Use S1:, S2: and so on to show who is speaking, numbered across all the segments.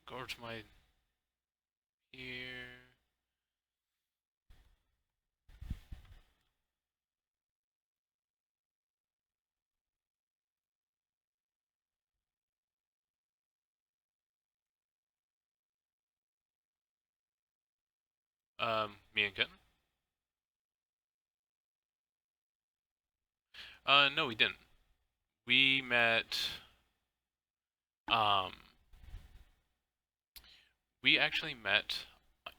S1: Go over to my here. Me and Kitten. No, we didn't. We met. Um, we actually met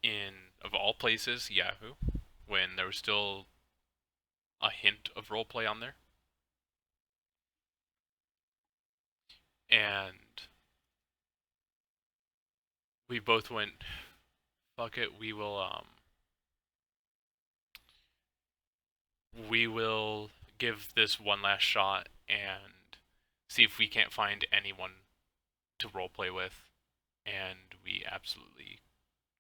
S1: in, of all places, Yahoo, when there was still a hint of roleplay on there, and we both went, "Fuck it, we will give this one last shot and see if we can't find anyone to roleplay with." And we absolutely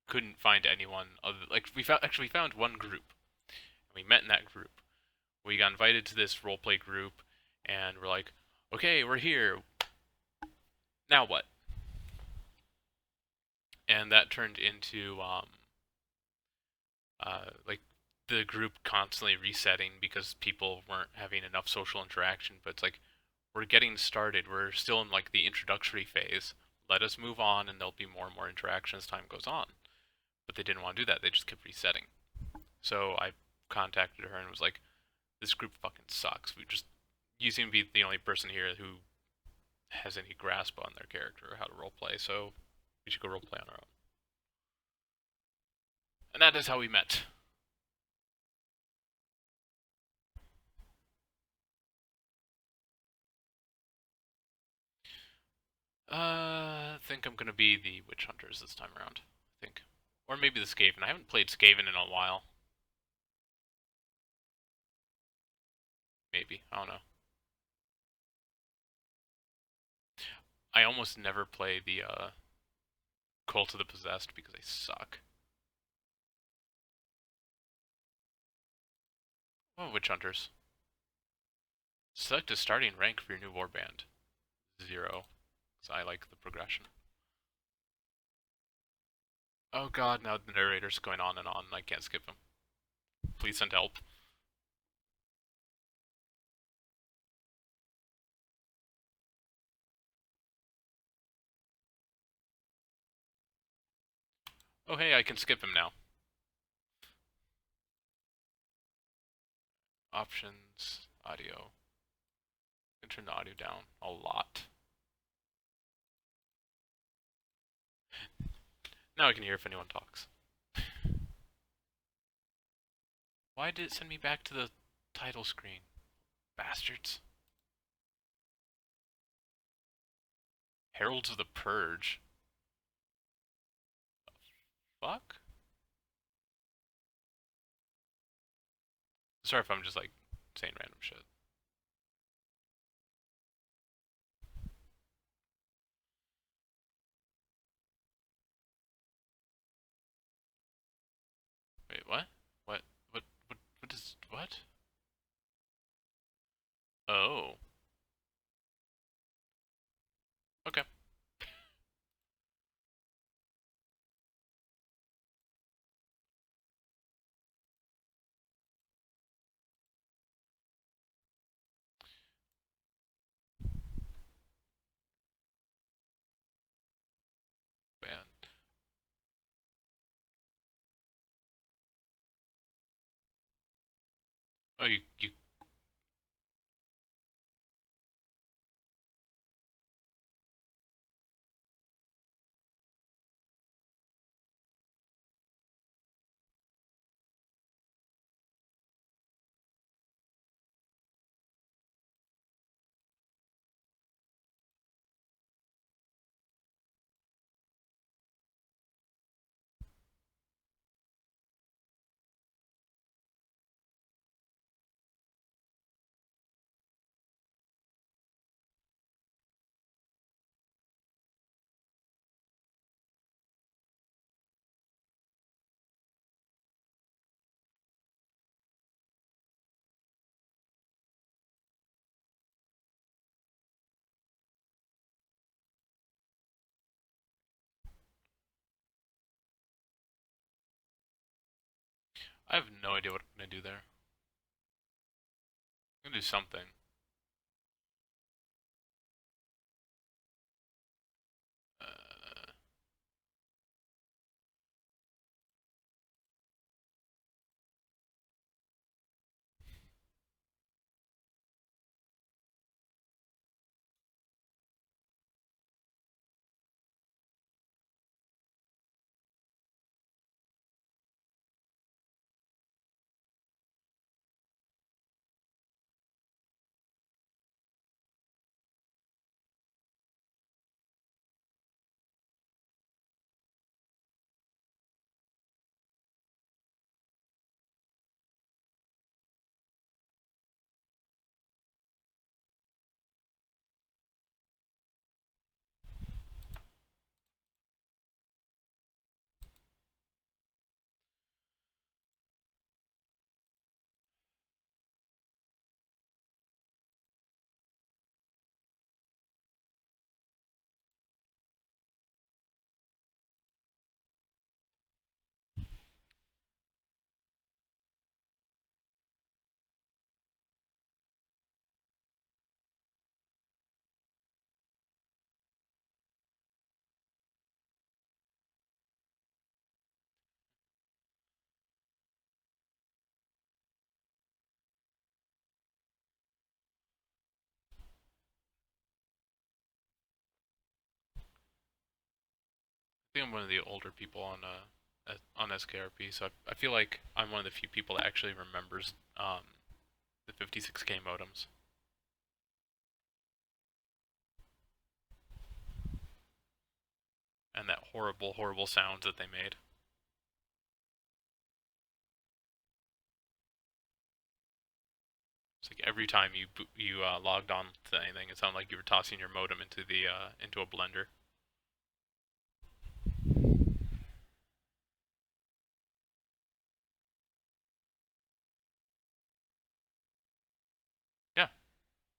S1: couldn't find anyone other. Like we found one group. We met in that group. We got invited to this roleplay group, and we're like, "Okay, we're here. Now what?" And that turned into like the group constantly resetting because people weren't having enough social interaction. But it's like, we're getting started. We're still in like the introductory phase. Let us move on, and there'll be more and more interaction as time goes on. But they didn't want to do that. They just kept resetting. So I contacted her and was like, "This group fucking sucks. You seem to be the only person here who has any grasp on their character or how to roleplay. So we should go roleplay on our own." And that is how we met. I think I'm gonna be the witch hunters this time around. I think, or maybe the Skaven. I haven't played Skaven in a while. Maybe, I don't know. I almost never play the Cult of the Possessed because they suck. Oh, witch hunters. Select a starting rank for your new warband. 0, because I like the progression. Oh god, now the narrator's going on and on. I can't skip him. Please send help. Oh hey, I can skip him now. Options, audio. I can turn the audio down a lot. Now I can hear if anyone talks. Why did it send me back to the title screen? Bastards. Heralds of the Purge. Fuck? Sorry if I'm just like saying random shit. Wait, what? What? What is. What? Oh. Okay. Man. Oh, you I have no idea what I'm gonna do there. I'm gonna do something. Uh, I think I'm one of the older people on SKRP, so I feel like I'm one of the few people that actually remembers the 56K modems and that horrible, horrible sounds that they made. It's like every time you logged on to anything, it sounded like you were tossing your modem into the into a blender. Yeah,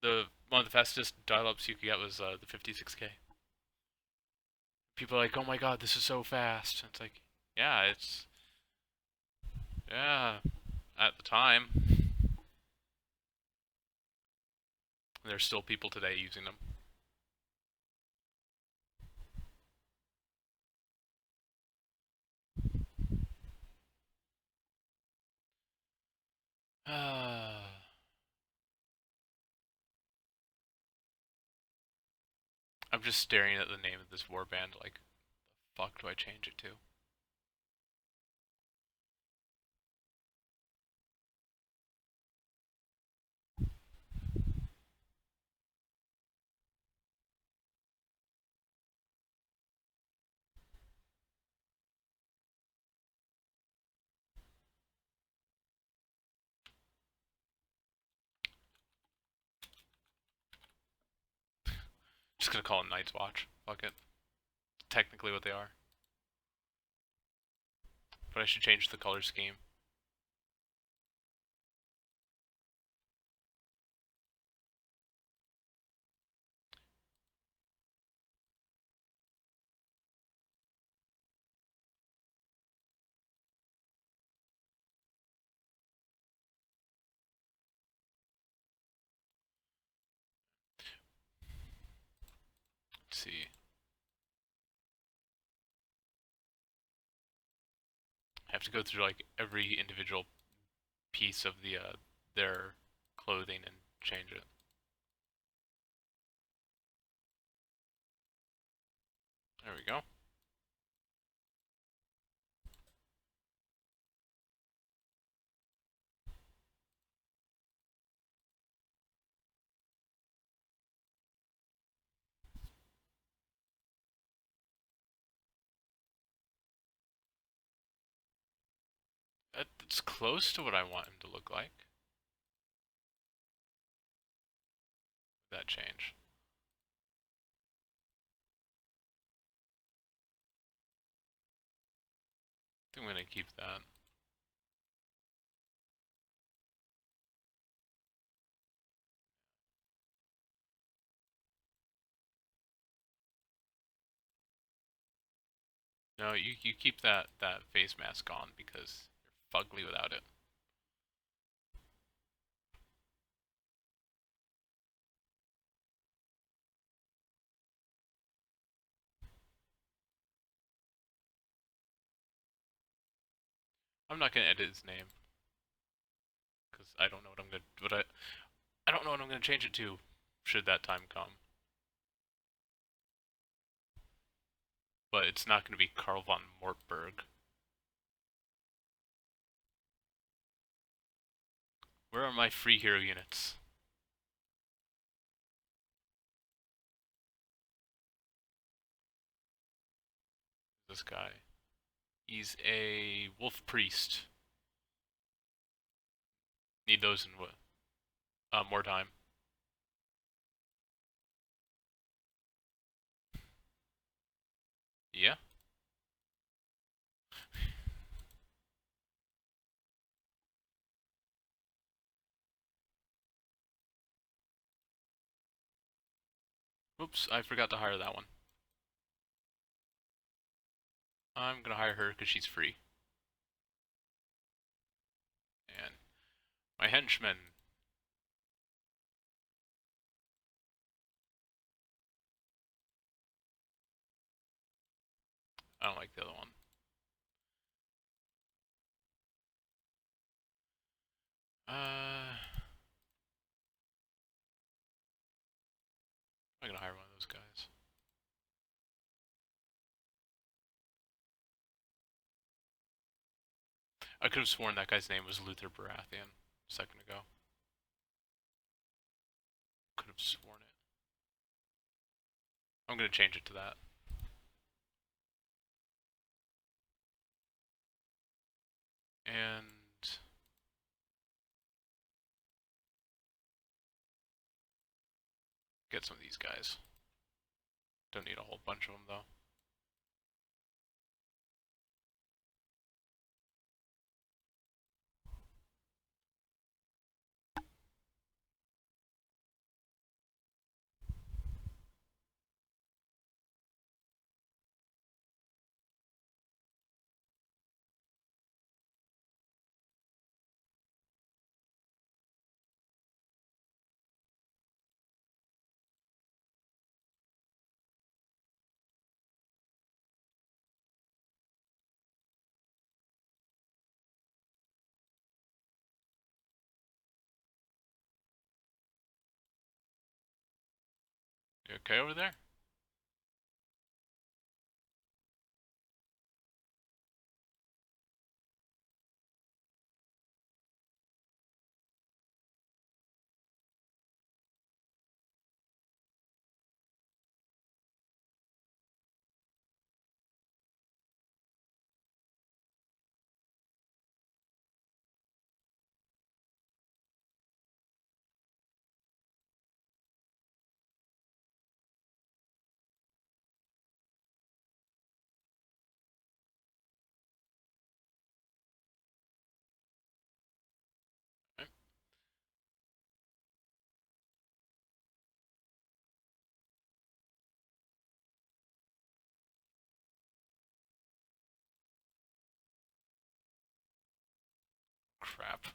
S1: the one of the fastest dial-ups you could get was the 56K. People are like, "Oh my God, this is so fast." It's like, yeah, yeah at the time. There's still people today using them. I'm just staring at the name of this warband like, fuck do I change it to? Just gonna call it Night's Watch. Fuck it. Technically what they are. But I should change the color scheme. Let's see. I have to go through like every individual piece of their clothing and change it. There we go. It's close to what I want him to look like. That change. I think I'm gonna keep that. No, you keep that face mask on because fugly without it. I'm not gonna edit his name because I don't know what I'm gonna. But I don't know what I'm gonna change it to. Should that time come. But it's not gonna be Karl von Mortberg. Where are my free hero units? This guy. He's a wolf priest. Need those in what? More time. Yeah. Oops, I forgot to hire that one. I'm gonna hire her because she's free. And my henchman. I don't like the other one. I'm gonna hire one of those guys. I could have sworn that guy's name was Luther Baratheon a second ago. Could have sworn it. I'm gonna change it to that. And get some of these guys. Don't need a whole bunch of them though. You okay over there? Okay. Crap.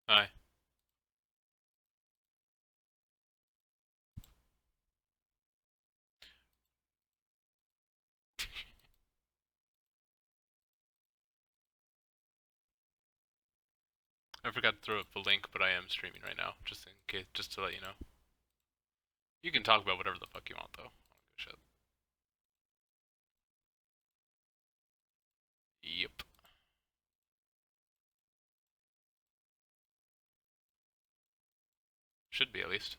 S1: Hi. I forgot to throw up the link, but I am streaming right now, just in case, just to let you know. You can talk about whatever the fuck you want, though. I don't give a shit. Yep. Should be at least.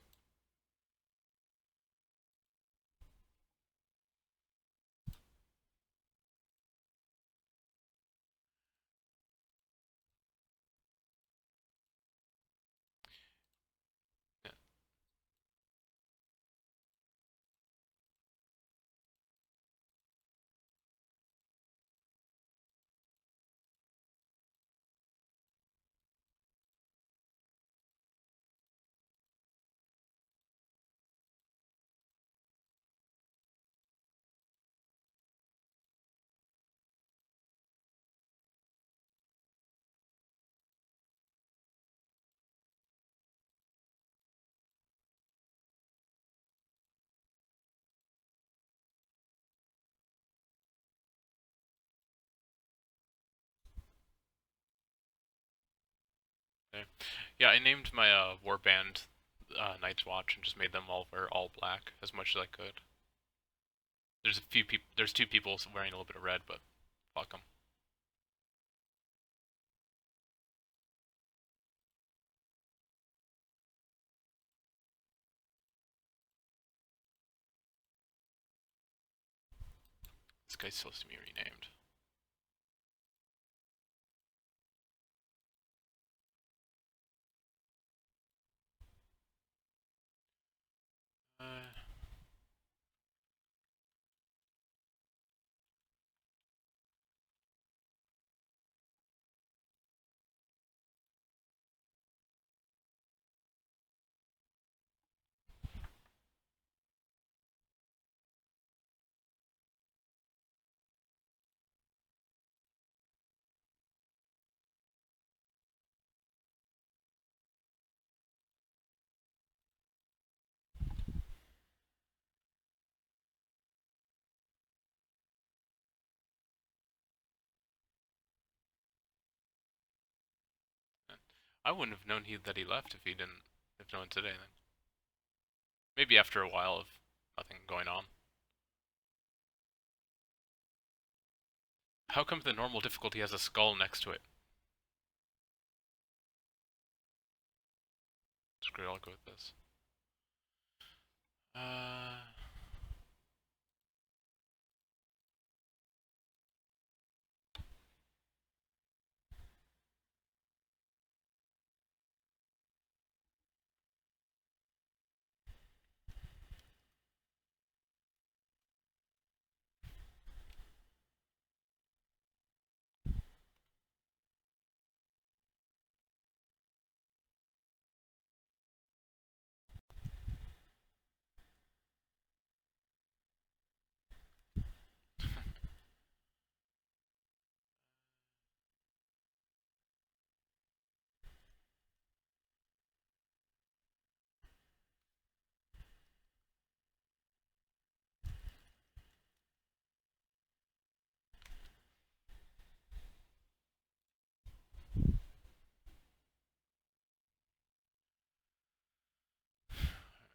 S1: Yeah. Okay. Yeah, I named my warband Night's Watch and just made them all wear all black as much as I could. There's a few people. There's two people wearing a little bit of red, but fuck them. This guy's supposed to be renamed. Uh, I wouldn't have known that he left if he didn't. If no one said anything. Maybe after a while of nothing going on. How come the normal difficulty has a skull next to it? Screw it, I'll go with this.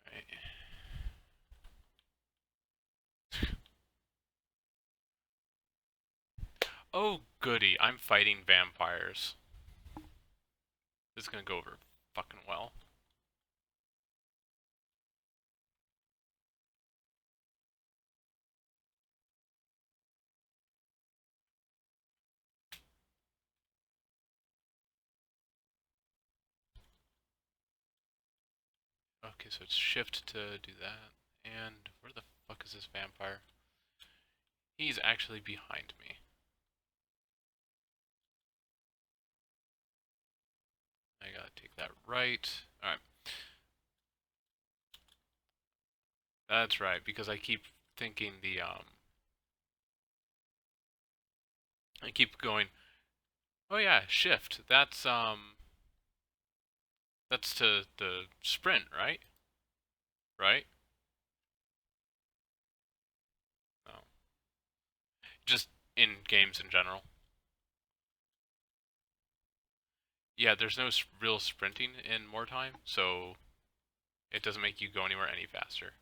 S1: Right. Oh, goody, I'm fighting vampires. This is gonna go over fucking well. Okay, so it's shift to do that. And where the fuck is this vampire? He's actually behind me. I gotta take that right. Alright. That's right, because I keep thinking I keep going, oh yeah, shift. That's to the sprint, right? Right? No. Just in games in general. Yeah, there's no real sprinting in more time, so it doesn't make you go anywhere any faster.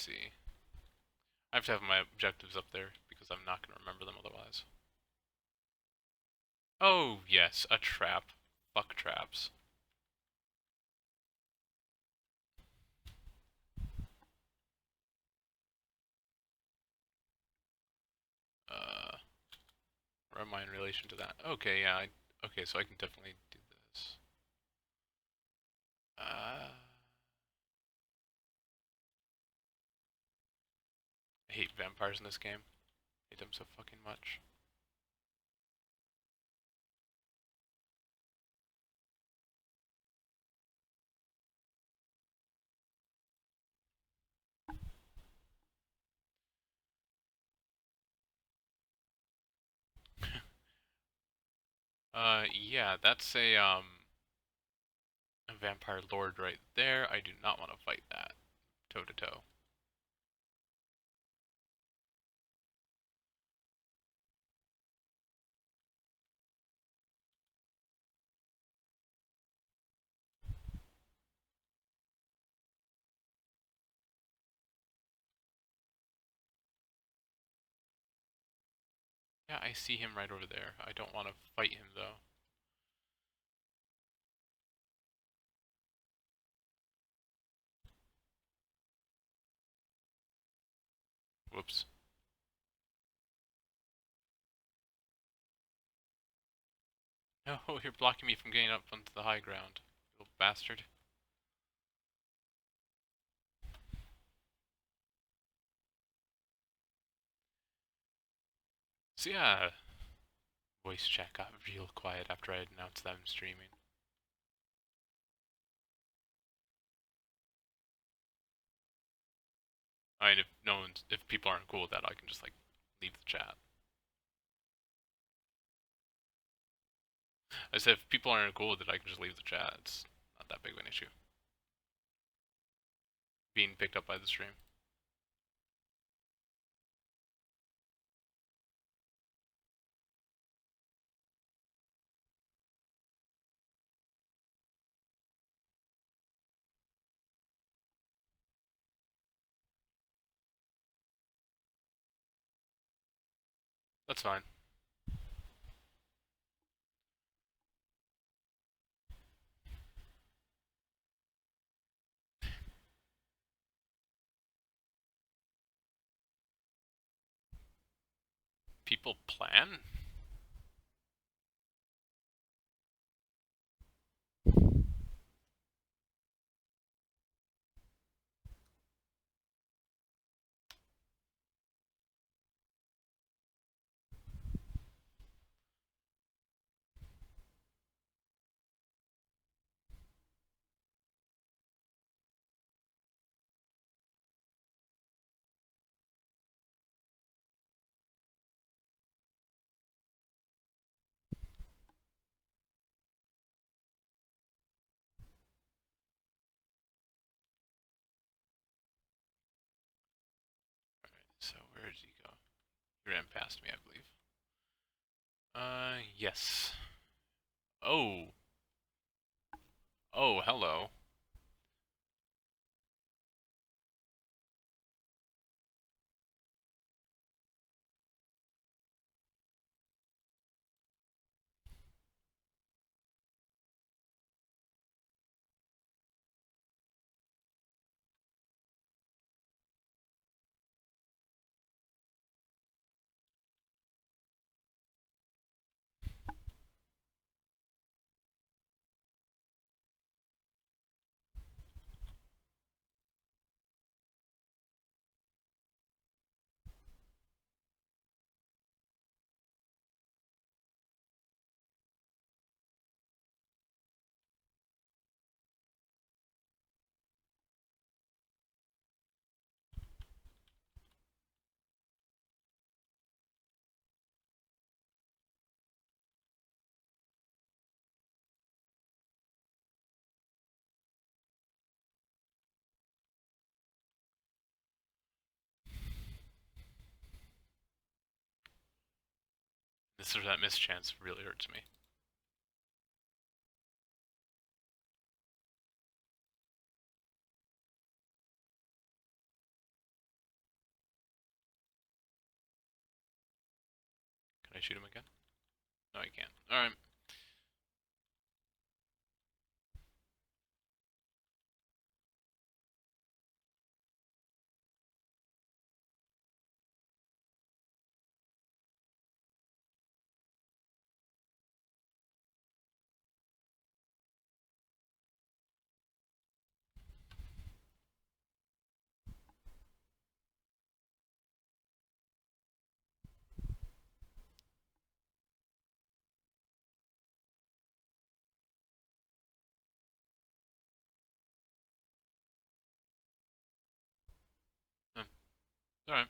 S1: see. I have to have my objectives up there because I'm not going to remember them otherwise. Oh, yes, a trap. Fuck traps. Uh, where am I in relation to that? Okay, yeah, okay, so I can definitely do this. I hate vampires in this game. I hate them so fucking much. Yeah, that's a vampire lord right there. I do not want to fight that toe to toe. Yeah, I see him right over there. I don't want to fight him though. Whoops. No, you're blocking me from getting up onto the high ground, little bastard. So yeah, voice chat got real quiet after I announced that I'm streaming. I mean, if people aren't cool with that, I can just like leave the chat. I said if people aren't cool with it, I can just leave the chat. It's not that big of an issue. Being picked up by the stream. That's fine. People plan? So where did he go? He ran past me, I believe. Yes. Oh. Oh, hello. This or that mischance really hurts me. shoot him again? No, I can't. Alright. Alright.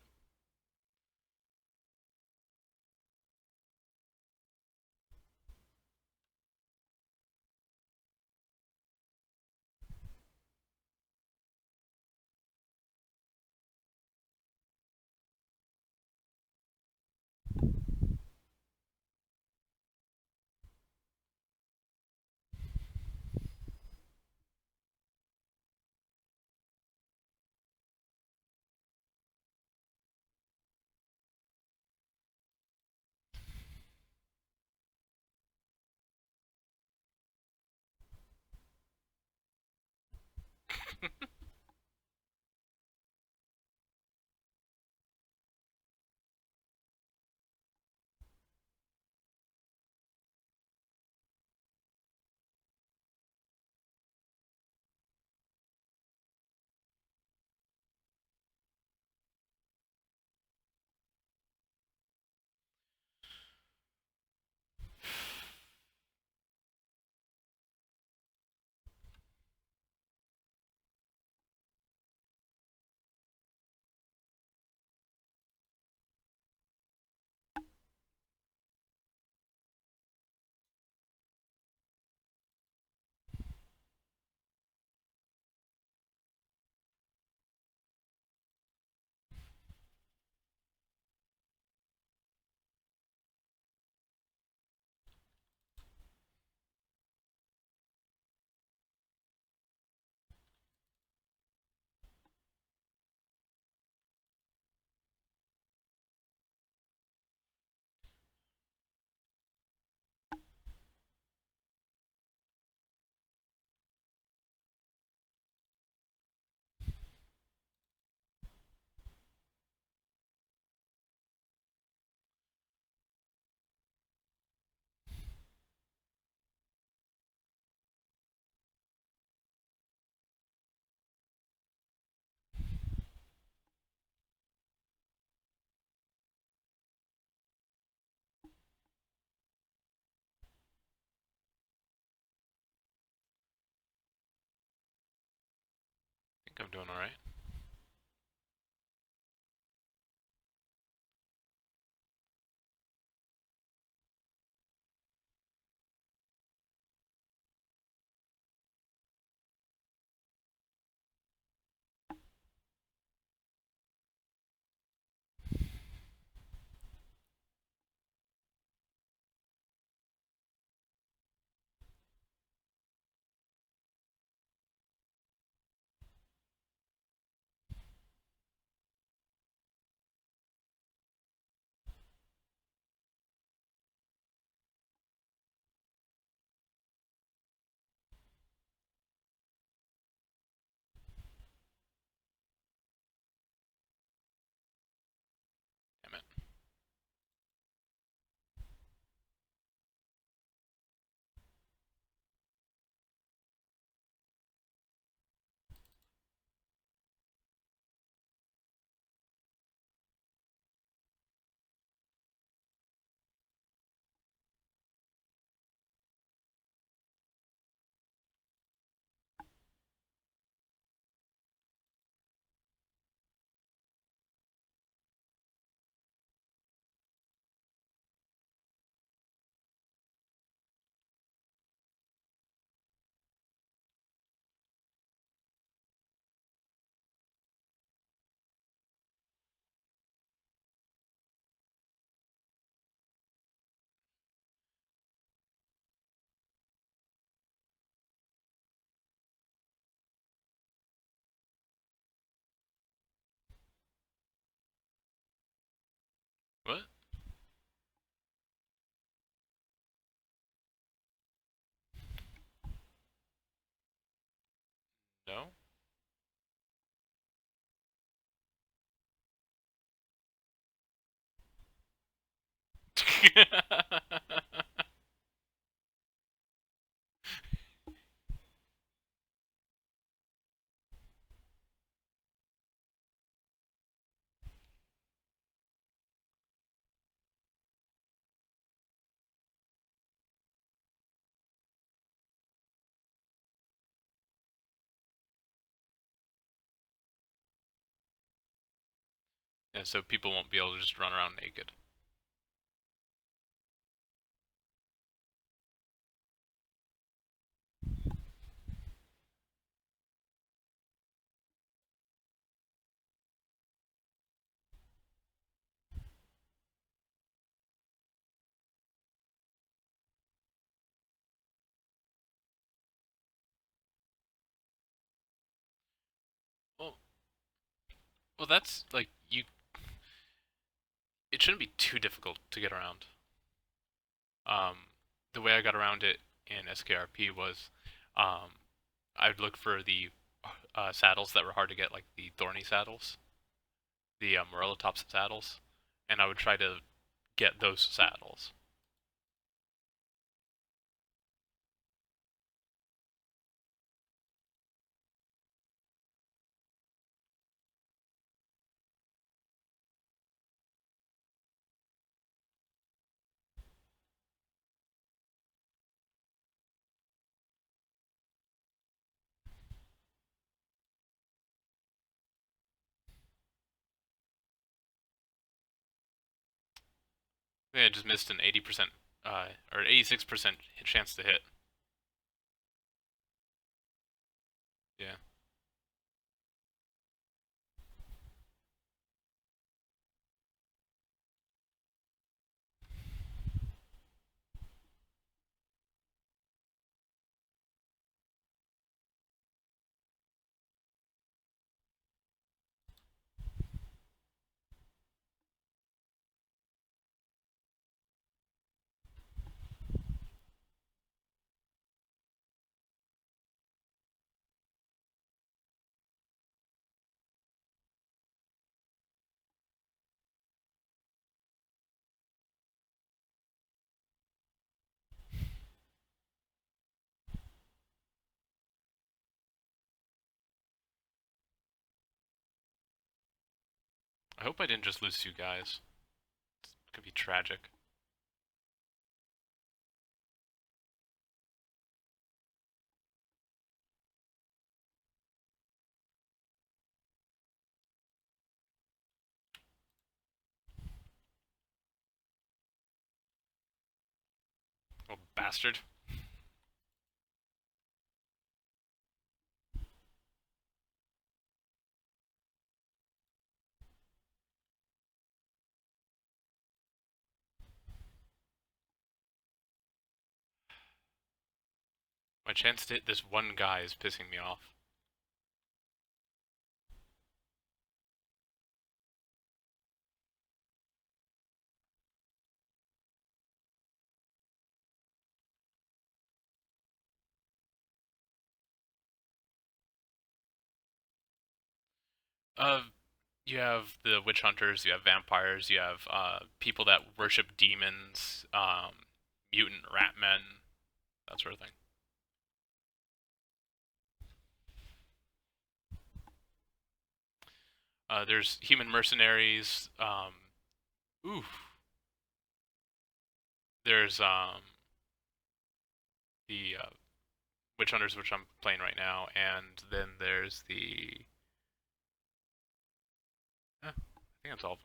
S1: I think I'm doing alright. No? Yeah, so people won't be able to just run around naked. Well, well, that's like you. It shouldn't be too difficult to get around. Um, the way I got around it in SKRP was, um, I'd look for the saddles that were hard to get, like the thorny saddles, the Morello top saddles, and I would try to get those saddles. I just missed an 80% or 86% chance to hit. Yeah. I hope I didn't just lose two guys. It could be tragic. Oh, bastard. My chance to hit this one guy is pissing me off. Uh, you have the witch hunters, you have vampires, you have people that worship demons, mutant rat men, that sort of thing. There's human mercenaries. Ooh, there's the witch hunters, which I'm playing right now, and then there's the. I think that's all.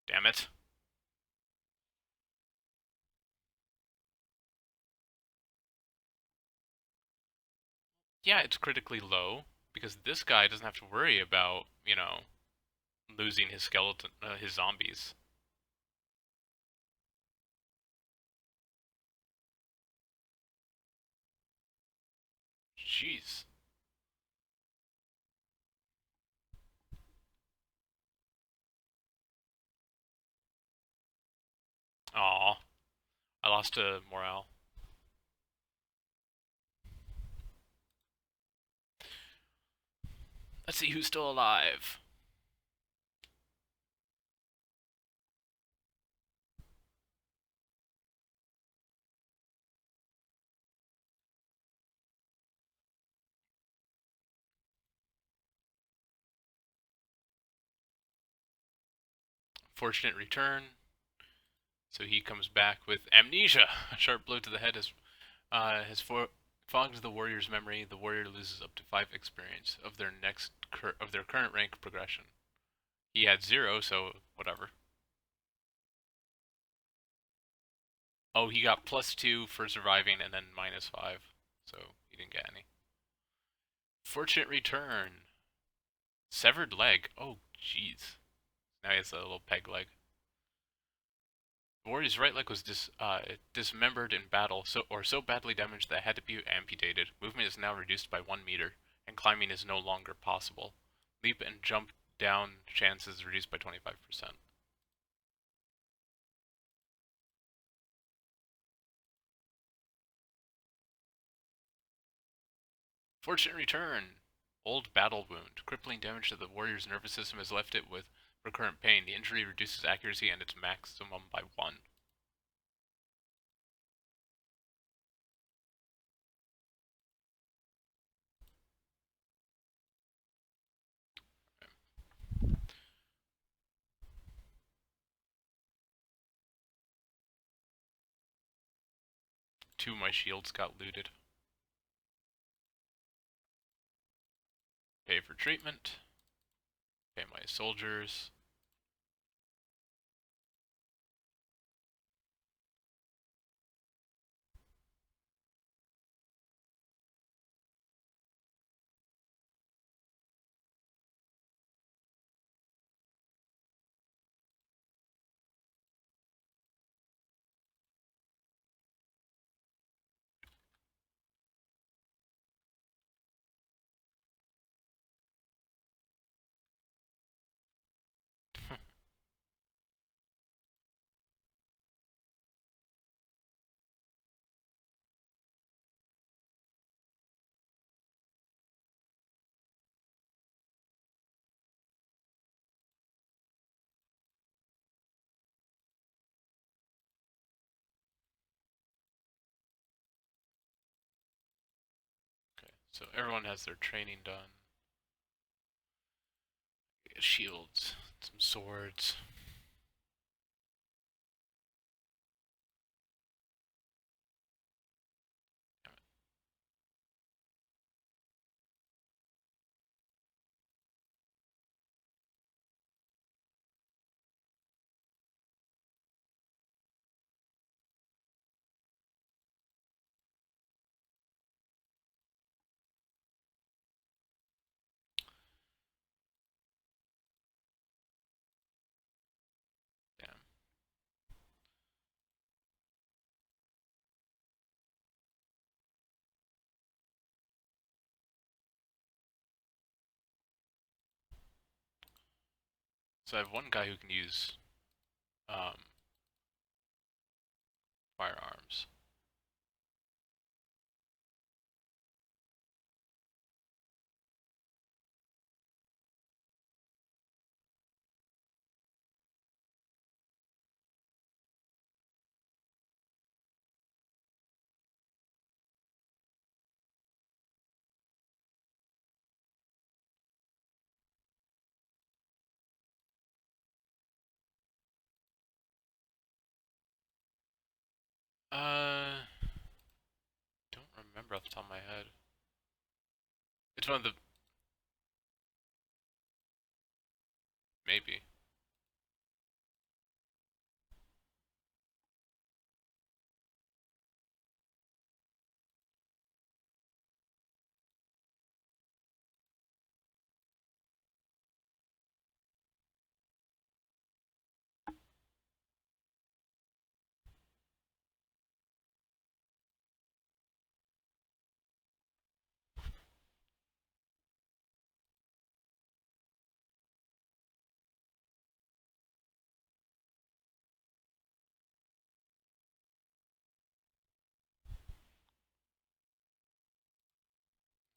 S1: Damn it. Yeah, it's critically low because this guy doesn't have to worry about losing his skeleton, his zombies. Jeez. Aw, I lost to morale. Let's see who's still alive. Fortunate return. So he comes back with amnesia. A sharp blow to the head has fogged the warrior's memory. The warrior loses up to 5 experience of their current rank progression. He had 0, so whatever. Oh, he got +2 for surviving and then -5, so he didn't get any. Fortunate return. Severed leg. Oh, jeez. Now he has a little peg leg. The warrior's right leg was dismembered in battle, so badly damaged that it had to be amputated. Movement is now reduced by 1 meter, and climbing is no longer possible. Leap and jump down chances reduced by 25%. Fortunate return. Old battle wound. Crippling damage to the warrior's nervous system has left it with recurrent pain. The injury reduces accuracy and its maximum by 1. Two of my shields got looted. Pay for treatment. Pay my soldiers. Okay, so everyone has their training done. Get shields, some swords. Damn. So I have one guy who can use um, firearms. Don't remember off the top of my head. It's one of the maybe.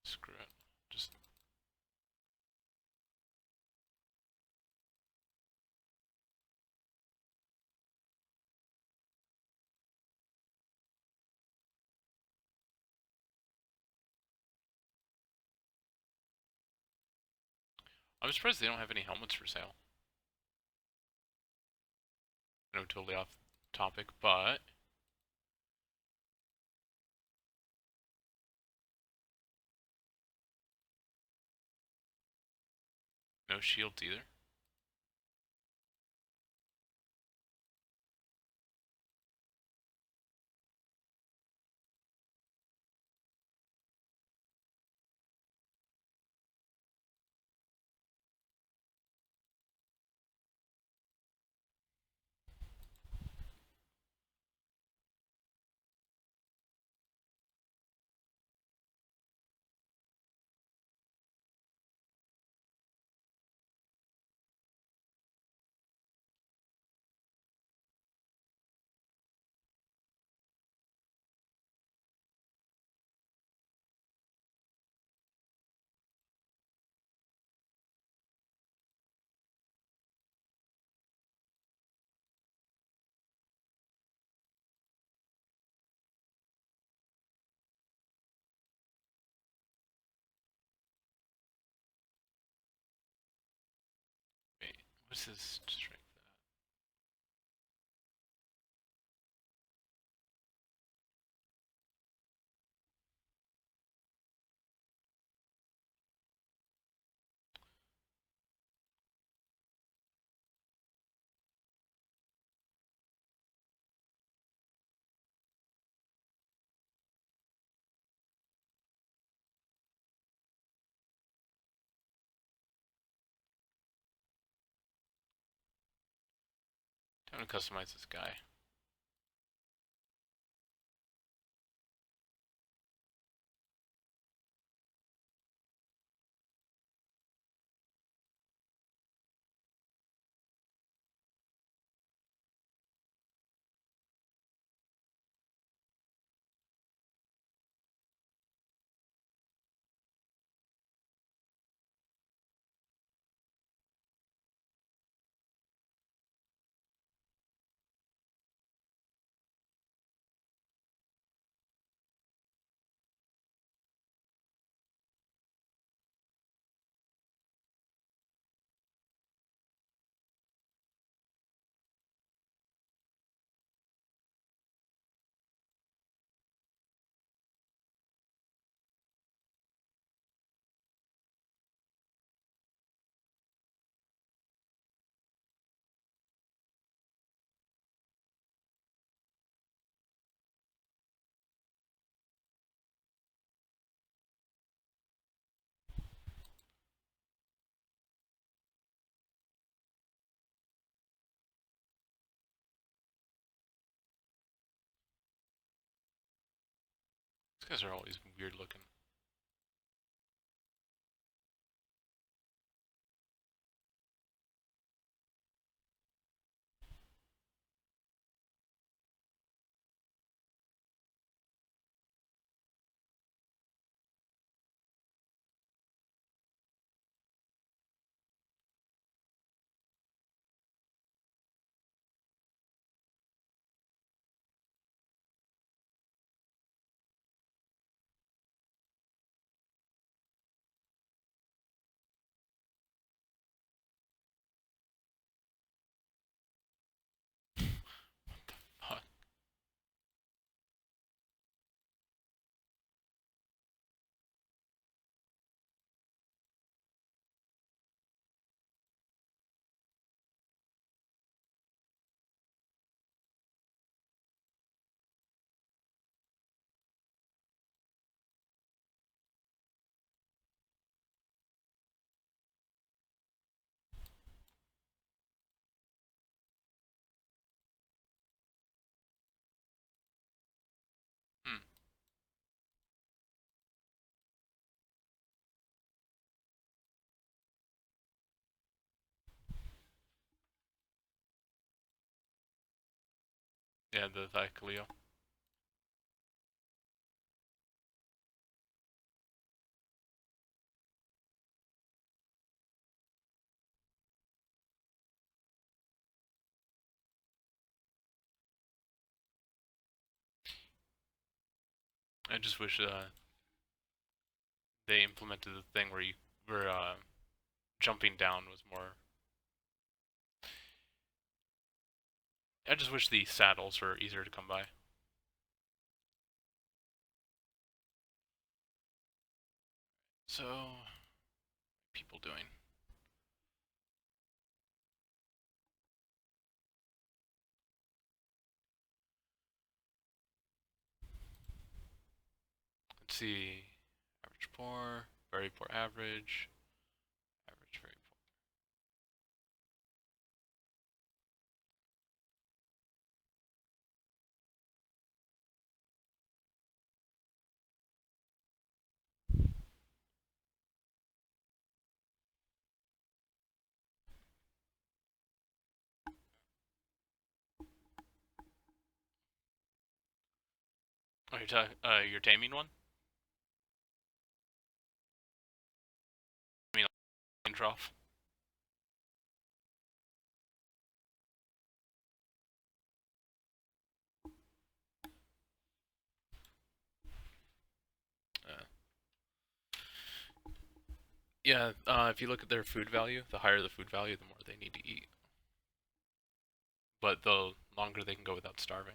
S1: Screw it. Just I'm surprised they don't have any helmets for sale. I know, totally off topic, but no shields either. Wait, what's his strength? Time to customize this guy. These guys are always weird looking. Fuck. Hmm. Yeah, the Vicalio. I just wish they implemented the thing where jumping down was more. I just wish the saddles were easier to come by. So, people doing? Let's see. Average poor, very poor average, average very poor. Oh, you're taming one? I mean, trough. Uh, yeah, if you look at their food value, the higher the food value, the more they need to eat. But the longer they can go without starving.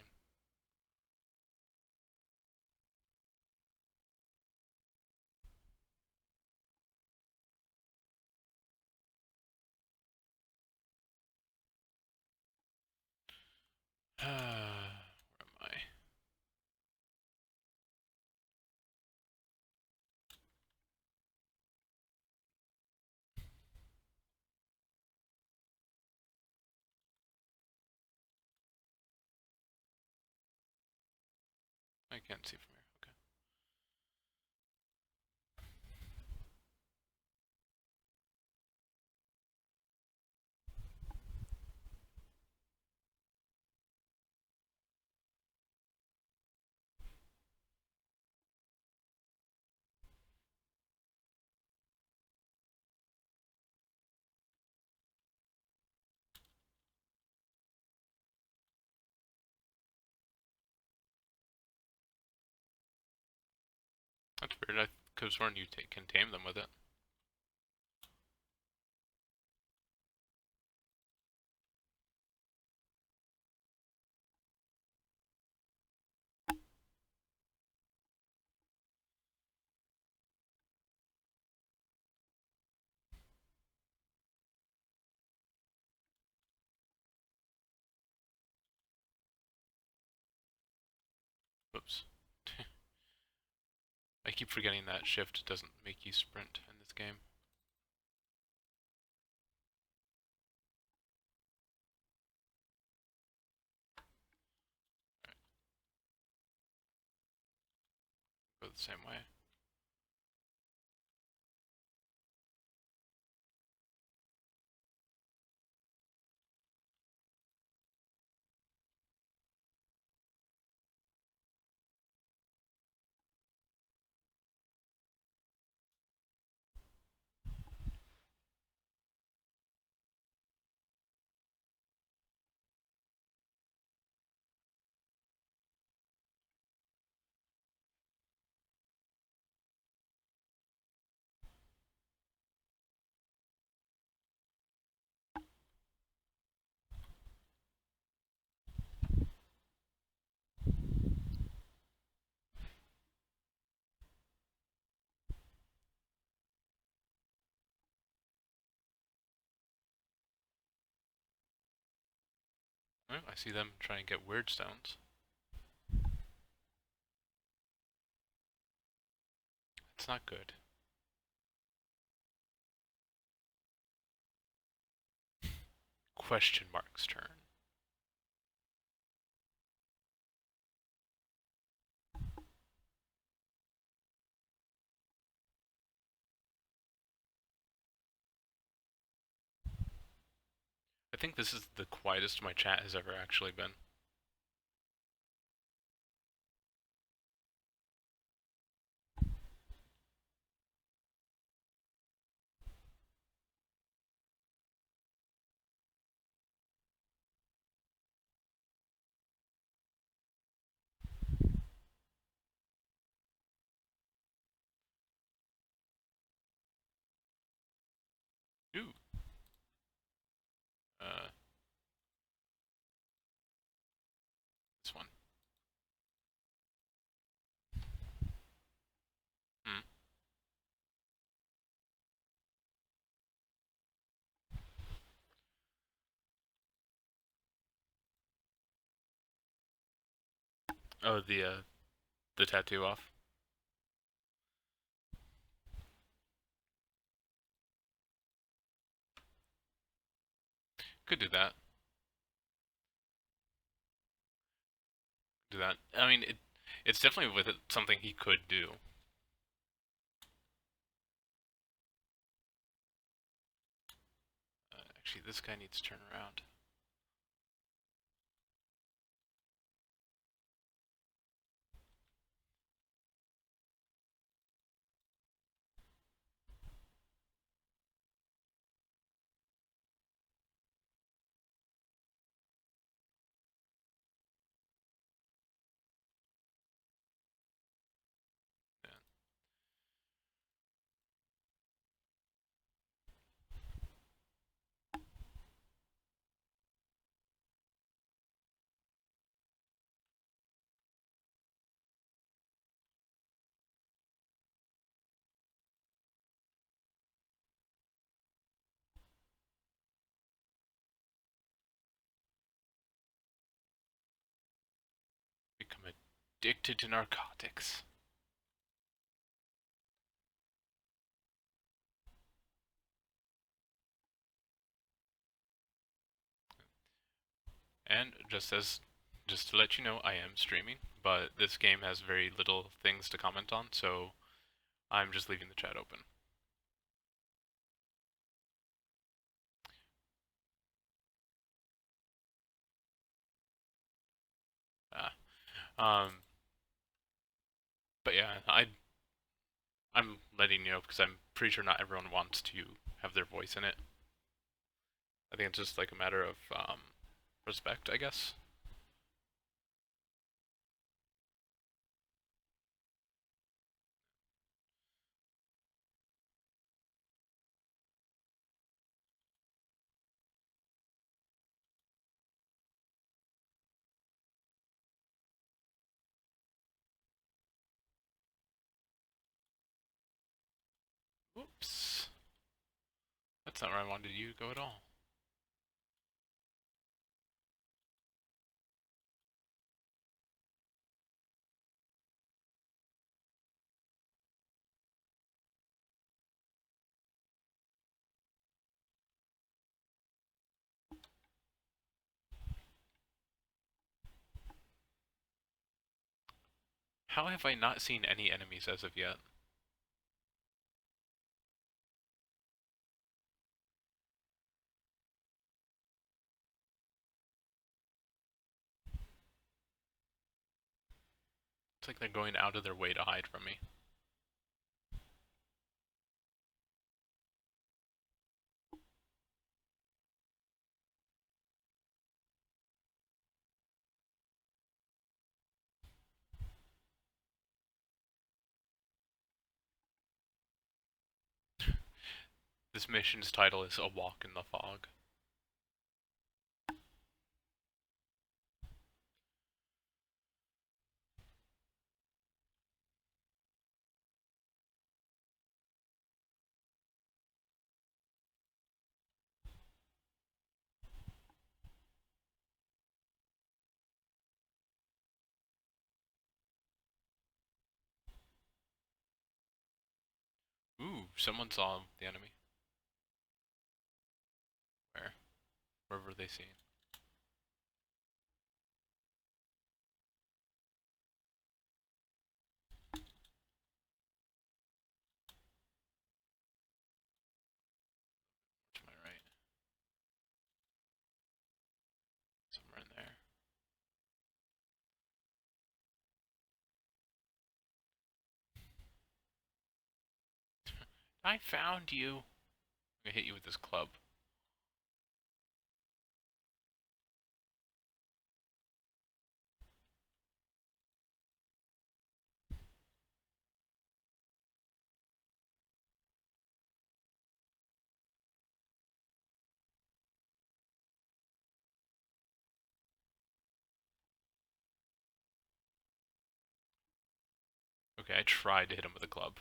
S1: Where am I? I can't see from here. Okay. That's weird. I could have sworn you can tame them with it. Whoops. I keep forgetting that shift doesn't make you sprint in this game. Go the same way. Oh, I see them trying to get weird stones. It's not good. Question mark's turn. I think this is the quietest my chat has ever actually been. Ooh, Oh, the tattoo off. Could do that. Do that. I mean, it's definitely with it something he could do. Actually, this guy needs to turn around. Yeah. Become addicted to narcotics. And just to let you know, I am streaming, but this game has very little things to comment on, so I'm just leaving the chat open. Um, but yeah, I'm letting you know because I'm pretty sure not everyone wants to have their voice in it. I think it's just like a matter of respect, I guess. Oops, that's not where I wanted you to go at all. How have I not seen any enemies as of yet? It's like they're going out of their way to hide from me. This mission's title is A Walk in the Fog. Ooh, someone saw the enemy. Where? Where were they seen? To my right. Somewhere in there. I found you. I'm gonna hit you with this club. Okay, I tried to hit him with a club.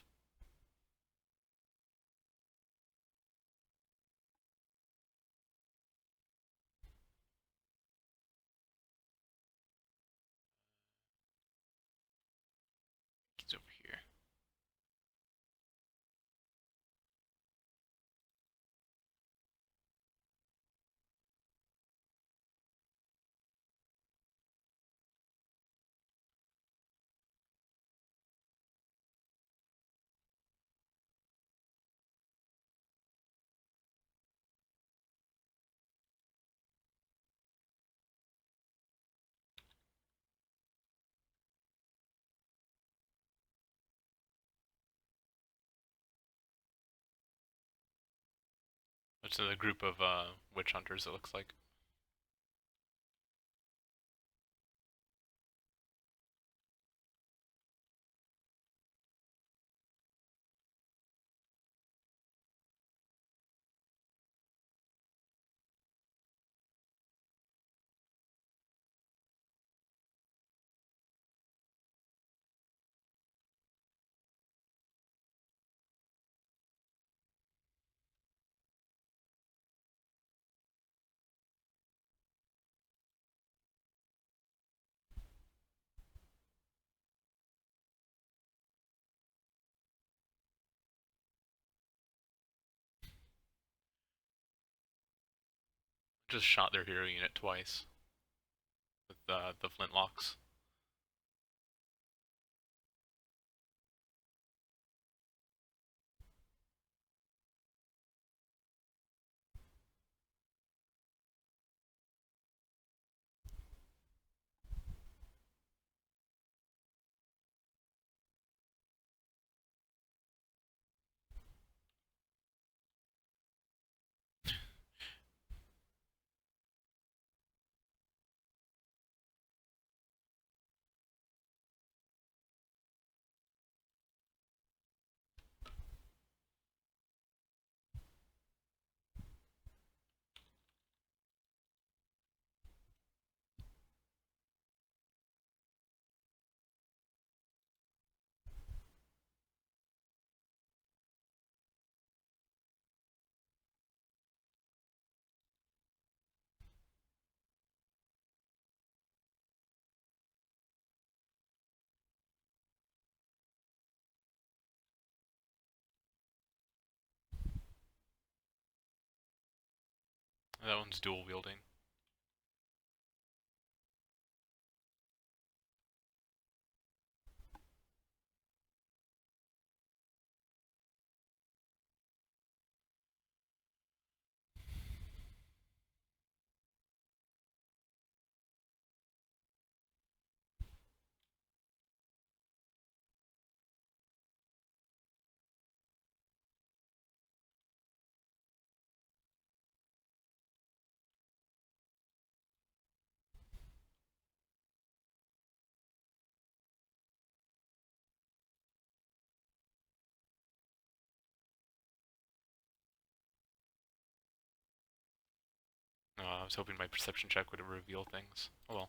S1: it's a group of witch hunters, it looks like. Just shot their hero unit twice with the flintlocks. That one's dual wielding. I was hoping my perception check would reveal things. Oh well.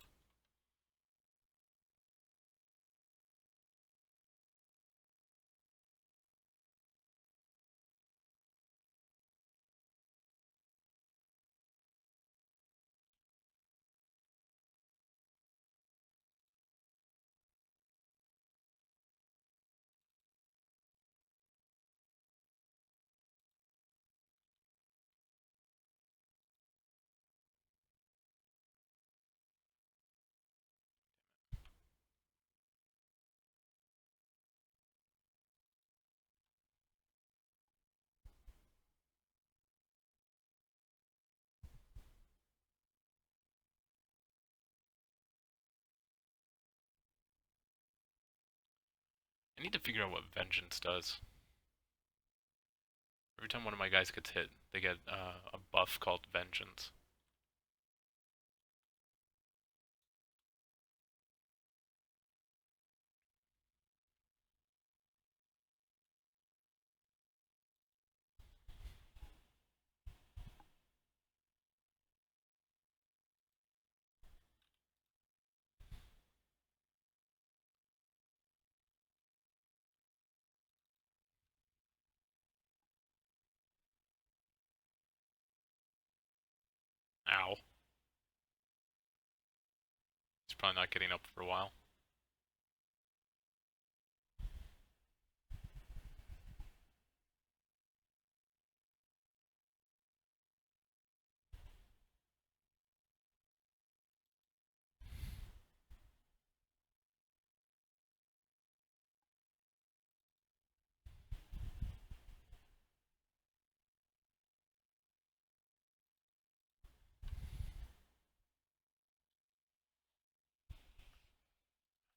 S1: I need to figure out what vengeance does. Every time one of my guys gets hit, they get a buff called vengeance. Ow. He's probably not getting up for a while.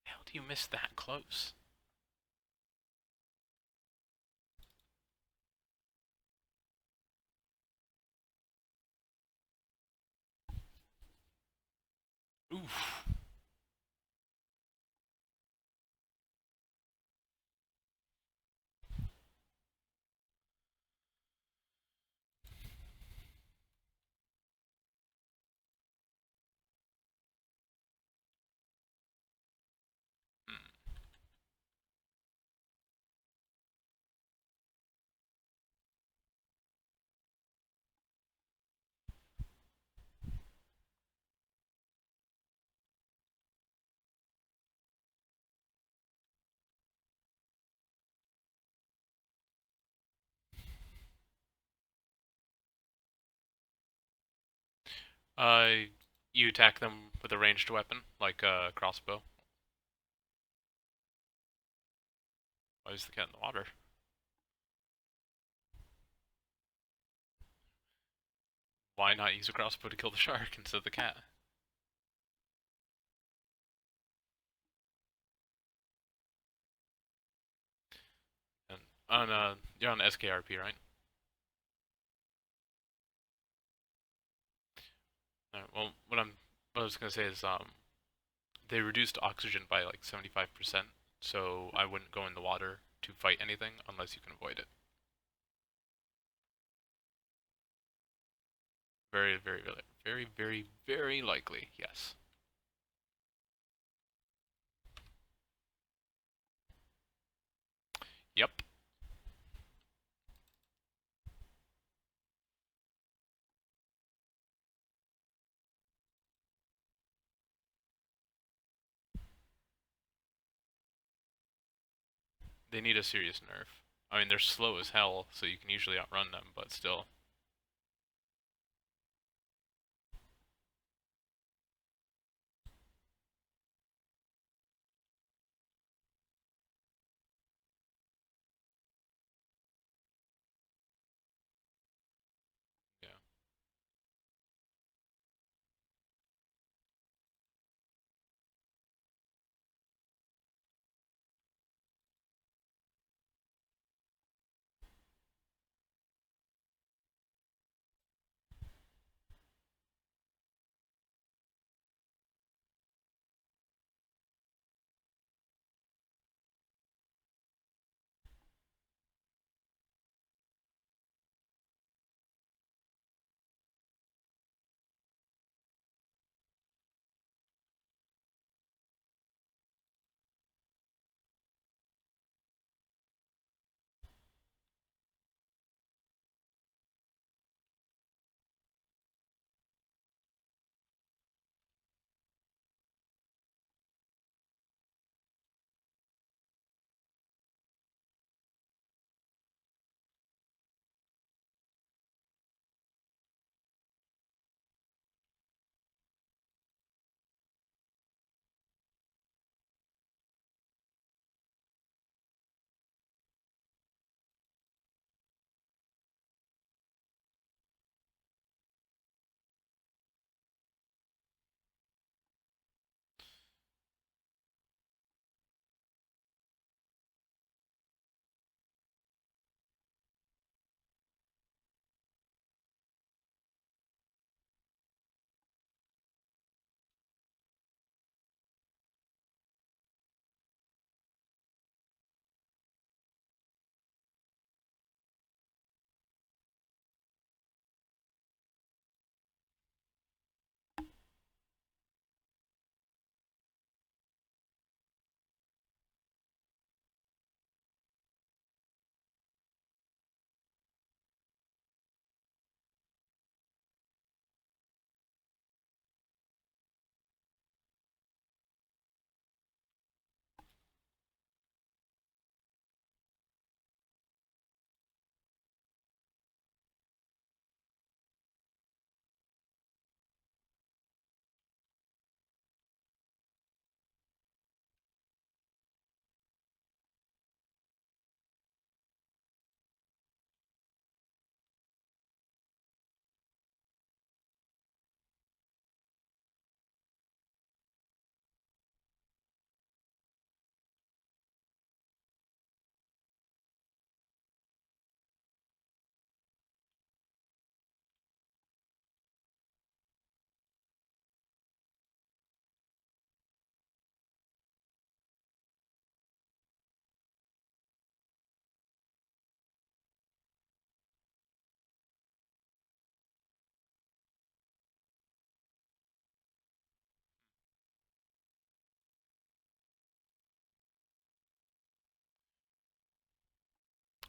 S1: How do you miss that close? Uh, you attack them with a ranged weapon, like a crossbow. Why is the cat in the water? Why not use a crossbow to kill the shark instead of the cat? And you're on SKRP, right? Well, what I was gonna say is they reduced oxygen by like 75%, so I wouldn't go in the water to fight anything unless you can avoid it. Very, very, very, very, very likely, yes. Yep. They need a serious nerf. I mean, they're slow as hell, so you can usually outrun them, but still. Yeah.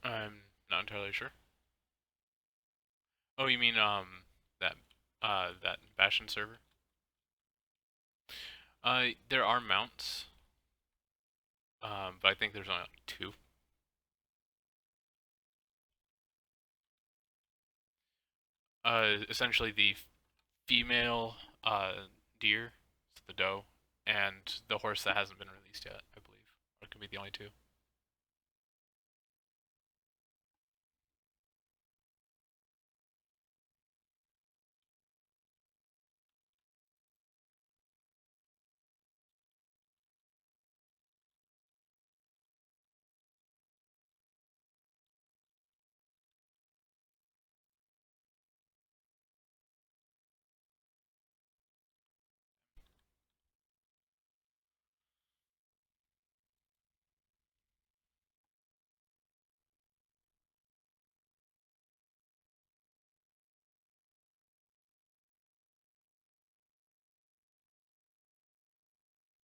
S1: I'm not entirely sure. Oh, you mean that that Bastion server? There are mounts, but I think there's only like two. Essentially the female deer, so the doe, and the horse that hasn't been released yet, I believe. Or it could be the only two.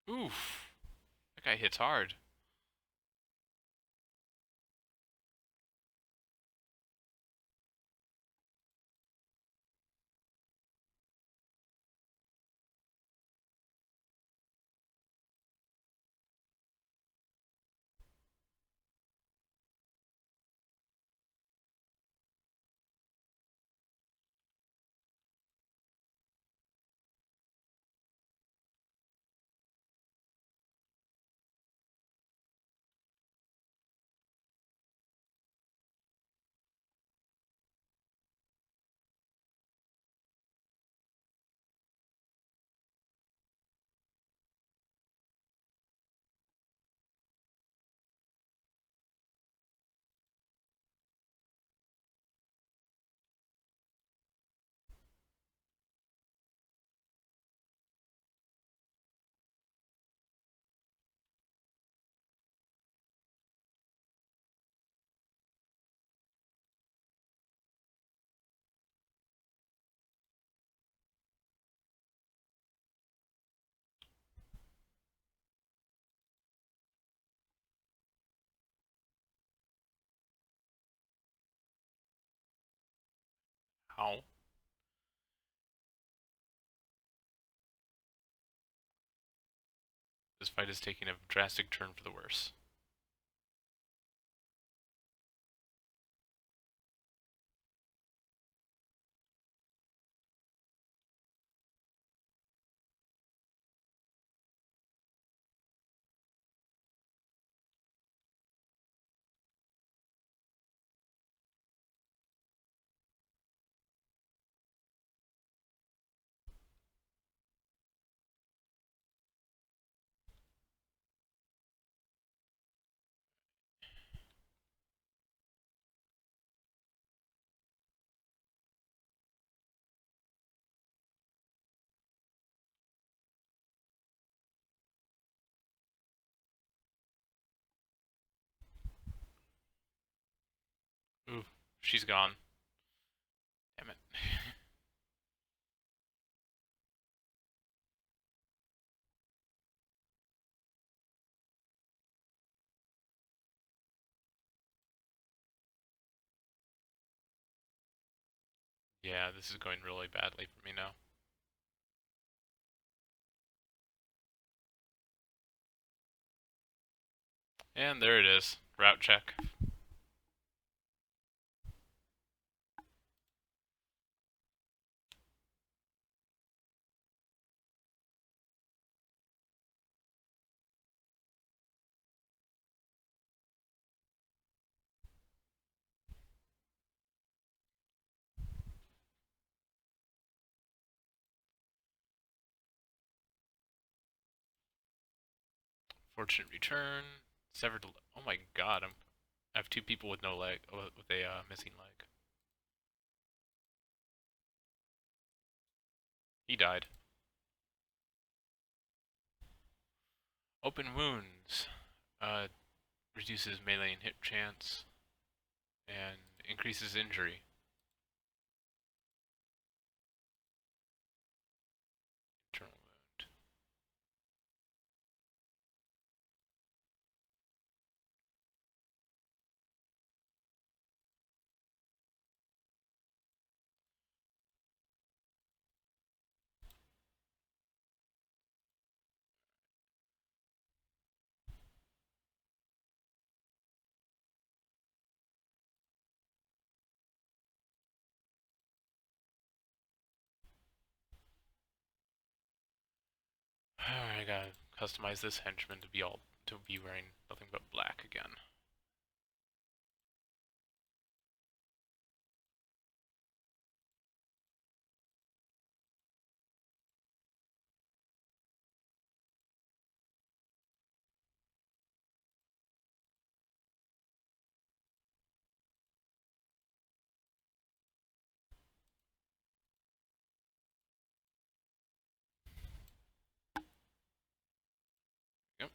S1: Oof, that guy hits hard. How? This fight is taking a drastic turn for the worse. Ooh, she's gone. Damn it. Yeah, this is going really badly for me now. And there it is. Route check. Fortunate return. Severed. Oh my god, I have two people with no leg, with a missing leg. He died. Open wounds. Uh, reduces melee and hit chance, and increases injury. Internal wound. gotta customize this henchman to be wearing nothing but black again. Yep.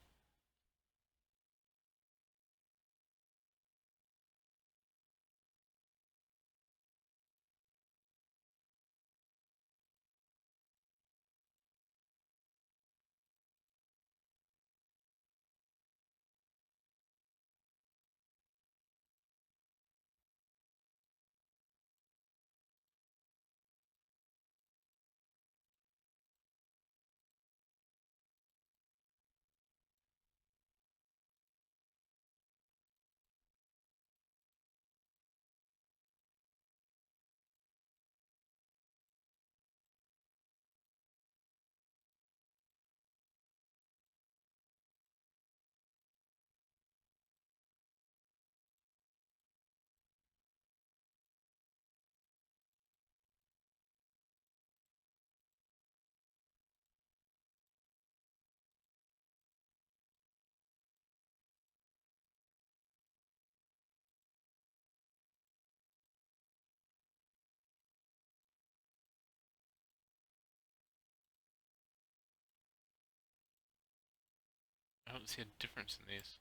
S1: I don't see a difference in these.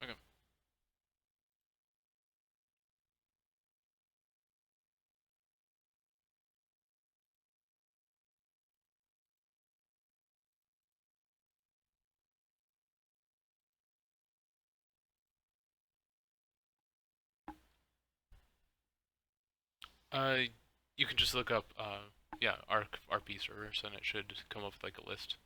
S1: Okay. Uh, you can just look up yeah, RP servers, and it should come up with like a list.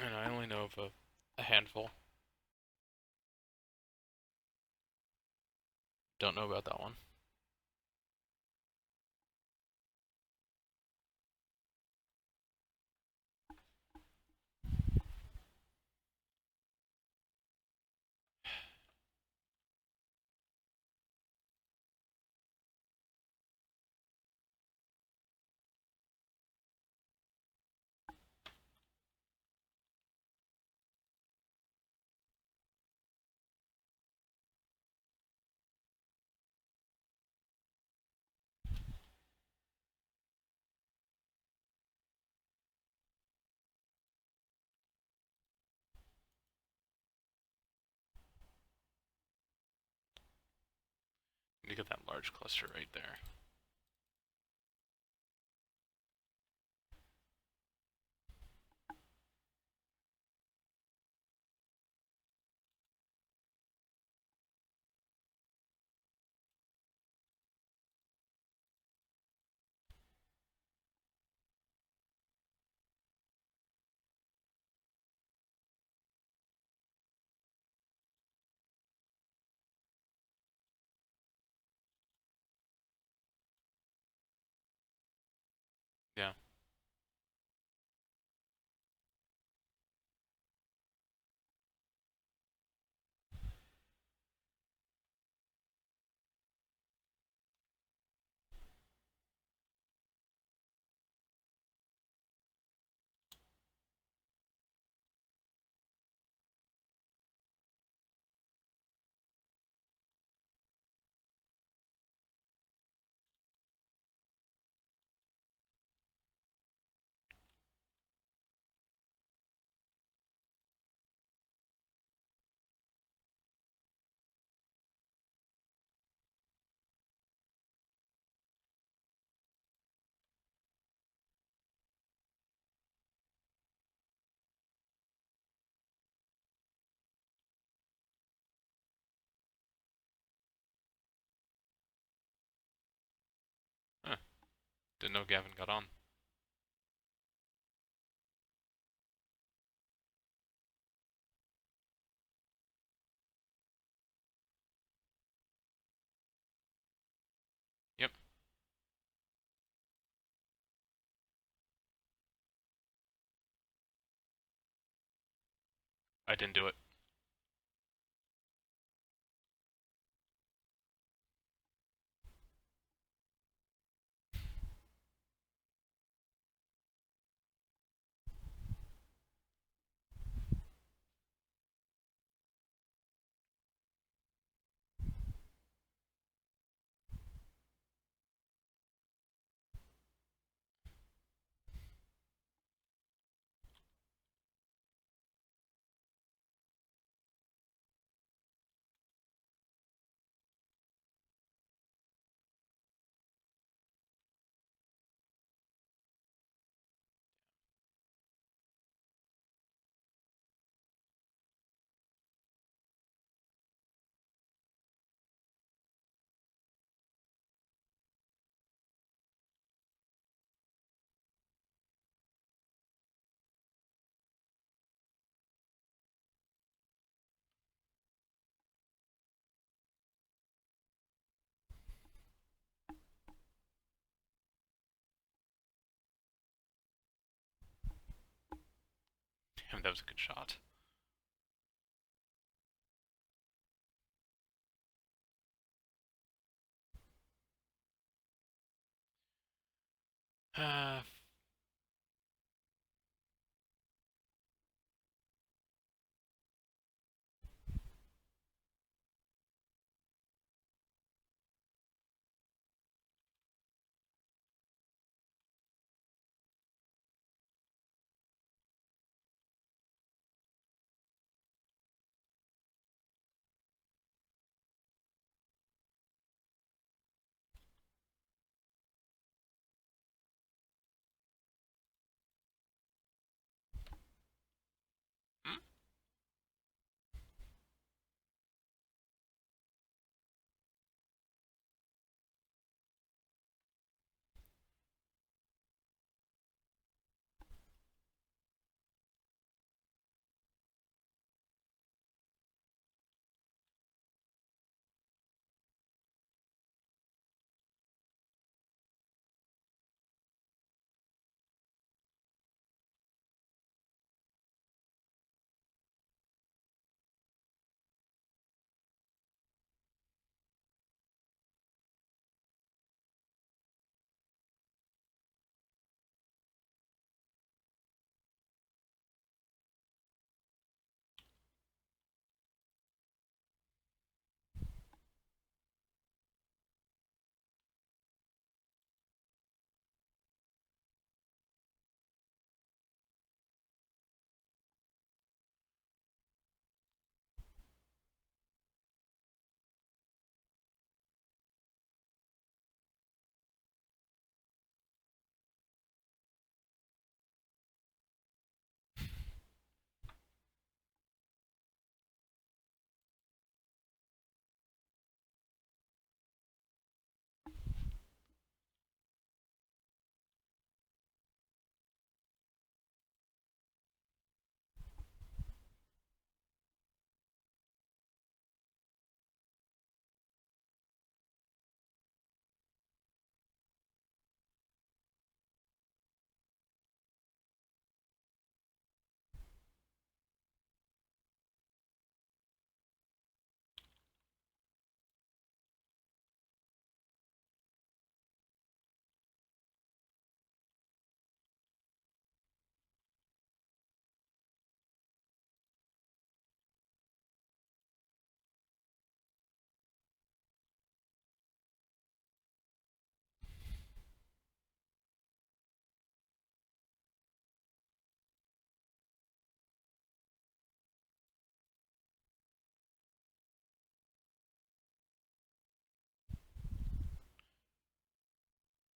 S1: And I only know of a handful. Don't know about that one. You get that large cluster right there. Didn't know Gavin got on. Yep, I didn't do it. Damn, that was a good shot. Uh, hmm?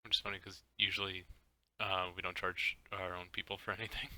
S1: Which is funny because usually we don't charge our own people for anything.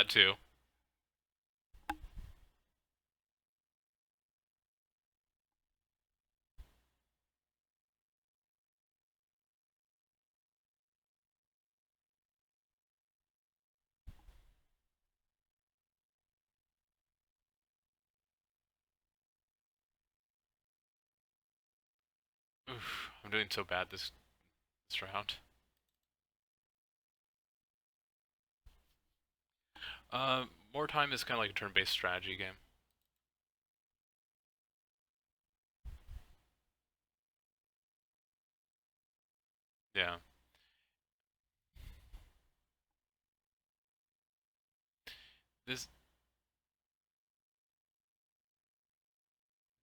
S1: that too. Oof, I'm doing so bad this round. More time is kind of like a turn-based strategy game. Yeah. This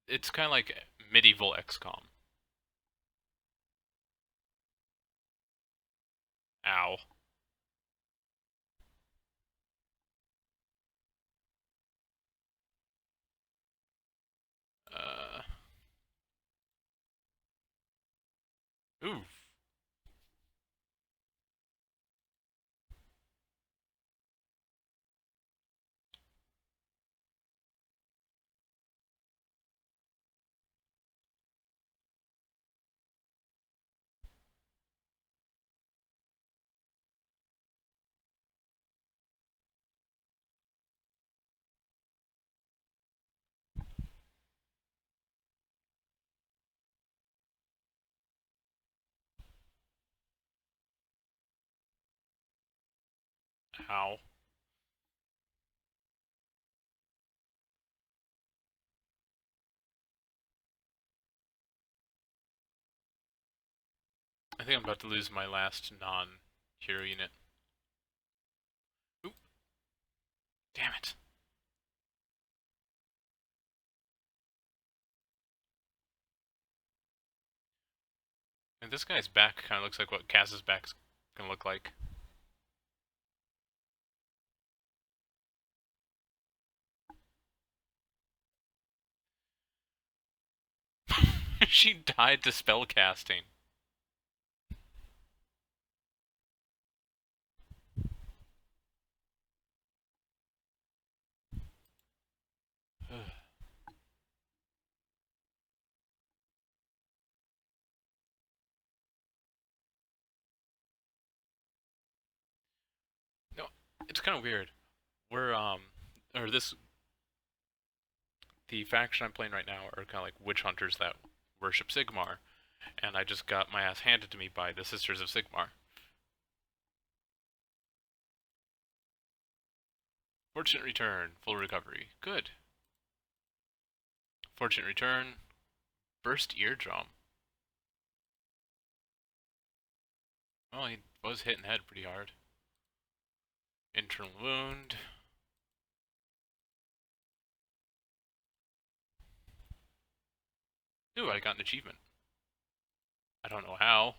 S1: it's kind of like medieval XCOM. Ow. Uh. Oof. Ow. I think I'm about to lose my last non-hero unit. Ooh, damn it. And this guy's back kind of looks like what Kaz's back's gonna look like. She died to spell casting. No, it's kind of weird. We're or this the faction I'm playing right now are kind of like witch hunters that worship Sigmar, and I just got my ass handed to me by the Sisters of Sigmar. Fortunate return, full recovery. Good. Fortunate return, burst eardrum. Well, he was hitting head pretty hard. Internal wound. Ooh, I got an achievement. I don't know how.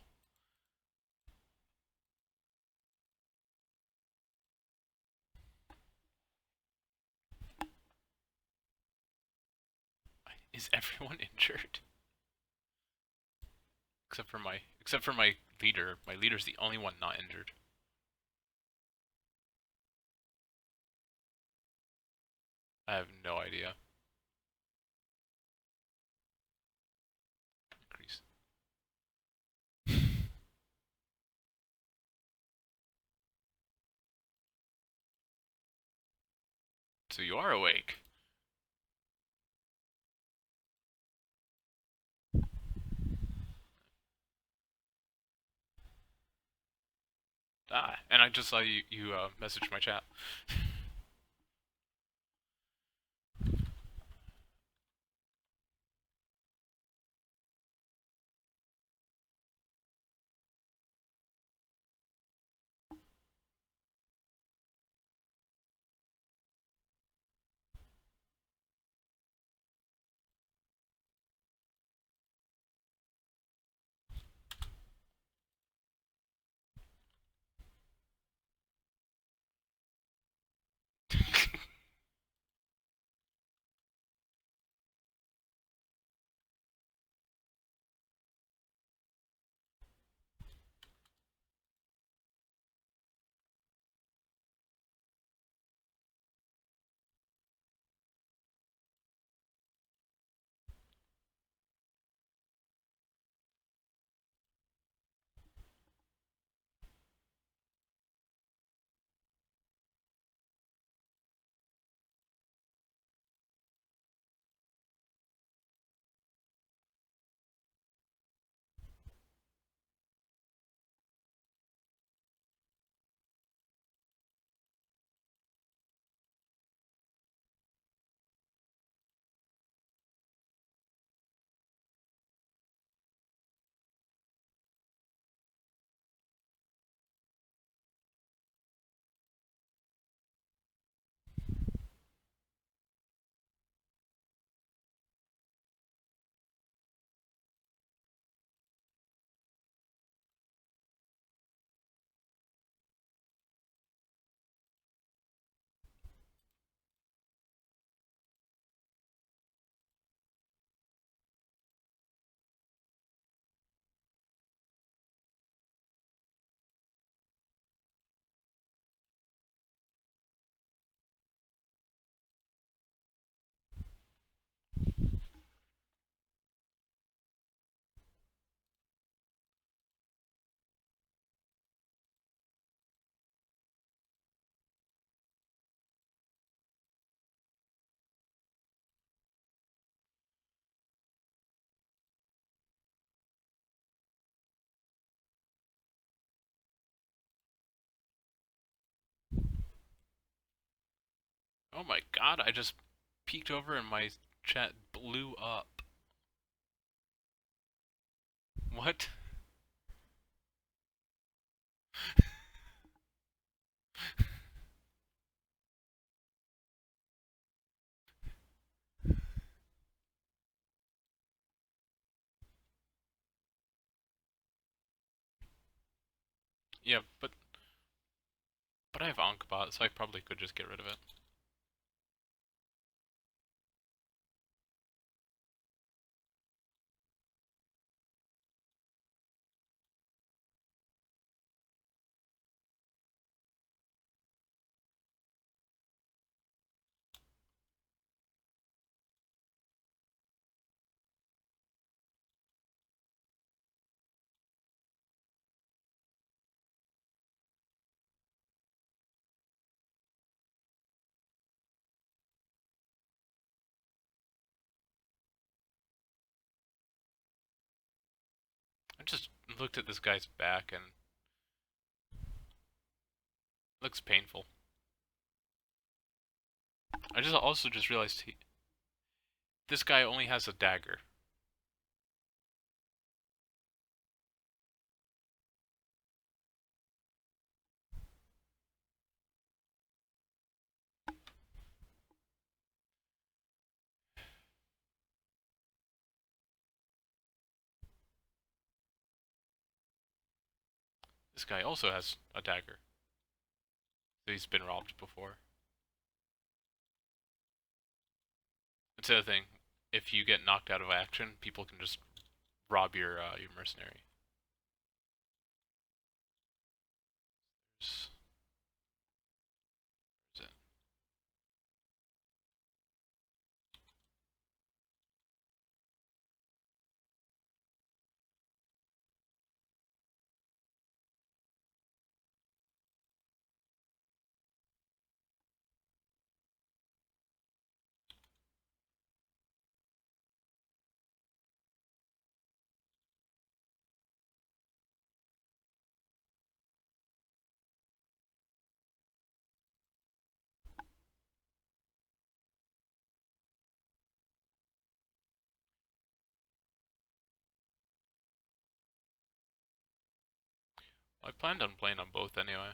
S1: Is everyone injured? Except for my leader. My leader's the only one not injured. I have no idea. Increase. So you are awake. Ah, and I just saw you message my chat. Oh my god, I just peeked over and my chat blew up. What? Yeah, but I have Ankbot, so I probably could just get rid of it. I just looked at this guy's back and it looks painful. I just also just realized this guy only has a dagger. This guy also has a dagger. So he's been robbed before. It's the other thing. If you get knocked out of action, people can just rob your mercenary. There's, there's it. I planned on playing on both anyway.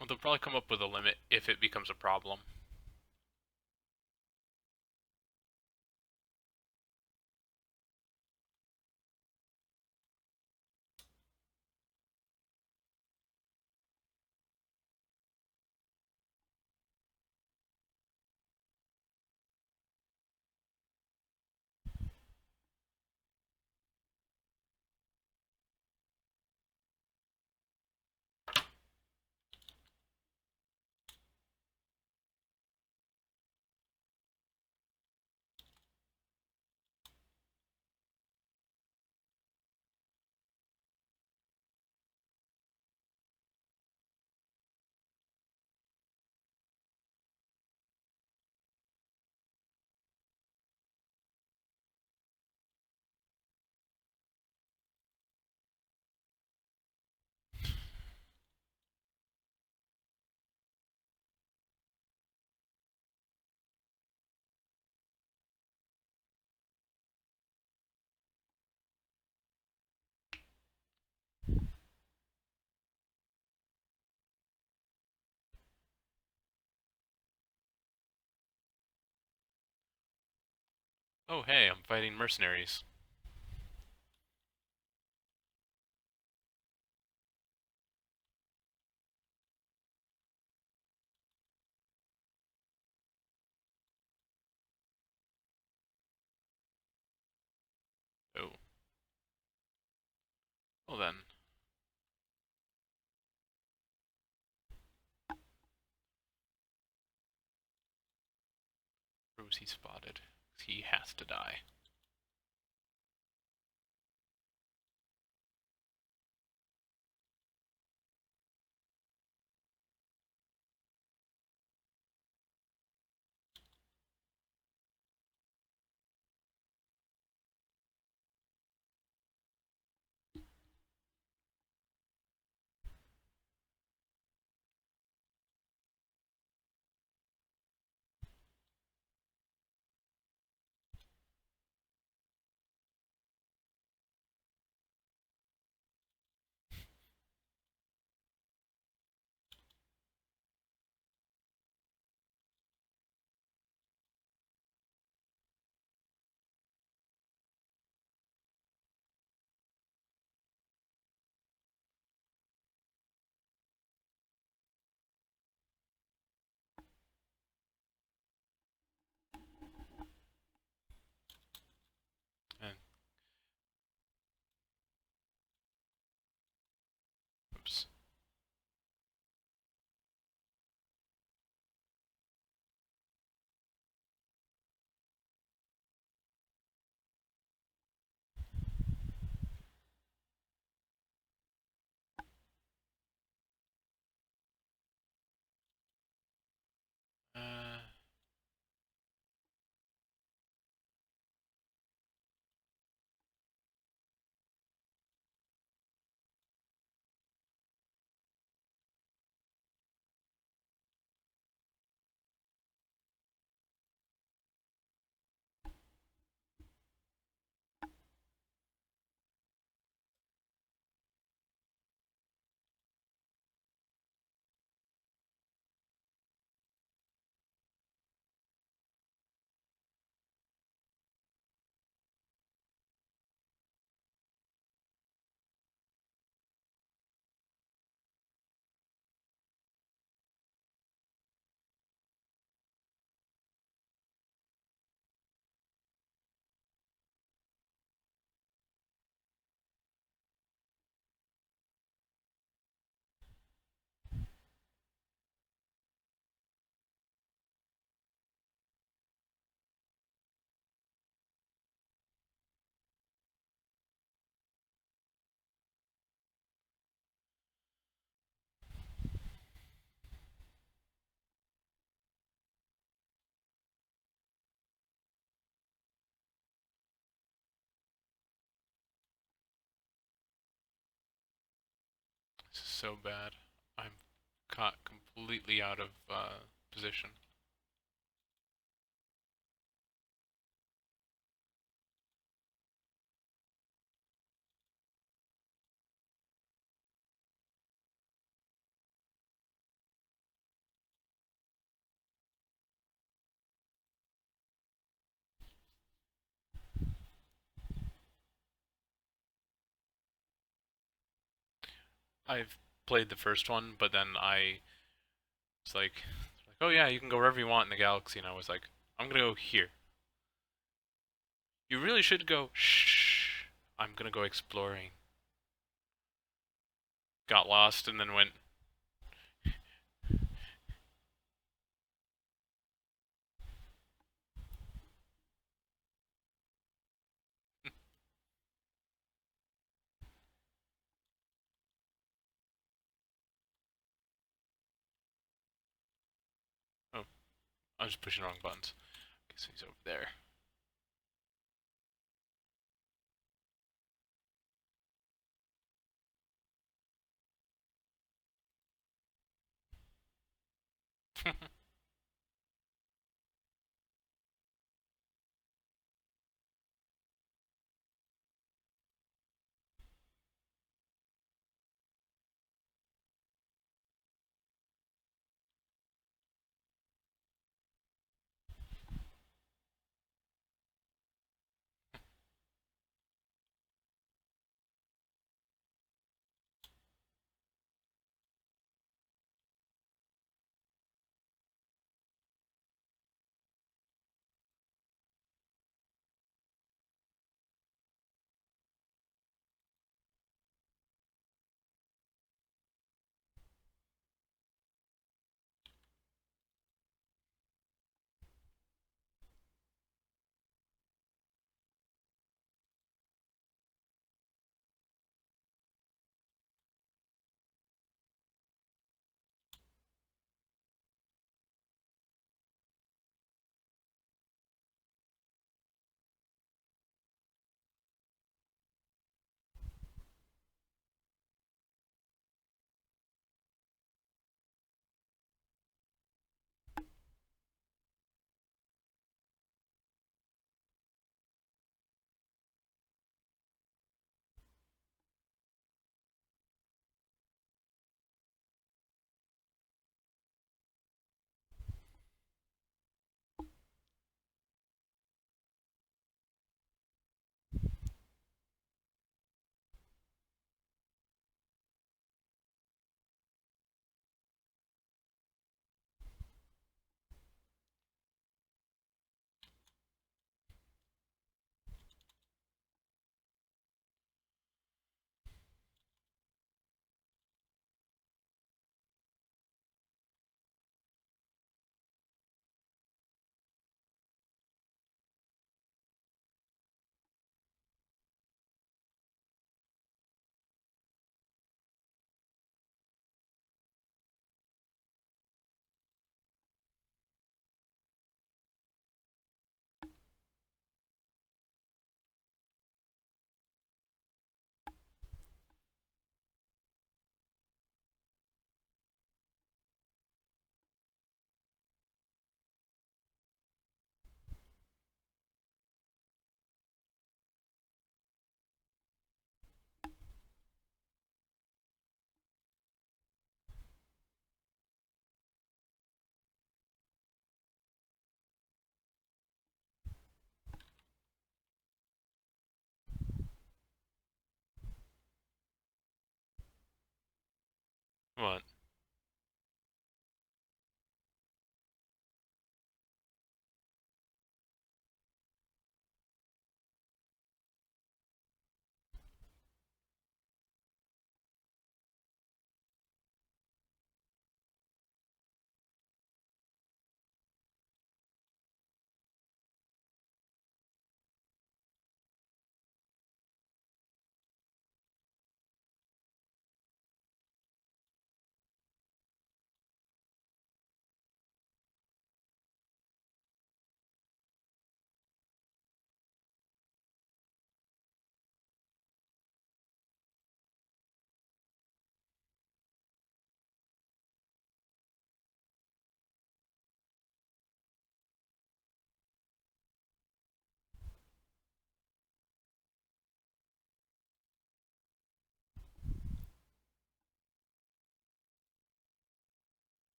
S1: Well, they'll probably come up with a limit if it becomes a problem. Oh hey, I'm fighting mercenaries. Well then, Rosie spotted. He has to die. And oops. Uh, this is so bad. I'm caught completely out of position. I've played the first one, but then I was like, oh yeah, you can go wherever you want in the galaxy, and I was like, I'm gonna go here. You really should go. Shh. I'm gonna go exploring. Got lost and then went. Oh, I was pushing the wrong buttons. Okay, so he's over there.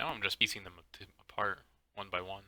S1: Now I'm just piecing them apart one by one.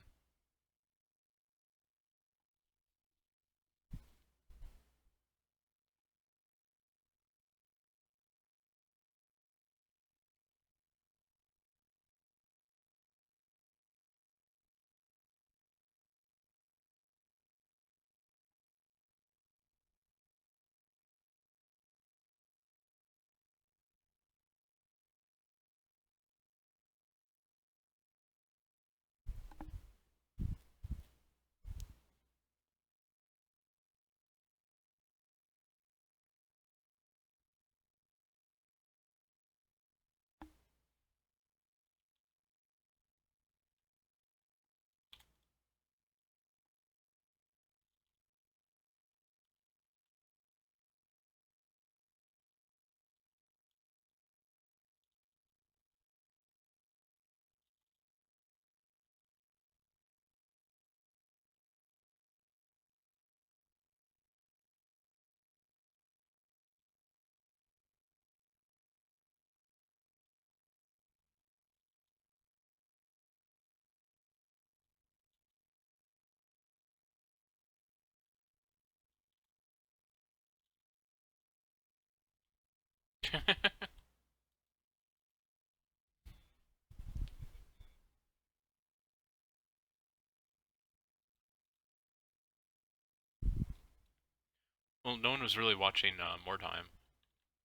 S1: Well, no one was really watching More Time,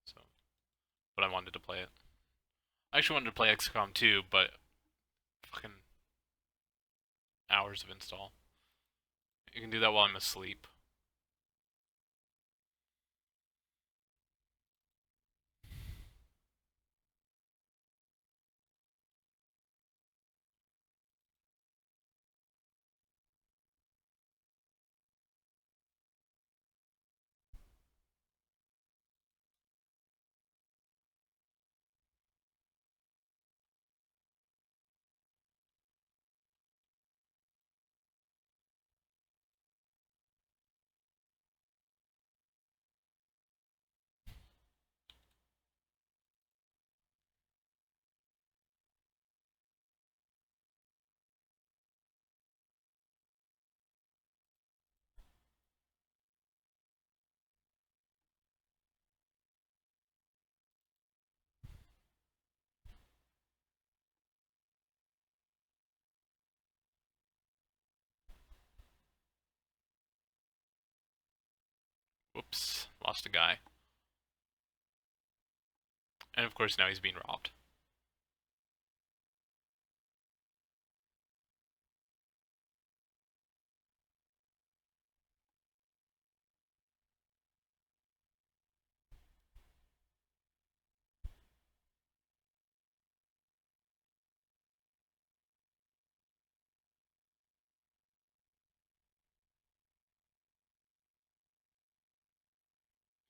S1: so but I wanted to play it. I actually wanted to play XCOM 2, but fucking hours of install. You can do that while I'm asleep. Whoops, lost a guy. And of course now he's being robbed.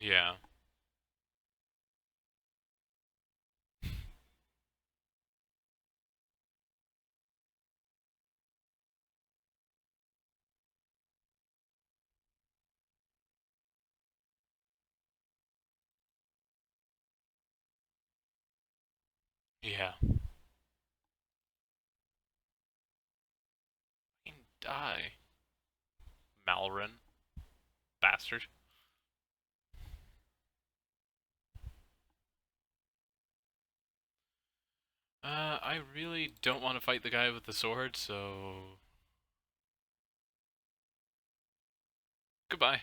S1: Yeah. Yeah. Die. Malrin. Bastard. I really don't want to fight the guy with the sword, so... Goodbye.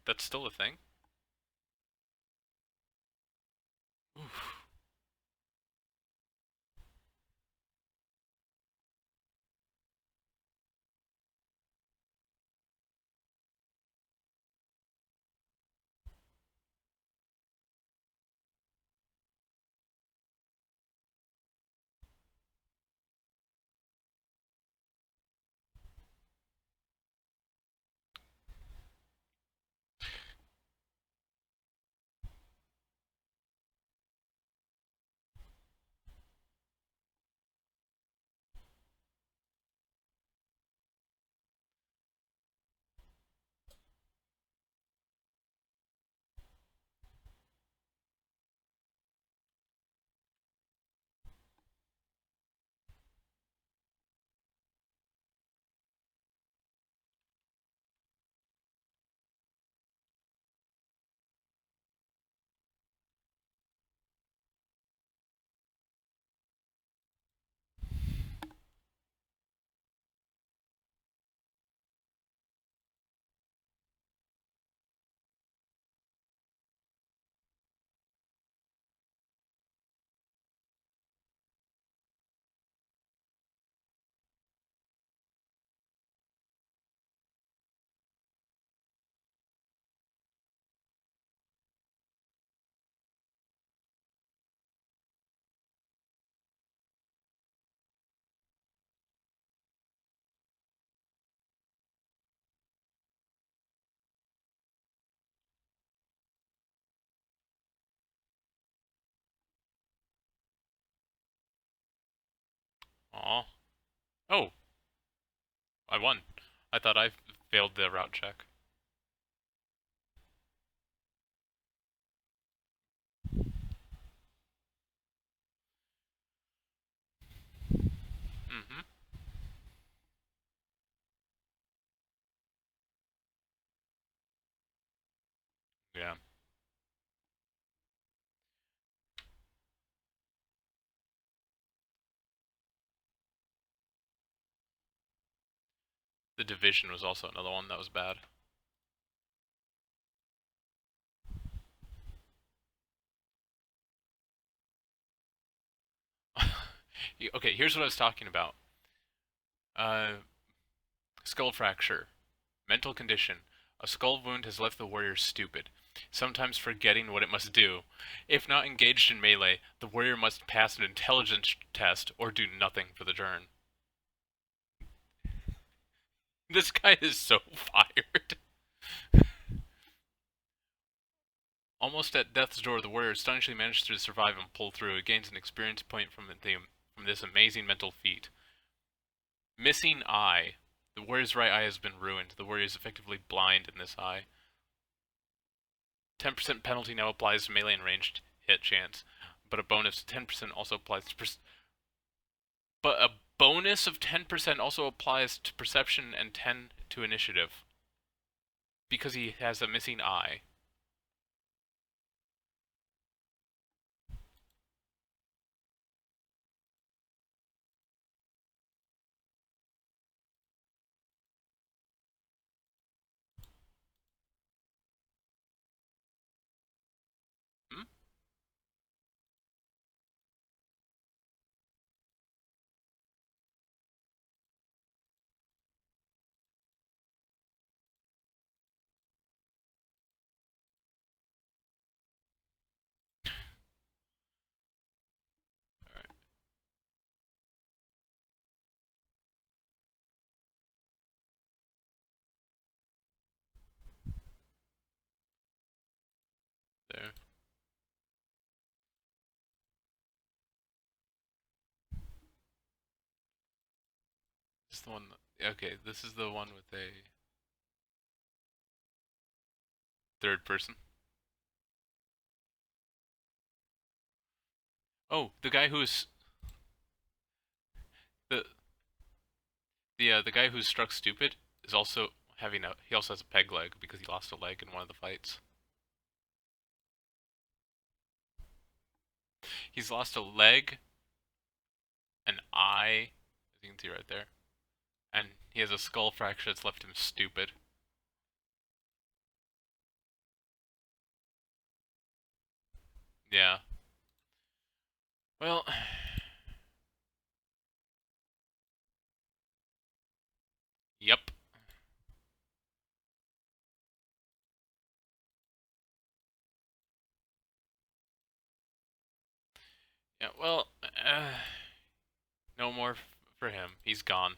S1: That's still a thing? Oof. Aw. Oh, I won. I thought I failed the route check. Mm-hmm. Yeah. The division was also another one that was bad. Okay, here's what I was talking about. Uh, skull fracture. Mental condition. A skull wound has left the warrior stupid, sometimes forgetting what it must do. If not engaged in melee, the warrior must pass an intelligence test or do nothing for the turn. This guy is so fired. Almost at death's door, the warrior astonishingly manages to survive and pull through. It gains an experience point from this amazing mental feat. Missing eye. The warrior's right eye has been ruined. The warrior is effectively blind in this eye. 10% penalty now applies to melee and ranged hit chance, but a bonus of 10% also applies to but a bonus of 10% also applies to perception and 10 to initiative because he has a missing eye. Hmm? All right, there. This is the one. Okay, this is the one with a third person. Oh, the guy who's the the guy who's struck stupid is also having a. He also has a peg leg because he lost a leg in one of the fights. He's lost a leg, an eye, as you can see right there, and he has a skull fracture that's left him stupid. Yeah. Well, yep. Yeah, well, no more for him. He's gone.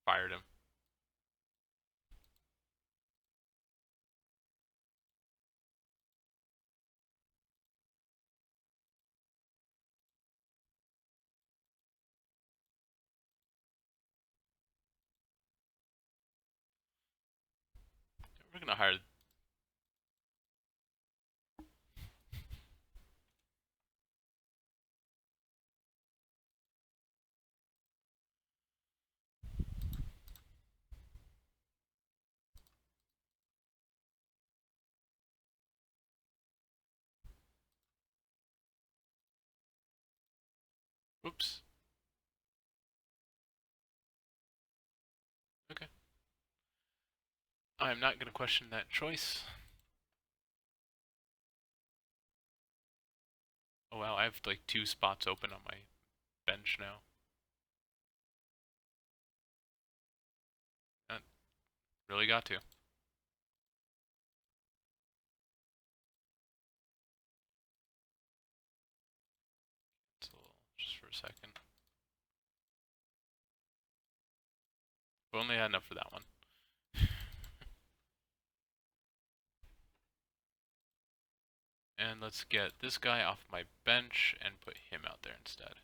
S1: Fired him. We're gonna hire. Oops. Okay. I'm not gonna question that choice. Oh wow, I have like 2 spots open on my bench now. Really got to. Just for a second. We only had enough for that one. And let's get this guy off my bench and put him out there instead.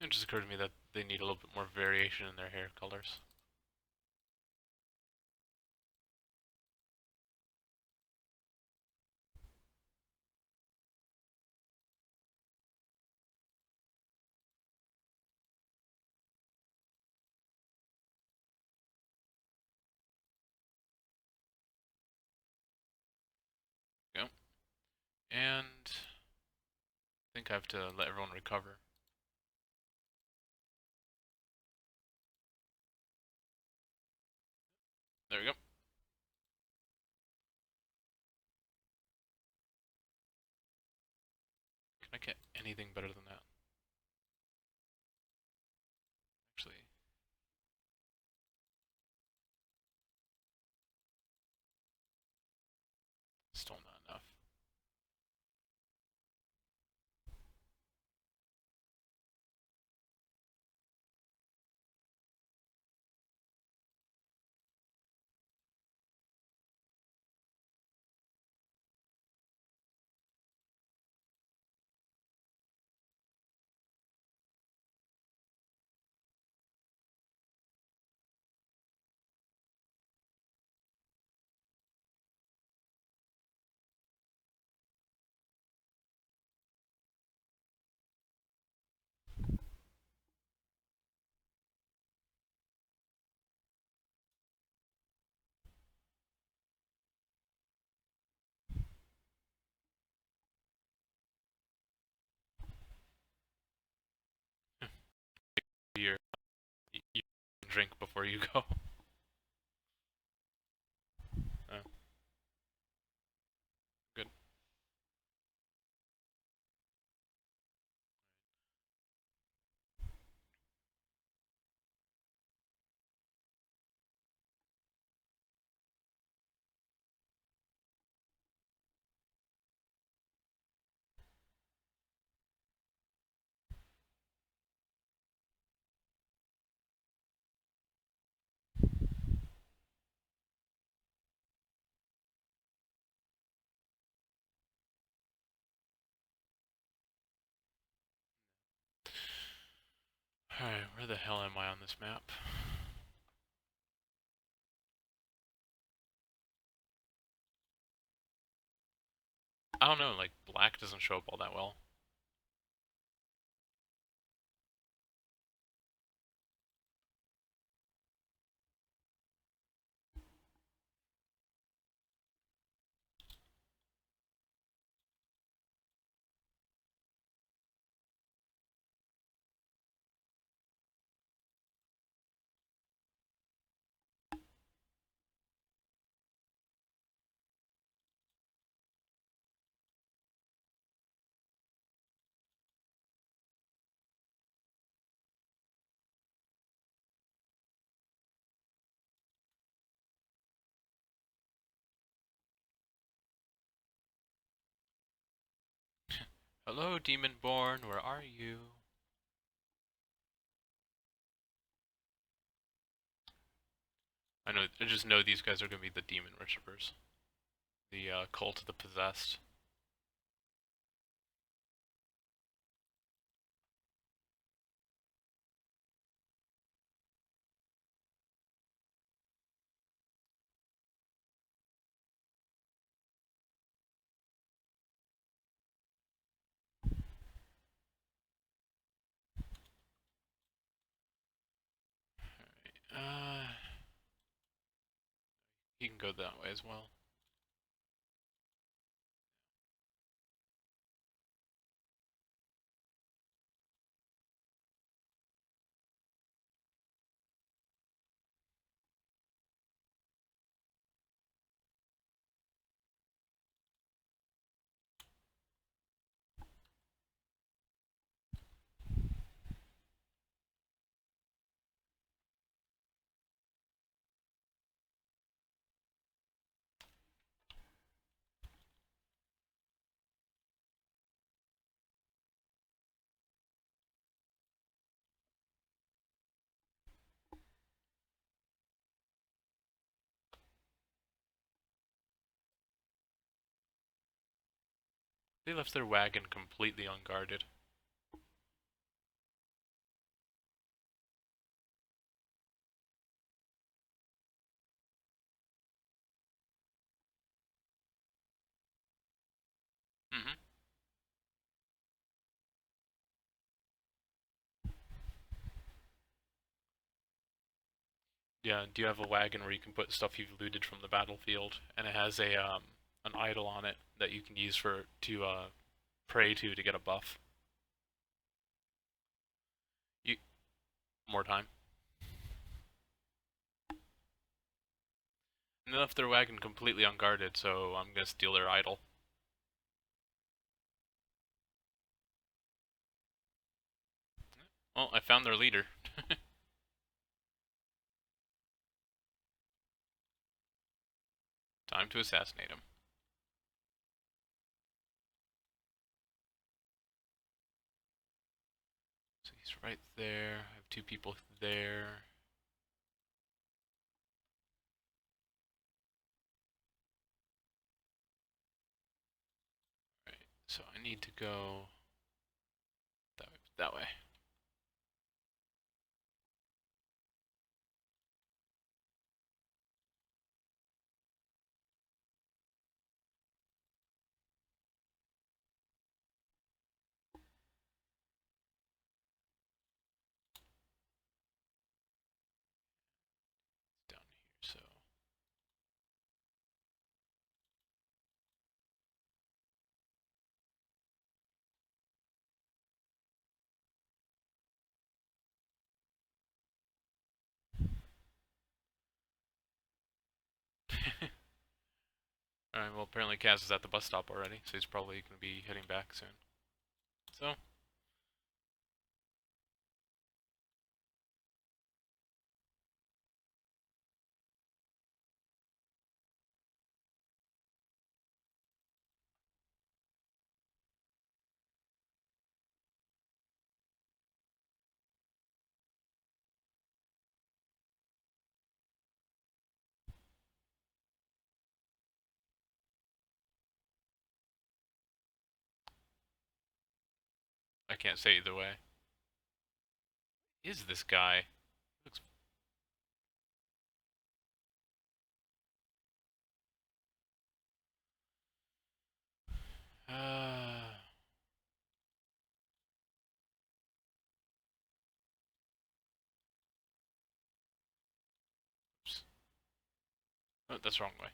S1: It just occurred to me that they need a little bit more variation in their hair colors. Yep. And I think I have to let everyone recover. There we go. Can I get anything better than that? Actually, still not enough. Here, you can drink before you go. Good. Alright, where the hell am I on this map? I don't know, like, black doesn't show up all that well. Hello, Demonborn, where are you? I just know these guys are gonna be the demon worshippers. The cult of the possessed. Uh, you can go that way as well. They left their wagon completely unguarded. Yeah, do you have a wagon where you can put stuff you've looted from the battlefield, and it has a an idol on it that you can use for to pray to get a buff? You more time. And they left their wagon completely unguarded, so I'm gonna steal their idol. Well, I found their leader. Time to assassinate him. So he's right there. I have two people there. Right. So I need to go that way. That way. Down here. So Alright, well apparently Kaz is at the bus stop already, so he's probably going to be heading back soon. So, I can't say either way. Is this guy? Looks. Uh. Oops. Oh, that's the wrong way.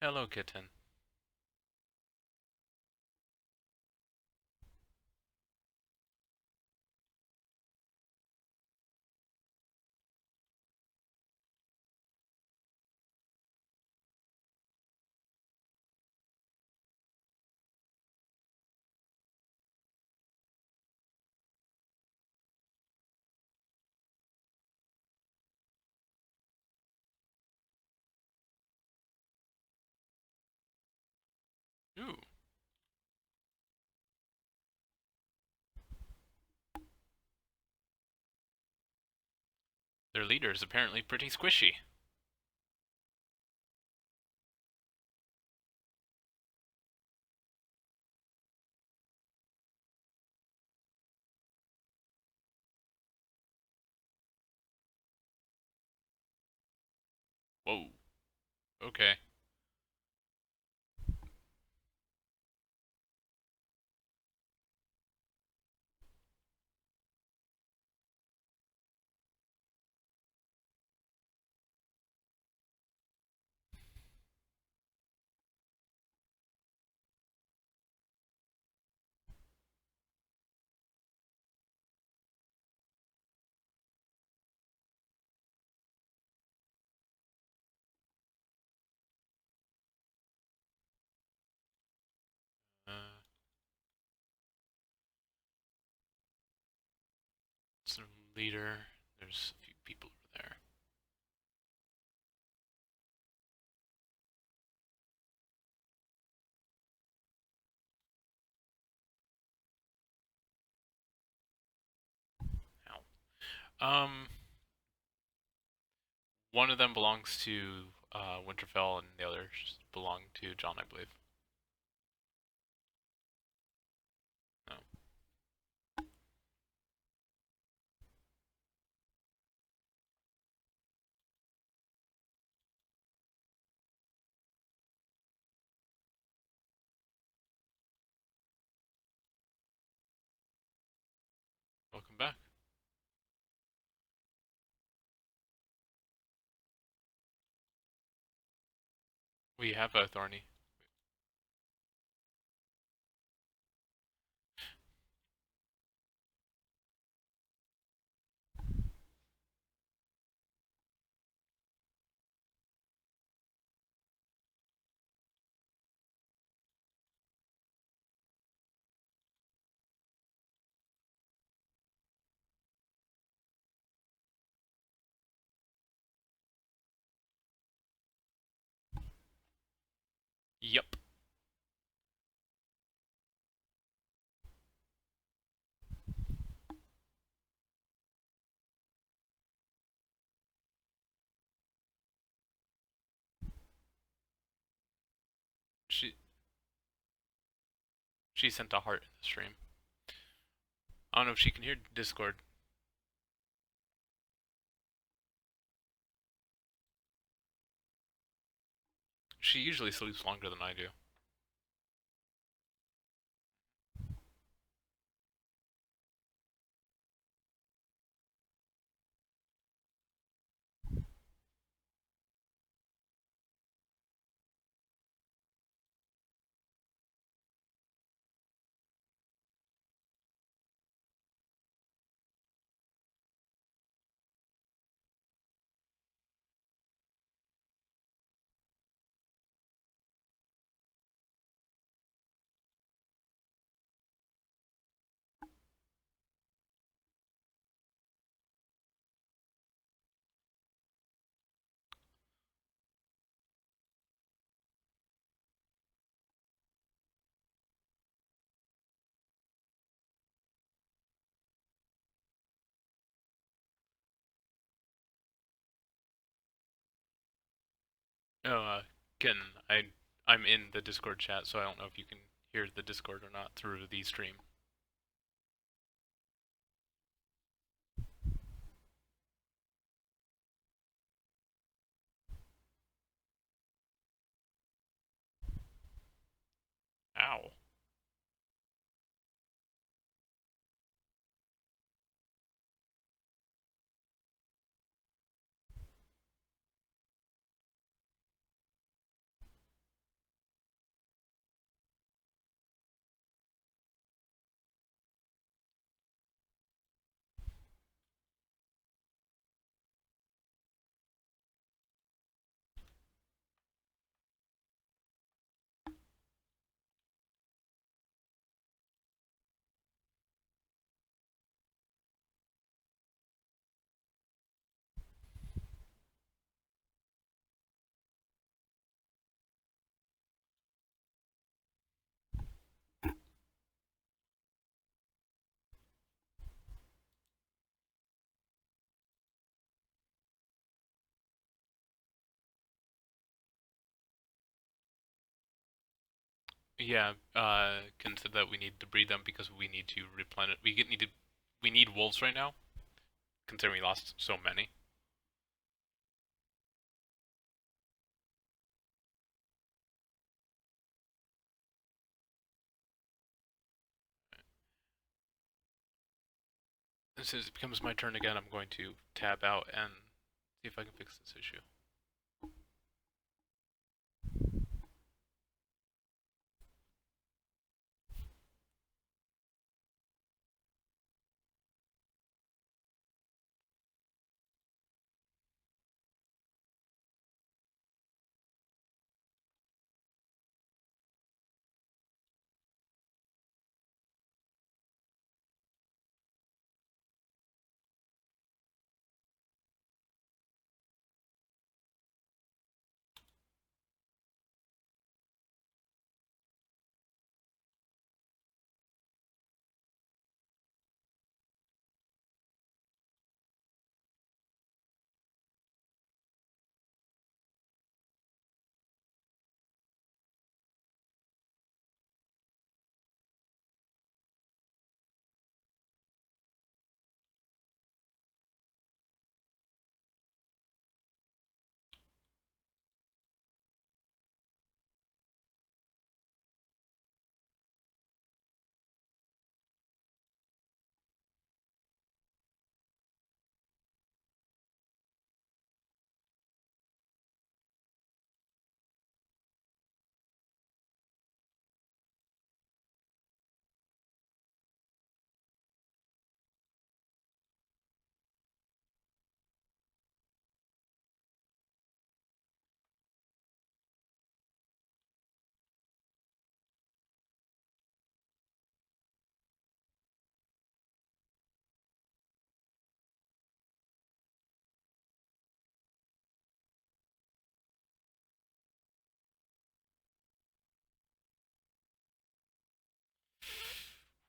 S1: Hello, kitten. Ooh. Their leader is apparently pretty squishy. Whoa. Okay. Uh, it's their leader. There's a few people over there. Ow. One of them belongs to Winterfell, and the others belong to John, I believe. No. Welcome back. We have a Thorny. Yep. She she sent a heart in the stream. I don't know if she can hear Discord. She usually sleeps longer than I do. No, Ken, I'm in the Discord chat, so I don't know if you can hear the Discord or not through the stream. Ow. Yeah, Ken said that we need to breed them because we need to replenish. We need wolves right now, considering we lost so many. As soon as it becomes my turn again, I'm going to tab out and see if I can fix this issue.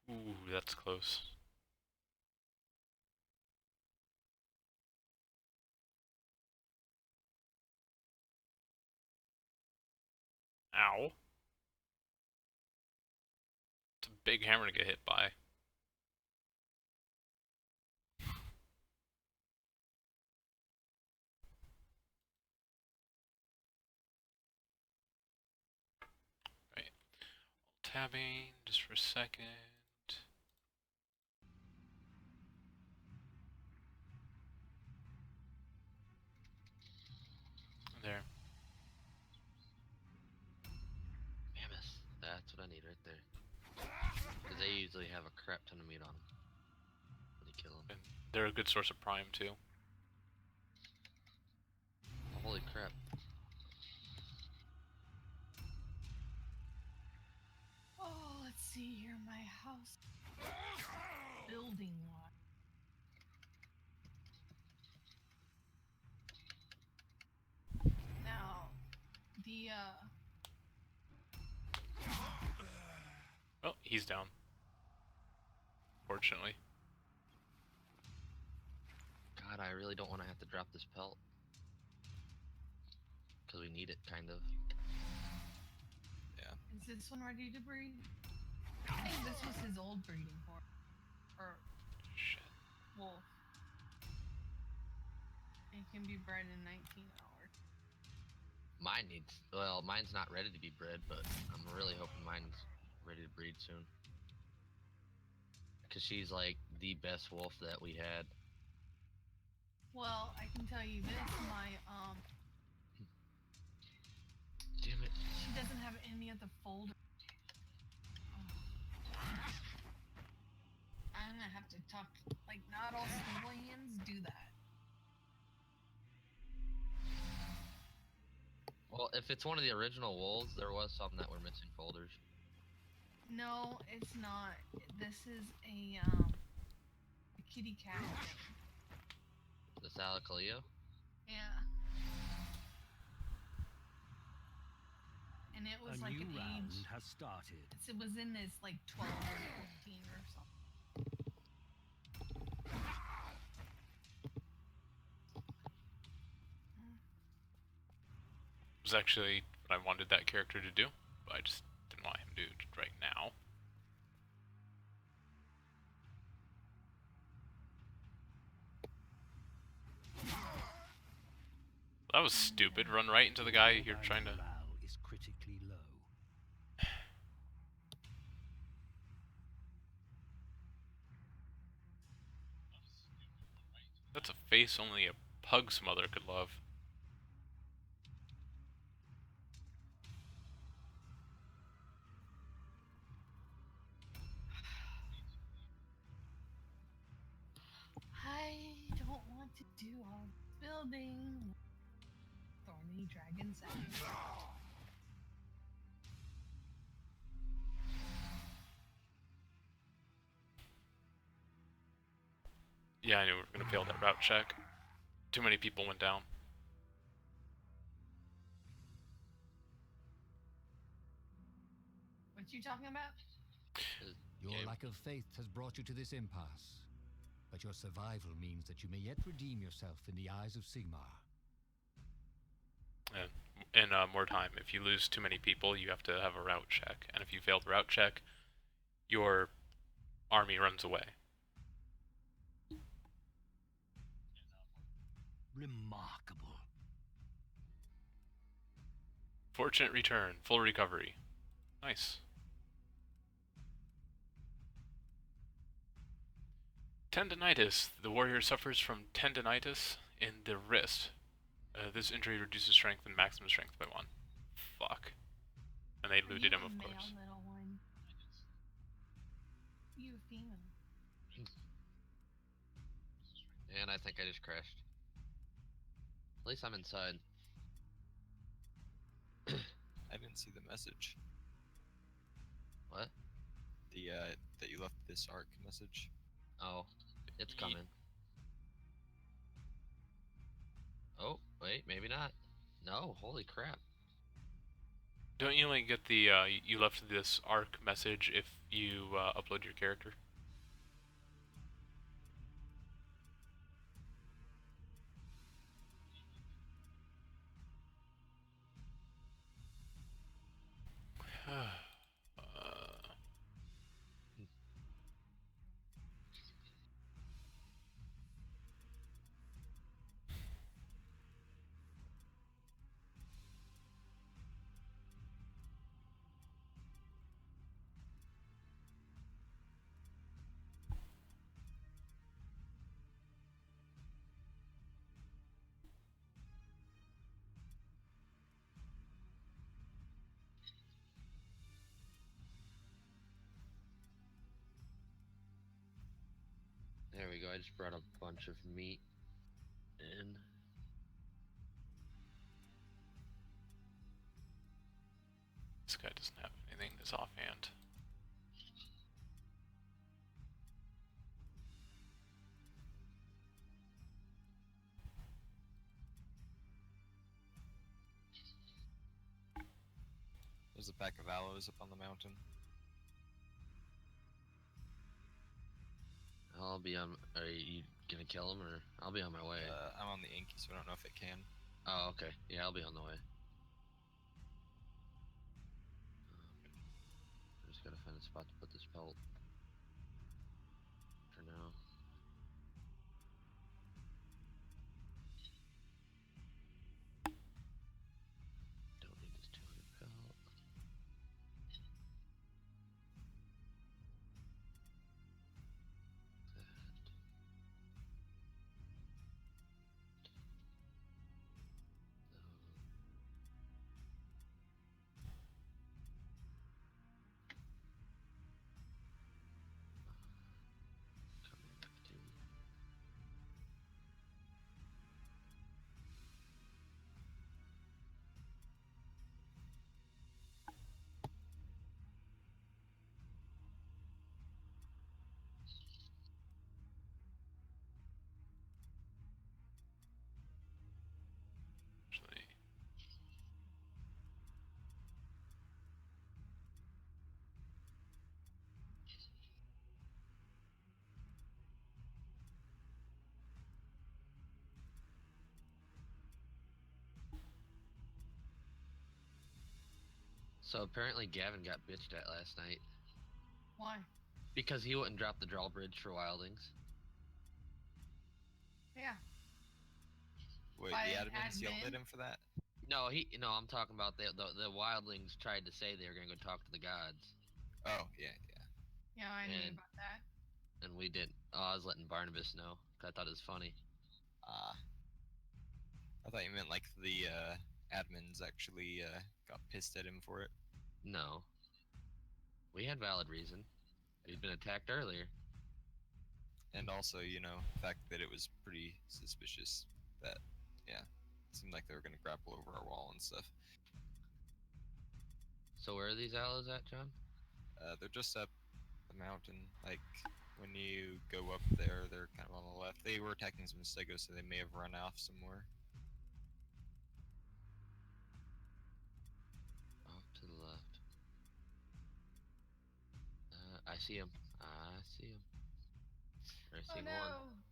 S1: Ooh, that's close. Ow. It's a big hammer to get hit by. Right. Tabbing just for a second. There.
S2: Mammoth. That's what I need right there. Because they usually have a crap ton of meat on them when you kill them.
S1: And they're a good source of prime too.
S2: Oh, holy crap.
S3: Oh, let's see here. My house. Building lot. Now, the,
S1: Oh, he's down. Fortunately.
S2: God, I really don't want to have to drop this pelt. Because we need it, kind of.
S4: Yeah.
S3: Is this one ready to breed? I think this was his old breeding horse. Or
S1: Shit.
S3: wolf. It can be bred in 19 hours.
S2: Mine needs... Well, mine's not ready to be bred, but I'm really hoping mine's ready to breed soon. Because she's like the best wolf that we had.
S3: Well, I can tell you this, my,
S2: Damn it.
S3: she doesn't have any of the folders. I'm gonna have to talk, like, not all stable hands do that.
S2: Well, if it's one of the original wolves, there was some that were missing folders.
S3: No, it's not. This is a kitty cat thing.
S2: The Salakaleo?
S3: Yeah. And it was like an age.
S5: Has started.
S3: It was in this like 12 or 14 or something.
S1: Was actually what I wanted that character to do, but I just didn't want him to do it right now. That was stupid. Run right into the guy you're trying to...
S5: Morale is critically low.
S1: That's a face only a pug smother could love.
S3: I don't want to do all this building. Thorny dragon sash.
S1: Yeah, I knew we were gonna fail that route check. Too many people went down.
S3: What you talking about?
S5: Your
S2: Game.
S5: lack of faith has brought you to this impasse. But your survival means that you may yet redeem yourself in the eyes of Sigmar.
S1: And more time. If you lose too many people, you have to have a route check. And if you fail the route check, your army runs away.
S5: Remarkable.
S1: Fortunate return. Full recovery. Nice. Tendinitis. The warrior suffers from tendinitis in the wrist. This injury reduces strength and maximum strength by 1. Fuck. And they looted him, of course.
S3: Little one? You female.
S2: And I think I just crashed. At least I'm inside.
S4: I didn't see the message.
S2: What?
S4: The that you left this arc message.
S2: Oh, it's coming. Oh, wait, maybe not. No, holy crap.
S1: Don't you only get the you left this arc message if you upload your character?
S2: There we go. I just brought a bunch of meat in.
S1: This guy doesn't have anything that's offhand.
S4: There's a pack of aloes up on the mountain.
S2: I'll be on. Are you gonna kill him, or I'll be on my way?
S4: I'm on the Inky, so I don't know if it can.
S2: Oh, okay. Yeah, I'll be on the way. I just gotta find a spot to put this pelt. For now. Don't need this 200 pelt. That. Coming back to.
S1: Actually,
S2: So apparently Gavin got bitched at last night
S3: Why?
S2: because he wouldn't drop the drawbridge for wildlings.
S3: Yeah.
S4: Wait,
S3: By
S4: the
S3: an
S4: admins yelled
S3: admin?
S4: at him for that?
S2: No, I'm talking about the wildlings tried to say they were gonna go talk to the gods,
S4: Oh, yeah, yeah.
S3: Yeah, I knew
S2: And-
S3: about that.
S2: and we didn't. Oh, I was letting Barnabas know 'cause I thought it was funny.
S4: I thought you meant like the admins actually got pissed at him for it.
S2: No, we had valid reason. We'd been attacked earlier.
S4: And also, you know, the fact that it was pretty suspicious that, yeah, it seemed like they were going to grapple over our wall and stuff.
S2: So where are these aloes at, John?
S4: They're just up the mountain. Like, when you go up there, they're kind of on the left. They were attacking some Stegos, so they may have run off somewhere.
S2: Off to the left. I see him. I see him. I
S3: Oh
S2: see
S3: no!
S2: one.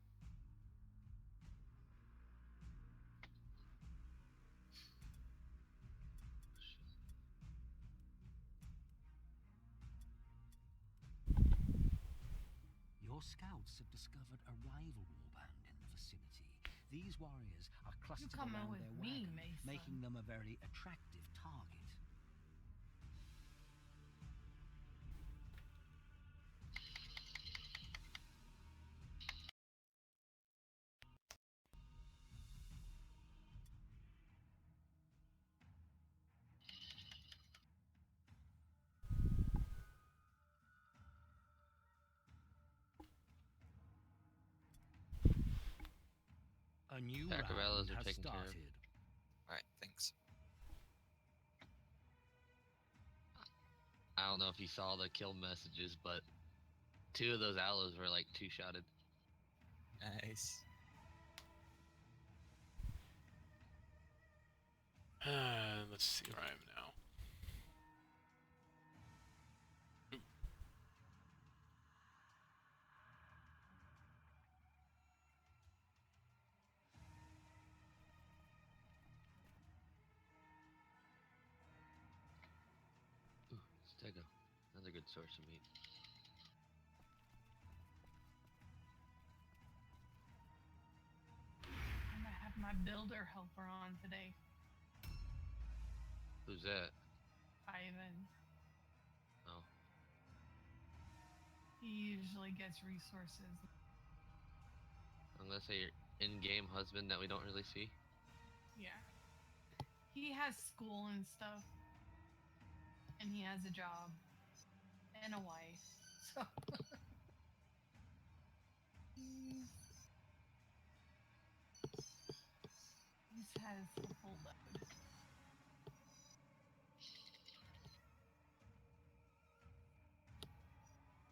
S5: Your scouts have discovered a rival warband in the vicinity. These warriors are clustered
S3: coming
S5: around
S3: with
S5: their
S3: me,
S5: wagon,
S3: Mason.
S5: making them a very attractive target. A new
S2: Pack of
S5: round
S2: aloes are
S5: has
S2: taken care of.
S5: started.
S4: Alright, thanks.
S2: I don't know if you saw the kill messages, but 2 of those aloes were like 2-shotted.
S4: Nice.
S1: let's see where I am now.
S2: good source of meat.
S3: And I have my builder helper on today,
S2: Who's that?
S3: Ivan.
S2: Oh,
S3: He usually gets resources.
S2: I'm gonna say your in-game husband that we don't really see.
S3: Yeah. He has school and stuff. And he has a job. And a wife. So he's has a full load.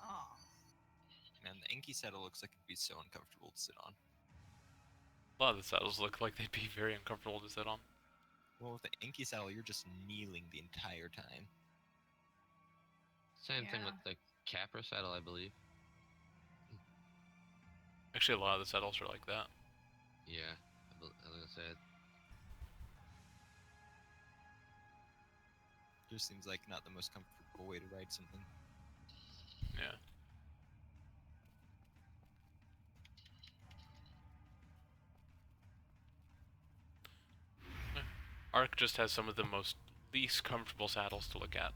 S3: Oh.
S4: Man, the Enki saddle looks like it'd be so uncomfortable to sit on.
S1: A lot of the saddles look like they'd be very uncomfortable to sit on.
S4: Well, with the Enki saddle, you're just kneeling the entire time.
S2: Same thing with
S3: Yeah.
S2: the Capra saddle, I believe.
S1: Actually, a lot of the saddles are like that.
S2: Yeah, I was gonna say it.
S4: Just seems like not the most comfortable way to ride something.
S1: Yeah. Ark just has some of the most least comfortable saddles to look at.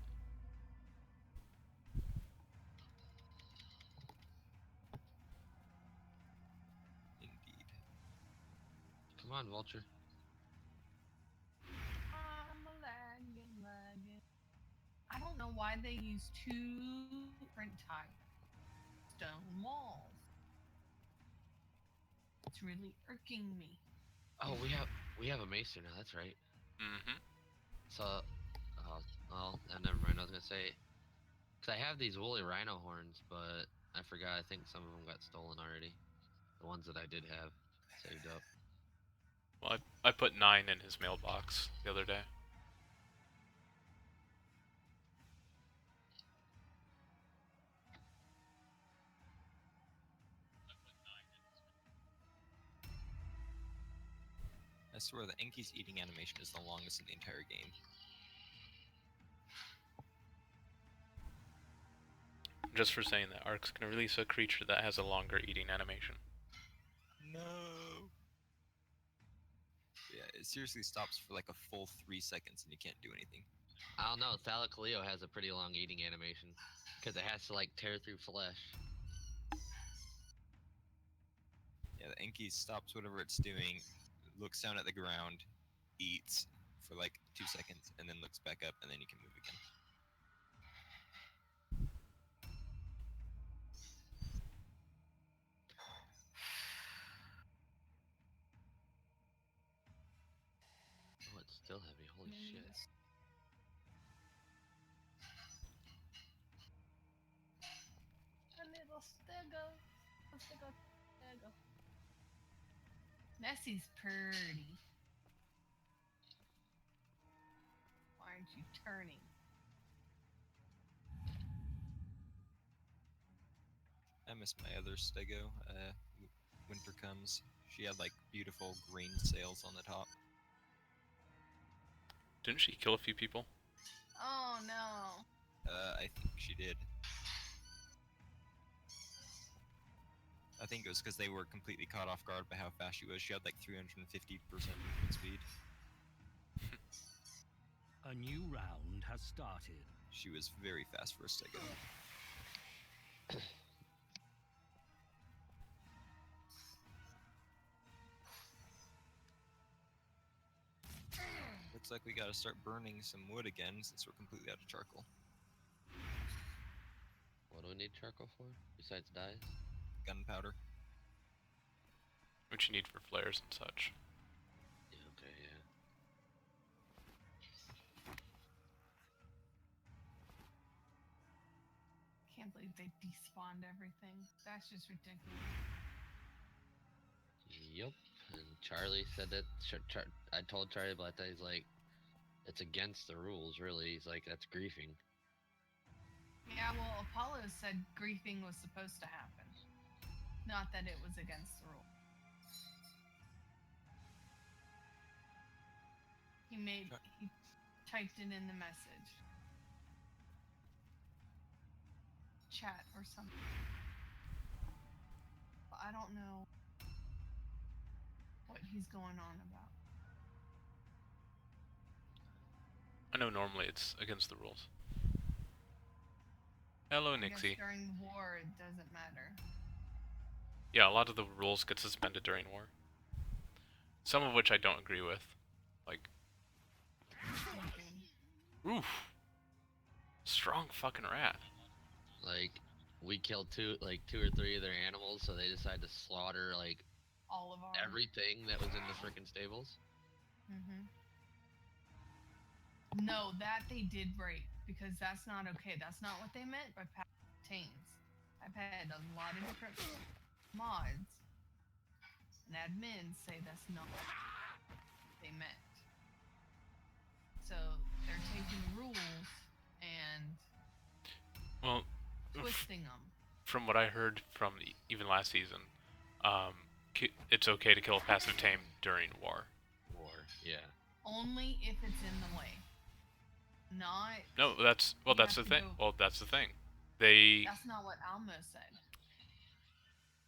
S4: Indeed.
S2: Come on, Vulture.
S3: I'm lagging. I don't know why they use two different types stone walls. It's really irking me.
S2: Oh, we have a maester now. That's right.
S1: Mm-hmm.
S2: So, well, never mind. I was gonna say, cause I have these woolly rhino horns, but I forgot. I think some of them got stolen already. The ones that I did have saved up.
S1: Well, I put 9 in his mailbox the other day.
S4: I swear the Enki's eating animation is the longest in the entire game.
S1: Just for saying that, Ark's gonna release a creature that has a longer eating animation.
S4: No. Yeah, it seriously stops for like a full 3 seconds and you can't do anything.
S2: I don't know. Thalacleo has a pretty long eating animation, cause it has to like tear through flesh.
S4: Yeah, the Enki stops whatever it's doing, looks down at the ground, eats for like 2 seconds, and then looks back up, and then you can move again.
S2: Oh, it's still heavy. Holy
S3: Maybe
S2: shit.
S3: this- A little stego. Stego. Nessie's pretty. Why aren't you turning?
S4: I miss my other Stego. Winter comes. She had like beautiful green sails on the top.
S1: Didn't she kill a few people?
S3: Oh no.
S4: I think she did. I think it was because they were completely caught off guard by how fast she was. She had like 350% movement speed.
S5: A new round has started.
S4: She was very fast for a Stego. Looks like we gotta start burning some wood again since we're completely out of charcoal.
S2: What do we need charcoal for besides dyes?
S4: Gunpowder.
S1: Which you need for flares and such.
S2: Yeah. Okay. Yeah.
S3: Can't believe they despawned everything. That's just ridiculous.
S2: Yep. And Charlie said that. I told Charlie about that. He's like, it's against the rules, really. He's like, that's griefing.
S3: Yeah, well, Apollo said griefing was supposed to happen. Not that it was against the rule. He typed it in the message. chat or something. But I don't know what he's going on about.
S1: I know normally it's against the rules. Hello,
S3: I guess
S1: Nixie.
S3: during war it doesn't matter.
S1: Yeah, a lot of the rules get suspended during war. Some of which I don't agree with. Like,
S3: Thinking.
S1: oof. Strong fucking rat.
S2: Like, we killed two or three of their animals, so they decided to slaughter like
S3: All of our.
S2: everything that was in the frickin' stables.
S3: Mm-hmm. No, that they did break because that's not okay. That's not what they meant by passive tames. I've had a lot of different mods and admins say that's not what they meant. So they're taking rules and
S1: Well,
S3: twisting them.
S1: from what I heard from even last season, it's okay to kill a passive tame during war.
S2: War, yeah.
S3: Only if it's in the way. Not.
S1: No, that's
S3: You
S1: that's the
S3: have to
S1: thing.
S3: go-
S1: Well, that's the thing. They
S3: That's not what Almo said.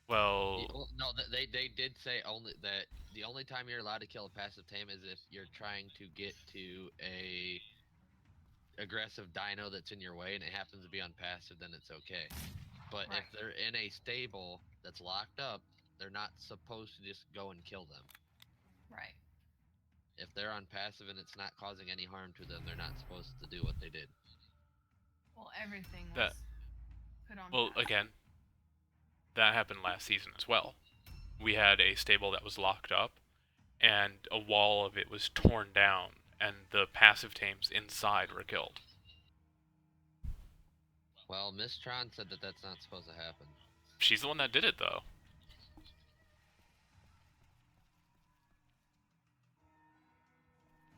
S1: well,
S2: Well, no, they did say only that the only time you're allowed to kill a passive tame is if you're trying to get to a aggressive dino that's in your way and it happens to be on passive, then it's okay. But if
S3: Right.
S2: they're in a stable that's locked up, they're not supposed to just go and kill them.
S3: Right.
S2: If they're on passive and it's not causing any harm to them, they're not supposed to do what they did.
S3: Well, everything was
S1: That-
S3: put on.
S1: well,
S3: pass.
S1: again, that happened last season as well. We had a stable that was locked up, and a wall of it was torn down, and the passive tames inside were killed.
S2: Well, Miss Tron said that that's not supposed to happen.
S1: She's the one that did it, though.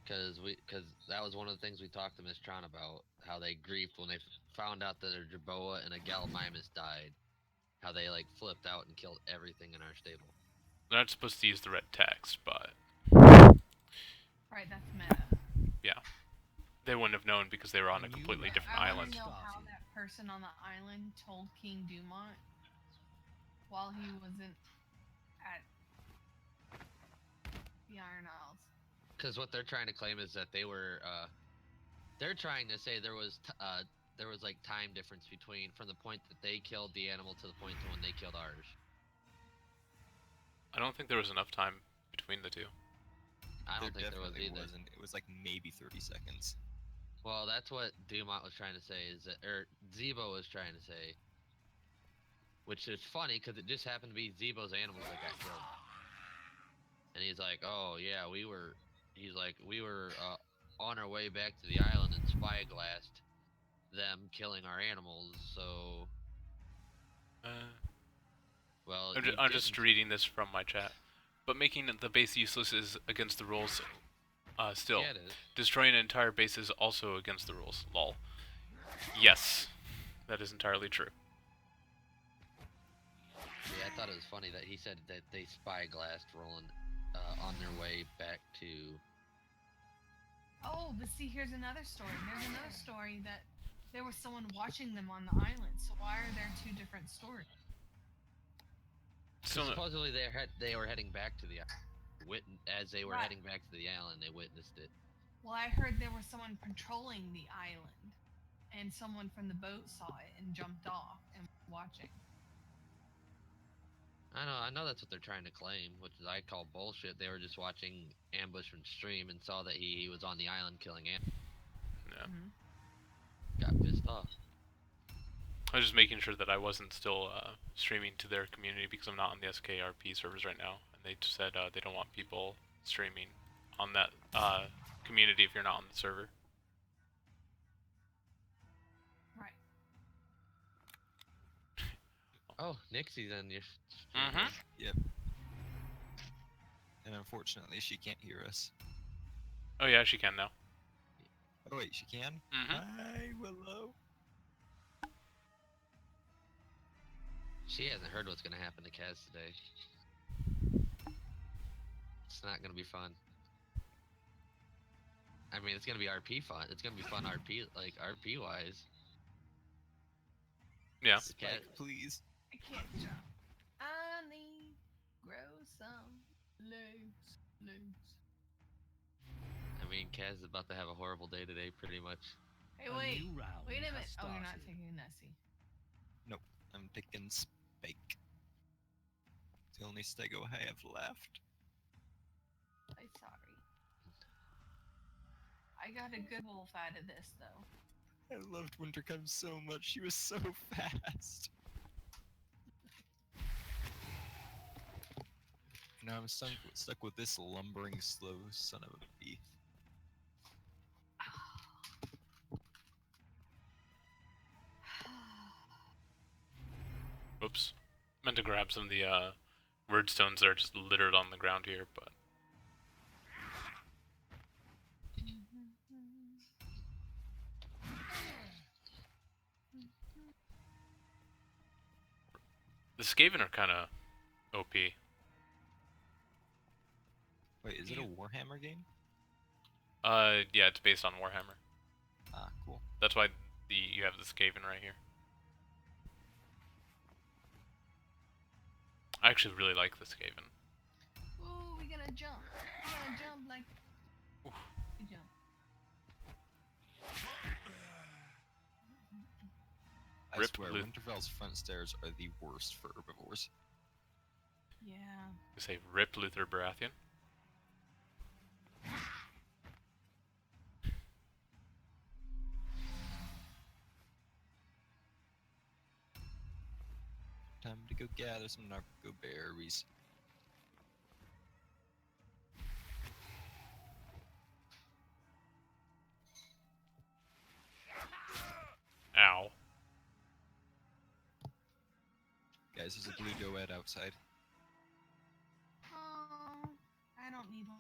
S2: Because that was one of the things we talked to Miss Tron about, how they grieved when they found out that a Jerboa and a Gallimimus died. How they like flipped out and killed everything in our stable.
S1: They're not supposed to use the red text, but
S3: Right. That's meta.
S1: they wouldn't have known because they were on a
S5: And you
S1: completely
S5: have
S1: different
S3: I
S1: island.
S3: want to know how
S5: Started.
S3: that person on the island told King Dumont while he wasn't at the Iron Isles.
S2: Because what they're trying to claim is that they were, they're trying to say there was like time difference between from the point that they killed the animal to the point to when they killed ours.
S1: I don't think there was enough time between the two.
S2: I don't think there was
S4: definitely
S2: either.
S4: wasn't. It was like maybe 30 seconds.
S2: Well, that's what Dumont was trying to say, or Zebo was trying to say. Which is funny because it just happened to be Zebo's animals that got killed. And he's like, "Oh yeah, we were." He's like, "We were on our way back to the island and spyglassed them killing our animals." So, well,
S1: I'm just reading this from my chat. But making the base useless is against the rules. Still,
S2: Yeah, it is.
S1: destroying an entire base is also against the rules. Lol. Yes, that is entirely true.
S2: Yeah, I thought it was funny that he said that they spyglassed rolling on their way back to.
S3: Oh, but see, here's another story. There's another story that there was someone watching them on the island. So why are there two different stories?
S1: Still,
S2: Supposedly they were heading back to the as they were
S3: Right.
S2: heading back to the island, they witnessed it.
S3: Well, I heard there was someone patrolling the island, and someone from the boat saw it and jumped off and was watching.
S2: I know that's what they're trying to claim, which is I call bullshit. They were just watching ambush from stream and saw that he was on the island killing animals.
S1: yeah.
S3: Mm-hmm.
S2: Got pissed off.
S1: I was just making sure that I wasn't still streaming to their community because I'm not on the SKRP servers right now, and they just said they don't want people streaming on that community if you're not on the server.
S3: Right.
S2: Oh, Nixie's on your.
S1: Mhm.
S4: Yep. And unfortunately, she can't hear us.
S1: Oh yeah, she can now.
S4: Oh wait, she can.
S1: Mhm.
S4: Hi, Willow.
S2: She hasn't heard what's gonna happen to Kaz today. It's not gonna be fun. I mean, it's gonna be RP fun. It's gonna be fun RP wise.
S1: Yeah.
S4: Spike, please.
S3: I can't jump. I need grow some legs.
S2: I mean, Kaz is about to have a horrible day today, pretty much.
S3: Hey,
S5: A
S3: wait.
S5: new round
S3: Wait a
S5: has
S3: minute. Oh, you're not
S5: started.
S3: taking Nessie.
S4: Nope, I'm taking Spike. It's the only Stego I have left.
S3: I'm sorry. I got a good wolf out of this, though.
S4: I loved Wintercome so much. She was so fast. Now I'm stuck with this lumbering, slow son of a bee.
S1: Oops. Meant to grab some of the word stones that are just littered on the ground here, but the Skaven are kind of OP.
S4: Wait, is it a Warhammer game?
S1: Yeah, it's based on Warhammer.
S4: Ah, cool.
S1: That's why you have the Skaven right here. I actually really like the Skaven.
S3: Ooh, we gonna jump. We gonna jump like.
S1: Oof.
S3: We jump.
S4: I
S1: Rip
S4: swear,
S1: Luth-
S4: Winterfell's front stairs are the worst for herbivores.
S3: Yeah.
S1: You say Rip Luther Baratheon.
S4: Time to go gather some narco berries.
S1: Ow.
S4: Guys, there's a blue doed outside.
S3: Oh, I don't need one.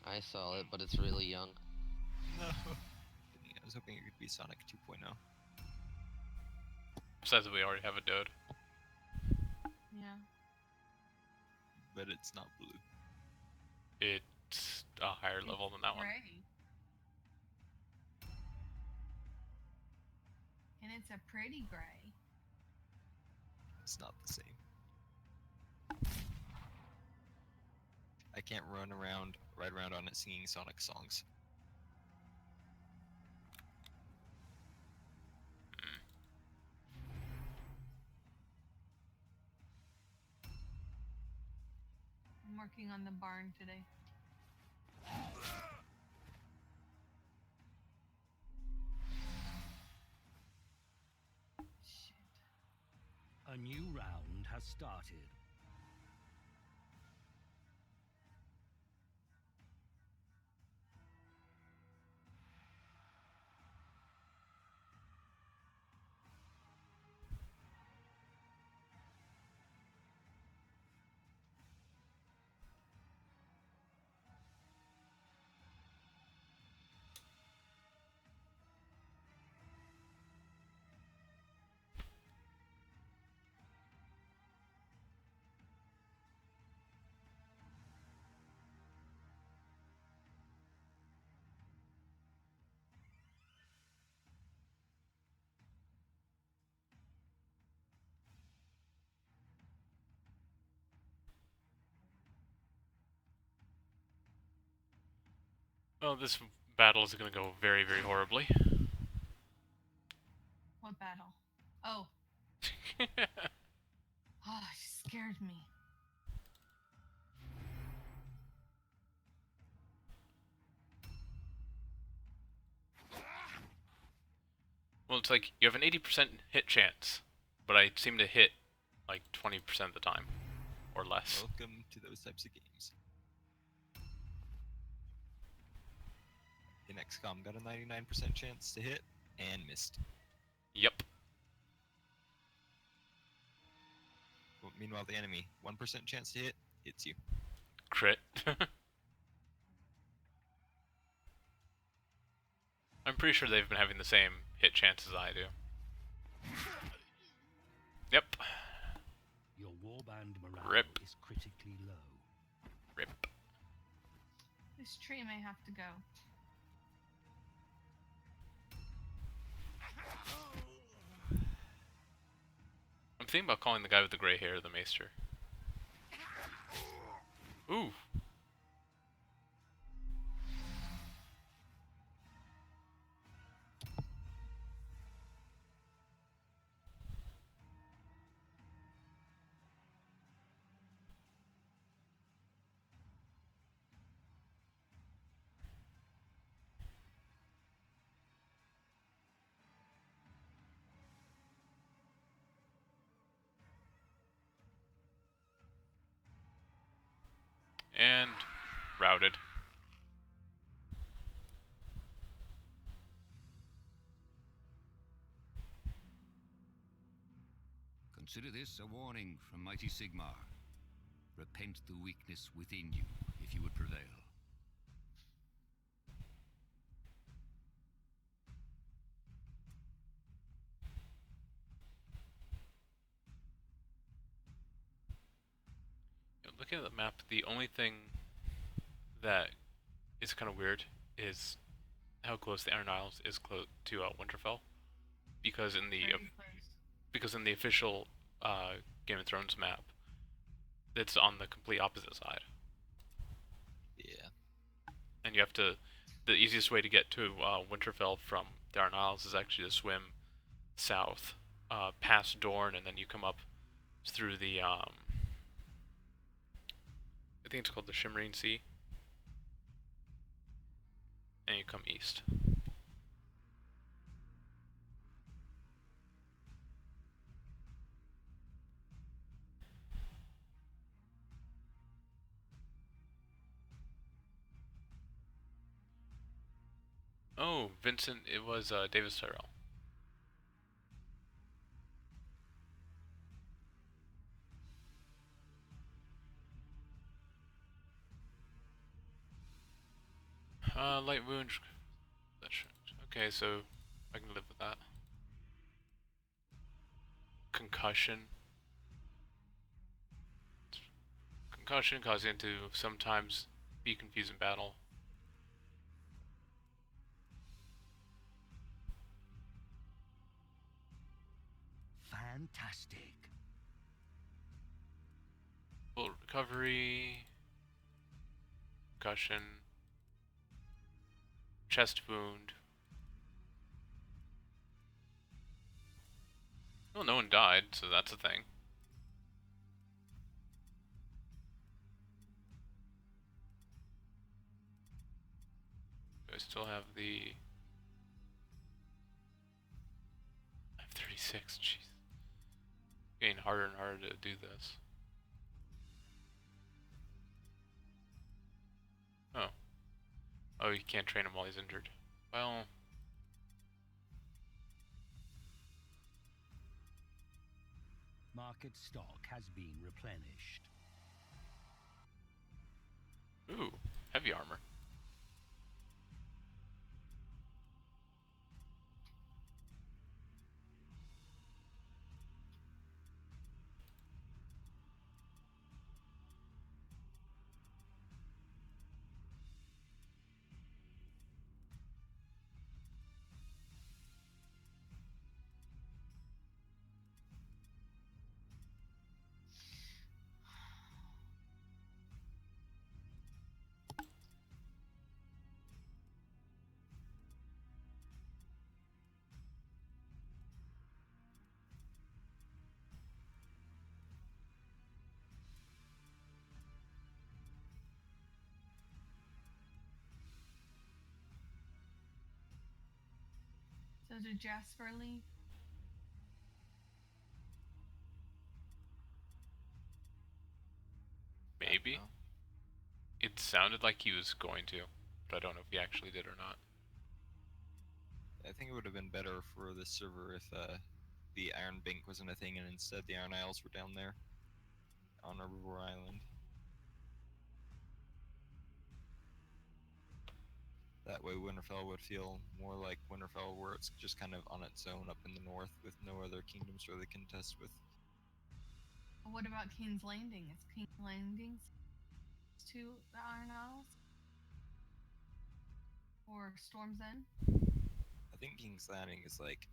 S2: I saw it, but it's really young.
S4: No. I was hoping it could be Sonic 2.0.
S1: Besides that we already have a Dode.
S3: Yeah.
S4: But it's not blue.
S1: It's a higher level than that one.
S3: Gray. And it's a pretty gray.
S4: It's not the same. I can't ride around on it singing Sonic songs.
S3: I'm working on the barn today. Shit.
S5: A new round has started.
S1: Well, this battle is going to go very, very horribly.
S3: What battle? Oh. Oh, she scared me.
S1: Well, it's like you have an 80% hit chance, but I seem to hit like 20% of the time, or less.
S4: Welcome to those types of games. In XCOM, got a 99% chance to hit and missed.
S1: Yep.
S4: Well, meanwhile, the enemy, 1% chance to hit, hits you.
S1: Crit. I'm pretty sure they've been having the same hit chance as I do. Yep.
S5: Your warband morale
S1: Rip.
S5: is critically low.
S1: Rip.
S3: This tree may have to go.
S1: thinking about calling the guy with the gray hair the Maester. Ooh. And routed.
S5: Consider this a warning from mighty Sigmar. Repent the weakness within you, if you would prevail.
S1: Looking at the map, the only thing that is kind of weird is how close the Iron Isles is close to Winterfell, because in the
S3: Very close.
S1: because in the official Game of Thrones map, it's on the complete opposite side,
S4: Yeah.
S1: and you have to. The easiest way to get to Winterfell from the Iron Isles is actually to swim south, past Dorne, and then you come up through the I think it's called the Shimmering Sea, and you come east. Oh, Vincent, it was Davis Tyrell. Light wound. Okay, so I can live with that. Concussion. Concussion causing it to sometimes be confused in battle.
S5: Fantastic.
S1: Bullet recovery. Concussion. Chest wound. Well, no one died, so that's a thing. I still have the... I have 36, jeez. Getting harder and harder to do this. Oh. Oh, you can't train him while he's injured. Well...
S6: Market stock has been replenished.
S1: Ooh, heavy armor.
S3: So did Jasper leave?
S1: Maybe.
S4: No.
S1: It sounded like he was going to, but I don't know if he actually did or not.
S4: I think it would have been better for this server if the Iron Bank wasn't a thing and instead the Iron Isles were down there on a river island. That way Winterfell would feel more like Winterfell, where it's just kind of on its own up in the north with no other kingdoms really contest with.
S3: What about King's Landing? Is King's Landing to the Iron Isles? Or Storm's End?
S4: I think King's Landing is like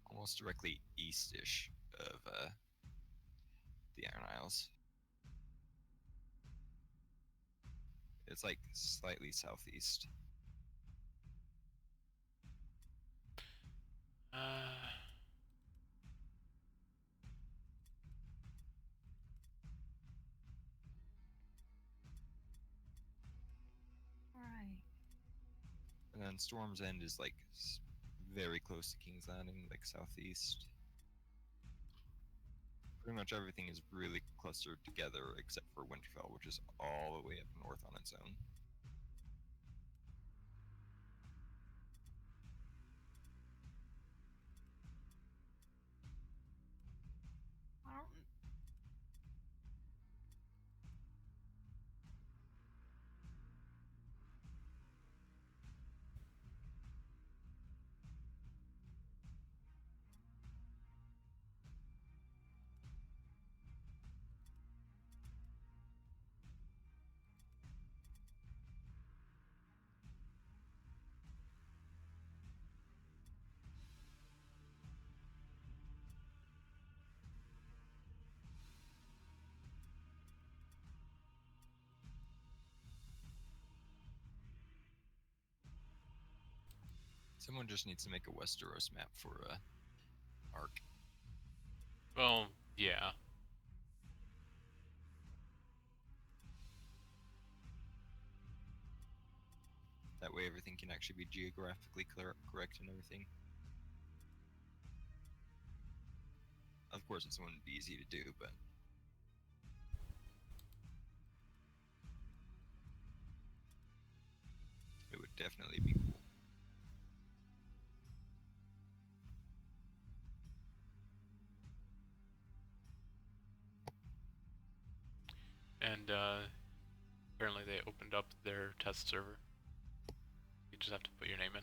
S4: almost directly east-ish of the Iron Isles. It's like slightly southeast.
S3: Alright.
S4: And then Storm's End is like very close to King's Landing, like southeast. Pretty much everything is really clustered together except for Winterfell, which is all the way up north on its own.
S3: I don't.
S4: Someone just needs to make a Westeros map for Ark.
S1: Well, yeah.
S4: That way everything can actually be geographically correct and everything. Of course, it wouldn't be easy to do, but it would definitely be cool.
S1: And apparently they opened up their test server. You just have to put your name in.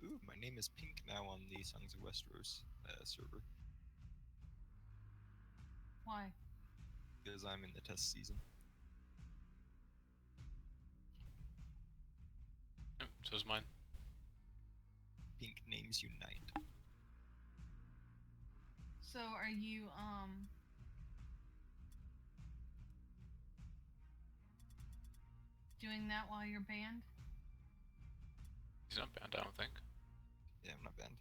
S4: Ooh, my name is Pink now on the Songs of Westeros server.
S3: Why?
S4: Because I'm in the test season.
S1: Yep, so's mine.
S4: pink names unite.
S3: So are you doing that while you're banned?
S1: He's not banned, I don't think.
S4: Yeah, I'm not banned.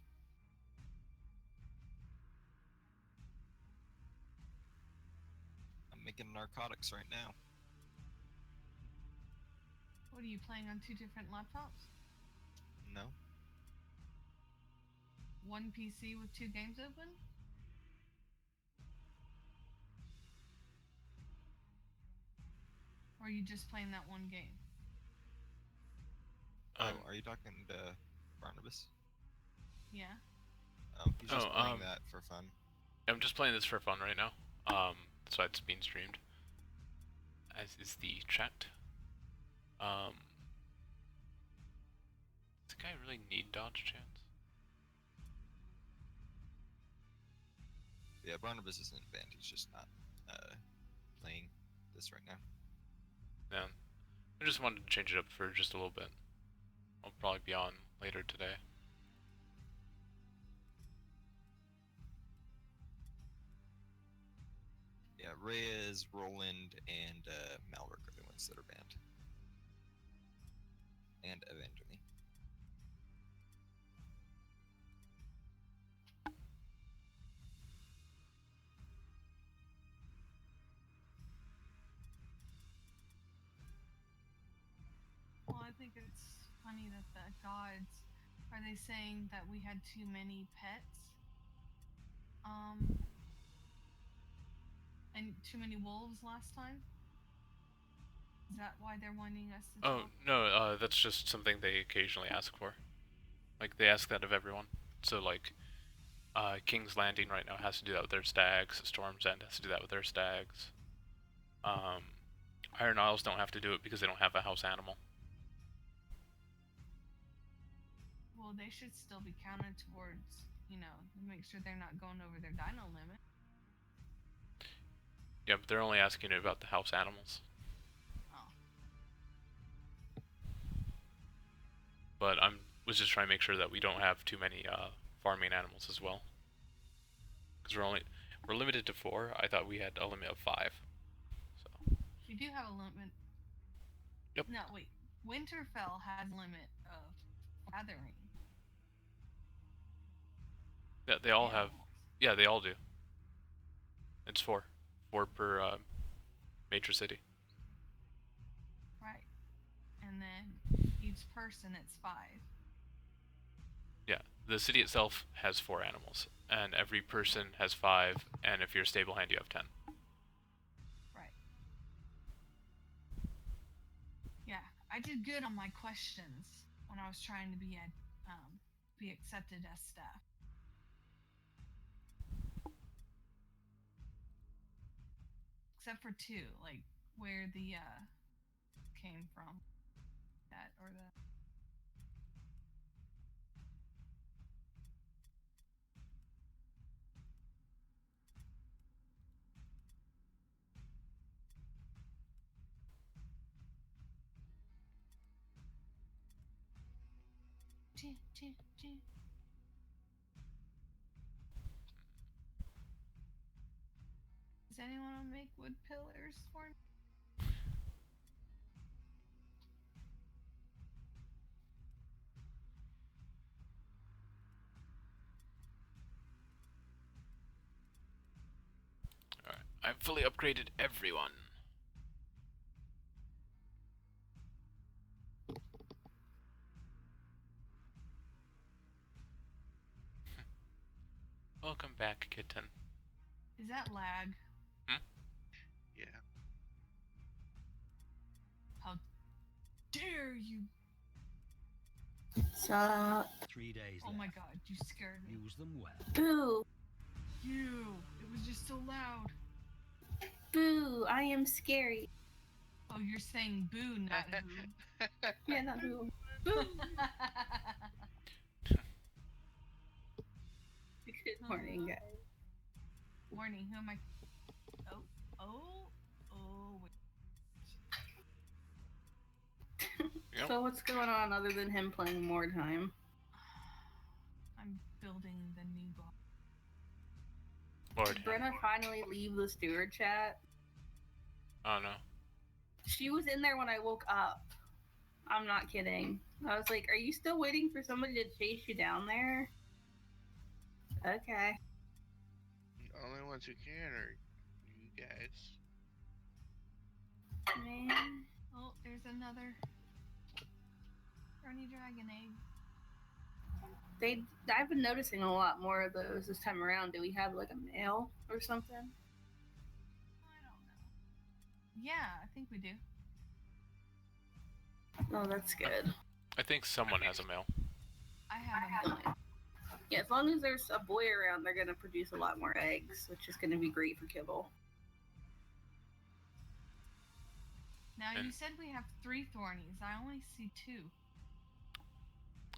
S4: I'm making narcotics right now.
S3: What are you playing on 2 different laptops?
S4: No.
S3: One PC with 2 games open? Or are you just playing that one game?
S4: Oh, are you talking to Barnabas?
S3: Yeah.
S4: Oh, he's just
S1: Oh,
S4: playing that for fun.
S1: I'm just playing this for fun right now. So it's being streamed. As is the chat. Does the guy really need dodge chance?
S4: Yeah, Barnabas isn't banned. He's just not playing this right now.
S1: Yeah. I just wanted to change it up for just a little bit. I'll probably be on later today.
S4: Yeah, Reyes, Roland, and Malric are the ones that are banned. And Evangeline.
S3: Well, I think it's funny that the gods are they saying that we had too many pets? And too many wolves last time? Is that why they're wanting us to
S1: Oh,
S3: talk?
S1: no, that's just something they occasionally ask for. Like, they ask that of everyone. So, like, King's Landing right now has to do that with their stags. Storm's End has to do that with their stags. Iron Isles don't have to do it because they don't have a house animal.
S3: Well, they should still be counted towards, make sure they're not going over their dino limit.
S1: Yeah, but they're only asking about the house animals.
S3: Oh.
S1: But was just trying to make sure that we don't have too many farming animals as well. Because we're limited to 4. I thought we had a limit of 5. So.
S3: We do have a limit.
S1: Yep.
S3: No, wait. Winterfell has a limit of gathering.
S1: Yeah, they all have.
S3: animals.
S1: Yeah, they all do. It's 4. 4 per major city.
S3: Right. And then each person it's 5.
S1: Yeah, the city itself has 4 animals, and every person has 5, and if you're a stable hand, you have 10.
S3: Right. Yeah, I did good on my questions when I was trying to be accepted as staff. Except for 2, like where the came from. That or the Does anyone want to make wood pillars for me?
S1: Alright, I've fully upgraded everyone. Welcome back, kitten.
S3: Is that lag?
S7: Yeah.
S3: How dare you?
S6: Stop. 3 days
S3: Oh
S6: left.
S3: my god, you scared me.
S6: Use them well.
S8: Boo!
S3: You! It was just so loud.
S8: Boo! I am scary.
S3: Oh, you're saying boo, not who.
S8: Yeah, not boo. Boo! Good morning, guys.
S3: Morning, who am I? Wait.
S1: Yep.
S8: So what's going on other than him playing more time?
S3: I'm building the new boss.
S1: Lord.
S8: Did Brenna finally leave the steward chat?
S1: Oh no.
S8: She was in there when I woke up. I'm not kidding. I was like, are you still waiting for somebody to chase you down there? Okay.
S7: The only ones who can are you guys.
S8: Man.
S3: Oh, there's another Brownie Dragon egg.
S8: I've been noticing a lot more of those this time around. Do we have like a male or something?
S3: I don't know. Yeah, I think we do.
S8: Oh, that's good.
S1: I think someone has a male.
S3: I have a million.
S8: Yeah, as long as there's a boy around, they're gonna produce a lot more eggs, which is gonna be great for kibble.
S3: Now
S1: And-
S3: you said we have 3 Thornies. I only see 2.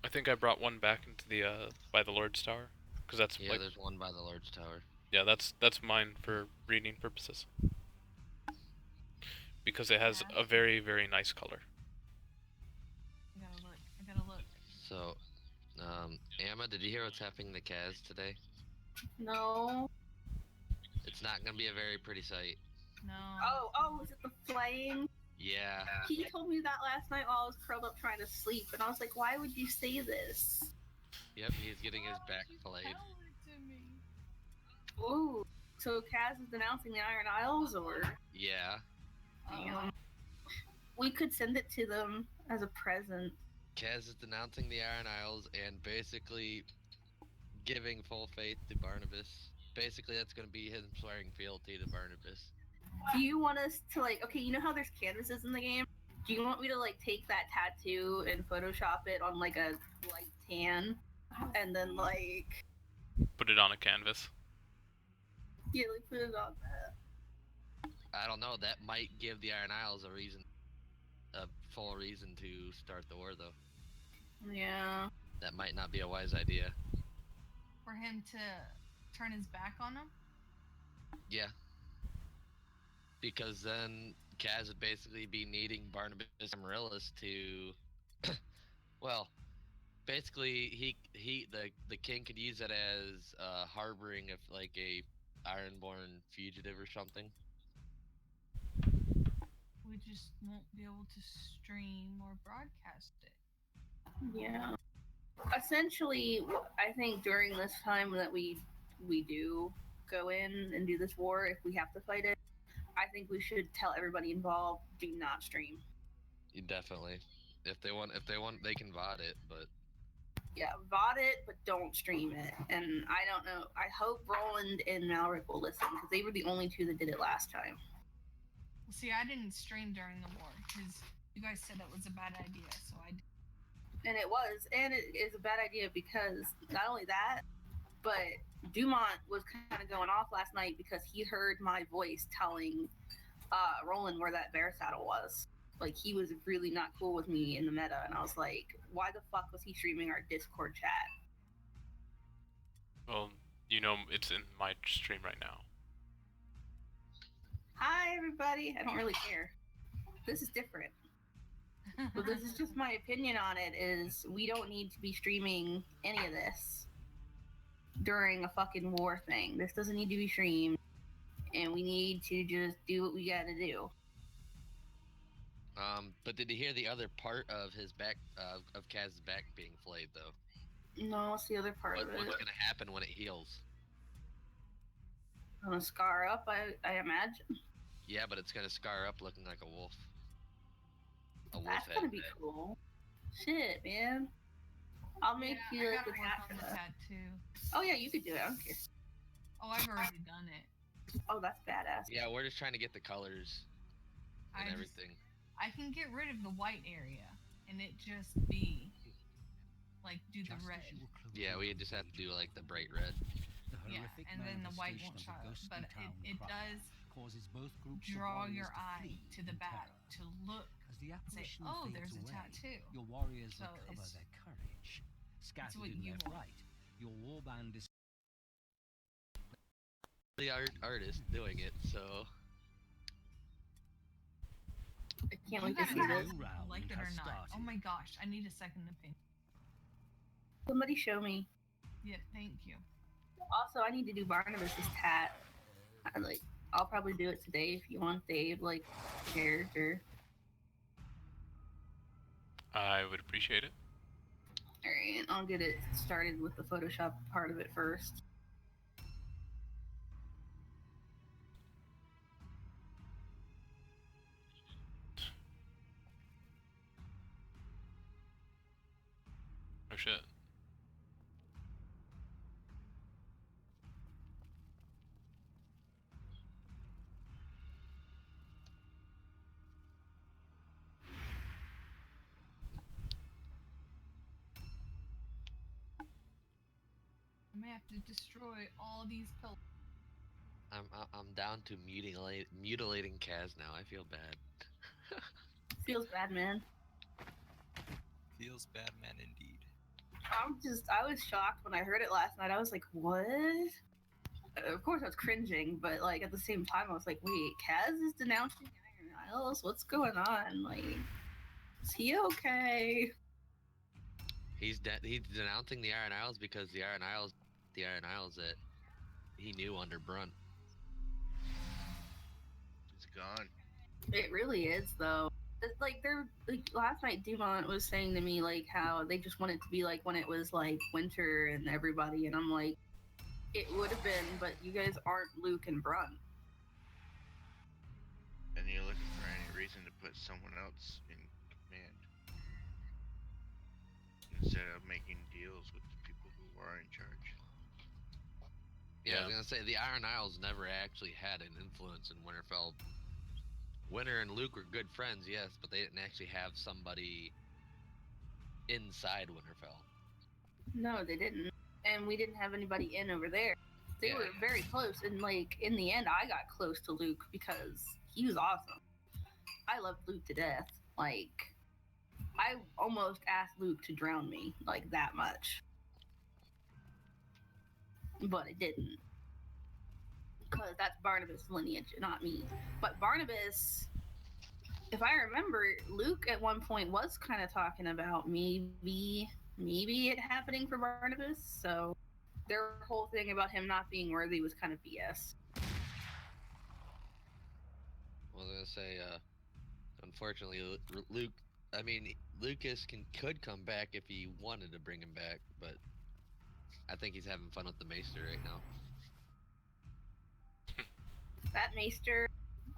S1: I think I brought one back into the by the Lord's Tower, because that's
S2: Yeah,
S1: like
S2: there's one by the Lord's Tower.
S1: yeah, that's mine for breeding purposes. Because it has
S3: Yeah.
S1: a very very nice color.
S3: I gotta look.
S2: So, Amma, did you hear what's happening to Kaz today?
S8: No.
S2: It's not gonna be a very pretty sight.
S3: No.
S8: Oh, is it the flame?
S2: Yeah.
S8: He told me that last night while I was curled up trying to sleep, and I was like, why would you say this?
S2: Yep, he's getting his back
S3: Why would you
S2: flayed.
S3: tell it to me?
S8: Ooh. So Kaz is denouncing the Iron Isles, or?
S2: Yeah.
S8: Damn. We could send it to them as a present.
S2: Kaz is denouncing the Iron Isles and basically giving full faith to Barnabas. Basically, that's gonna be him swearing fealty to Barnabas.
S8: Do you want us to, like, okay, you know how there's canvases in the game? Do you want me to, like, take that tattoo and Photoshop it on, like, a light tan? And then, like,
S1: Put it on a canvas.
S8: yeah, like, put it on that.
S2: I don't know. That might give the Iron Isles a full reason to start the war, though.
S8: Yeah.
S2: That might not be a wise idea.
S3: For him to turn his back on them?
S2: Yeah. Because then Kaz would basically be needing Barnabas and Amaryllis to, well, basically the king could use it as harboring of like a Ironborn fugitive or something.
S3: We just won't be able to stream or broadcast it.
S8: Yeah. Essentially, I think during this time that we do go in and do this war, if we have to fight it, I think we should tell everybody involved, do not stream.
S2: Definitely. If they want, they can VOD it, but
S8: Yeah, VOD it, but don't stream it. And I don't know. I hope Roland and Malric will listen because they were the only 2 that did it last time.
S3: Well, see, I didn't stream during the war because you guys said it was a bad idea, so I did.
S8: And it was, and it is a bad idea because not only that, but Dumont was kind of going off last night because he heard my voice telling Roland where that bear saddle was. Like, he was really not cool with me in the meta, and I was like, why the fuck was he streaming our Discord chat?
S1: Well, you know it's in my stream right now.
S8: Hi, everybody. I don't really care. This is different. But this is just my opinion on it, is we don't need to be streaming any of this during a fucking war thing. This doesn't need to be streamed, and we need to just do what we gotta do.
S2: but did you hear the other part of his back of Kaz's back being flayed though?
S8: No, what's the other part of it?
S2: What's gonna happen when it heals?
S8: Gonna scar up, I imagine.
S2: Yeah, but it's gonna scar up looking like a wolf. A wolf
S8: That's
S2: head.
S8: gonna be cool. Shit, man. I'll make
S3: Yeah,
S8: you
S3: I
S8: like
S3: gotta
S8: a
S3: work on the
S8: tattoo.
S3: tattoo.
S8: Oh yeah, you could do it. I don't care.
S3: Oh, I've already done it.
S8: Oh, that's badass.
S2: Yeah, we're just trying to get the colors and everything.
S3: I can get rid of the white area and it just be like do the red.
S2: Yeah, we just have to do like the bright red.
S3: Yeah, and then the white won't show up. But it does draw your eye to the back to look. Say, oh, there's a tattoo.
S5: Your warriors
S3: So
S5: recover
S3: it's-
S5: their courage. Scattered
S3: what
S5: in
S3: you
S5: their
S3: want.
S5: flight, your warband is
S2: The artist doing it, so
S8: I can't
S3: You
S8: wait to
S3: gotta
S8: see
S3: tell
S8: this.
S3: me if you like it or
S5: has
S3: not. Oh
S5: started.
S3: my gosh, I need a second opinion.
S8: Somebody show me.
S3: Yeah, thank you.
S8: Also, I need to do Barnabas's tat. I'll probably do it today if you want Dave, like, character.
S1: I would appreciate it.
S8: Alright, I'll get it started with the Photoshop part of it first.
S1: Oh shit.
S3: I may have to destroy all these pillars.
S2: I'm down to mutilating Kaz now. I feel bad.
S8: Feels bad, man.
S4: Feels bad, man, indeed.
S8: I was shocked when I heard it last night. I was like, what? Of course, I was cringing, but like at the same time, I was like, wait, Kaz is denouncing Iron Isles? What's going on? Like, is he okay?
S2: He's denouncing the Iron Isles because the Iron Isles that he knew under Brunt.
S7: It's gone.
S8: It really is, though. Last night, Dumont was saying to me like how they just want it to be like when it was like winter and everybody, and I'm like, it would have been, but you guys aren't Luke and Brunt.
S7: And you're looking for any reason to put someone else in command instead of making deals with the people who are in charge.
S2: Yeah, I was gonna say the Iron Isles never actually had an influence in Winterfell. Winter and Luke were good friends, yes, but they didn't actually have somebody inside Winterfell.
S8: No, they didn't, and we didn't have anybody in over there. They were very close, and like in the end, I got close to Luke because he was awesome. I loved Luke to death. Like, I almost asked Luke to drown me, like that much, but it didn't, because that's Barnabas' lineage, not me. But Barnabas, if I remember, Luke at one point was kind of talking about maybe it happening for Barnabas. So their whole thing about him not being worthy was kind of BS.
S2: Well, I was gonna say, unfortunately, Luke. I mean, Lucas could come back if he wanted to bring him back, but I think he's having fun with the Maester right now.
S8: That Maester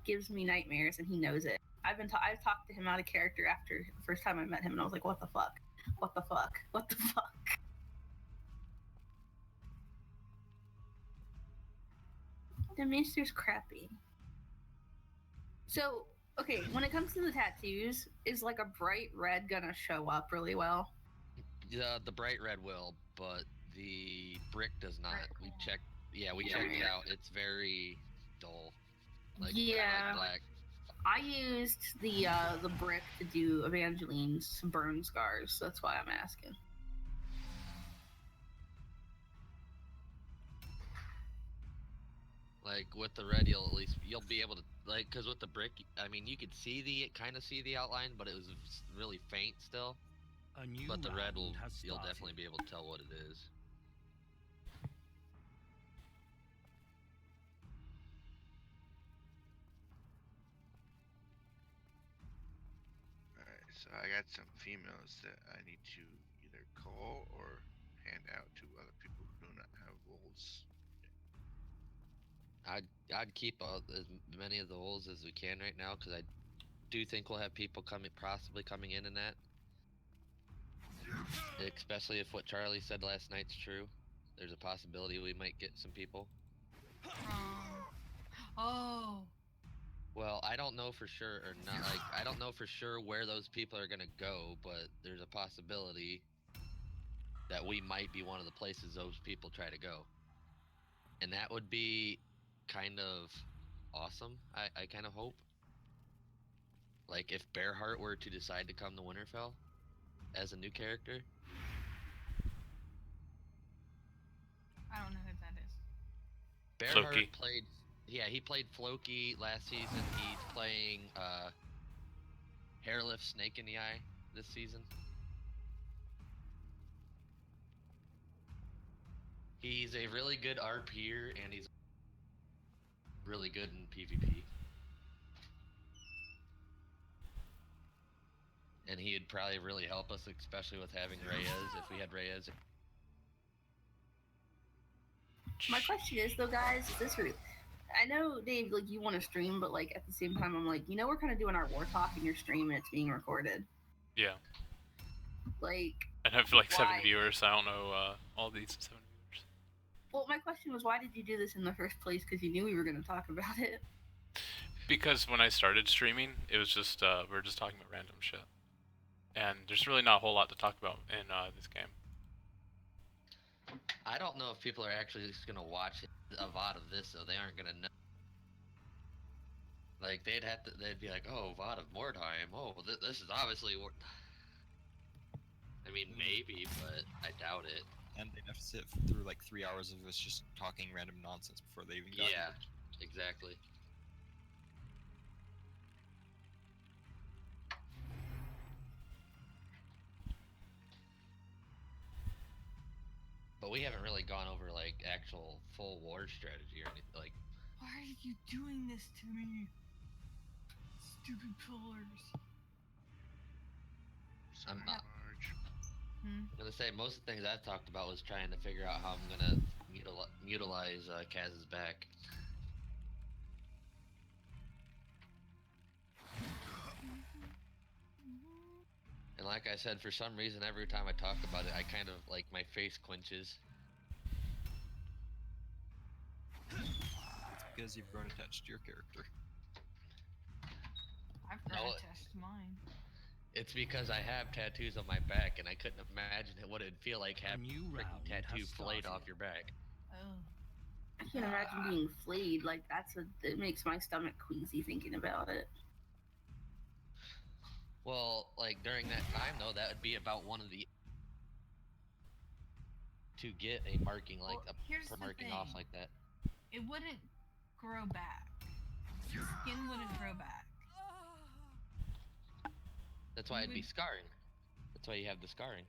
S8: gives me nightmares, and he knows it. I've talked to him out of character after the first time I met him, and I was like, what the fuck? What the fuck? What the fuck? The Maester's crappy. So, okay, when it comes to the tattoos, is like a bright red gonna show up really well?
S2: The bright red will, but the brick does not.
S8: Right.
S2: We checked. Yeah, we checked it out. It's very dull. Like,
S8: Yeah.
S2: like black.
S8: I used the brick to do Evangeline's burn scars. So that's why I'm asking.
S2: Like with the red, you'll be able to because with the brick, I mean, you could kind of see the outline, but it was really faint still.
S6: A new
S2: But the red
S6: round has
S2: you'll
S6: started.
S2: definitely be able to tell what it is.
S7: Alright, so I got some females that I need to either call or hand out to other people who do not have roles.
S2: I'd keep as many of the holes as we can right now because I do think we'll have people possibly coming in that. Especially if what Charlie said last night's true. There's a possibility we might get some people.
S3: Oh.
S2: Well, I don't know for sure or not. Like, I don't know for sure where those people are gonna go, but there's a possibility that we might be one of the places those people try to go. And that would be kind of awesome. I kind of hope. Like, if Bearheart were to decide to come to Winterfell as a new character.
S3: I don't know who that is.
S2: Bearheart
S1: Floki.
S2: played. Yeah, he played Floki last season. He's playing Hairlift Snake in the Eye this season. He's a really good RPer, and he's really good in PvP. And he'd probably really help us, especially with having Reyes, if we had Reyes.
S8: My question is though, guys, is this real? I know, Dave, like you want to stream, but like at the same time, I'm like, we're kind of doing our war talk in your stream, and it's being recorded.
S1: Yeah.
S8: Like,
S1: I have like 7
S8: why?
S1: viewers. I don't know all these 7 viewers.
S8: Well, my question was, why did you do this in the first place? Because you knew we were going to talk about it.
S1: Because when I started streaming, it was just we were just talking about random shit, and there's really not a whole lot to talk about in this game.
S2: I don't know if people are actually just gonna watch a VOD of this, so they aren't gonna know. Like they'd be like, "Oh, VOD of Mordheim. Oh, this is obviously." I mean, maybe, but I doubt it.
S4: And they'd have to sit through like 3 hours of us just talking random nonsense before they even got
S2: Yeah,
S4: here.
S2: exactly. But we haven't really gone over like actual full war strategy or anything. Like,
S3: Why are you doing this to me? Stupid pillars.
S2: I'm not.
S3: Hmm?
S2: I'm gonna say most of the things I talked about was trying to figure out how I'm gonna utilize Kaz's back. And like I said, for some reason, every time I talk about it, I kind of like my face clenches.
S4: It's because you've grown attached to your character.
S3: I've
S2: No,
S3: grown attached to mine.
S2: It's because I have tattoos on my back, and I couldn't imagine what it'd feel like having
S6: new
S2: a freaking
S6: round
S2: tattoo
S6: has
S2: flayed off
S6: started.
S2: your back.
S3: Oh.
S8: I can't imagine being flayed. Like, it makes my stomach queasy thinking about it.
S2: Well, like during that time though, that would be about one of the to get a marking like
S3: Well, here's
S2: a
S3: the
S2: marking off
S3: thing.
S2: like that.
S3: It wouldn't grow back. Skin wouldn't grow back.
S2: That's why
S3: You
S2: it'd be
S3: would-
S2: scarring. That's why you have the scarring.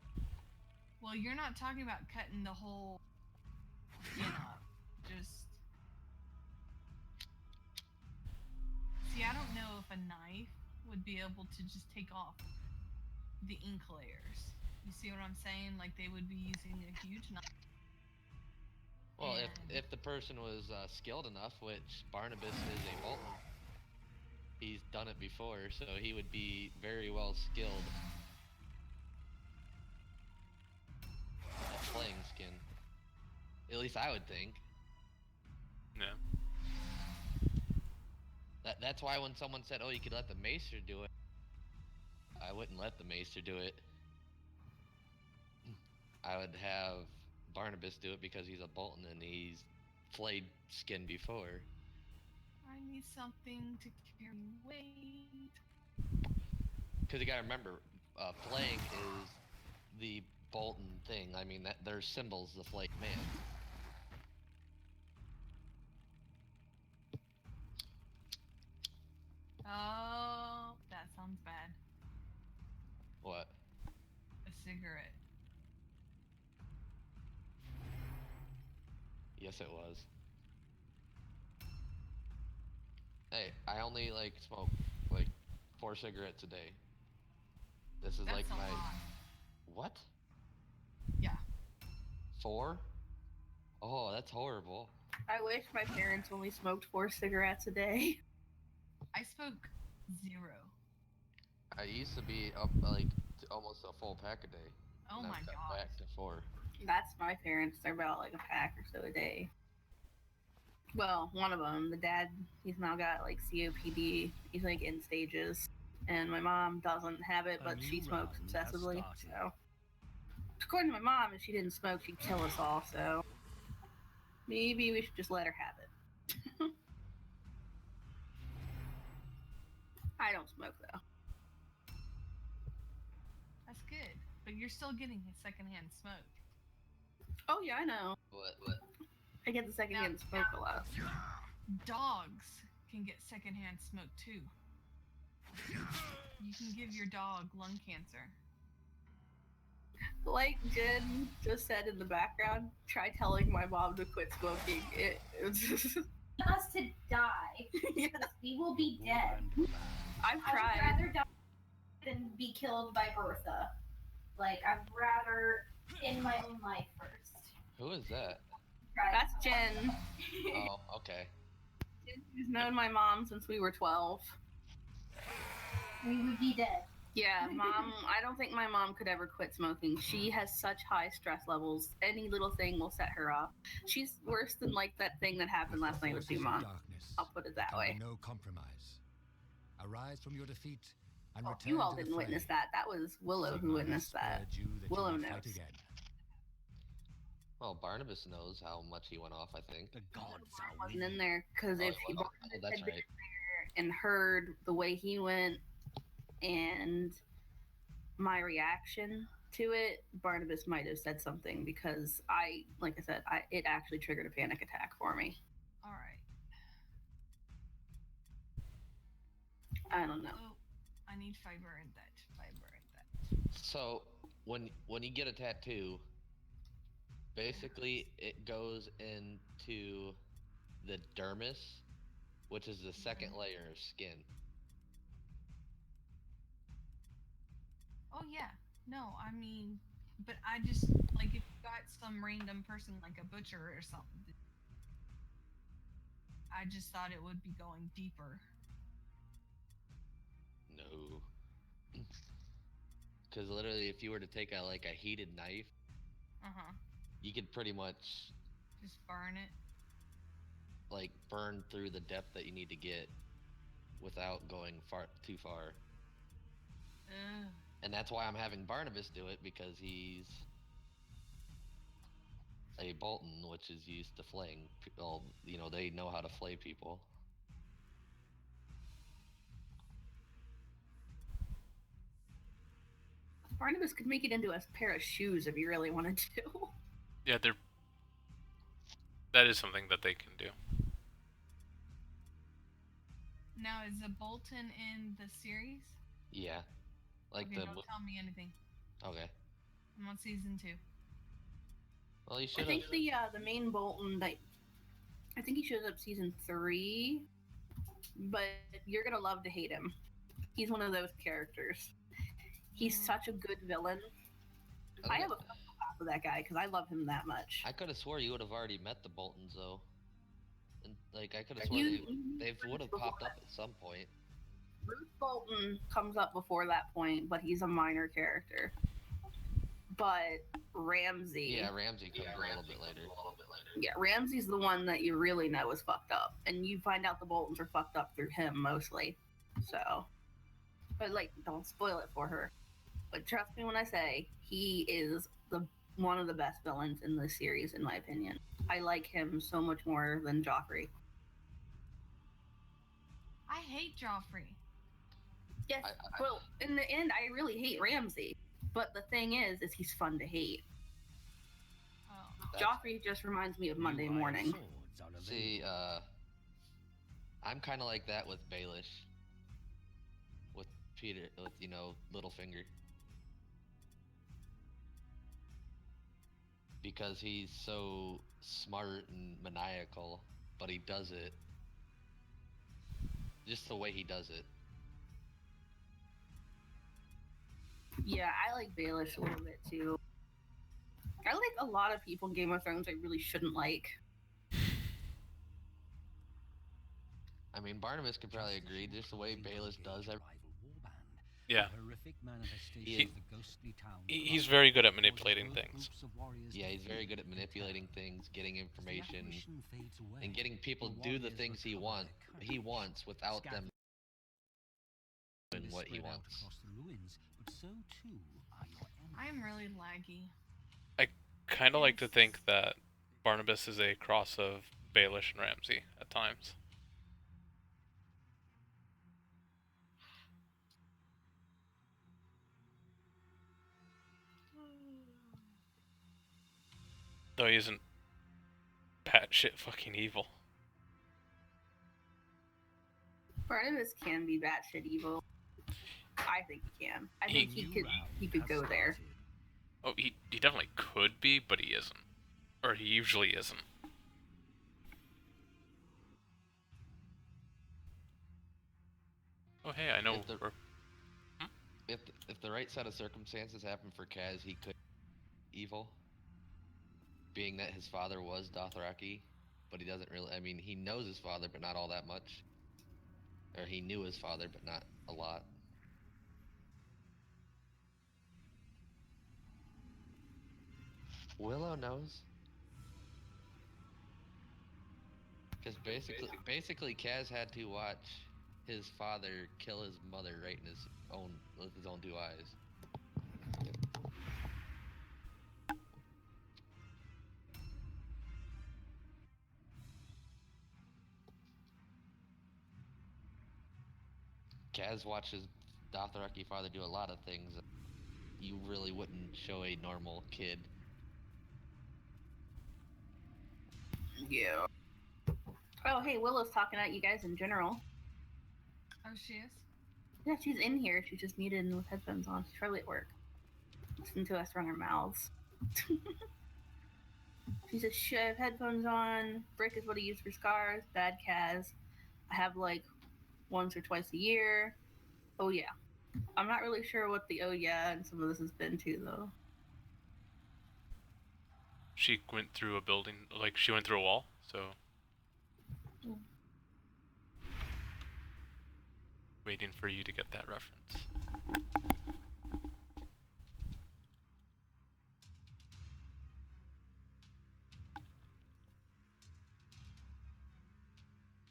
S3: Well, you're not talking about cutting the whole skin off. Just. See, I don't know if a knife would be able to just take off the ink layers. You see what I'm saying? Like they would be using a huge knife.
S2: Well,
S3: And-
S2: if the person was skilled enough, which Barnabas is a Bolton, he's done it before, so he would be very well skilled at playing skin. At least I would think.
S1: Yeah.
S2: That's why when someone said, "Oh, you could let the Maester do it," I wouldn't let the Maester do it. I would have Barnabas do it because he's a Bolton and he's flayed skin before.
S3: I need something to carry weight.
S2: Because you gotta remember, flaying is the Bolton thing. I mean, that their symbol's the flayed man.
S3: Oh, that sounds bad.
S2: What?
S3: A cigarette.
S2: Yes, it was. Hey, I only like smoke like 4 cigarettes a day. This is
S3: That's
S2: like
S3: a
S2: my
S3: lot.
S2: what?
S3: Yeah.
S2: 4? Oh, that's horrible.
S8: I wish my parents only smoked 4 cigarettes a day.
S3: I smoke 0.
S2: I used to be up like to almost a full pack a day.
S3: Oh
S2: and
S3: my
S2: I've cut
S3: god.
S2: back to 4.
S8: That's my parents. They're about like a pack or so a day. Well, one of them, the dad, he's now got like COPD. He's like in stages. And my mom doesn't have it,
S6: A
S8: but she
S6: new
S8: smokes
S6: round has
S8: obsessively.
S6: started.
S8: So, according to my mom, if she didn't smoke, she'd kill us all. So, maybe we should just let her have it. I don't smoke though.
S3: That's good. But you're still getting secondhand smoke.
S8: Oh yeah, I know.
S2: What?
S8: I get the secondhand smoke a lot.
S3: Dogs can get secondhand smoke too. You can give your dog lung cancer.
S8: Like Jen just said in the background, try telling my mom to quit smoking. It's just,
S9: us to die.
S8: yeah,
S9: We will be dead.
S8: I've
S9: I would
S8: tried.
S9: rather die than be killed by Bertha. Like, I'd rather end my own life first.
S2: Who is that?
S8: That's Jen.
S2: Oh, okay.
S8: She's known my mom since we were 12.
S9: We would be dead.
S8: Yeah, mom. I don't think my mom could ever quit smoking. She has such high stress levels. Any little thing will set her off. She's worse than like that thing that happened last night with
S5: Forces of
S8: Dumont.
S5: darkness,
S8: I'll put it that
S5: there can
S8: way.
S5: be no compromise. Arise from your defeat and
S8: Oh,
S5: return
S8: you all
S5: to the
S8: didn't witness
S5: fray.
S8: that. That was Willow who
S5: Sigmar
S8: witnessed
S5: has
S8: that.
S5: spared you that you
S8: Willow
S5: may fight
S8: knows.
S5: again.
S2: Well, Barnabas knows how much he went off, I think.
S6: The gods are
S8: Wasn't
S6: with
S8: in
S6: you.
S8: there because
S2: Oh,
S8: if he
S2: he wasn't? Oh, that's
S8: had been
S2: right.
S8: there and heard the way he went and my reaction to it, Barnabas might have said something because like I said, it actually triggered a panic attack for me.
S3: All right.
S8: I don't know.
S3: Oh, I need fiber in that. Fiber in that.
S2: So, when you get a tattoo, basically it goes into the dermis, which is the second layer of skin.
S3: Oh yeah. No, I mean, but I just like if you got some random person like a butcher or something. I just thought it would be going deeper.
S2: No. Because literally, if you were to take a heated knife, you could pretty much
S3: Just burn it.
S2: like burn through the depth that you need to get without going too far.
S3: Ugh.
S2: And that's why I'm having Barnabas do it, because he's a Bolton, which is used to flaying. Well, they know how to flay people.
S8: Barnabas could make it into a pair of shoes if you really wanted to.
S1: Yeah, that is something that they can do.
S3: Now is the Bolton in the series?
S2: Yeah, like
S3: okay, don't tell me anything.
S2: Okay.
S3: I'm on season 2.
S2: Well, you should.
S8: I think the main Bolton that I think he shows up season 3, but you're gonna love to hate him. He's one of those characters. He's such a good villain. I have a fun class with that guy because I love him that much.
S2: I could have swore you would have already met the Boltons though, and like I could have sworn they would have popped up at some point.
S8: Bruce Bolton comes up before that point, but he's a minor character. But Ramsey.
S2: Yeah, Ramsey comes a little bit later.
S8: Yeah, Ramsey's the one that you really know is fucked up, and you find out the Boltons are fucked up through him mostly. So, but like, don't spoil it for her. But trust me when I say he is one of the best villains in this series, in my opinion. I like him so much more than Joffrey.
S3: I hate Joffrey.
S8: Yes, well, in the end, I really hate Ramsey. But the thing is he's fun to hate.
S3: Oh.
S8: Joffrey just reminds me of Monday morning.
S2: See, I'm kind of like that with Baelish. With Peter, with Littlefinger. Because he's so smart and maniacal, but he does it just the way he does it.
S8: Yeah, I like Baelish a little bit too. I like a lot of people in Game of Thrones I really shouldn't like.
S2: I mean, Barnabas could probably agree, just the way Baelish does everything.
S1: Yeah. He's very good at manipulating things.
S2: Yeah, he's very good at manipulating things, getting information, and getting people to do the things he wants without them doing what he wants.
S3: I'm really laggy.
S1: I kind of like to think that Barnabas is a cross of Baelish and Ramsey at times. Though he isn't batshit fucking evil.
S8: Barnabas can be batshit evil. I think he can. I think he could go there.
S1: Oh, he definitely could be, but he isn't. Or he usually isn't. Oh, hey, I know.
S2: If the if the right set of circumstances happened for Kaz, he could be evil. Being that his father was Dothraki, but he doesn't really. I mean, he knows his father, but not all that much. Or he knew his father, but not a lot. Willow knows. Because basically, Kaz had to watch his father kill his mother right in his own with his own two eyes. Kaz watches Dothraki father do a lot of things that you really wouldn't show a normal kid.
S8: Yeah. Oh, hey, Willow's talking at you guys in general.
S3: Oh, she is?
S8: Yeah, she's in here. She's just muted and with headphones on. She's probably at work. Listen to us run our mouths. She says, I have headphones on. Brick is what I use for scars. Bad Kaz. I have like once or twice a year. Oh, yeah. I'm not really sure what the oh, yeah, and some of this has been too, though.
S1: She went through a building, like she went through a wall, so. Waiting for you to get that reference.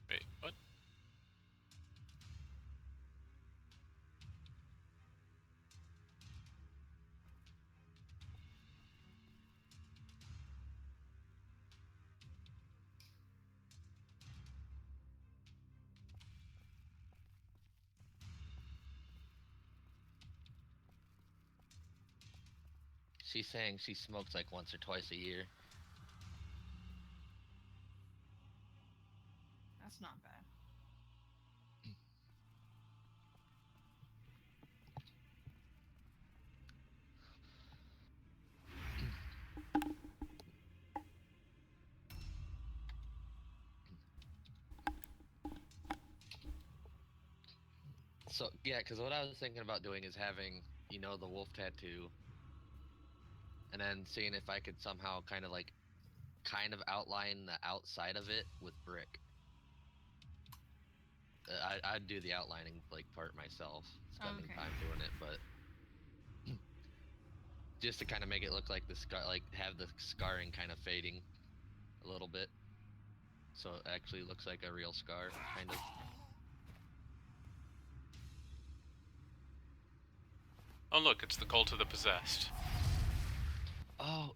S1: Wait, what?
S2: She's saying she smokes like once or twice a year.
S3: That's not bad.
S2: So yeah, because what I was thinking about doing is having, you know, the wolf tattoo, and then seeing if I could somehow kind of outline the outside of it with brick. I'd do the outlining like part myself, spending
S3: Okay.
S2: time doing it, but just to kind of make it look like the scar, like have the scarring kind of fading a little bit, so it actually looks like a real scar, kind of.
S1: Oh, look, it's the cult of the possessed.
S2: Oh,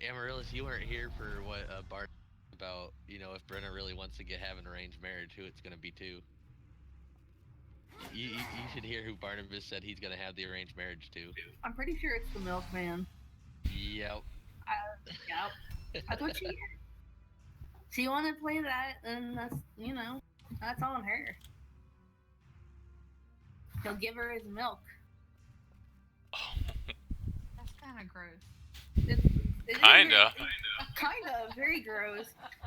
S2: Amaryllis, you weren't here for what Bart about, you know, if Brenna really wants to have an arranged marriage, who it's gonna be to. You should hear who Barnabas said he's gonna have the arranged marriage to.
S8: I'm pretty sure it's the milkman.
S2: Yep.
S8: Yep. That's what she is. She wanted to play that, and that's, you know, that's on her. He'll give her his milk.
S3: That's kind of gross.
S1: Kinda.
S8: Kinda. Very gross.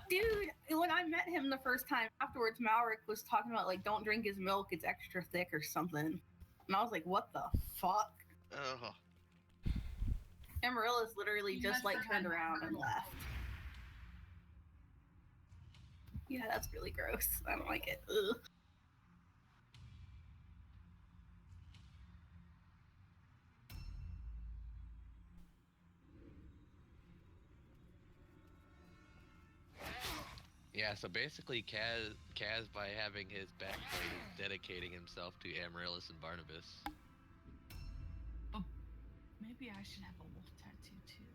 S8: Dude, when I met him the first time afterwards, Malric was talking about, like, don't drink his milk, it's extra thick or something. And I was like, what the fuck?
S2: Oh.
S8: Amaryllis literally
S3: You
S8: just,
S3: must
S8: like,
S3: have
S8: turned
S3: had
S8: around and
S3: milk.
S8: left. Yeah, that's really gross. I don't like it. Ugh.
S2: Yeah, so basically Kaz by having his backplate is dedicating himself to Amaryllis and Barnabas.
S3: Oh, maybe I should have a wolf tattoo too.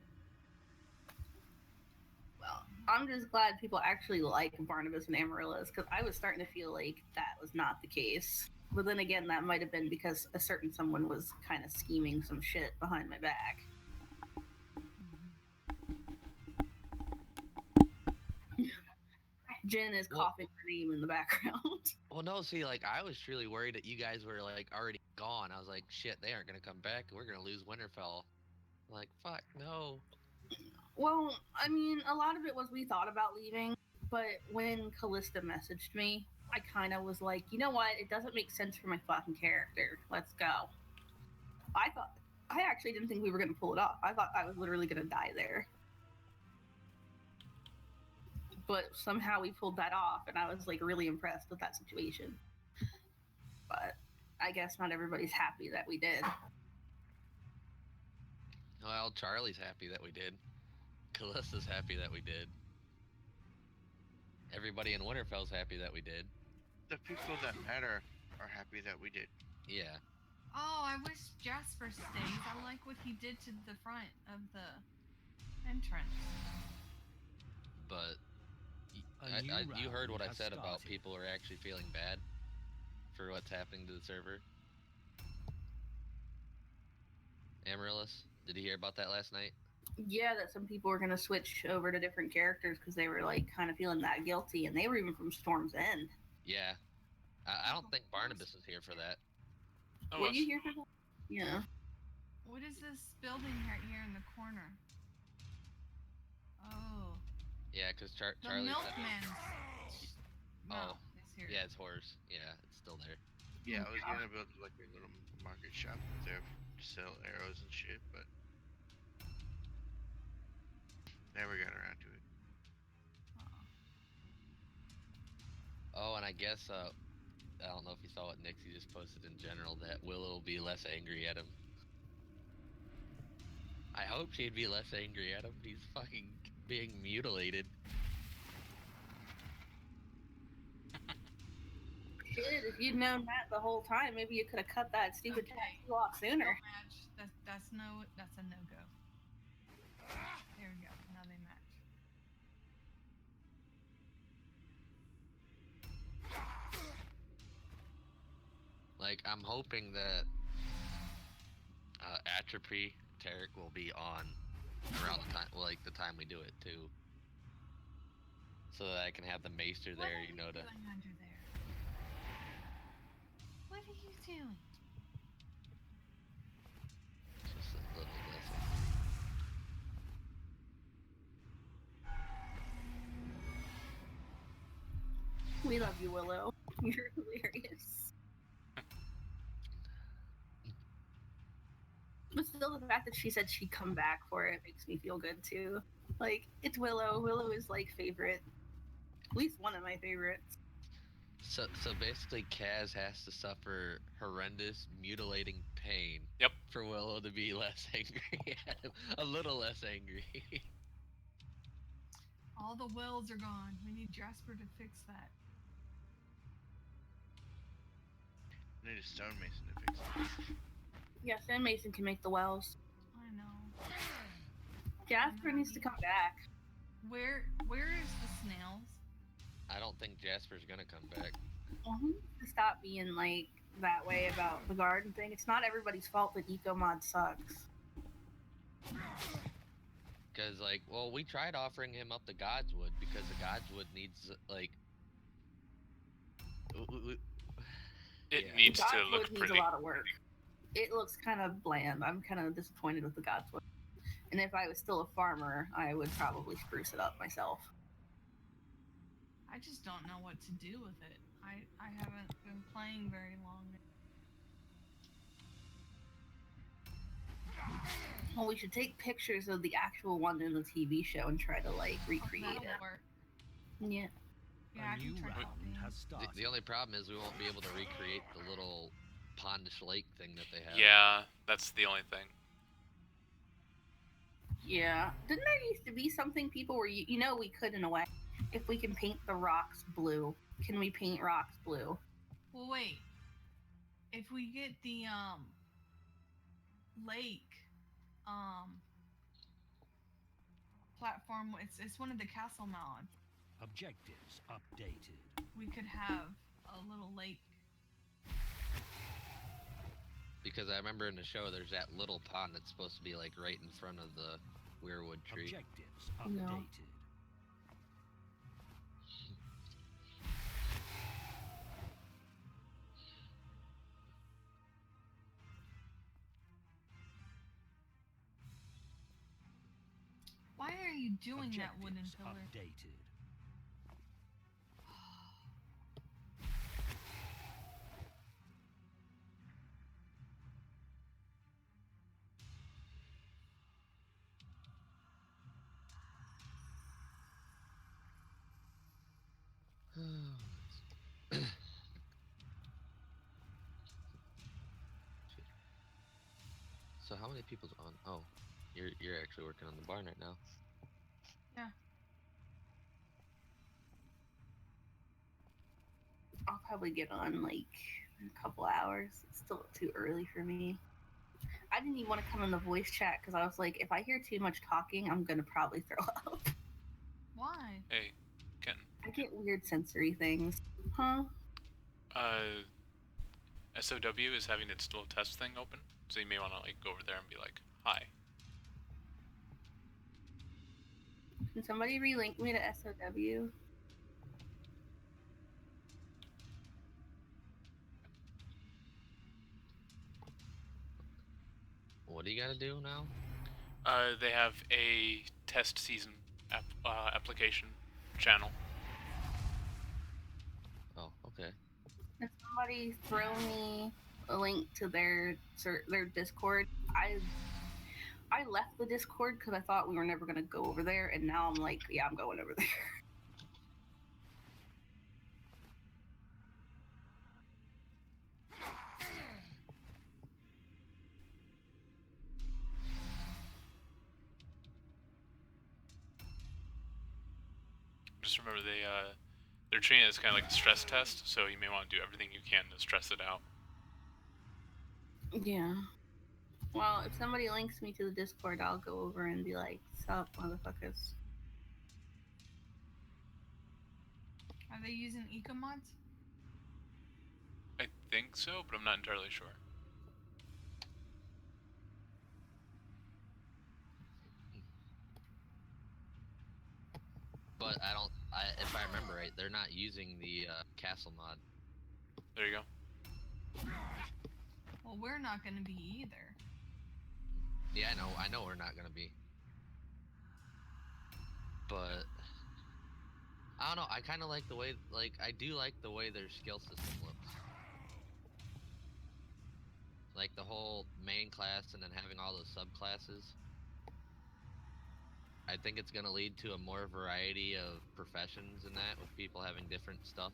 S8: Well, I'm just glad people actually like Barnabas and Amaryllis, because I was starting to feel like that was not the case. But then again, that might have been because a certain someone was kind of scheming some shit behind my back. Jen is coughing her name in the background.
S2: Well, no, see, like, I was truly worried that you guys were, like, already gone. I was like, shit, they aren't gonna come back. We're gonna lose Winterfell. Like, fuck, no.
S8: Well, I mean, a lot of it was we thought about leaving, but when Callista messaged me, I kind of was like, you know what? It doesn't make sense for my fucking character. Let's go. I actually didn't think we were gonna pull it off. I thought I was literally gonna die there. But somehow we pulled that off, and I was like really impressed with that situation. But I guess not everybody's happy that we did.
S2: Well, Charlie's happy that we did. Callista's happy that we did. Everybody in Winterfell's happy that we did.
S7: The people that matter are happy that we did.
S2: Yeah.
S3: Oh, I wish Jasper stays. I like what he did to the front of the entrance.
S2: But
S6: A new
S2: you heard what I
S6: round
S2: said
S6: has
S2: about
S6: started.
S2: people are actually feeling bad for what's happening to the server. Amaryllis, did you hear about that last night?
S8: Yeah, that some people were gonna switch over to different characters because they were like kind of feeling that guilty, and they were even from Storm's End.
S2: Yeah. I don't think Barnabas is here for that.
S1: Oh,
S8: Were
S1: us.
S8: you here for that? Yeah.
S3: What is this building right here in the corner? Oh,
S2: Yeah, because
S3: the
S2: Charlie said...
S3: milkman. No,
S2: Oh,
S3: it's here.
S2: yeah, it's horse. Yeah, it's still there.
S7: Yeah, I was gonna build like a little market shop there to sell arrows and shit, but never got around to it.
S2: Oh, and I guess, I don't know if you saw what Nixie just posted in general, that Willow will be less angry at him. I hope she'd be less angry at him. He's fucking being mutilated.
S8: Shit, if you'd known that the whole time, maybe you could have cut that stupid tattoo off sooner.
S3: Match. That's a no go. There we go. Now they match.
S2: Like, I'm hoping that Atrophy Tarek will be on around the time, like the time we do it too, so that I can have the Maester
S3: What
S2: there,
S3: are
S2: you know, to.
S3: doing under there? What are you doing?
S2: Just a little lesson.
S8: We love you, Willow. You're hilarious. But still, the fact that she said she'd come back for it makes me feel good too. Like, it's Willow. Willow is like favorite. At least one of my favorites.
S2: So basically, Kaz has to suffer horrendous, mutilating pain.
S1: Yep.
S2: For Willow to be less angry at him, a little less angry.
S3: All the wells are gone. We need Jasper to fix that.
S7: I need a stonemason to fix it.
S8: Yeah, Sam Mason can make the wells.
S3: I know.
S8: Jasper needs to come back.
S3: Where is the snails?
S2: I don't think Jasper's gonna come back.
S8: Well, he needs to stop being like that way about the garden thing. It's not everybody's fault that Ecomod sucks.
S2: Because, like, well, we tried offering him up the Godswood because the Godswood needs, like...
S1: It
S2: Yeah.
S1: needs to
S8: Godswood
S1: look
S8: needs
S1: pretty.
S8: a lot of work. It looks kind of bland. I'm kind of disappointed with the Godswood. And if I was still a farmer, I would probably spruce it up myself.
S3: I just don't know what to do with it. I haven't been playing very long.
S8: Well, we should take pictures of the actual one in the TV show and try to like recreate
S3: That'll
S8: it.
S3: work.
S8: Yeah.
S3: Yeah,
S6: A
S3: I
S6: new
S3: can try
S6: round
S3: helping.
S6: has started.
S2: The only problem is we won't be able to recreate the little pondish lake thing that they have.
S1: Yeah, that's the only thing.
S8: Yeah. Didn't there used to be something people were, you know, we could in a way. If we can paint the rocks blue, can we paint rocks blue?
S3: Well, wait. If we get the lake platform, it's one of the castle mods.
S6: Objectives updated.
S3: We could have a little lake.
S2: Because I remember in the show there's that little pond that's supposed to be, like, right in front of the weirwood tree.
S6: Objectives
S8: No.
S6: updated.
S3: you doing that wooden
S6: Objectives
S3: pillar?
S6: updated.
S2: So how many people's on? Oh, you're actually working on the barn right now.
S3: Yeah.
S8: I'll probably get on like in a couple hours. It's still too early for me. I didn't even want to come in the voice chat because I was like, if I hear too much talking, I'm gonna probably throw up.
S3: Why?
S1: Hey, Ken.
S8: I get weird sensory things. Huh?
S1: SOW is having its little test thing open, so you may want to like go over there and be like, "Hi."
S8: Can somebody relink me to SOW?
S2: What do you gotta do now?
S1: They have a test season application channel.
S2: Oh, okay.
S8: Can somebody throw me a link to their Discord? I left the Discord because I thought we were never gonna go over there, and now I'm like, yeah, I'm going over there.
S1: Just remember they're treating it as kind of like a stress test, so you may want to do everything you can to stress it out.
S8: Yeah. Well, if somebody links me to the Discord, I'll go over and be like, sup, motherfuckers.
S3: Are they using eco mods?
S1: I think so, but I'm not entirely sure.
S2: But if I remember right, they're not using the castle mod.
S1: There you go.
S3: Well, we're not going to be either.
S2: Yeah, I know we're not gonna be. But I don't know. I kind of like the way, I do like the way their skill system looks. Like the whole main class and then having all those subclasses. I think it's gonna lead to a more variety of professions in that, with people having different stuff.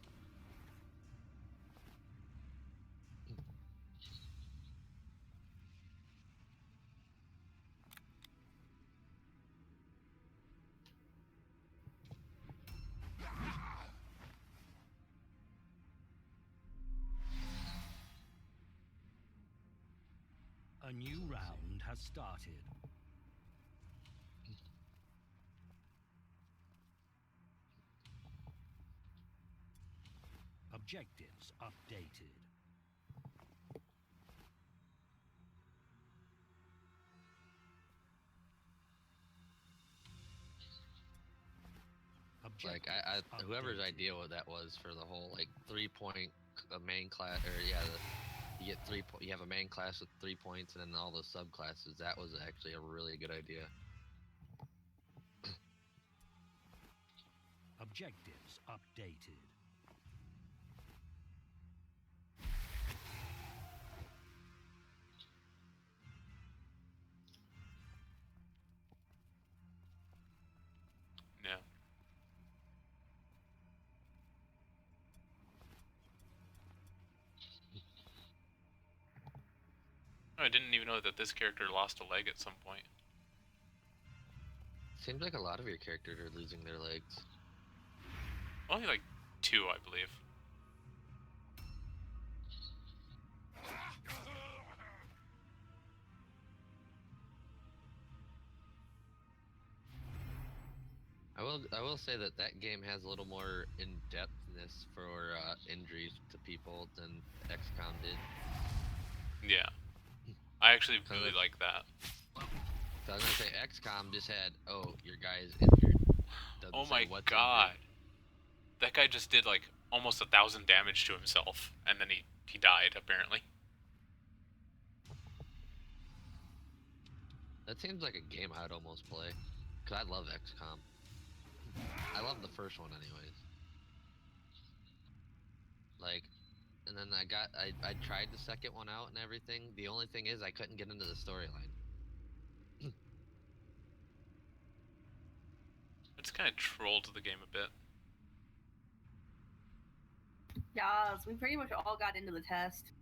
S6: A new round has started. Objectives updated.
S2: Like
S6: Objectives
S2: whoever's
S6: updated.
S2: idea what that was for the whole 3-point main class, or yeah, you get you have a main class with 3 points and then all those subclasses. That was actually a really good idea.
S6: Objectives updated.
S1: Yeah. I didn't even know that this character lost a leg at some point.
S2: Seems like a lot of your characters are losing their legs.
S1: Only like 2, I believe.
S2: I will say that game has a little more in-depthness for injuries to people than XCOM did.
S1: Yeah. I actually really like that.
S2: So I was gonna say XCOM just had, oh, your guy is injured. Doesn't
S1: Oh
S2: say
S1: my
S2: what's
S1: god.
S2: injured.
S1: That guy just did like almost 1,000 damage to himself, and then he died, apparently.
S2: That seems like a game I'd almost play. Cause I love XCOM. I love the first one, anyways. Like, and then I tried the second one out and everything. The only thing is I couldn't get into the storyline.
S1: It's kind of trolled the game a bit.
S8: Yeah, we pretty much all got into the test.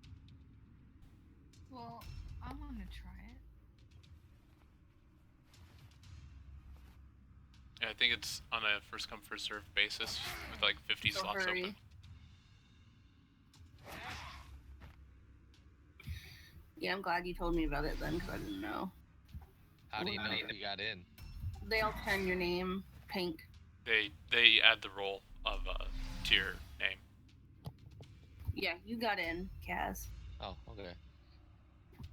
S3: Well, I want to try it.
S1: Yeah, I think it's on a first come first served basis with like 50
S8: So
S1: slots
S8: hurry.
S1: open.
S8: Yeah, I'm glad you told me about it then, because I didn't know.
S2: How do you know if you got in?
S8: They'll turn your name pink.
S1: They add the role of to your name.
S8: Yeah, you got in, Kaz.
S2: Oh, okay.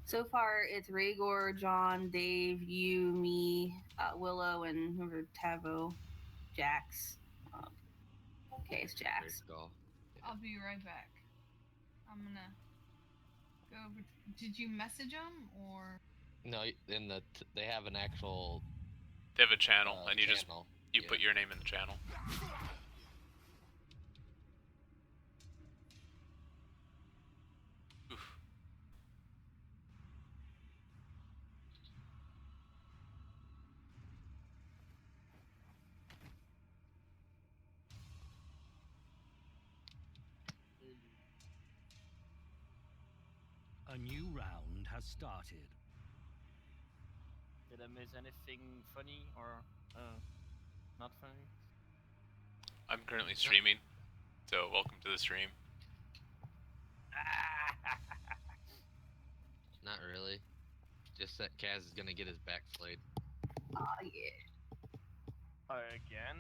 S8: So far, it's Rhaegor, John, Dave, you, me, Willow, and whoever Tavo, Jax. Okay, it's Jax.
S2: Great call.
S3: I'll be right back. I'm gonna go over. Did you message them or?
S2: No, they have an actual
S1: They have a channel, and you
S2: channel.
S1: you put your name in the channel. Oof.
S6: A new round has started.
S10: Did I miss anything funny or not funny?
S1: I'm currently streaming, so welcome to the stream.
S2: Not really. Just that Kaz is gonna get his back flayed.
S8: Oh, yeah.
S10: Again?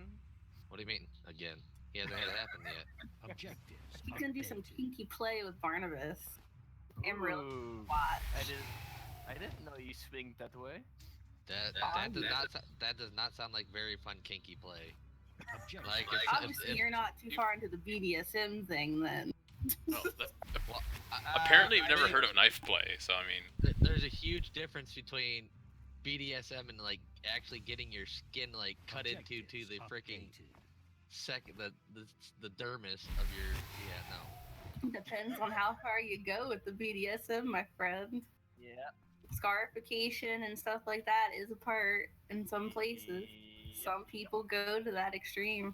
S2: What do you mean? Again? He hasn't had it happen yet.
S6: Objectives.
S8: You can do some
S6: updated.
S8: kinky play with Barnabas. Emerald.
S10: Ooh,
S8: Watch.
S10: I didn't know you swing that way.
S2: That does not sound like very fun kinky play.
S6: Objectives.
S2: Like
S8: Obviously, you're not too far into the BDSM thing then.
S1: Well,
S2: well,
S1: apparently, you've
S2: I
S1: never
S2: mean,
S1: heard of knife play, so I mean.
S2: There's a huge difference between BDSM and like actually getting your skin like cut into to the freaking the dermis of your
S8: Depends on how far you go with the BDSM, my friend.
S10: Yeah.
S8: Scarification and stuff like that is a part in some places.
S10: Yep.
S8: Some people go to that extreme.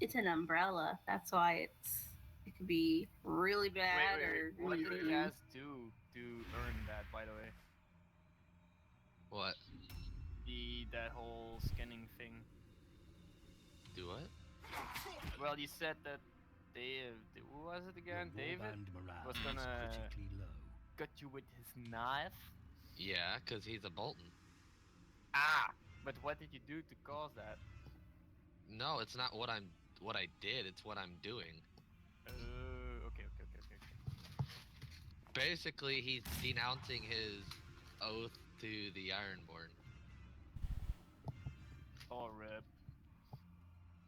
S8: It's an umbrella. That's why it could be really bad or
S10: What
S8: really
S10: did
S8: good.
S10: Kaz do to earn that, by the way?
S2: What?
S10: That whole scanning thing.
S2: Do what?
S10: Well, you said that Dave, who was it again?
S6: Your
S10: David
S6: warband morale
S10: was
S6: is
S10: gonna
S6: critically low.
S10: cut you with his knife.
S2: Yeah, cause he's a Bolton.
S10: Ah, but what did you do to cause that?
S2: No, it's not what I did. It's what I'm doing.
S10: Okay.
S2: Basically, he's denouncing his oath to the Ironborn.
S10: Oh, rip.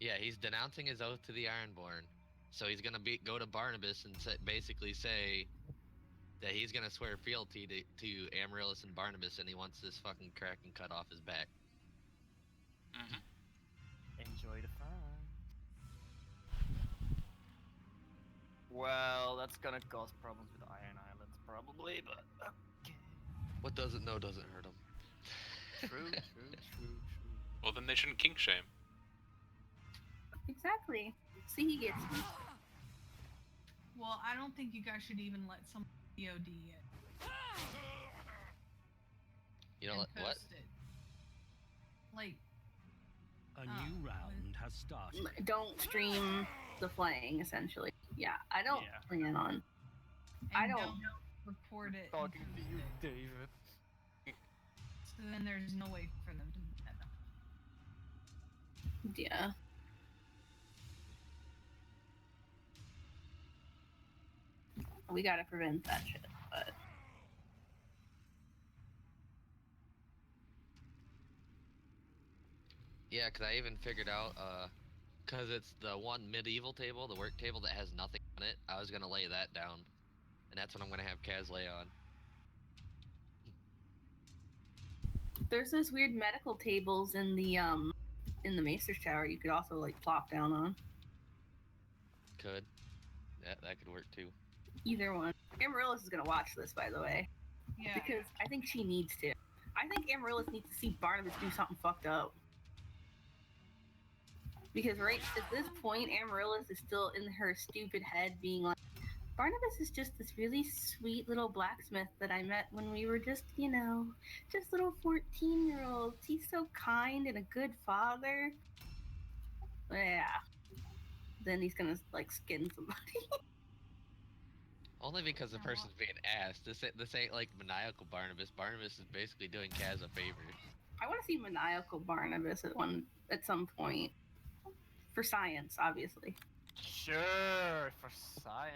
S2: Yeah, he's denouncing his oath to the Ironborn. So he's gonna go to Barnabas and basically say that he's gonna swear fealty to Amaryllis and Barnabas, and he wants this fucking Kraken cut off his back.
S1: Mm-hmm.
S10: Enjoy the fun. Well, that's gonna cause problems with Iron Islands, probably, but okay.
S2: What doesn't know doesn't hurt him.
S10: True.
S1: Well, then they shouldn't kink shame.
S8: Exactly. See, he gets me.
S3: Well, I don't think you guys should even let someone VOD it.
S2: You know
S3: and
S2: what?
S3: post it. Like,
S6: A new round has started.
S8: Don't stream the flaying, essentially. Yeah, I don't bring it on.
S3: and
S8: I don't.
S3: report it.
S10: Talking
S3: and
S10: to
S3: post
S10: you,
S3: it.
S10: David.
S3: So then there's no way for them to do that.
S8: Yeah. We gotta prevent that shit, but.
S2: Yeah, because I even figured out, because it's the one medieval table, the work table that has nothing on it, I was going to lay that down. And that's what I'm going to have Kaz lay on.
S8: There's those weird medical tables in the Maester's Tower you could also like plop down on.
S2: Could. That could work too.
S8: Either one. Amaryllis is gonna watch this, by the way,
S3: Yeah.
S8: because I think she needs to. I think Amaryllis needs to see Barnabas do something fucked up. Because right at this point, Amaryllis is still in her stupid head being like, Barnabas is just this really sweet little blacksmith that I met when we were just, just little 14-year-olds. He's so kind and a good father. Yeah. Then he's gonna, like, skin somebody.
S2: Only because the person's being asked. This ain't like maniacal Barnabas. Barnabas is basically doing Kaz a favor.
S8: I want to see maniacal Barnabas at some point. For science, obviously.
S10: Sure, for science,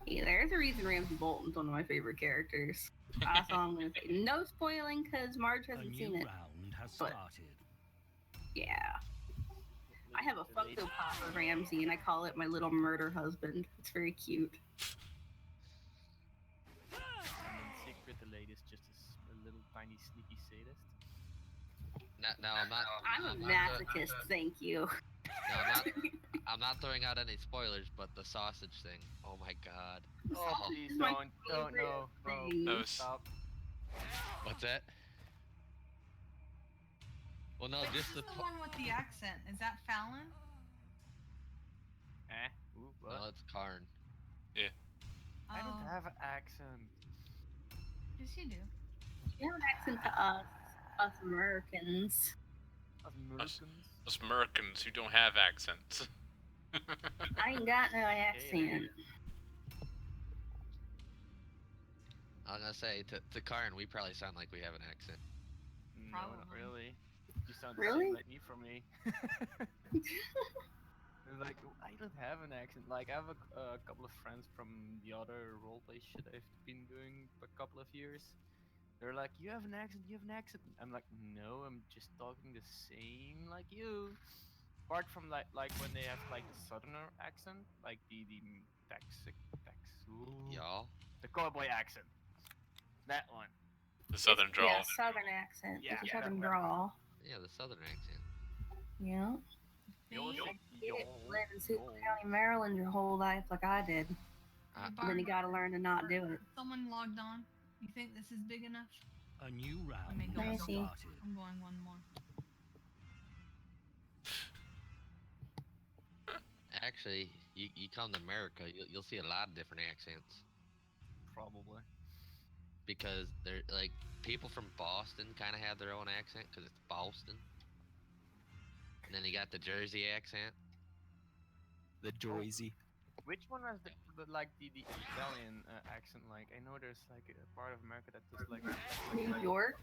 S8: Hey, there's a reason Ramsay Bolton's one of my favorite characters. That's all I'm gonna say. No spoiling, because Marge
S6: A
S8: hasn't
S6: new
S8: seen it.
S6: round has
S8: But-
S6: started.
S8: Yeah. I have a Funko Pop of Ramsay, and I call it my little murder husband. It's very cute.
S10: And in secret, the lady's just a little tiny sneaky sadist.
S2: No, I'm not.
S8: I'm a
S2: not
S8: masochist, thank you.
S2: I'm not throwing out any spoilers, but the sausage thing. Oh my god.
S10: Oh, please
S8: my
S10: don't,
S8: favorite
S10: no,
S8: thing.
S1: That was-
S10: stop.
S2: What's that? Well, no,
S3: Wait,
S2: just
S3: this
S2: the.
S3: is the one with the accent. Is that Fallon?
S10: Ooh, what?
S2: No, it's Karn.
S10: I don't
S3: Oh,
S10: have an accent.
S3: yes, you do.
S8: You have an accent to us Americans.
S10: Us Americans.
S1: Us Americans who don't have accents.
S8: I ain't got no accent.
S2: I was gonna say to Karn, we probably sound like we have an accent.
S10: No, not
S3: Probably.
S10: really. You sound
S8: Really?
S10: like me from me. Like, I don't have an accent. Like, I have a couple of friends from the other roleplay shit I've been doing for a couple of years. They're like, you have an accent, you have an accent. I'm like, no, I'm just talking the same like you. Apart from like when they have like the southerner accent, like the
S2: Y'all.
S10: the cowboy accent. That one.
S1: The southern drawl.
S8: Yeah, southern accent.
S10: Yeah,
S8: It's a
S10: yeah,
S8: southern
S10: that
S8: drawl.
S2: Yeah, the southern accent.
S8: Yeah.
S10: Yo,
S3: See?
S8: You didn't live in Super County, Maryland your whole life like I did.
S2: I-
S8: And then you gotta learn to not do it.
S3: Someone logged on. You think this is big enough?
S6: A new round
S3: me go
S6: has
S8: see.
S6: started.
S3: I'm going one more.
S2: Actually, you come to America, you'll see a lot of different accents.
S10: Probably.
S2: Because they're like people from Boston kind of have their own accent because it's Boston. And then you got the Jersey accent.
S4: The Jersey.
S10: Which one has the Italian accent? Like, I know there's like a part of America that does like.
S8: New York?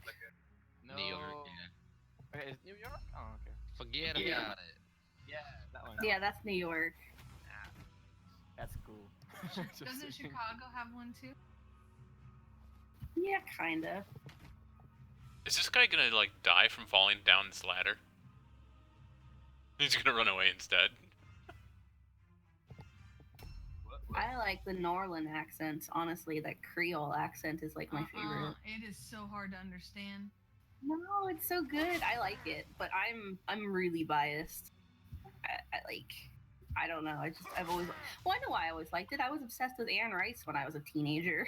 S10: No.
S2: New York, yeah.
S10: Okay, is New York? Oh, okay.
S2: Forget
S8: Yeah.
S2: about it.
S10: Yeah, that one.
S8: Yeah, that's New York.
S10: That's cool. Just
S3: Doesn't
S10: saying.
S3: Chicago have one too?
S8: Yeah, kinda.
S1: Is this guy gonna like die from falling down this ladder? He's gonna run away instead.
S8: I like the Norland accents. Honestly, that Creole accent is like my favorite.
S3: It is so hard to understand.
S8: No, it's so good. I like it, but I'm really biased. I don't know. I've always. Well, I know why I always liked it. I was obsessed with Anne Rice when I was a teenager.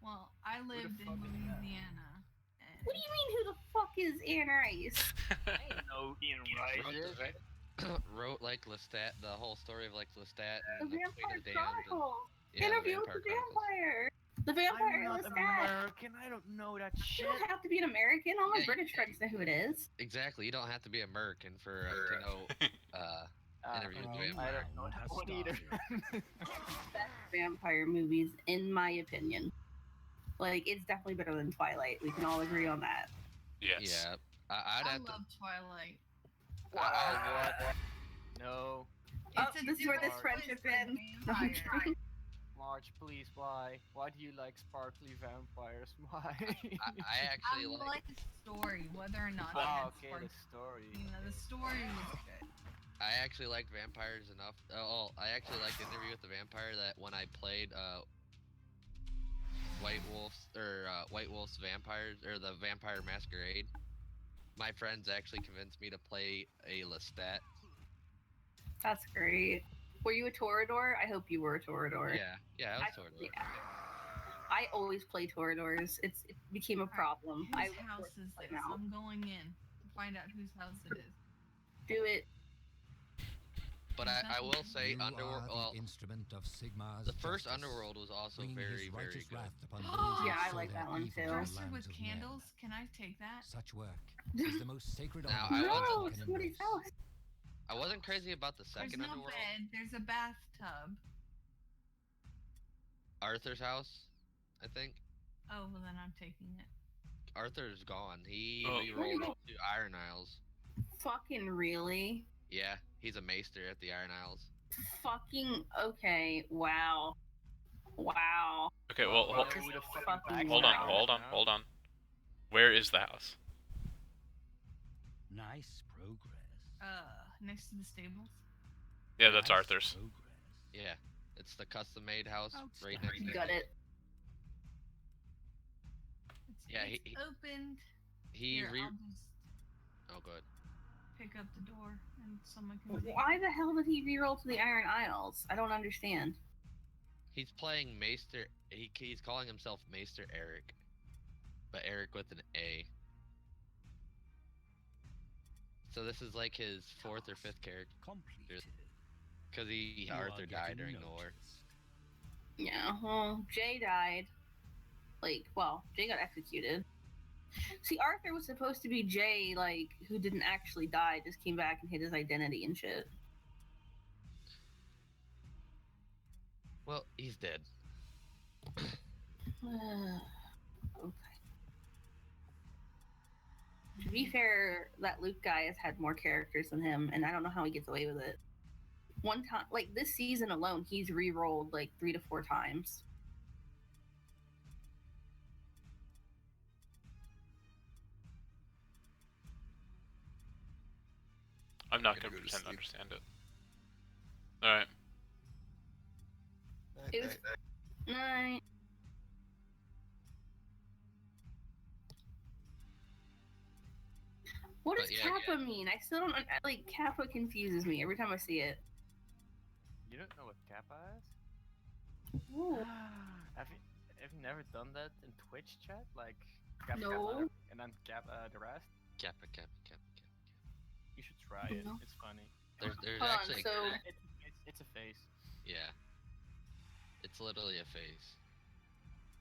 S3: Well, I lived in
S10: fuck is that?
S3: Louisiana.
S8: What do you mean? Who the fuck is Anne Rice?
S10: I know Ian Rice.
S2: Wrote like Lestat, the whole story of like Lestat
S8: The
S2: and like
S8: Vampire
S2: Queen of the Damned.
S8: Chronicles.
S2: Yeah,
S8: Interview with the Vampire. The Vampire
S10: I'm not
S8: Lestat.
S10: American. I don't know that
S8: You
S10: shit.
S8: don't have to be an American. All my
S2: Yeah,
S8: British friends know who it is.
S2: Exactly. You don't have to be American for to know. Interview with the
S10: I
S2: Vampire.
S10: don't know that one either.
S8: Best vampire movies, in my opinion. Like, it's definitely better than Twilight. We can all agree on that.
S1: Yes.
S2: Yeah. I'd
S3: I
S2: have to.
S3: love Twilight.
S10: What? No.
S8: Oh,
S3: It's a
S8: this is where this
S3: different
S8: friendship
S3: twist
S8: ends.
S3: with vampire.
S10: Marge, please, why? Why do you like sparkly vampires? Why?
S2: I actually
S3: I
S2: like.
S3: like the story, whether or not. it
S10: Oh,
S3: had
S10: okay, the
S3: sparks.
S10: story.
S3: You know, the story was good.
S2: I actually like vampires enough. I actually like Interview with the Vampire that when I played White Wolf's Vampires or the Vampire Masquerade, my friends actually convinced me to play a Lestat.
S8: That's great. Were you a Torador? I hope you were a Torador.
S2: Yeah, I was sort of.
S8: Yeah. I always play Toradors. It became a problem.
S3: Whose house is this? I'm going in to find out whose house it is.
S8: Do it.
S2: But I will say,
S5: You
S2: Underworld.
S5: are the
S2: Well,
S5: instrument of Sigmar's
S2: the first
S5: justice,
S2: Underworld was also
S5: bringing
S2: very,
S5: his
S2: very
S5: righteous
S2: good.
S5: wrath upon those who
S8: Yeah, I
S5: sow
S8: like
S5: their
S8: that one
S5: evil
S8: too.
S5: in the
S3: Dresser
S5: lands
S3: with
S5: of
S3: candles.
S5: men.
S3: Can I take that?
S5: Such work is the most sacred
S2: Now,
S5: honor
S2: I
S8: No,
S5: one can
S8: somebody's
S5: embrace.
S8: house.
S2: I wasn't crazy about the
S3: There's
S2: second
S3: no
S2: Underworld.
S3: bed. There's a bathtub.
S2: Arthur's house, I think.
S3: Oh, well then I'm taking it.
S2: Arthur's gone. He
S1: Oh.
S2: re-rolled to Iron Isles.
S8: Fucking really?
S2: Yeah, he's a maester at the Iron Isles.
S8: Fucking okay. Wow. Wow.
S1: Okay, well,
S10: Well, who the fucking
S1: hold on,
S10: backstabbers
S1: hold on,
S10: now?
S1: hold on. Where is the house?
S6: Nice progress.
S3: Next to the stables.
S1: Yeah, that's
S6: Nice
S1: Arthur's.
S6: progress.
S2: Yeah, it's the custom-made house right
S6: Outstanding.
S2: next to
S8: You
S2: it.
S8: got it.
S2: Yeah,
S3: It's
S2: he
S3: opened.
S2: he
S3: Here,
S2: re.
S3: I'll just
S2: Oh, good.
S3: pick up the door and someone can. take
S8: Why
S3: it.
S8: the hell did he reroll to the Iron Isles? I don't understand.
S2: He's playing Maester. He's calling himself Maester Eric, but Eric with an A. So this is like his fourth or fifth character,
S6: Completed.
S2: because
S6: You
S2: Arthur
S6: are
S2: died
S6: getting
S2: during the war.
S6: noticed.
S8: Yeah, well, Jay died. Jay got executed. See, Arthur was supposed to be Jay, who didn't actually die, just came back and hid his identity and shit.
S2: Well, he's dead.
S8: Okay. To be fair, that Luke guy has had more characters than him, and I don't know how he gets away with it. One time, this season alone, he's re-rolled 3 to 4 times.
S1: I'm not
S4: Gonna
S1: gonna
S4: go to
S1: pretend to
S4: sleep.
S1: understand it. Alright.
S8: It was night. What does
S2: But yeah,
S8: Kappa mean? I still don't. Kappa confuses me every time I see it.
S10: You don't know what Kappa is?
S8: Ooh.
S10: have you never done that in Twitch chat? Like Kappa,
S8: No.
S10: and then Kappa the rest?
S2: Kappa.
S10: You should try it.
S8: No.
S10: It's funny.
S2: There's
S8: Hold on,
S2: actually.
S8: so
S10: It's a face.
S2: Yeah. It's literally a face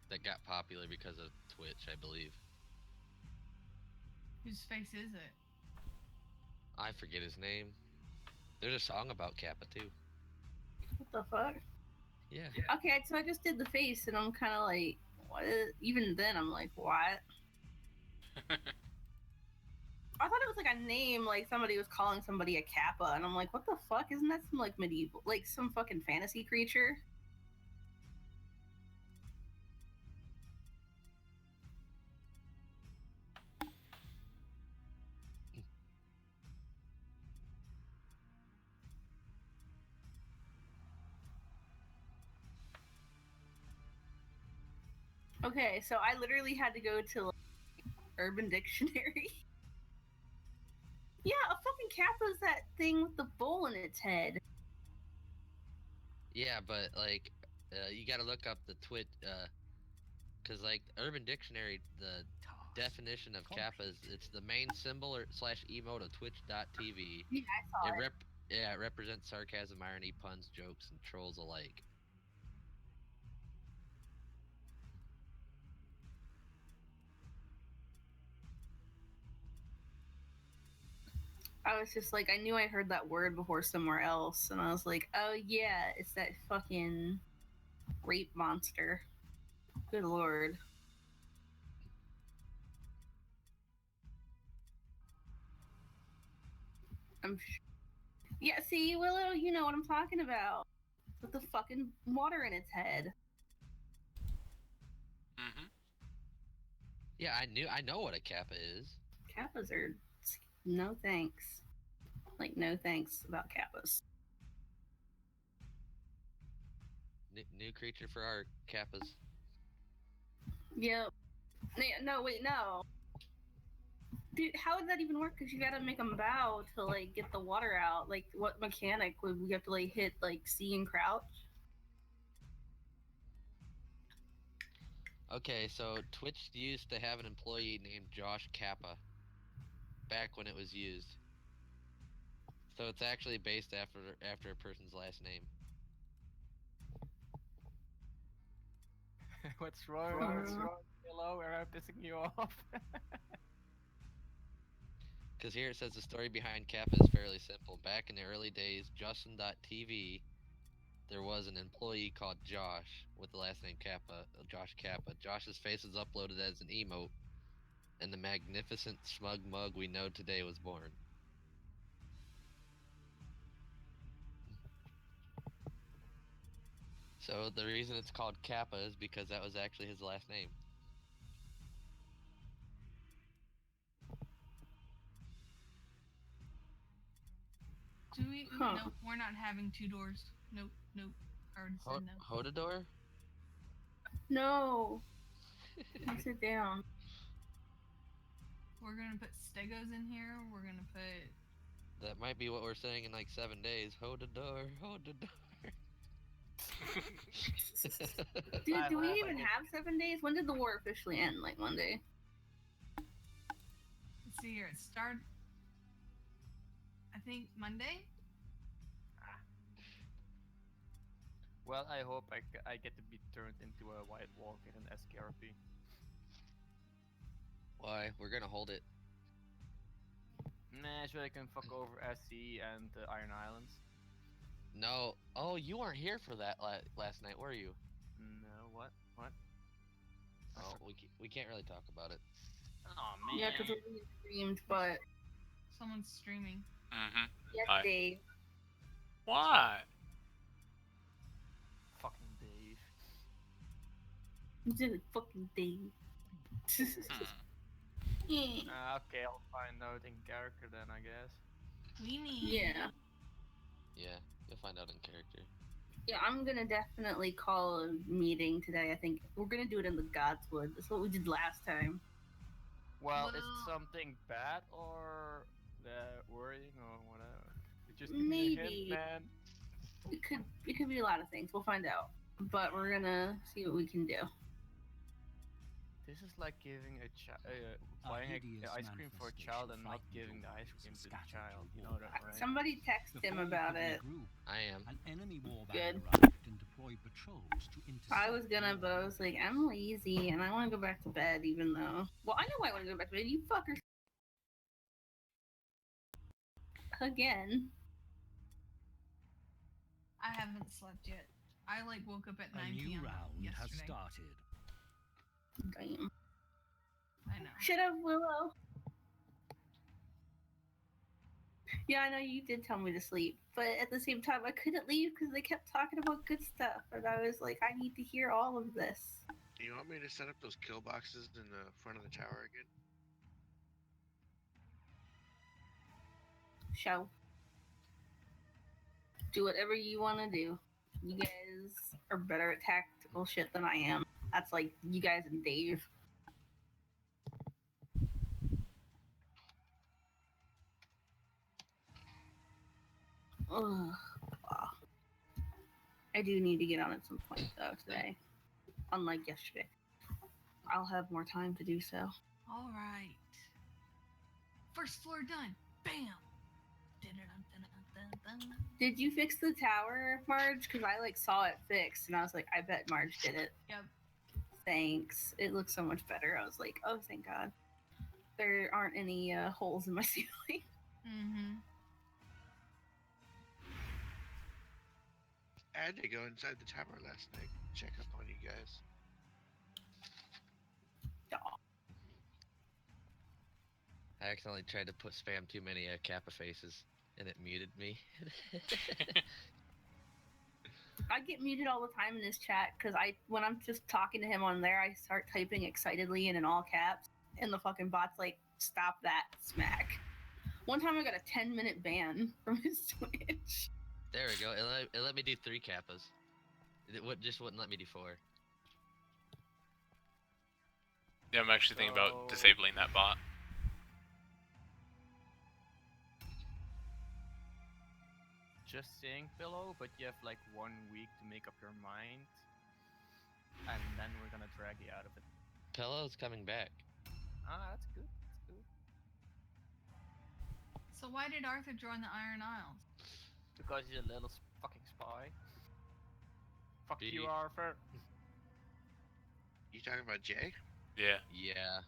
S2: that got popular because of Twitch, I believe.
S3: Whose face is it?
S2: I forget his name. There's a song about Kappa too.
S8: what the fuck?
S2: Yeah.
S8: Okay, so I just did the face, and I'm kind of like, what? Even then, I'm like, what? I thought it was a name, somebody was calling somebody a Kappa, and I'm like, what the fuck? Isn't that some medieval, some fucking fantasy creature? Okay, so I literally had to go to Urban Dictionary. Yeah, a fucking Kappa's that thing with the bowl in its head.
S2: Yeah, but you gotta look up the Twitch, cause Urban Dictionary, the definition of Kappa is it's the main symbol or / emote of Twitch.tv.
S8: Yeah, I saw it.
S2: It represents sarcasm, irony, puns, jokes, and trolls alike.
S8: I was just I knew I heard that word before somewhere else, and I was like, oh yeah, it's that fucking rape monster. Good lord. Yeah, see, Willow, you know what I'm talking about. With the fucking water in its head.
S1: Mm-hmm.
S2: Yeah, I know what a Kappa is.
S8: Kappas are no thanks. No thanks about Kappas.
S2: New creature for our Kappas.
S8: Yep. No, wait, no. Dude, how would that even work? Because you gotta make them bow to like get the water out. Like, what mechanic would we have to like hit like C and crouch?
S2: Okay, so Twitch used to have an employee named Josh Kappa back when it was used. So it's actually based after a person's last name.
S10: What's wrong? What's wrong? Hello, am I pissing you off?
S2: Because here it says the story behind Kappa is fairly simple. Back in the early days, Justin.tv, there was an employee called Josh with the last name Kappa, Josh Kappa. Josh's face was uploaded as an emote, and the magnificent smug mug we know today was born. So the reason it's called Kappa is because that was actually his last name.
S3: Do we?
S8: Huh.
S3: Nope, we're not having 2 doors. Nope, nope. I already said no.
S2: Hodador?
S8: No. Sit down.
S3: We're gonna put stegos in here. We're gonna put.
S2: That might be what we're saying in like 7 days. Hodador, Hodador.
S8: Dude,
S10: I
S8: do we
S10: hope I
S8: even
S10: get-
S8: have 7 days? When did the war officially end? Like Monday?
S3: Let's see here. It started. I think Monday.
S10: Well, I hope I get to be turned into a White Walker in SKRP.
S2: Why? We're gonna hold it.
S10: Nah, so I can fuck over SC and Iron Islands.
S2: No. Oh, you weren't here for that last night, were you?
S10: No, what? What?
S2: Oh, we can't really talk about it.
S10: Oh man.
S8: Yeah, because we streamed, but
S3: Someone's streaming.
S1: Mm-hmm.
S8: yes,
S1: Hi.
S8: Dave.
S1: Why?
S10: Fucking Dave.
S8: Dude, fucking Dave.
S10: Okay, I'll find out in character then, I guess.
S3: We need.
S8: Yeah.
S2: Yeah, you'll find out in character.
S8: Yeah, I'm gonna definitely call a meeting today. I think we're gonna do it in the Godswood. That's what we did last time.
S10: Well, is it
S3: Well-
S10: something bad or worrying or whatever? It just give me a hint,
S8: Maybe.
S10: man.
S8: It could be a lot of things. We'll find out. But we're gonna see what we can do.
S10: This is like giving buying
S6: hideous
S10: ice cream for a child and not
S6: manifestation
S10: giving the
S6: frightened
S10: ice cream to the
S6: scattered
S10: child. You
S6: the
S10: know that,
S6: war.
S10: right?
S8: Somebody text him
S6: Before you
S8: about
S6: could
S8: it.
S6: regroup,
S2: I am.
S6: An enemy warband
S8: Good.
S6: arrived and deployed patrols to intercept.
S8: I was gonna,
S6: the
S8: but I
S6: war.
S8: was like, I'm lazy and I want to go back to bed, even though. Well, I know why I want to go back to bed. You fuckers. Again.
S3: I haven't slept yet. I like woke up at 9
S6: A new
S3: p.m.
S6: round has
S3: yesterday.
S6: started.
S8: Damn.
S3: I know.
S8: Shut up, Willow. Yeah, I know you did tell me to sleep, but at the same time, I couldn't leave because they kept talking about good stuff, and I was like, I need to hear all of this.
S7: Do you want me to set up those kill boxes in the front of the tower again?
S8: Show. Do whatever you want to do. You guys are better at tactical shit than I am. That's like you guys and Dave. Ugh. I do need to get on at some point though today. Unlike yesterday. I'll have more time to do so.
S3: All right. First floor done. Bam. Dun-dun-dun-dun-dun-dun.
S8: Did you fix the tower, Marge? Because I like saw it fixed and I was like, I bet Marge did it.
S3: Yep.
S8: Thanks. It looks so much better. I was like, oh, thank God. There aren't any holes in my ceiling.
S3: Mm-hmm.
S7: I had to go inside the tower last night, check up on you guys.
S2: I accidentally tried to put spam too many Kappa faces, and it muted me.
S8: I get muted all the time in this chat because when I'm just talking to him on there, I start typing excitedly and in all caps, and the fucking bot's like, stop that, smack. One time I got a 10-minute ban from his Twitch.
S2: There we go. It let me do 3 Kappas. Just wouldn't let me do 4.
S1: Yeah, I'm actually thinking about
S10: So-
S1: disabling that bot.
S10: Just saying, Pillow, but you have like 1 week to make up your mind, and then we're gonna drag you out of it.
S2: Pillow's coming back.
S10: Ah, that's good. That's good.
S3: So why did Arthur join the Iron Isles?
S10: Because you're a little fucking spy. Fuck you,
S2: Beef.
S10: Arthur.
S7: You talking about Jay?
S1: Yeah.
S2: Yeah.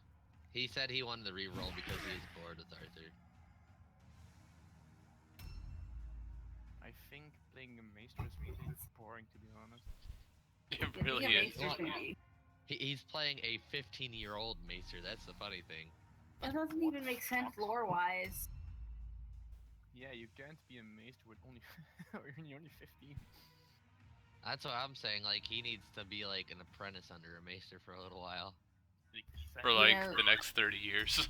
S2: He said he wanted to re-roll because he was bored with Arthur.
S10: I think playing a maester is really boring, to be honest.
S1: It
S8: Yeah,
S1: really
S8: being a
S1: is.
S8: maester can be.
S2: He's playing a 15-year-old Maester. That's the funny thing.
S8: That doesn't even make sense lore-wise.
S10: Yeah, you can't be a maester with only or you're only 15.
S2: That's what I'm saying. Like, he needs to be like an apprentice under a Maester for a little while.
S1: For
S10: Exactly.
S1: like
S8: Yeah.
S1: the next 30 years.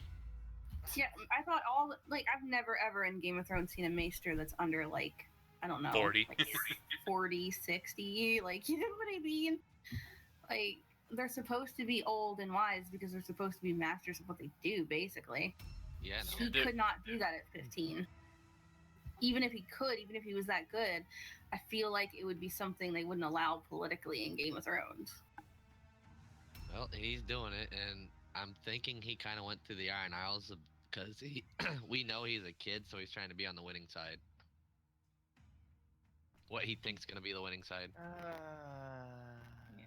S8: Yeah, I thought I've never ever in Game of Thrones seen a maester that's under like, I don't know,
S1: 40.
S8: like 40, 60, like, you know what I mean? Like, they're supposed to be old and wise because they're supposed to be masters of what they do, basically.
S2: Yeah, no.
S8: He
S1: They're-
S8: could not do that at 15. Even if he could, even if he was that good, I feel like it would be something they wouldn't allow politically in Game of Thrones.
S2: Well, he's doing it, and I'm thinking he kind of went to the Iron Isles because he, we know he's a kid, so he's trying to be on the winning side. What he thinks gonna be the winning side.
S3: Yeah.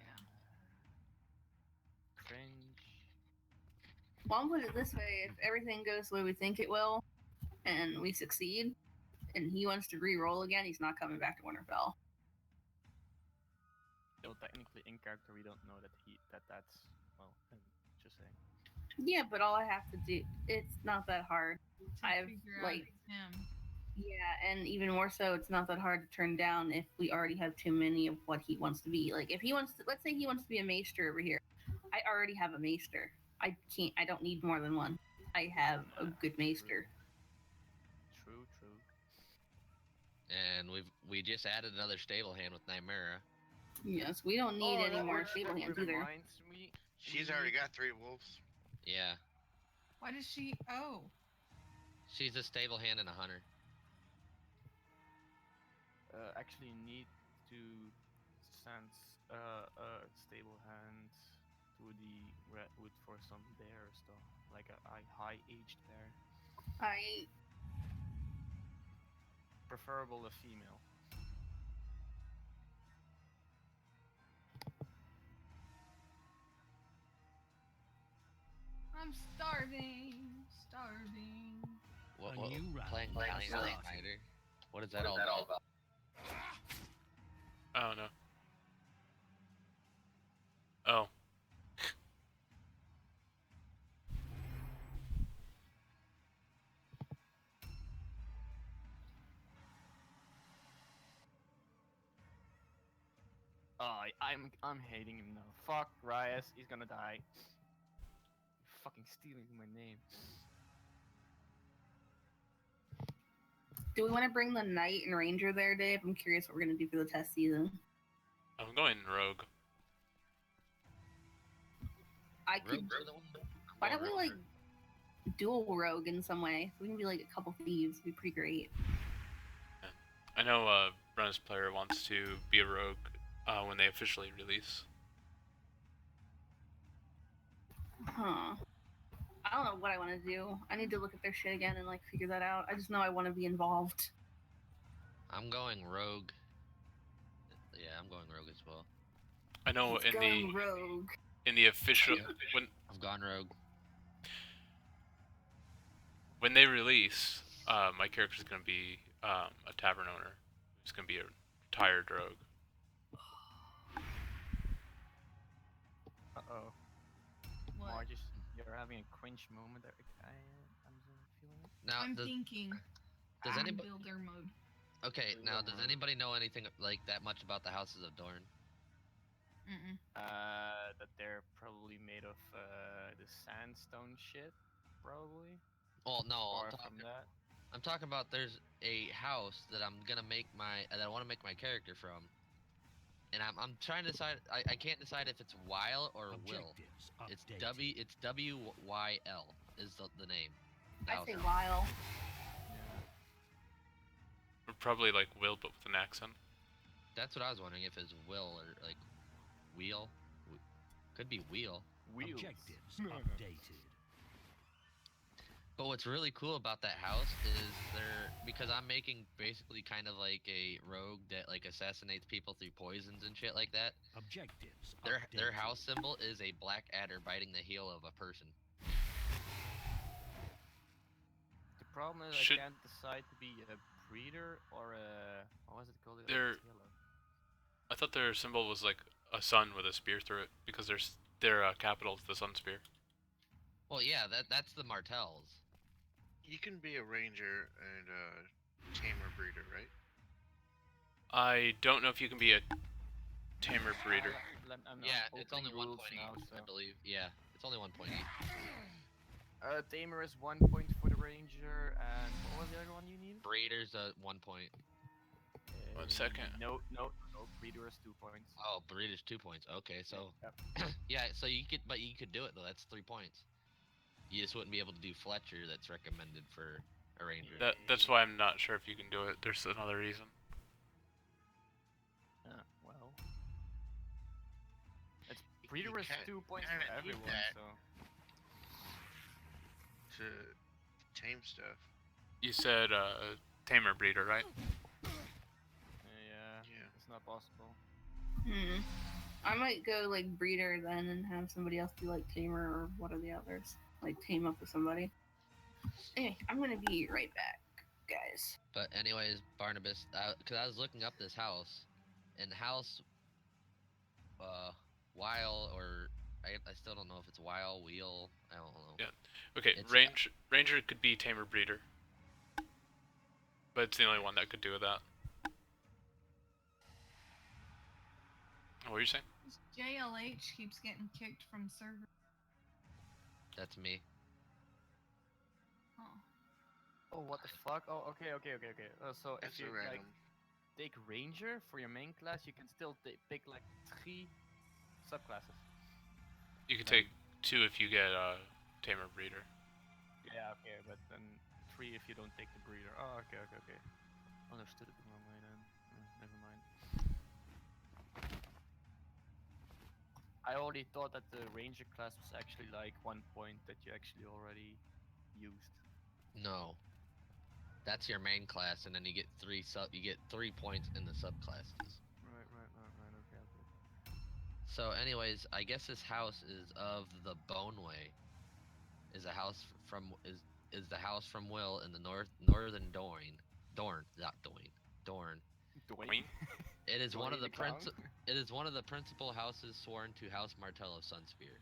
S10: Cringe.
S8: Well, I'll put it this way: if everything goes the way we think it will, and we succeed, and he wants to re-roll again, he's not coming back to Winterfell.
S10: Still technically in character, we don't know that's well. Just saying.
S8: Yeah, but all I have to do, it's not that hard.
S3: To
S8: I've,
S3: figure out
S8: like-
S3: it's him.
S8: Yeah, and even more so, it's not that hard to turn down if we already have too many of what he wants to be. Like, if he wants to, let's say he wants to be a maester over here. I already have a maester. I don't need more than one. I have a good maester.
S10: True.
S2: And we just added another stable hand with Nymera.
S8: Yes, we don't need any more
S10: which
S8: stable hands either.
S10: reminds me,
S7: She's already got 3 wolves.
S2: Yeah,
S3: Why does she? Oh,
S2: she's a stable hand and a hunter.
S10: actually need to send stable hand to the Redwood for some bears though, like a high aged bear,
S8: I
S10: preferable a female.
S3: I'm starving. Starving.
S2: What,
S6: A new round
S2: playing
S6: has
S2: Valiant
S6: started.
S2: Igniter? What is that all about?
S1: I don't know. Oh.
S10: Oh, I'm hating him now. Fuck Rias, he's gonna die. You're fucking stealing my name.
S8: do we want to bring the knight and ranger there, Dave? I'm curious what we're gonna do for the test season.
S1: I'm going rogue.
S8: I could. Why don't we like dual rogue in some way? We can be like a couple thieves. It'd be pretty great.
S1: I know Brenna's player wants to be a rogue when they officially release.
S8: Huh. I don't know what I want to do. I need to look at their shit again and like figure that out. I just know I want to be involved.
S2: I'm going rogue. Yeah, I'm going rogue as well.
S1: I know
S8: He's going rogue.
S1: in the official
S2: I've gone rogue.
S1: when they release, my character's gonna be a tavern owner. Who's gonna be a retired rogue.
S10: Uh-oh.
S3: What?
S10: Margis, you're having a cringe moment there. I'm feeling it.
S2: Now,
S3: I'm
S2: does
S3: thinking.
S2: does
S3: I'm
S2: anybody?
S3: builder mode.
S2: Okay, now does anybody know anything like that much about the Houses of Dorne?
S3: Mm-mm.
S10: That they're probably made of the sandstone shit, probably.
S2: Oh no,
S10: Far from that.
S2: I'm talking about there's a house that I'm gonna make that I want to make my character from. And I'm trying to decide. I can't decide if it's Weil or Will.
S6: Objectives
S2: It's
S6: updated.
S2: It's WYL is the name. The
S8: I
S2: house
S8: say
S2: name.
S8: while.
S1: Or probably like Will, but with an accent.
S2: That's what I was wondering if it's Will or like Wheel. Could be Wheel.
S10: Wheels.
S6: Objectives updated.
S2: But what's really cool about that house is because I'm making basically kind of like a rogue that like assassinates people through poisons and shit like that.
S6: Objectives
S2: Their
S6: updated.
S2: house symbol is a black adder biting the heel of a person.
S10: The problem is
S1: Should-
S10: I can't decide to be a breeder or a what was it called?
S1: They're-
S10: It's yellow.
S1: I thought their symbol was like a sun with a spear through it because their capital is the sun spear.
S2: Well, yeah, that's the Martells.
S7: You can be a ranger and a tamer breeder, right?
S1: I don't know if you can be a tamer breeder.
S10: I'm
S2: Yeah, it's only
S10: opening
S2: 1
S10: rules
S2: point
S10: now,
S2: each, I
S10: so.
S2: believe. Yeah, it's only 1 point each.
S10: Tamer is 1 point for the ranger, and what was the other one you needed?
S2: Breeder's 1 point.
S1: 1 second.
S10: No, breeder is 2 points.
S2: Oh, Breeder's 2 points. Okay, so
S10: Yep.
S2: yeah, so you could do it though. That's 3 points. You just wouldn't be able to do Fletcher. That's recommended for a ranger.
S1: That's why I'm not sure if you can do it. There's another reason.
S10: Well, it's breeder
S7: You
S10: is
S7: can't-
S10: 2 points
S7: kinda
S10: for
S7: need
S10: everyone,
S7: that.
S10: so.
S7: To tame stuff.
S1: You said tamer breeder, right?
S10: Yeah,
S7: Yeah.
S10: it's not possible.
S8: I might go like breeder then and have somebody else do like tamer or what are the others? Like tame up with somebody. Anyway, I'm gonna be right back, guys.
S2: But anyways, Barnabas, because I was looking up this house, and the house, Weil or I still don't know if it's Weil, Wheel, I don't know.
S1: Yeah. Okay,
S2: It's-
S1: ranger could be tamer breeder, but it's the only one that could do that. What were you saying?
S3: JLH keeps getting kicked from server.
S2: That's me.
S3: Oh.
S10: Oh, what the fuck? Oh, okay. So
S7: That's
S10: if you
S7: a random.
S10: like take ranger for your main class, you can still pick like 3 subclasses.
S1: You could take 2 if you get tamer breeder.
S10: Yeah, okay, but then 3 if you don't take the breeder. Oh, okay. Understood it the wrong way then. Never mind. I already thought that the ranger class was actually like 1 point that you actually already used.
S2: No. That's your main class, and then you get 3 points in the subclasses.
S10: Right. Okay.
S2: So, anyways, I guess this house is of the Boneway. Is the house from Will in the northern Dorne. Dorne.
S1: Queen?
S2: It is one of the
S10: Dwayne the
S2: It is one of the principal houses sworn to House Martell of Sunspear.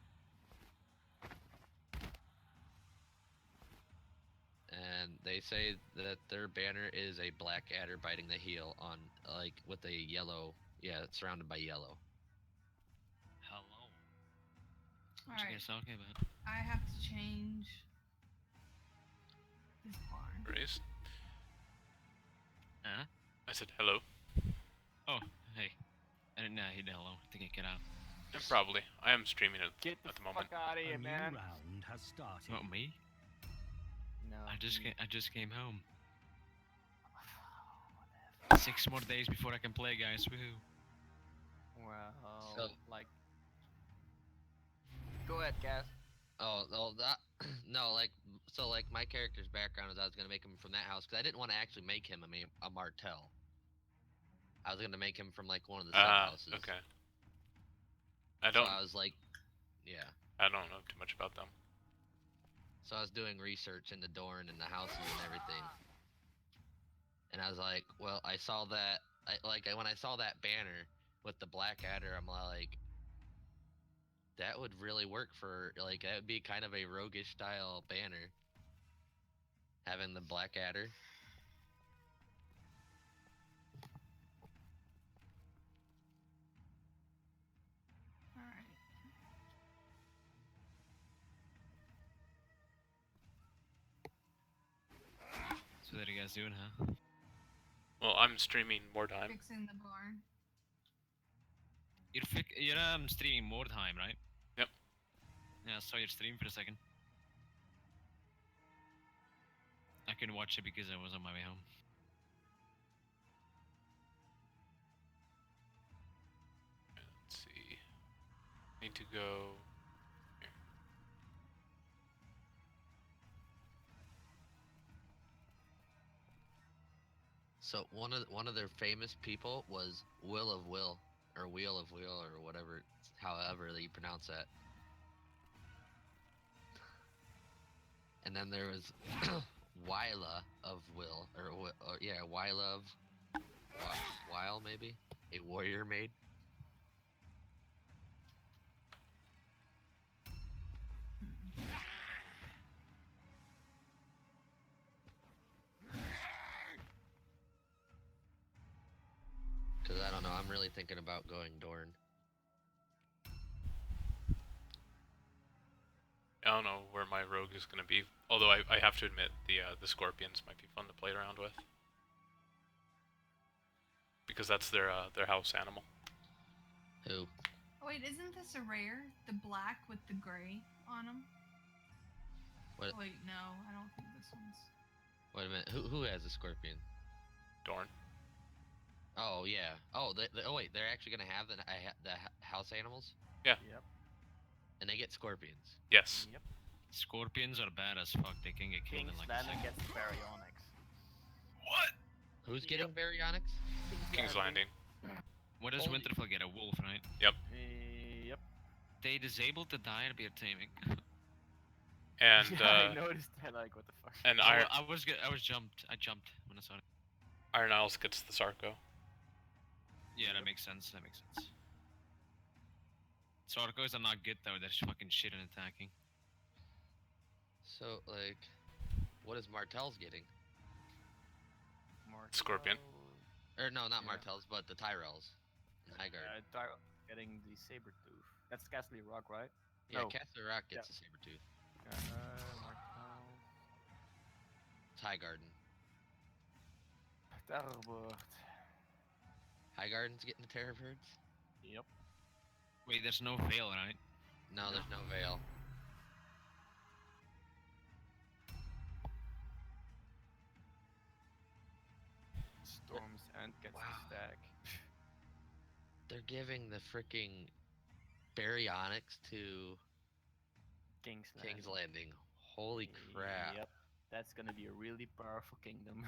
S2: And they say that their banner is a black adder biting the heel on with a yellow. Yeah, it's surrounded by yellow.
S11: Hello. What
S3: Alright,
S11: you guys talking about?
S3: I have to change this barn.
S1: Race.
S11: Huh?
S1: I said hello.
S11: Oh, hey. I didn't know he'd hello. I think I get out.
S1: Probably. I am streaming it
S10: Get the
S1: at the moment.
S10: fuck out of
S6: A
S10: here,
S6: new
S10: man.
S6: round has started.
S11: Not me.
S10: No.
S11: I just came home.
S10: Whatever.
S11: 6 more days before I can play, guys. Woohoo.
S10: Well,
S2: So-
S10: like. Go ahead, Cass.
S2: Oh, well, that no, my character's background is I was gonna make him from that house because I didn't want to actually make him a Martell. I was gonna make him from like one of the sub houses.
S1: Okay.
S2: So I was like, yeah.
S1: I don't know too much about them.
S2: So I was doing research into Dorne and the houses and everything. And I was like, well, I saw that. When I saw that banner with the black adder, I'm like, that would really work for that would be kind of a roguish style banner. Having the black adder.
S3: Alright.
S11: So what are you guys doing, huh?
S1: Well, I'm streaming more time.
S3: Fixing the barn.
S11: You're streaming more time, right?
S1: Yep.
S11: Yeah, I saw your stream for a second. I couldn't watch it because I was on my way home.
S1: Let's see. Need to go. Here.
S2: So one of their famous people was Will of Will, or Wheel of Will, or whatever, however you pronounce that. And then there was Wyla of Will, or yeah, Wyla of Wile, maybe a warrior maid. Because I don't know, I'm really thinking about going Dorn.
S1: I don't know where my rogue is going to be. Although I have to admit the scorpions might be fun to play around with. Because that's their house animal.
S2: Who?
S3: Oh, wait, isn't this a rare? The black with the gray on them?
S2: What?
S3: Oh, wait, no, I don't think this one's.
S2: Wait a minute. Who has a scorpion?
S1: Dorn.
S2: Oh yeah. Oh, oh wait, they're actually gonna have the house animals.
S1: Yeah.
S10: Yep.
S2: And they get scorpions.
S1: Yes.
S10: Yep.
S11: Scorpions are bad as fuck. They can get killed
S10: King's
S11: in like a
S10: Landing
S11: second.
S10: gets baryonyx.
S1: What?
S2: Who's getting baryonyx?
S1: King's Landing.
S11: What does
S2: Holy-
S11: Winterfell get? A wolf, right?
S1: Yep.
S10: Yep.
S11: They disabled the dire bear taming.
S1: And
S10: Yeah, I noticed that. Like, what the fuck?
S1: and
S11: I,
S1: Iron
S11: I was jumped. I jumped when I saw it.
S1: Iron Isles gets the Sarco.
S11: Yeah, that makes sense. That makes sense. Sarkos are not good though. They're fucking shit at attacking.
S2: So like, what is Martell's getting?
S1: Scorpion.
S2: Or no, not
S10: Yeah.
S2: Martell's, but the Tyrells. And Highgarden.
S10: Tyrell getting the saber tooth. That's Castle Rock, right?
S2: Yeah,
S10: No.
S2: Castle Rock gets a saber tooth.
S10: Martel.
S2: Highgarden.
S10: Terrorbird.
S2: Highgarden's getting the Terrorbirds?
S10: Yep.
S11: Wait, there's no veil, right?
S2: No, there's no veil.
S10: Storm's End gets
S2: Wow.
S10: the stack.
S2: They're giving the freaking baryonyx to
S10: King's
S2: King's Landing. Holy crap.
S10: Yep. That's gonna be a really powerful kingdom.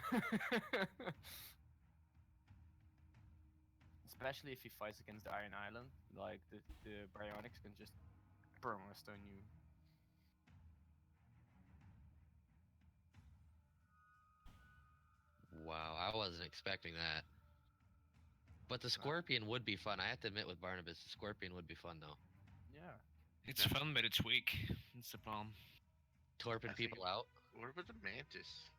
S10: Especially if he fights against the Iron Island. Like, the baryonyx can just perma-stun you.
S2: Wow, I wasn't expecting that. But the Scorpion would be fun. I have to admit with Barnabas, the Scorpion would be fun though.
S10: Yeah.
S11: It's fun, but it's weak. That's the problem.
S2: Torping
S7: I think-
S2: people out.
S7: What about the mantis?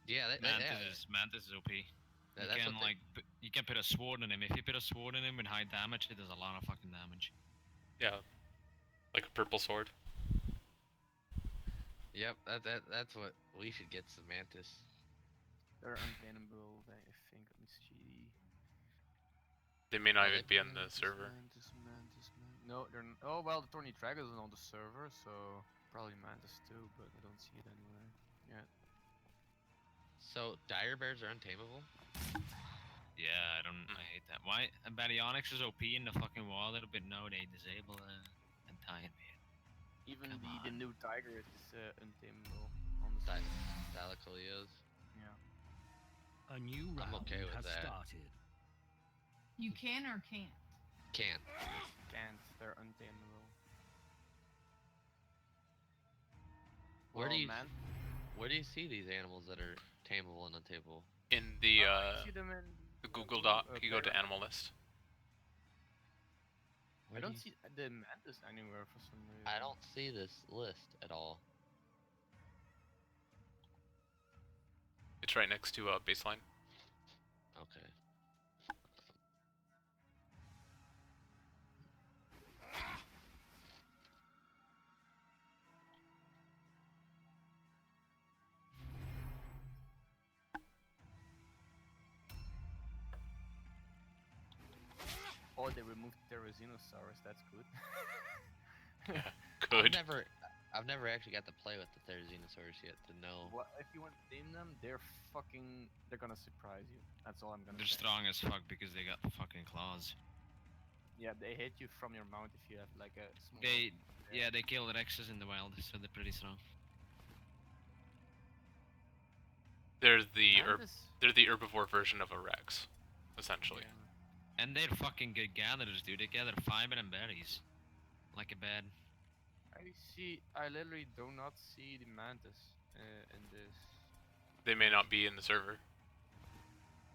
S2: Yeah,
S11: Mantis is OP.
S2: That's
S11: You can
S2: what they-
S11: you can put a sword in him. If you put a sword in him with high damage, it does a lot of fucking damage.
S1: Yeah. Like a purple sword.
S2: Yep, that's what we should get, some Mantis.
S10: They're unbannable, I think. Let me see.
S1: They may not
S2: Oh,
S1: even be on the server.
S10: No, they're oh well, the Thorny Dragon is on the server, so probably Mantis too, but I don't see it anywhere. Yeah.
S2: So dire bears are untamable?
S11: Yeah, I hate that. Why? Baryonyx is OP in the fucking wall a little bit. No, they disable entire man.
S10: Even
S11: Come
S10: the
S11: on.
S10: new Tiger is untamable on the server.
S2: Dylacolios?
S10: Yeah.
S6: A new
S2: I'm
S6: round
S2: okay with
S6: has
S2: that.
S6: started.
S3: You can or can't?
S2: Can't.
S10: Can't. They're untamable.
S2: Where
S10: Well,
S2: do you
S10: man,
S2: where do you see these animals that are tameable and untamable?
S1: In the
S10: I see them in
S1: the Google Doc, you go to
S10: Parent.
S1: Animal List.
S10: I don't see the Mantis anywhere for some reason.
S2: I don't see this list at all.
S1: It's right next to baseline.
S2: Okay.
S10: Oh, they removed Therizinosaurus. That's good.
S1: Good.
S2: I've never actually got to play with the Therizinosaurus yet to know.
S10: What if you want to tame them? They're gonna surprise you. That's all I'm gonna
S11: They're
S10: say.
S11: strong as fuck because they got fucking claws.
S10: Yeah, they hit you from your mount if you have like a small.
S11: They kill the Rexes in the wild, so they're pretty strong.
S1: They're the
S10: Mantis-
S1: they're the herbivore version of a Rex, essentially.
S10: Yeah.
S11: And they're fucking good gatherers, dude. They gather fiber and berries. Like a bed.
S10: I literally do not see the mantis in this.
S1: They may not be in the server.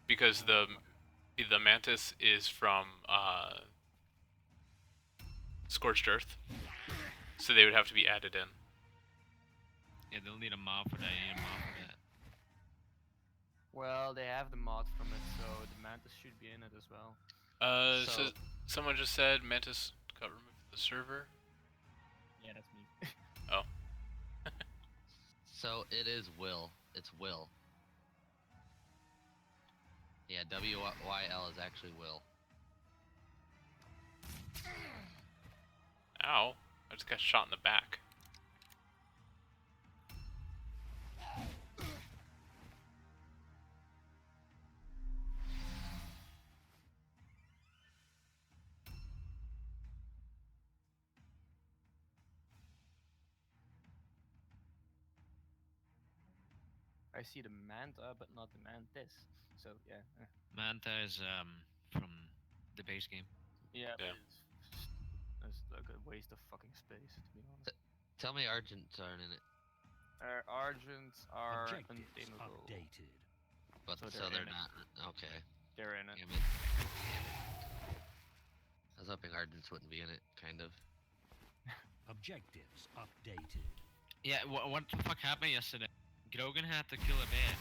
S1: Because the mantis is from Scorched Earth. So they would have to be added in.
S11: Yeah, they'll need a mob for that. You need a mob for that.
S10: Well, they have the mod from it, so the mantis should be in it as well.
S1: So someone just said mantis got removed from the server.
S10: Yeah, that's me.
S1: Oh.
S2: So it is Will. It's Will. Yeah, WYL is actually Will.
S1: Ow. I just got shot in the back.
S10: I see the manta, but not the mantis. So yeah.
S11: Manta is from the base game.
S10: Yeah,
S1: Yeah.
S10: but it's like a waste of fucking space, to be honest.
S2: Tell me Argents aren't in it.
S10: Argents are
S6: Objectives
S10: untamable.
S6: updated.
S2: But
S10: So
S2: so
S10: they're
S2: they're
S10: in it.
S2: not. Okay.
S10: They're in it.
S2: Damn it. Damn it. I was hoping Argents wouldn't be in it, kind of.
S6: Objectives updated.
S11: Yeah, what the fuck happened yesterday? Grogan had to kill a bear.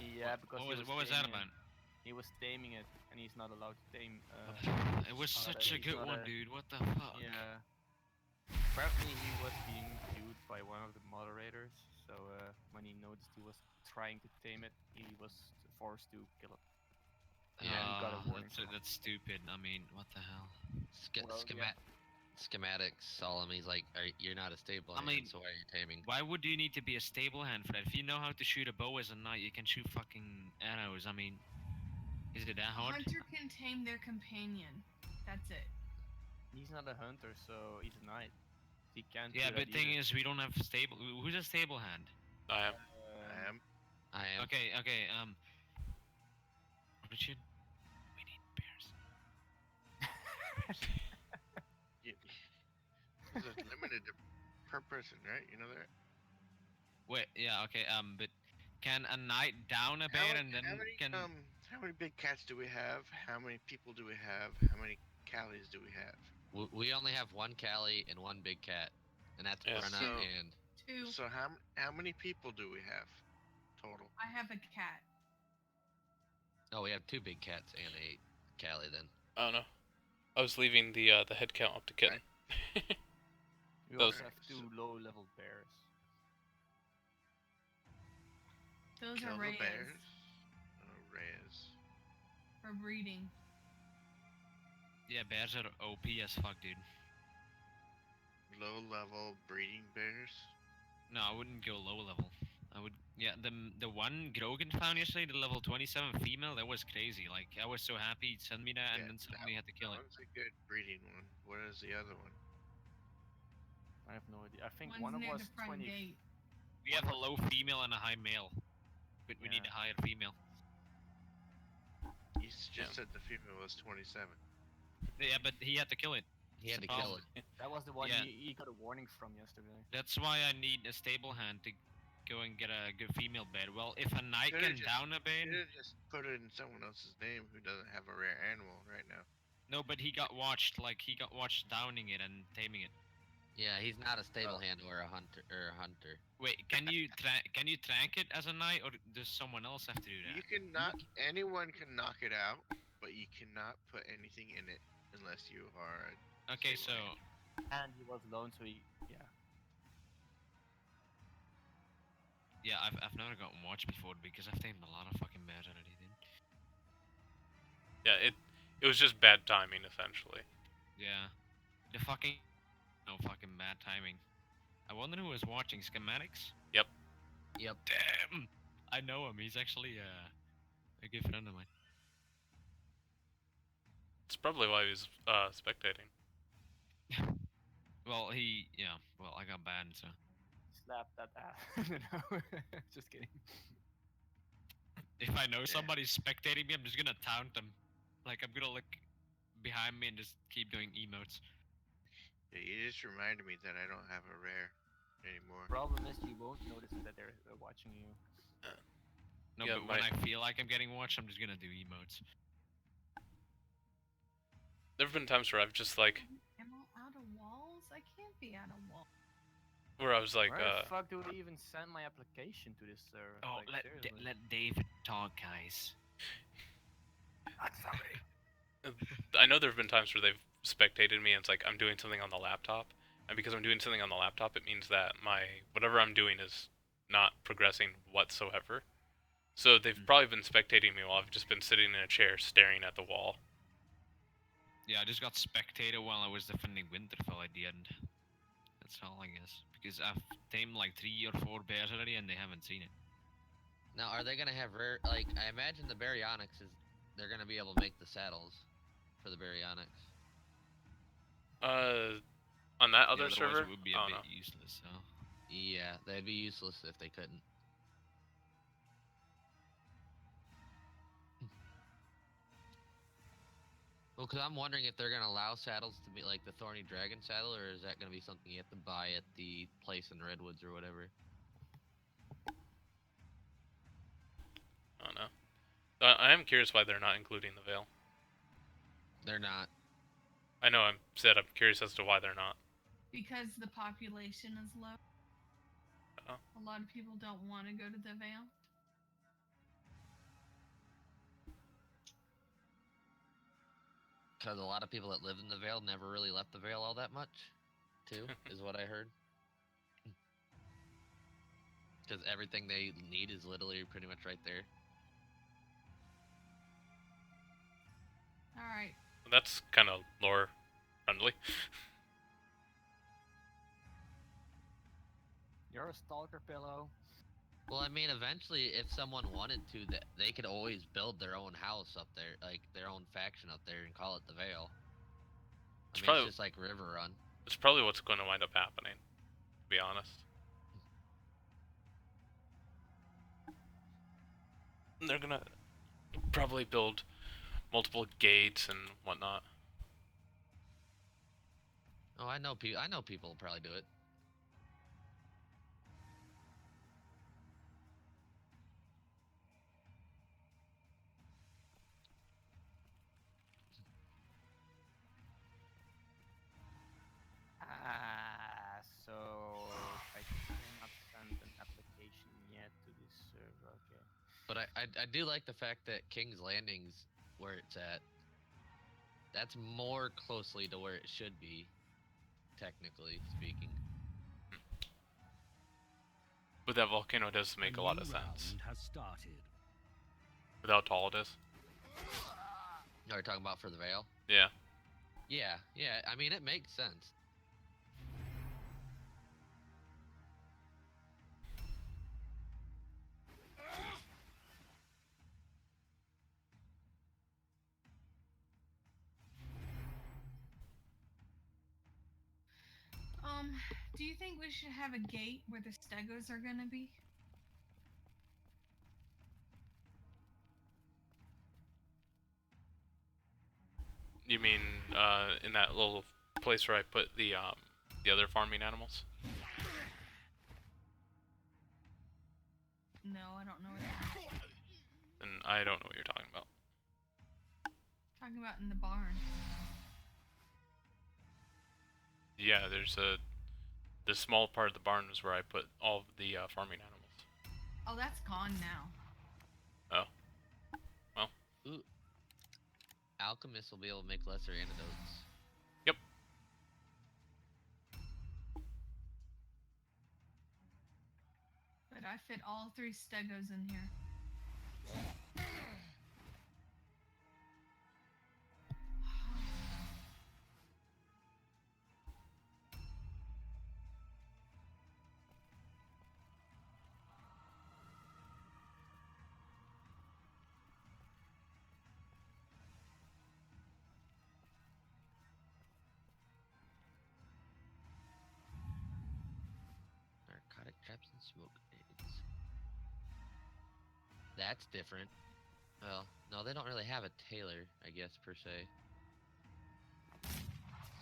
S10: Yeah, because
S11: What was that
S10: taming
S11: about?
S10: it. He was taming it, and he's not allowed to tame.
S11: It was such a
S10: he's
S11: good
S10: not
S11: one,
S10: a-
S11: dude. What the fuck?
S10: Yeah. Apparently, he was being viewed by one of the moderators. So when he noticed he was trying to tame it, he was forced to kill it. And then he got a warning.
S11: That's stupid. I mean, what the hell?
S2: Schematics, Solemn, he's like, you're not a stable hand,
S11: mean,
S2: so why are you taming?
S11: Why would you need to be a stable hand for that? If you know how to shoot a bow as a knight, you can shoot fucking arrows. I mean, is it that hard?
S3: Hunter can tame their companion. That's it.
S10: He's not a hunter, so he's a knight. He can't.
S11: Yeah,
S10: do
S11: but
S10: that
S11: thing
S10: either.
S11: is, we don't have stable. Who's a stable hand?
S1: I am.
S7: I am.
S2: I am.
S11: Okay. Richard, we need bears.
S7: There's a limited per person, right? You know that?
S11: Wait, yeah, okay. But can a knight down a bear and then can?
S7: How many big cats do we have? How many people do we have? How many Callies do we have?
S2: We only have one Callie and one big cat, and that's
S1: Yeah,
S2: Brenna
S7: so-
S2: and.
S3: Two.
S7: So how many people do we have total?
S3: I have a cat.
S2: Oh, we have two big cats and a Callie then.
S1: I don't know. I was leaving the head count up to kitten.
S10: We
S1: Those-
S10: also have two low-level bears.
S3: Those
S7: Kill
S3: are
S7: the
S3: rays
S7: bears. Oh, Reyes.
S3: for breeding.
S11: Yeah, bears are OP as fuck, dude.
S7: Low level breeding bears.
S11: No, I wouldn't go low level. I would, yeah. The one Grogan found yesterday, the level 27 female, that was crazy. Like, I was so happy. He sent me that, and then suddenly had to kill
S7: That
S11: it.
S7: one's a good breeding one. What is the other one?
S10: I have no idea. I think
S3: One's
S10: one of
S3: near
S10: was
S3: the front
S10: 20.
S3: gate.
S11: We have a low female and a high male, but we need a
S10: Yeah.
S11: higher female.
S7: You just said the female was 27.
S11: Yeah, but he had to kill it.
S2: He had to
S11: That's the
S2: kill
S11: problem.
S2: it.
S10: That was the one
S11: Yeah.
S10: he got a warning from yesterday.
S11: That's why I need a stable hand to go and get a good female bear. Well, if a knight
S7: Could've
S11: can
S7: just-
S11: down a bear,
S7: You just put it in someone else's name who doesn't have a rare animal right now.
S11: no, but he got watched. Like, he got watched downing it and taming it.
S2: Yeah, he's not a stable hand or a hunter.
S11: Wait, can you trank it as a knight, or does someone else have to do that?
S7: You can knock. Anyone can knock it out, but you cannot put anything in it unless you are.
S11: Okay,
S7: stable
S11: so
S7: hand.
S10: And he was alone, so yeah.
S11: yeah, I've never gotten watched before because I've tamed a lot of fucking bears already, dude.
S1: Yeah, It was just bad timing, essentially.
S11: Yeah. The fucking... No fucking bad timing. I wonder who was watching schematics.
S1: Yep.
S2: Yep.
S11: Damn! I know him. He's actually a good friend of mine.
S1: It's probably why he was spectating.
S11: Well, well, I got banned, so.
S10: Slap that ass. No, just kidding.
S11: If I know
S7: Yeah.
S11: somebody's spectating me, I'm just gonna taunt them. Like, I'm gonna look behind me and just keep doing emotes.
S7: Yeah, you just reminded me that I don't have a rare anymore.
S10: Problem is, you won't notice that they're watching you.
S11: No,
S1: Yeah,
S11: but when I feel like I'm getting watched, I'm just gonna do emotes.
S1: There have been times where I've just like,
S3: Am I out of walls? I can't be out of walls.
S1: where I was like,
S10: Where the fuck do we even send my application to this server?
S11: Oh,
S10: Like, seriously.
S11: let David talk, guys.
S10: I'm sorry.
S1: I know there have been times where they've spectated me and it's like I'm doing something on the laptop, and because I'm doing something on the laptop, it means that whatever I'm doing is not progressing whatsoever. So they've probably been spectating me while I've just been sitting in a chair staring at the wall.
S11: Yeah, I just got spectator while I was defending Winterfell at the end. That's all, I guess. Because I've tamed like 3 or 4 bears already and they haven't seen it.
S2: Now, are they gonna have rare? Like, I imagine the Baryonyx is. They're gonna be able to make the saddles for the Baryonyx.
S1: On that
S11: Yeah,
S1: other
S11: otherwise
S1: server,
S11: it would be
S1: I
S11: a
S1: don't
S11: bit
S1: know.
S11: useless, so.
S2: Yeah, they'd be useless if they couldn't. Well, because I'm wondering if they're gonna allow saddles to be like the Thorny Dragon saddle, or is that gonna be something you have to buy at the place in Redwoods or whatever?
S1: I don't know. I am curious why they're not including the veil.
S2: They're not.
S1: I know I'm curious as to why they're not.
S3: Because the population is low.
S1: Oh.
S3: A lot of people don't want to go to the Vale.
S2: Because a lot of people that live in the Vale never really left the Vale all that much, too, is what I heard. Because everything they need is literally pretty much right there.
S3: Alright.
S1: That's kind of lore friendly.
S10: You're a stalker, pillow.
S2: Well, I mean, eventually, if someone wanted to, they could always build their own house up there, like their own faction up there, and call it the Vale.
S1: It's
S2: It's just like River Run.
S1: It's probably what's going to wind up happening, to be honest. They're gonna probably build multiple gates and whatnot.
S2: Oh, I know people will probably do it.
S10: So I cannot send an application yet to this server. Okay.
S2: But I do like the fact that King's Landing's where it's at. That's more closely to where it should be, technically speaking.
S1: But that volcano does make a lot of sense.
S6: Has started.
S1: With how tall it is.
S2: No, you're talking about for the Vale?
S1: Yeah.
S2: Yeah. I mean, it makes sense.
S3: Do you think we should have a gate where the stegos are gonna be?
S1: You mean in that little place where I put the other farming animals?
S3: No, I don't know where that is.
S1: And I don't know what you're talking about.
S3: Talking about in the barn.
S1: Yeah, there's the small part of the barn is where I put all of the farming animals.
S3: Oh, that's gone now.
S1: Oh. Well.
S2: Ooh. Alchemists will be able to make lesser antidotes.
S1: Yep.
S3: But I fit all 3 stegos in here.
S2: traps and smoke grenades. That's different. Well, no, they don't really have a tailor, I guess, per se.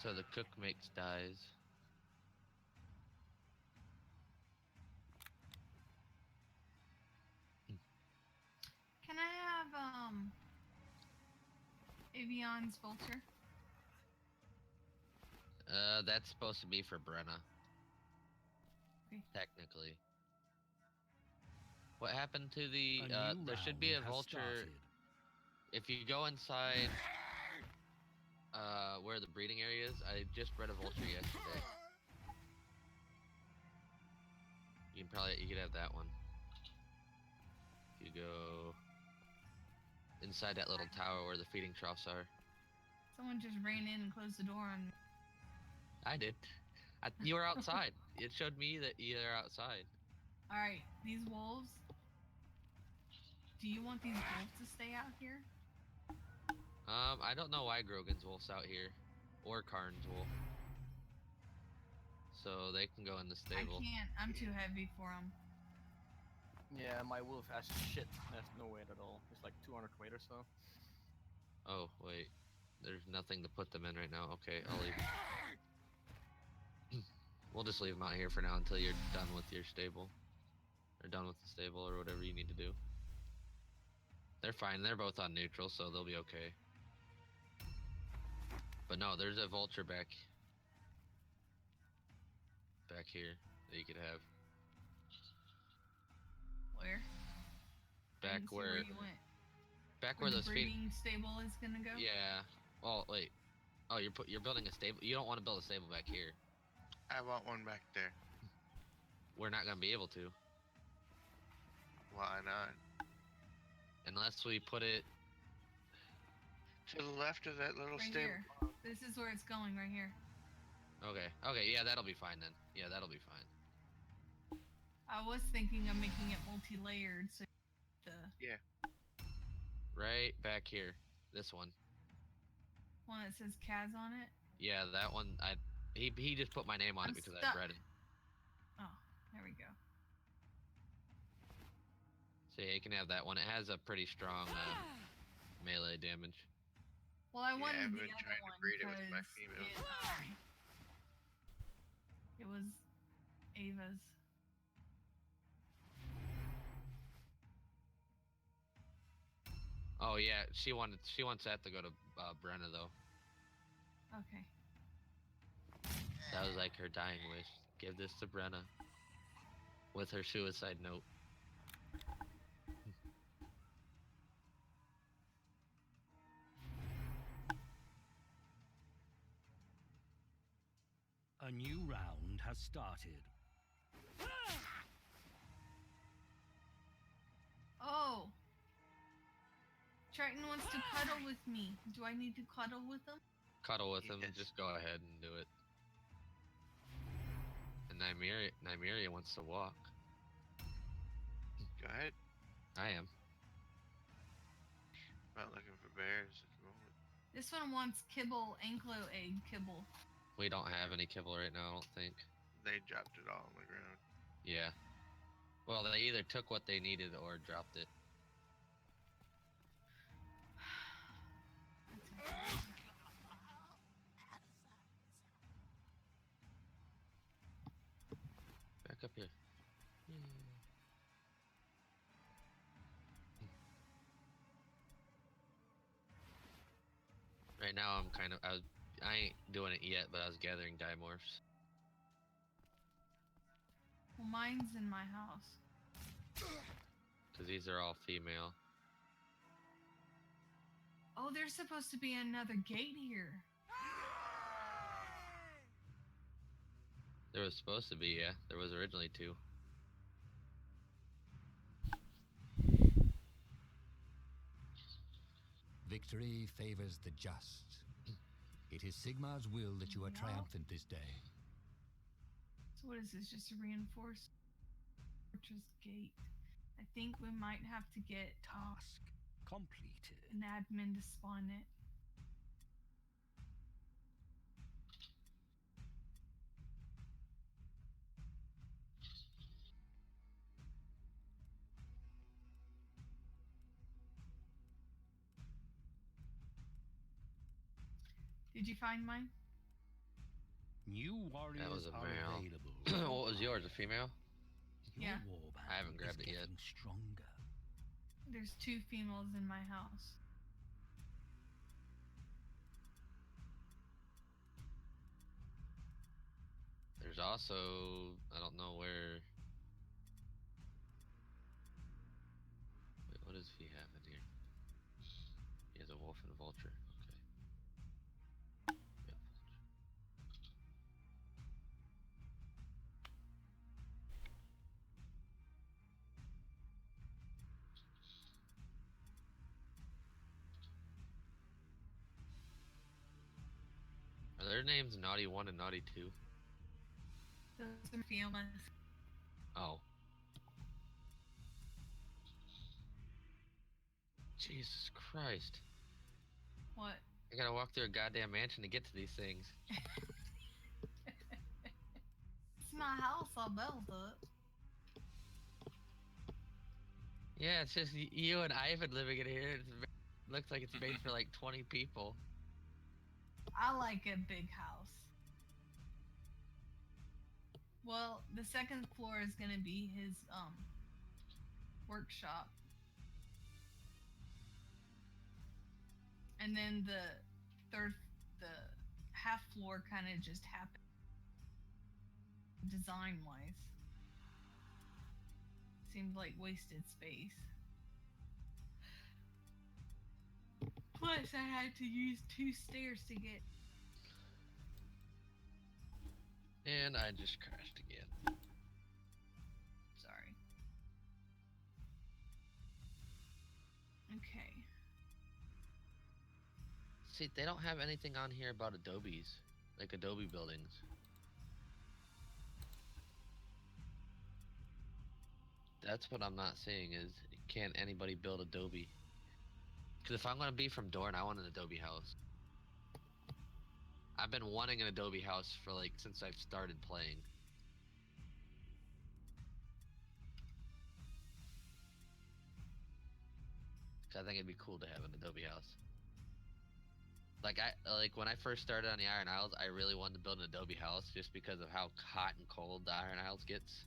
S2: So the cook makes dyes.
S3: Can I have Avion's vulture?
S2: That's supposed to be for Brenna.
S3: Okay.
S2: Technically. What happened to the
S6: A new
S2: there should be a
S6: round has
S2: vulture
S6: started.
S2: if you go inside where the breeding area is. I just bred a vulture yesterday. You could have that one. If you go inside that little tower where the feeding troughs are.
S3: Someone just ran in and closed the door on me.
S2: I did. You were outside. It showed me that you're outside.
S3: Alright, these wolves. Do you want these wolves to stay out here?
S2: I don't know why Grogan's wolf's out here. Or Karn's wolf. So they can go in the stable.
S3: I can't. I'm too heavy for them.
S10: Yeah, my wolf has shit. There's no weight at all. It's like 200 weight or so.
S2: Oh, wait. There's nothing to put them in right now. Okay, I'll leave them. We'll just leave them out here for now until you're done with your stable. Or done with the stable or whatever you need to do. They're fine. They're both on neutral, so they'll be okay. But no, there's a vulture back here that you could have.
S3: Where? I
S2: Back
S3: didn't see
S2: where
S3: you went.
S2: back
S3: Where
S2: where
S3: the
S2: those feet.
S3: breeding stable is gonna go?
S2: Yeah. Oh wait. Oh, you're building a stable. You don't want to build a stable back here.
S7: I want one back there.
S2: We're not gonna be able to
S7: Why not?
S2: unless we put it.
S7: To the left of that little
S3: Right
S7: stable.
S3: here. This is where it's going, right here.
S2: Okay. Okay. Yeah, that'll be fine then. Yeah, that'll be fine.
S3: I was thinking of making it multi-layered, so the
S2: Right back here. This one.
S3: one that says Kaz on it.
S2: Yeah, that one. He just put my name on
S3: I'm
S2: it because I
S3: stuck.
S2: bred it.
S3: Oh, there we go.
S2: So yeah, you can have that one. It has a pretty strong melee damage.
S3: Well, I
S7: Yeah,
S3: wanted
S7: I've
S3: the
S7: been
S3: other
S7: trying to
S3: one
S7: breed it with my
S3: because
S7: females.
S3: it was Ava's.
S2: Oh yeah, she wants that to go to Brenna though.
S3: Okay.
S2: That was like her dying wish. Give this to Brenna. With her suicide note.
S6: A new round has started.
S3: Oh. Triton wants to cuddle with me. Do I need to cuddle with him?
S2: Cuddle with him.
S7: Yes.
S2: Just go ahead and do it. And Nymeria wants to walk.
S7: Go ahead.
S2: I am.
S7: I'm not looking for bears at the moment.
S3: This one wants kibble, anklo egg kibble.
S2: We don't have any kibble right now, I don't think.
S7: They dropped it all on the ground.
S2: Yeah. Well, they either took what they needed or dropped it. Back up here. Right now I'm kind of I ain't doing it yet, but I was gathering dimorphs.
S3: Well, mine's in my house.
S2: Cause these are all female.
S3: Oh, there's supposed to be another gate here.
S2: There was supposed to be, yeah. There was originally 2.
S5: Victory favors the just. It is Sigmar's will that you are
S3: Yeah.
S5: triumphant this day.
S3: So what is this? Just a reinforced fortress gate. I think we might have to get
S6: Task completed.
S3: an admin to spawn it. Did you find mine?
S6: New
S2: That
S6: warriors
S2: was a
S6: are
S2: male.
S6: available.
S2: What was yours? A female?
S6: Your
S3: Yeah.
S6: warband
S2: I haven't grabbed
S6: is
S2: it yet.
S6: getting stronger.
S3: There's 2 females in my house.
S2: There's also, I don't know where. Wait, what does he have in here? He has a wolf and a vulture. Okay. Yeah, vulture. Are their names Naughty 1 and Naughty 2?
S3: Those are females.
S2: Oh. Jesus Christ.
S3: What?
S2: I gotta walk through a goddamn mansion to get to these things.
S3: It's my house. I'll build it.
S2: Yeah, it's just you and Ivan living in here. It looks like it's made for like 20 people.
S3: I like a big house. Well, the second floor is gonna be his workshop. And then the half floor kind of just happened design wise. Seemed like wasted space. Plus, I had to use 2 stairs to get.
S2: And I just crashed again.
S3: Sorry. Okay.
S2: See, they don't have anything on here about Adobes, like Adobe buildings. That's what I'm not seeing is, can anybody build Adobe? Because if I'm going to be from Dorne, I want an Adobe house. I've been wanting an Adobe house for like, since I've started playing. Cause I think it'd be cool to have an Adobe house. Like when I first started on the Iron Isles, I really wanted to build an Adobe house just because of how hot and cold the Iron Isles gets.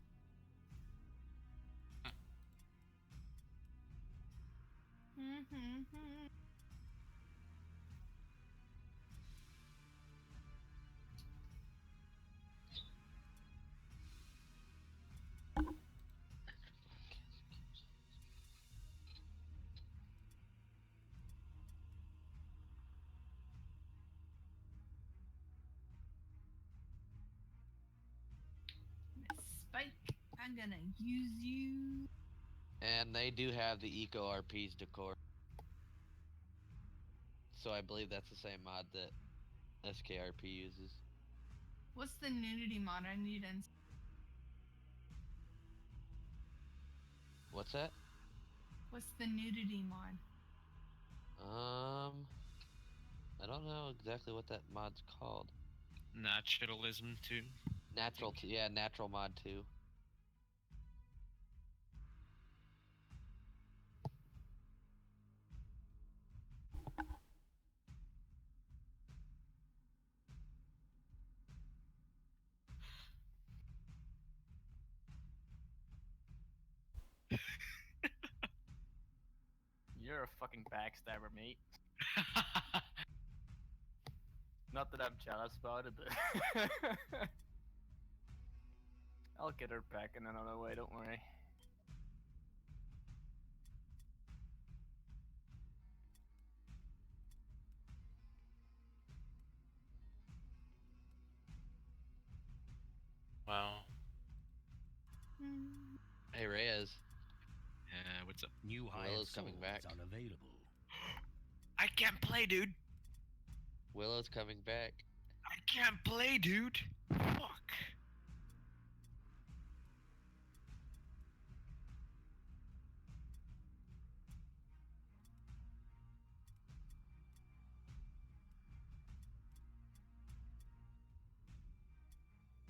S3: Spike, I'm gonna use you.
S2: And they do have the Eco RP's decor. So I believe that's the same mod that SKRP uses.
S3: What's the nudity mod I need in?
S2: What's that?
S3: What's the nudity mod?
S2: I don't know exactly what that mod's called.
S11: Naturalism 2.
S2: Natural, yeah, natural mod 2.
S10: You're a fucking backstabber, mate. Not that I'm jealous about it, but I'll get her back in another way, don't worry.
S1: Wow.
S2: Hey Reyes.
S11: What's up?
S6: New
S2: Willow's coming back.
S6: are available.
S11: I can't play, dude.
S2: Willow's coming back.
S11: I can't play, dude. Fuck.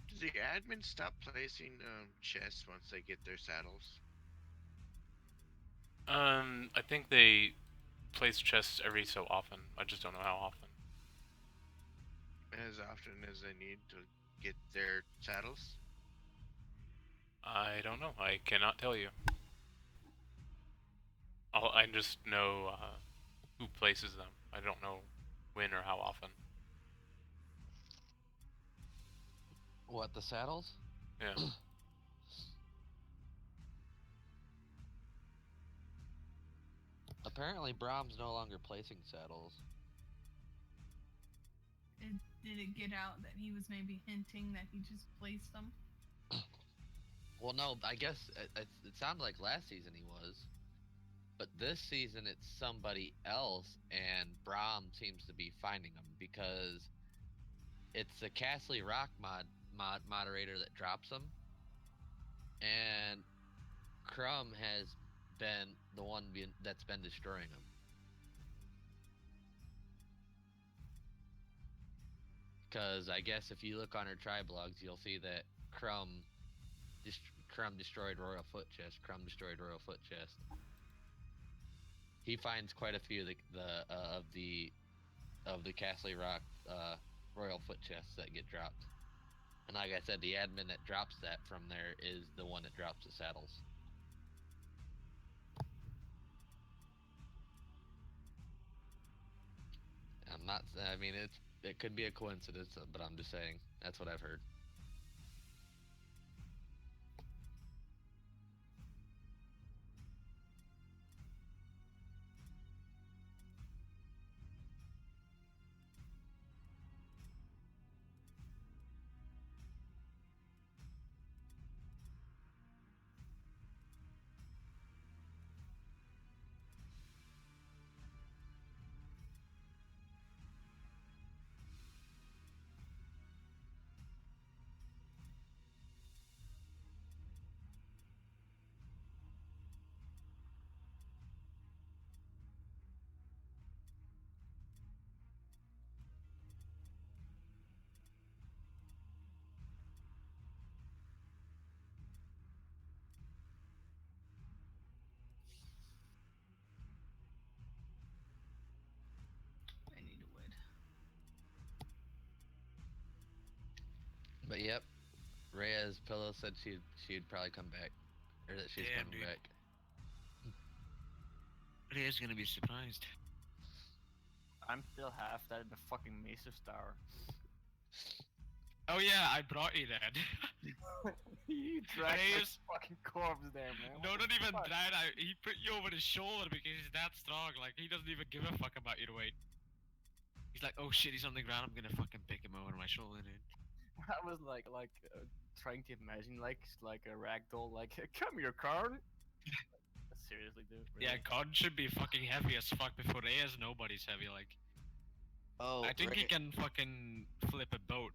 S7: Does the admin stop placing chests once they get their saddles?
S1: I think they place chests every so often. I just don't know how often.
S7: as often as they need to get their saddles?
S1: I don't know. I cannot tell you. I just know who places them. I don't know when or how often.
S2: What, the saddles?
S1: Yeah.
S2: Apparently, Brahm's no longer placing saddles.
S3: Did it get out that he was maybe hinting that he just placed them?
S2: Well, no, I guess it sounded like last season he was. But this season it's somebody else, and Brahm seems to be finding them because it's the Castle Rock moderator that drops them, and Crumb has been the one that's been destroying them. Because I guess if you look on her tribe logs, you'll see that Crumb destroyed Royal Foot Chest. Crumb destroyed Royal Foot Chest. He finds quite a few of the Castle Rock Royal Foot Chests that get dropped. And like I said, the admin that drops that from there is the one that drops the saddles. I'm not. I mean, it could be a coincidence, but I'm just saying that's what I've heard.
S3: I need a wood.
S2: But yep, Rhea's pillow said she'd probably come back, or that she's
S11: Damn,
S2: coming
S11: dude.
S2: back.
S11: Rhea's gonna be surprised.
S10: I'm still half that in the fucking Mace's Tower.
S11: Oh yeah, I brought you that.
S10: You dragged my
S11: Rhea's-
S10: fucking corpse there, man.
S11: No,
S10: What
S11: not
S10: the
S11: even
S10: fuck?
S11: that. He put you over his shoulder because he's that strong. Like, he doesn't even give a fuck about your weight. He's like, oh shit, he's on the ground. I'm gonna fucking pick him over my shoulder, dude.
S10: I was trying to imagine like a ragdoll, like come here, Karn. Seriously, dude.
S11: Yeah,
S10: Really?
S11: Con should be fucking heavy as fuck before Reyes. Nobody's heavy. Like,
S2: Oh,
S11: I think he can fucking flip a boat.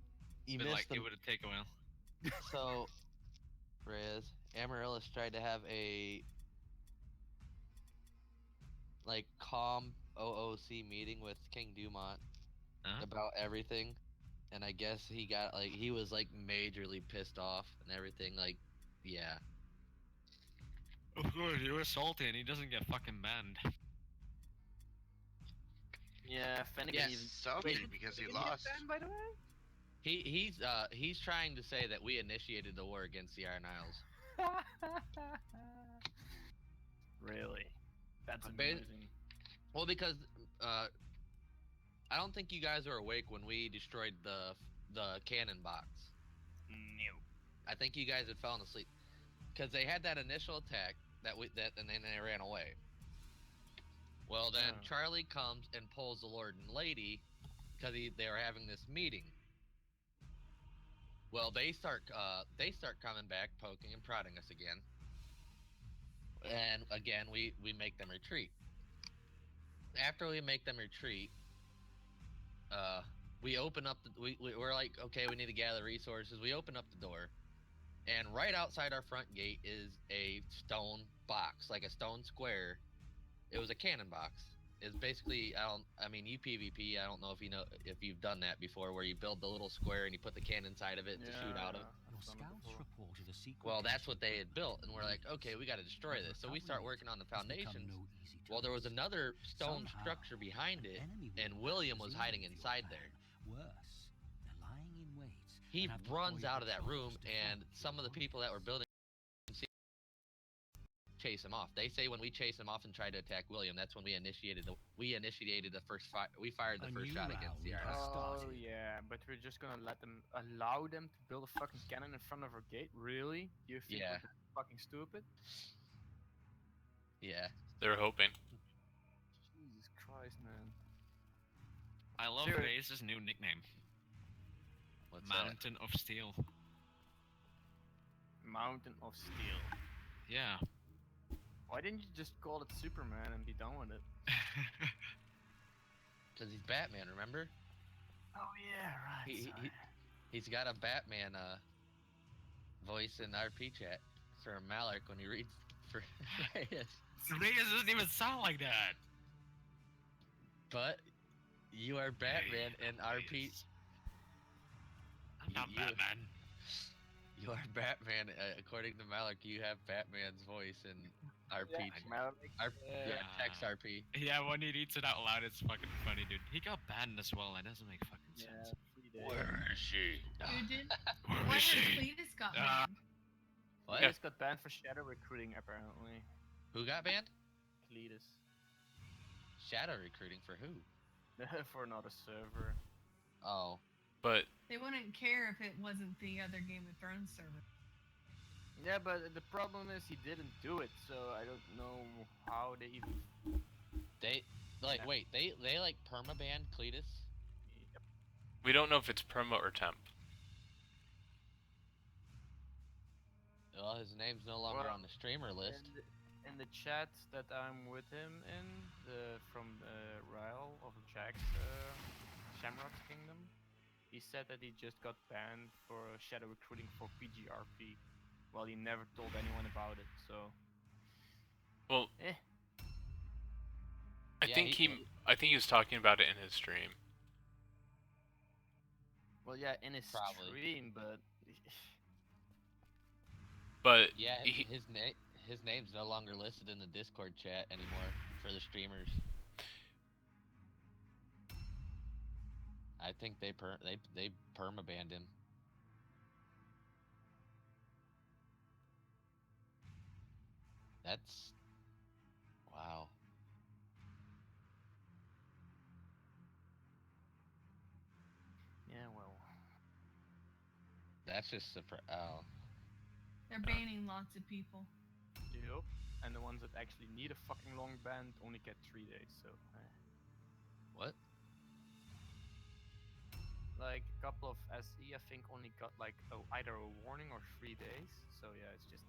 S2: You
S11: but
S2: missed
S11: like,
S2: them.
S11: it would take a while.
S2: So, Reyes, Amaryllis tried to have a calm OOC meeting with King Dumont
S11: Huh?
S2: about everything, and I guess he was majorly pissed off and everything. Yeah.
S11: Of course, he was salty and he doesn't get fucking banned.
S10: Yeah, Fennec
S2: Yes.
S10: even.
S7: Salty because he
S10: Did get
S7: lost.
S10: banned, by the way?
S2: He's trying to say that we initiated the war against the Iron Isles.
S10: Really? That's
S2: Ba-
S10: amazing.
S2: Well, because I don't think you guys were awake when we destroyed the cannon box.
S10: No.
S2: I think you guys had fallen asleep because they had that initial attack and then they ran away. Well, then
S10: Oh.
S2: Charlie comes and pulls the Lord and Lady because they were having this meeting. Well, they start coming back, poking and prodding us again, and again we make them retreat. After we make them retreat, we open up we're like, okay, we need to gather resources. We open up the door, and right outside our front gate is a stone box, like a stone square. It was a cannon box. It's basically, you PvP, I don't know if you've done that before, where you build the little square and you put the cannon inside of it to shoot out of.
S5: Your scouts reported a secret.
S2: Well, that's what they had built, and we're like, okay, we got to destroy this. So we start working on the foundations. Well, there was another stone structure behind it, and William was hiding inside there.
S5: Worse,
S2: he
S5: and have the
S2: runs
S5: boy
S2: out of that
S5: patrols
S2: room,
S5: to
S2: and
S5: flank
S2: some of the
S5: your
S2: people that were building chase him off. They say when we chased him off and tried to attack William, that's when we initiated the first fire. We fired the
S6: A
S2: first
S6: new
S2: shot against the
S6: round has
S2: RS.
S10: Oh
S6: started.
S10: yeah, but we're just gonna allow them to build a fucking cannon in front of our gate? Really? You think
S2: Yeah.
S10: we're that fucking stupid?
S2: Yeah.
S1: They're hoping.
S10: Jesus Christ, man.
S11: I love
S10: Seriously.
S11: Faze's new nickname.
S2: What's that?
S11: Mountain of Steel.
S10: Mountain of Steel.
S11: Yeah.
S10: Why didn't you just call it Superman and be done with it?
S2: Because he's Batman, remember?
S10: Oh yeah, right. sorry.
S2: He's got a Batman voice in RP chat for Malik when he reads for Reyes.
S11: Reyes doesn't even sound like that.
S2: But you are Batman in RP.
S11: I'm not Batman.
S2: You are Batman. According to Malik, you have Batman's voice in RP. Text RP.
S11: Yeah, when he reads it out loud, it's fucking funny, dude. He got banned as well. That doesn't make fucking sense.
S2: Where is she?
S3: Who did?
S11: Where
S3: Why
S11: is
S3: did
S11: she?
S3: Cletus got banned?
S2: What?
S10: Cletus got banned for shadow recruiting, apparently.
S2: Who got banned?
S10: Cletus.
S2: Shadow recruiting for who?
S10: For another server.
S2: Oh.
S1: But
S3: They wouldn't care if it wasn't the other Game of Thrones server.
S10: Yeah, but the problem is he didn't do it, so I don't know how they even.
S2: They like wait, they like perma-banned Cletus?
S10: Yep.
S1: we don't know if it's perma or temp.
S2: Well, his name's no longer on the streamer list.
S10: In the chat that I'm with him in, from Ryle of Jack's Shamrock's Kingdom, he said that he just got banned for shadow recruiting for PGRP. Well, he never told anyone about it, so.
S1: Well,
S10: Eh.
S1: I think he was talking about it in his stream.
S10: Well, yeah, in his
S2: Probably.
S10: stream, but.
S1: But
S2: yeah, his name's no longer listed in the Discord chat anymore for the streamers. I think they perma-banned him. That's wow.
S10: Yeah, well.
S2: That's just oh.
S3: They're banning lots of people.
S10: Yep. And the ones that actually need a fucking long ban only get 3 days, so.
S2: What?
S10: Like a couple of SE, I think, only got like either a warning or 3 days. So yeah, it's just.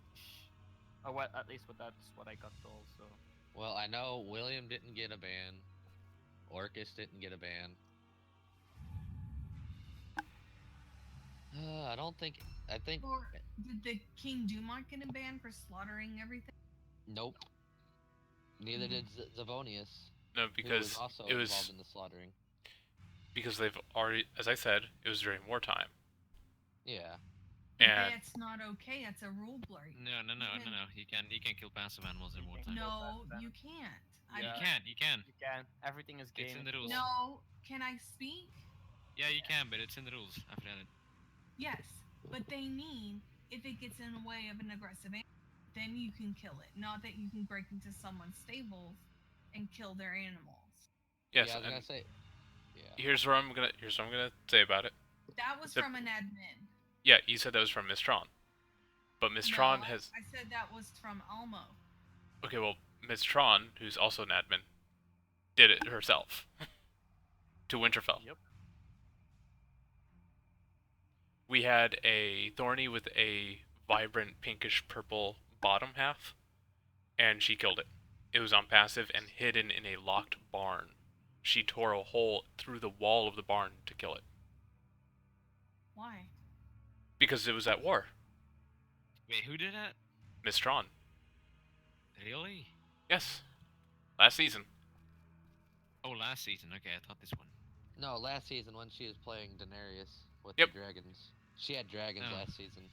S10: Oh, well, at least that's what I got told. So.
S2: Well, I know William didn't get a ban. Orcus didn't get a ban. I don't think. I think.
S3: Or did the King Dumont get a ban for slaughtering everything?
S2: Nope. Neither did Zavonius.
S1: No, because
S2: was also
S1: it was
S2: involved in the slaughtering.
S1: Because they've already, as I said, it was during wartime.
S2: Yeah.
S1: And
S3: that's not okay. That's a rule break.
S11: No. You can kill passive animals in wartime.
S3: No, you can't.
S11: Yeah. You can.
S10: You can. Everything is game.
S11: It's in the rules.
S3: No, can I speak?
S11: Yeah, you can, but it's in the rules. I've read it.
S3: Yes, but they mean if it gets in the way of an aggressive animal, then you can kill it. Not that you can break into someone's stables and kill their animals.
S1: Yes,
S2: yeah, I was gonna say. Yeah.
S1: Here's what I'm gonna say about it.
S3: That was from an admin.
S1: Yeah, you said that was from Miss Tron. But Miss Tron has.
S3: I said that was from Almo.
S1: Okay, well, Miss Tron, who's also an admin, did it herself to Winterfell.
S10: Yep.
S1: We had a Thorny with a vibrant pinkish purple bottom half, and she killed it. It was on passive and hidden in a locked barn. She tore a hole through the wall of the barn to kill it.
S3: Why?
S1: Because it was at war.
S11: Wait, who did that?
S1: Miss Tron.
S11: Really?
S1: Yes. Last season.
S11: Oh, last season. Okay, I thought this one.
S2: No, last season when she was playing Daenerys with
S1: Yep.
S2: the dragons. She had dragons
S11: Oh.
S2: last season.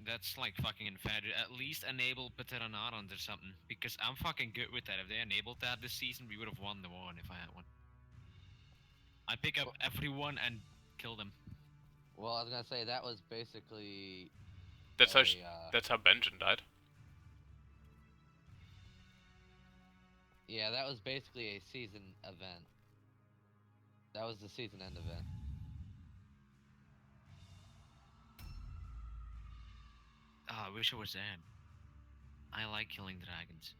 S11: That's like fucking infatuated. At least enable Pteranodons or something. Because I'm fucking good with that. If they enabled that this season, we would have won the one if I had one. I pick up everyone and kill them.
S2: Well, I was gonna say that was basically
S1: That's how
S2: a.
S1: that's how Benjamin died.
S2: Yeah, that was basically a season event. That was the season end event.
S11: Oh, I wish I was there. I like killing dragons.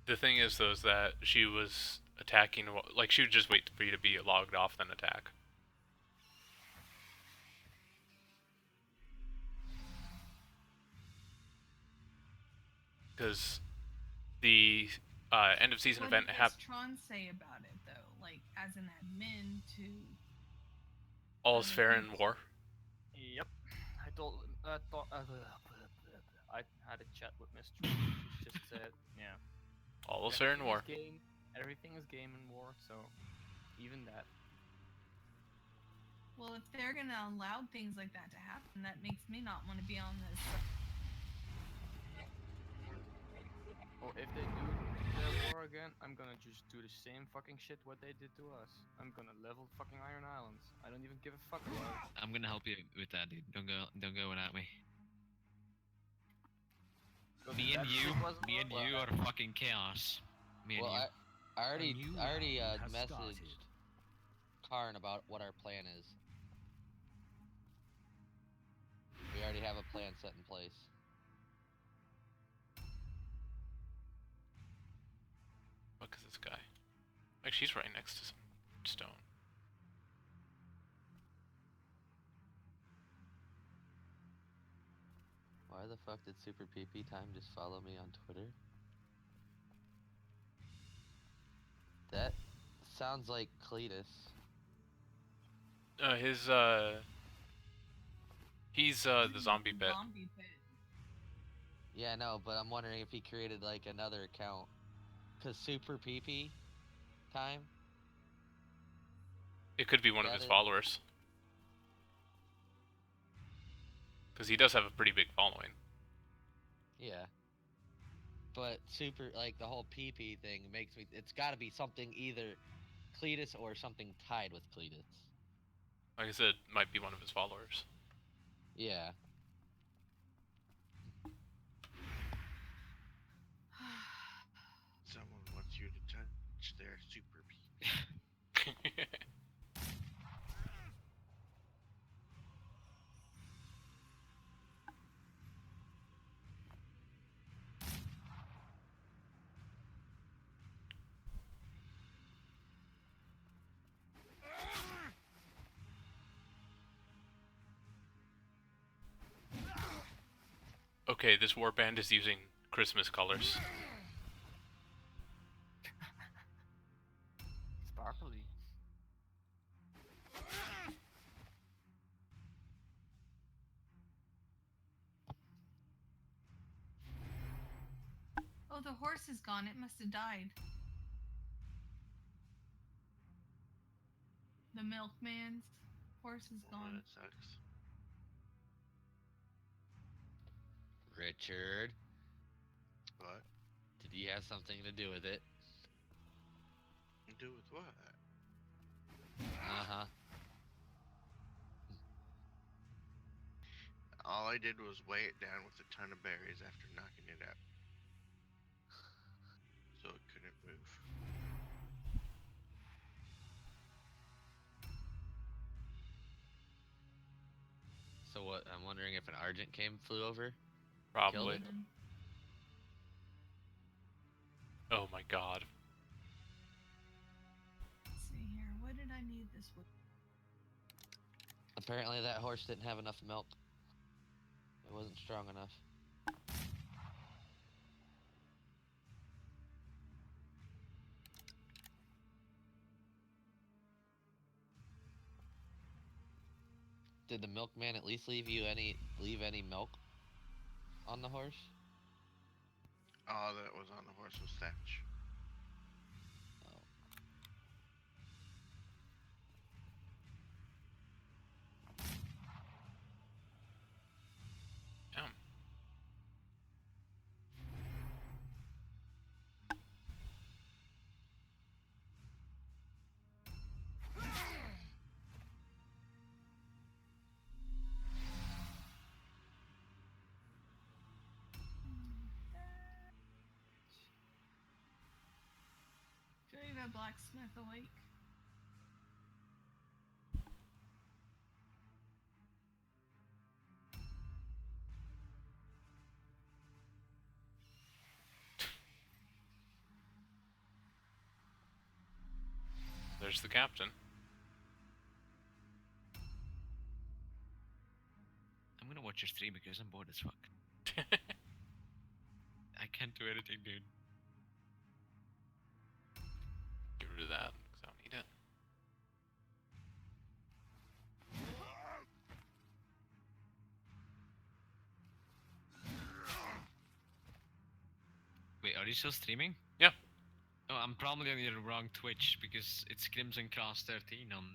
S1: The thing is, though, is that she was attacking. Like she would just wait for you to be logged off, then attack. Because the end of season event
S3: What
S1: happened.
S3: does Tron say about it, though? Like, as an admin to...
S1: All is fair in war.
S10: Yep. I had a chat with Miss Tron. She just said, yeah.
S1: All is fair in war.
S10: Everything is game in war, so even that.
S3: Well, if they're gonna allow things like that to happen, that makes me not want to be on this.
S10: Well, if they do declare war again, I'm gonna just do the same fucking shit what they did to us. I'm gonna level fucking Iron Islands. I don't even give a fuck about it.
S11: I'm gonna help you with that, dude. Don't go without me. Me and you are fucking chaos. Me and you.
S2: I already messaged Karn about what our plan is. We already have a plan set in place.
S1: Look at this guy. Like she's right next to some stone.
S2: Why the fuck did Super PP Time just follow me on Twitter? That sounds like Cletus.
S1: He's the zombie pit.
S2: Yeah, no, but I'm wondering if he created like another account. Cause Super PP Time.
S1: It could be one of his followers. Because he does have a pretty big following.
S2: Yeah. But super, like, the whole PP thing makes me... It's gotta be something either Cletus or something tied with Cletus.
S1: Like I said, might be one of his followers.
S2: Yeah.
S7: Someone wants you to touch their super PP.
S1: Okay, this warband is using Christmas colors.
S10: Sparkly.
S3: Oh, the horse is gone. It must have died. The milkman's horse is gone.
S7: That sucks.
S2: Richard.
S7: What?
S2: Did he have something to do with it?
S7: Do with what?
S2: Uh-huh.
S7: All I did was weigh it down with a ton of berries after knocking it out. So it couldn't move.
S2: So what, I'm wondering if an Argent flew over?
S1: Probably. Oh my god.
S3: Let's see here. What did I need this with?
S2: Apparently that horse didn't have enough milk. It wasn't strong enough. Did the milkman at least leave any milk on the horse?
S7: All that was on the horse was thatch.
S3: a blacksmith awake?
S1: There's the captain.
S11: I'm gonna watch your stream because I'm bored as fuck. I can't do anything, dude.
S1: Get rid of that, because I don't need it.
S11: Wait, are you still streaming?
S1: Yeah.
S11: Oh, I'm probably on the wrong Twitch because it's Crimson Cross 13 on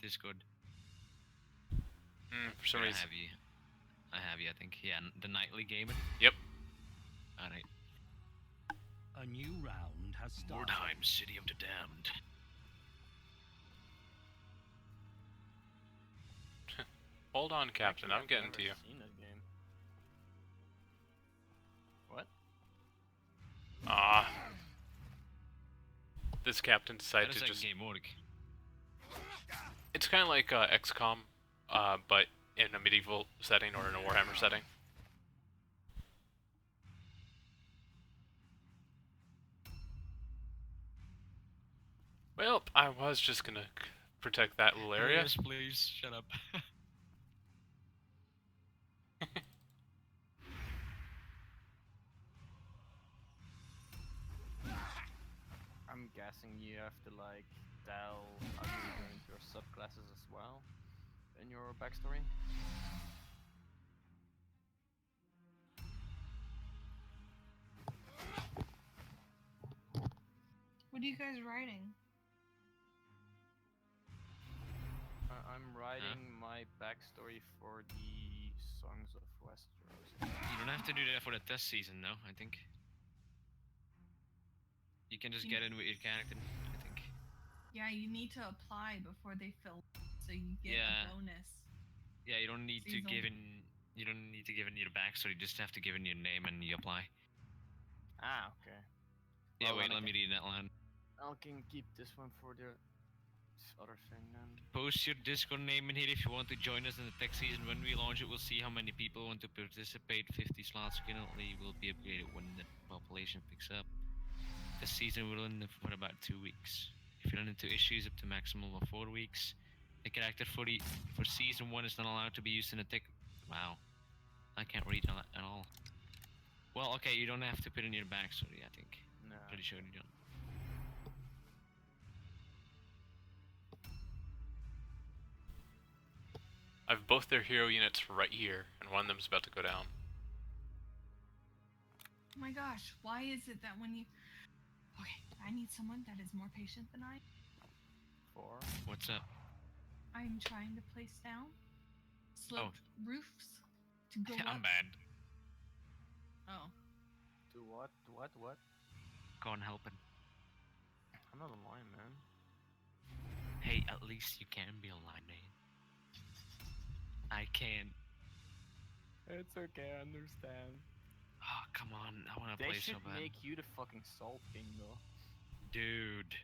S11: Discord.
S1: For some reason.
S11: I have you, I think. Yeah, the nightly gamer.
S1: Yep.
S11: Alright.
S6: A new round has started.
S11: Mordheim, City of the Damned.
S1: Hold on, Captain. I'm
S10: I've
S1: getting
S10: never
S1: to you.
S10: seen that game. What?
S1: Ah. This captain
S11: How
S1: decided
S11: does
S1: to
S11: that
S1: just.
S11: game work?
S1: It's kind of like XCOM, but in a medieval setting or in a Warhammer setting. Well, I was just gonna protect that little area.
S11: Yes, please. Shut up.
S10: I'm guessing you have to like tell how you go into your subclasses as well in your backstory.
S3: What are you guys writing?
S10: I'm writing my backstory for the Songs of Westeros.
S11: You don't have to do that for the test season, though, I think. You can just get in with your character, I think.
S3: Yeah, you need to apply before they fill, so you get
S11: Yeah.
S3: a bonus.
S11: Yeah, you don't need to
S3: Season.
S11: give in. You don't need to give in your backstory. You just have to give in your name and you apply.
S10: Ah, okay.
S11: Yeah,
S10: Well,
S11: wait.
S10: then
S11: Let me read that line.
S10: I can keep this one for the other thing then.
S11: Post your Discord name in here if you want to join us in the tech season. When we launch it, we'll see how many people want to participate. 50 slots currently will be upgraded when the population picks up. The season will run for about 2 weeks. If you run into issues, up to maximum of 4 weeks. The character for season 1 is not allowed to be used in a tech. Wow, I can't read that at all. Well, okay, you don't have to put in your backstory. I think.
S10: No.
S11: Pretty sure you don't.
S1: I have both their hero units right here, and one of them's about to go down.
S3: Oh my gosh, why is it that when you... Okay, I need someone that is more patient than I.
S11: What's up?
S3: I'm trying to place down sloped roofs to go
S11: I'm
S3: up.
S11: bad.
S3: Oh.
S10: To what? To what? What?
S11: Go on helping.
S10: I'm not online, man.
S11: Hey, at least you can be online, man. I can.
S10: It's okay, I understand.
S11: Oh, come on. I want to
S10: They
S11: play
S10: should
S11: so bad.
S10: make you the fucking Salt King, though.
S11: Dude.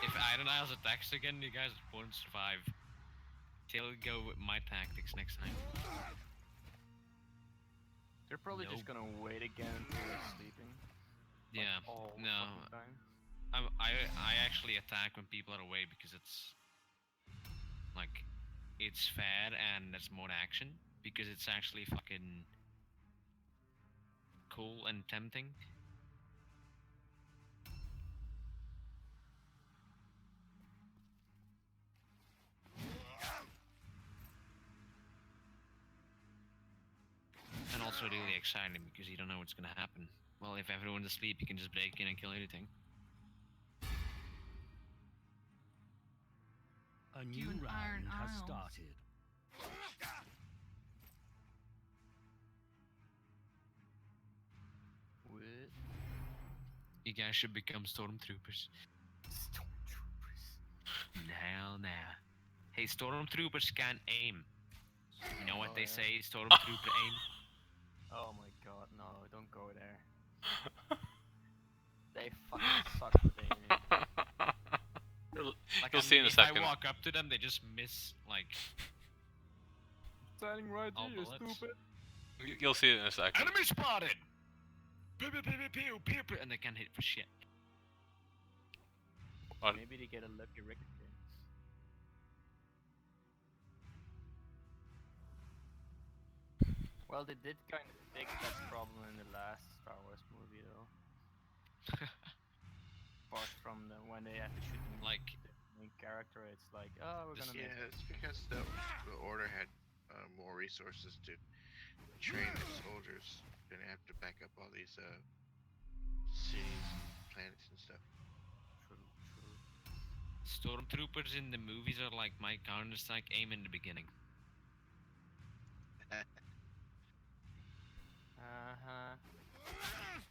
S11: If Iron Isles attacks again, you guys won't survive. They'll go with my tactics next time.
S10: They're probably just gonna wait again until they're sleeping. Like,
S11: Yeah.
S10: all the
S11: No.
S10: fucking time.
S11: I actually attack when people are away because it's like it's fair and there's more action because it's actually fucking cool and tempting. And also really exciting because you don't know what's gonna happen. Well, if everyone's asleep, you can just break in and kill anything.
S6: A new
S3: an Iron
S6: round has
S3: Isles.
S6: started.
S10: What?
S11: You guys should become stormtroopers.
S10: Stormtroopers.
S11: Hell nah. Hey, stormtroopers can't aim. You know what
S10: Oh,
S11: they
S10: yeah.
S11: say? Stormtrooper aim.
S10: Oh my god, no, don't go there. They fucking suck with aiming.
S11: Like,
S1: You'll see in a
S11: if
S1: second.
S11: I walk up to them, they just miss, like,
S10: Standing right
S11: all
S10: here, you
S11: bullets.
S10: stupid.
S1: You'll see it in a second.
S11: Enemy spotted! Pew, pew, pew, pew, pew, pew, pew, and they can't hit for shit.
S1: What?
S10: Maybe they get a lucky Rick chance. Well, they did kind of fix that problem in the last Star Wars movie, though. Apart from when they have to shoot the
S11: Like,
S10: main character, it's like, oh, we're gonna
S7: Yeah,
S10: make.
S7: it's because the Order had more resources to train its soldiers. Didn't have to back up all these cities and planets and stuff.
S10: True, true.
S11: stormtroopers in the movies are like my Counter-Strike aim in the beginning.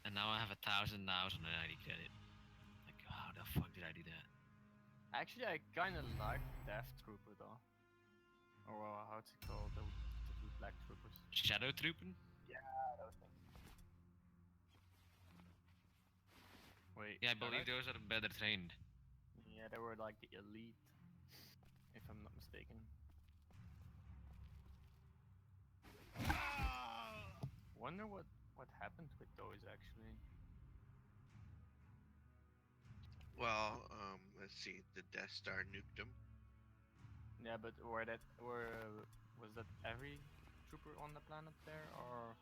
S11: And now I have 1,000 nows and I get it. Like, how the fuck did I do that?
S10: Actually, I kind of like Death Trooper though. Or how's it called? The two black troopers.
S11: Shadow trooping?
S10: Yeah, those things. Wait.
S11: Yeah, I believe those are better trained.
S10: Yeah, they were like the elite, if I'm not mistaken. Wonder what happened with those actually.
S7: Well, let's see. The Death Star nuked them.
S10: Yeah, but was that every trooper on the planet there, or?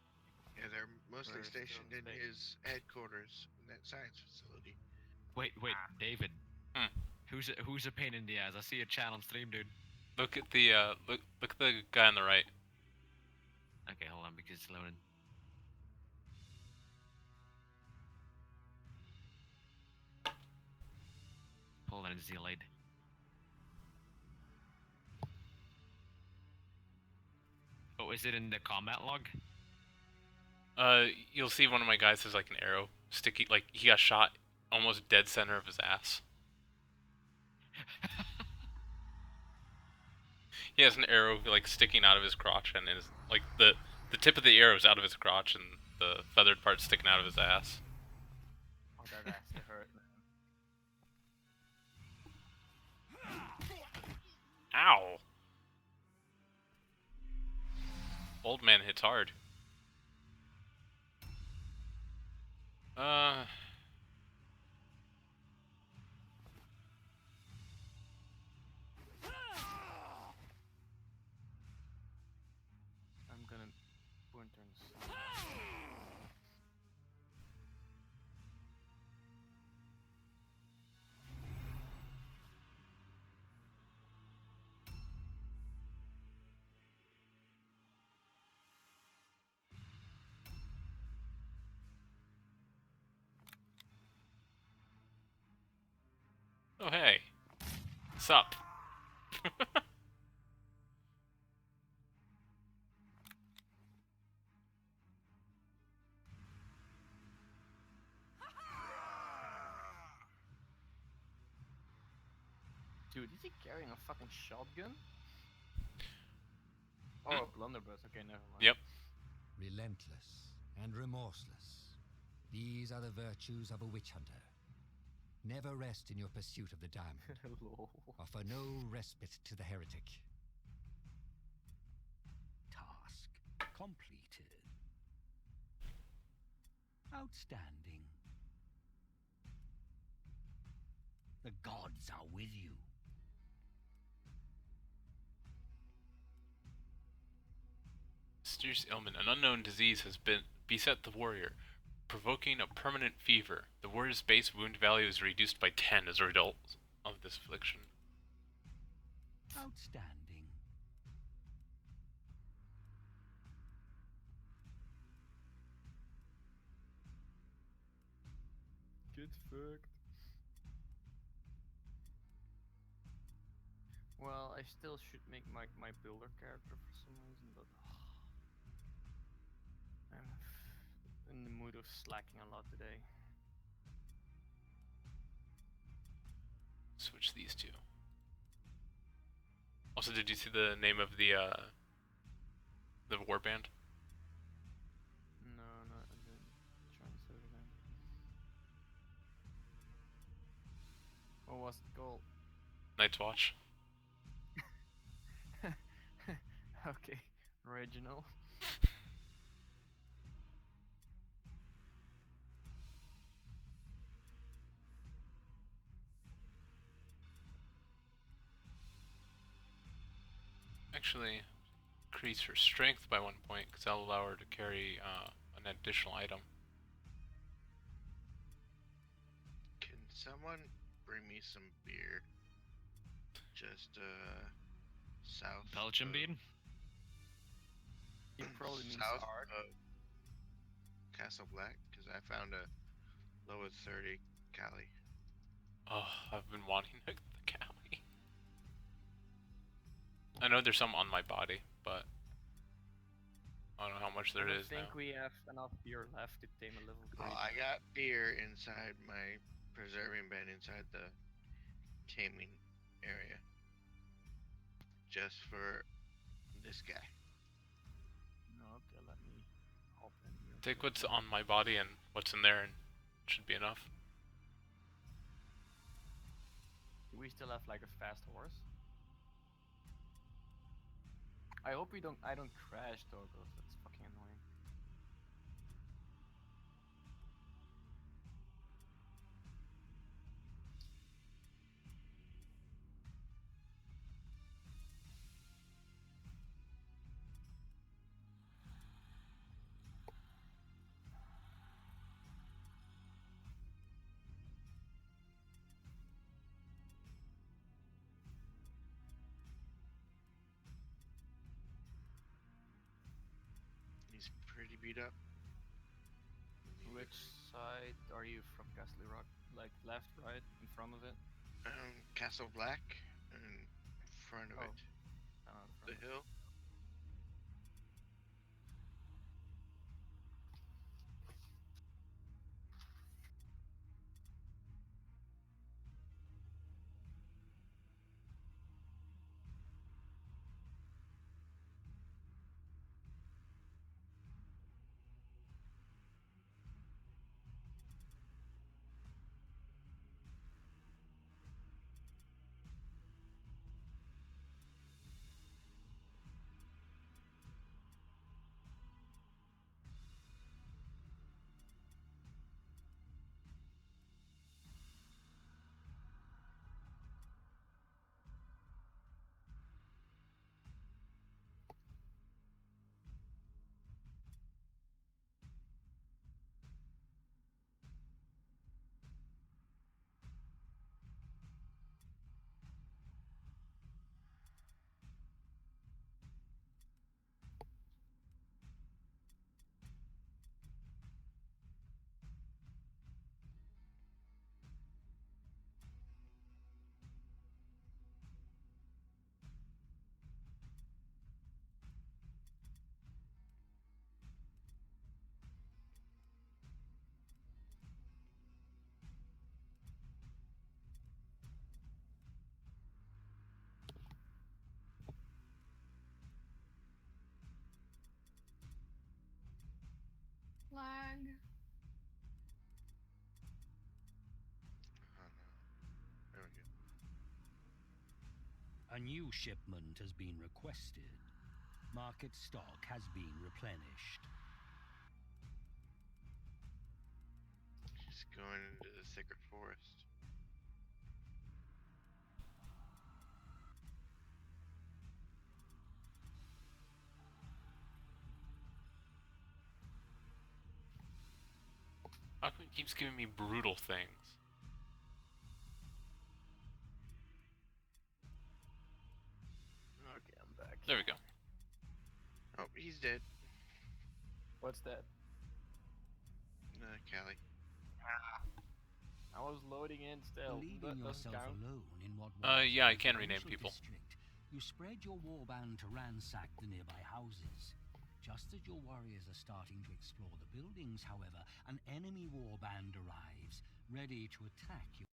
S7: Yeah, they're mostly
S10: We're still in
S7: stationed in
S10: space.
S7: his headquarters in that science facility.
S11: Wait, David. Who's a pain in the ass? I see a chat on stream, dude.
S1: Look at the look at the guy on the right.
S11: Okay, hold on because it's loading. Hold on, it's delayed. Oh, is it in the combat log?
S1: You'll see one of my guys has like an arrow sticky, like he got shot almost dead center of his ass. He has an arrow like sticking out of his crotch, and is like the tip of the arrow is out of his crotch, and the feathered part's sticking out of his ass.
S10: Oh, that has to hurt, man.
S1: Ow! Old man hits hard.
S10: I'm gonna point her in some.
S1: Oh hey, sup?
S10: Dude, is he carrying a fucking shotgun? Oh, a blunderbuss. Okay, never mind.
S1: Yep.
S5: Relentless and remorseless. These are the virtues of a witch hunter. Never rest in your pursuit of the damned.
S10: Lol.
S5: Offer no respite to the heretic.
S6: Task completed. Outstanding. The gods are with you.
S1: Mysterious ailment. An unknown disease has been beset the warrior, provoking a permanent fever. The warrior's base wound value is reduced by 10 as a result of this affliction.
S6: Outstanding.
S10: Get fucked. Well, I still should make my builder character for some reason, but I'm in the mood of slacking a lot today.
S1: Switch these two. Also, did you see the name of the warband?
S10: No, I didn't. Try and set it again. What was it called?
S1: Night's Watch.
S10: Okay, original.
S1: Actually, increase her strength by 1 point, because that'll allow her to carry an additional item.
S7: Can someone bring me some beer? Just south.
S11: Belgian
S7: of,
S11: beer?
S10: He probably means
S7: south
S10: art.
S7: of Castle Black, because I found a lower 30 Cali.
S1: Oh, I've been wanting the Cali. I know there's some on my body, but I don't know how much there is
S10: I think
S1: now.
S10: we have enough beer left to tame a level 3.
S7: Oh, I got beer inside my preserving bin inside the taming area. Just for this guy.
S10: Okay, let me hop in here.
S1: Take what's on my body and what's in there, and it should be enough.
S10: Do we still have like a fast horse? I hope I don't crash though, cause that's fucking annoying.
S7: He's pretty beat up.
S10: Which side are you from Castle Rock? Like left, right, in front of it?
S7: Castle Black in front of
S10: Oh,
S7: it. The hill.
S3: Lag.
S7: Oh no. There we go.
S6: A new shipment has been requested. Market stock has been replenished.
S7: Just going into the sacred forest.
S1: How come it keeps giving me brutal things?
S10: Okay, I'm back.
S1: There we go.
S7: Oh, he's dead.
S10: What's that?
S7: Cali.
S10: I was loading in still.
S5: Believing
S10: That doesn't
S5: yourself
S10: count.
S5: alone in what
S1: Yeah, I
S5: was
S1: can
S5: a
S1: rename
S5: residential
S1: people.
S5: district, you spread your warband to ransack the nearby houses. Just as your warriors are starting to explore the buildings, however, an enemy warband arrives, ready to attack you.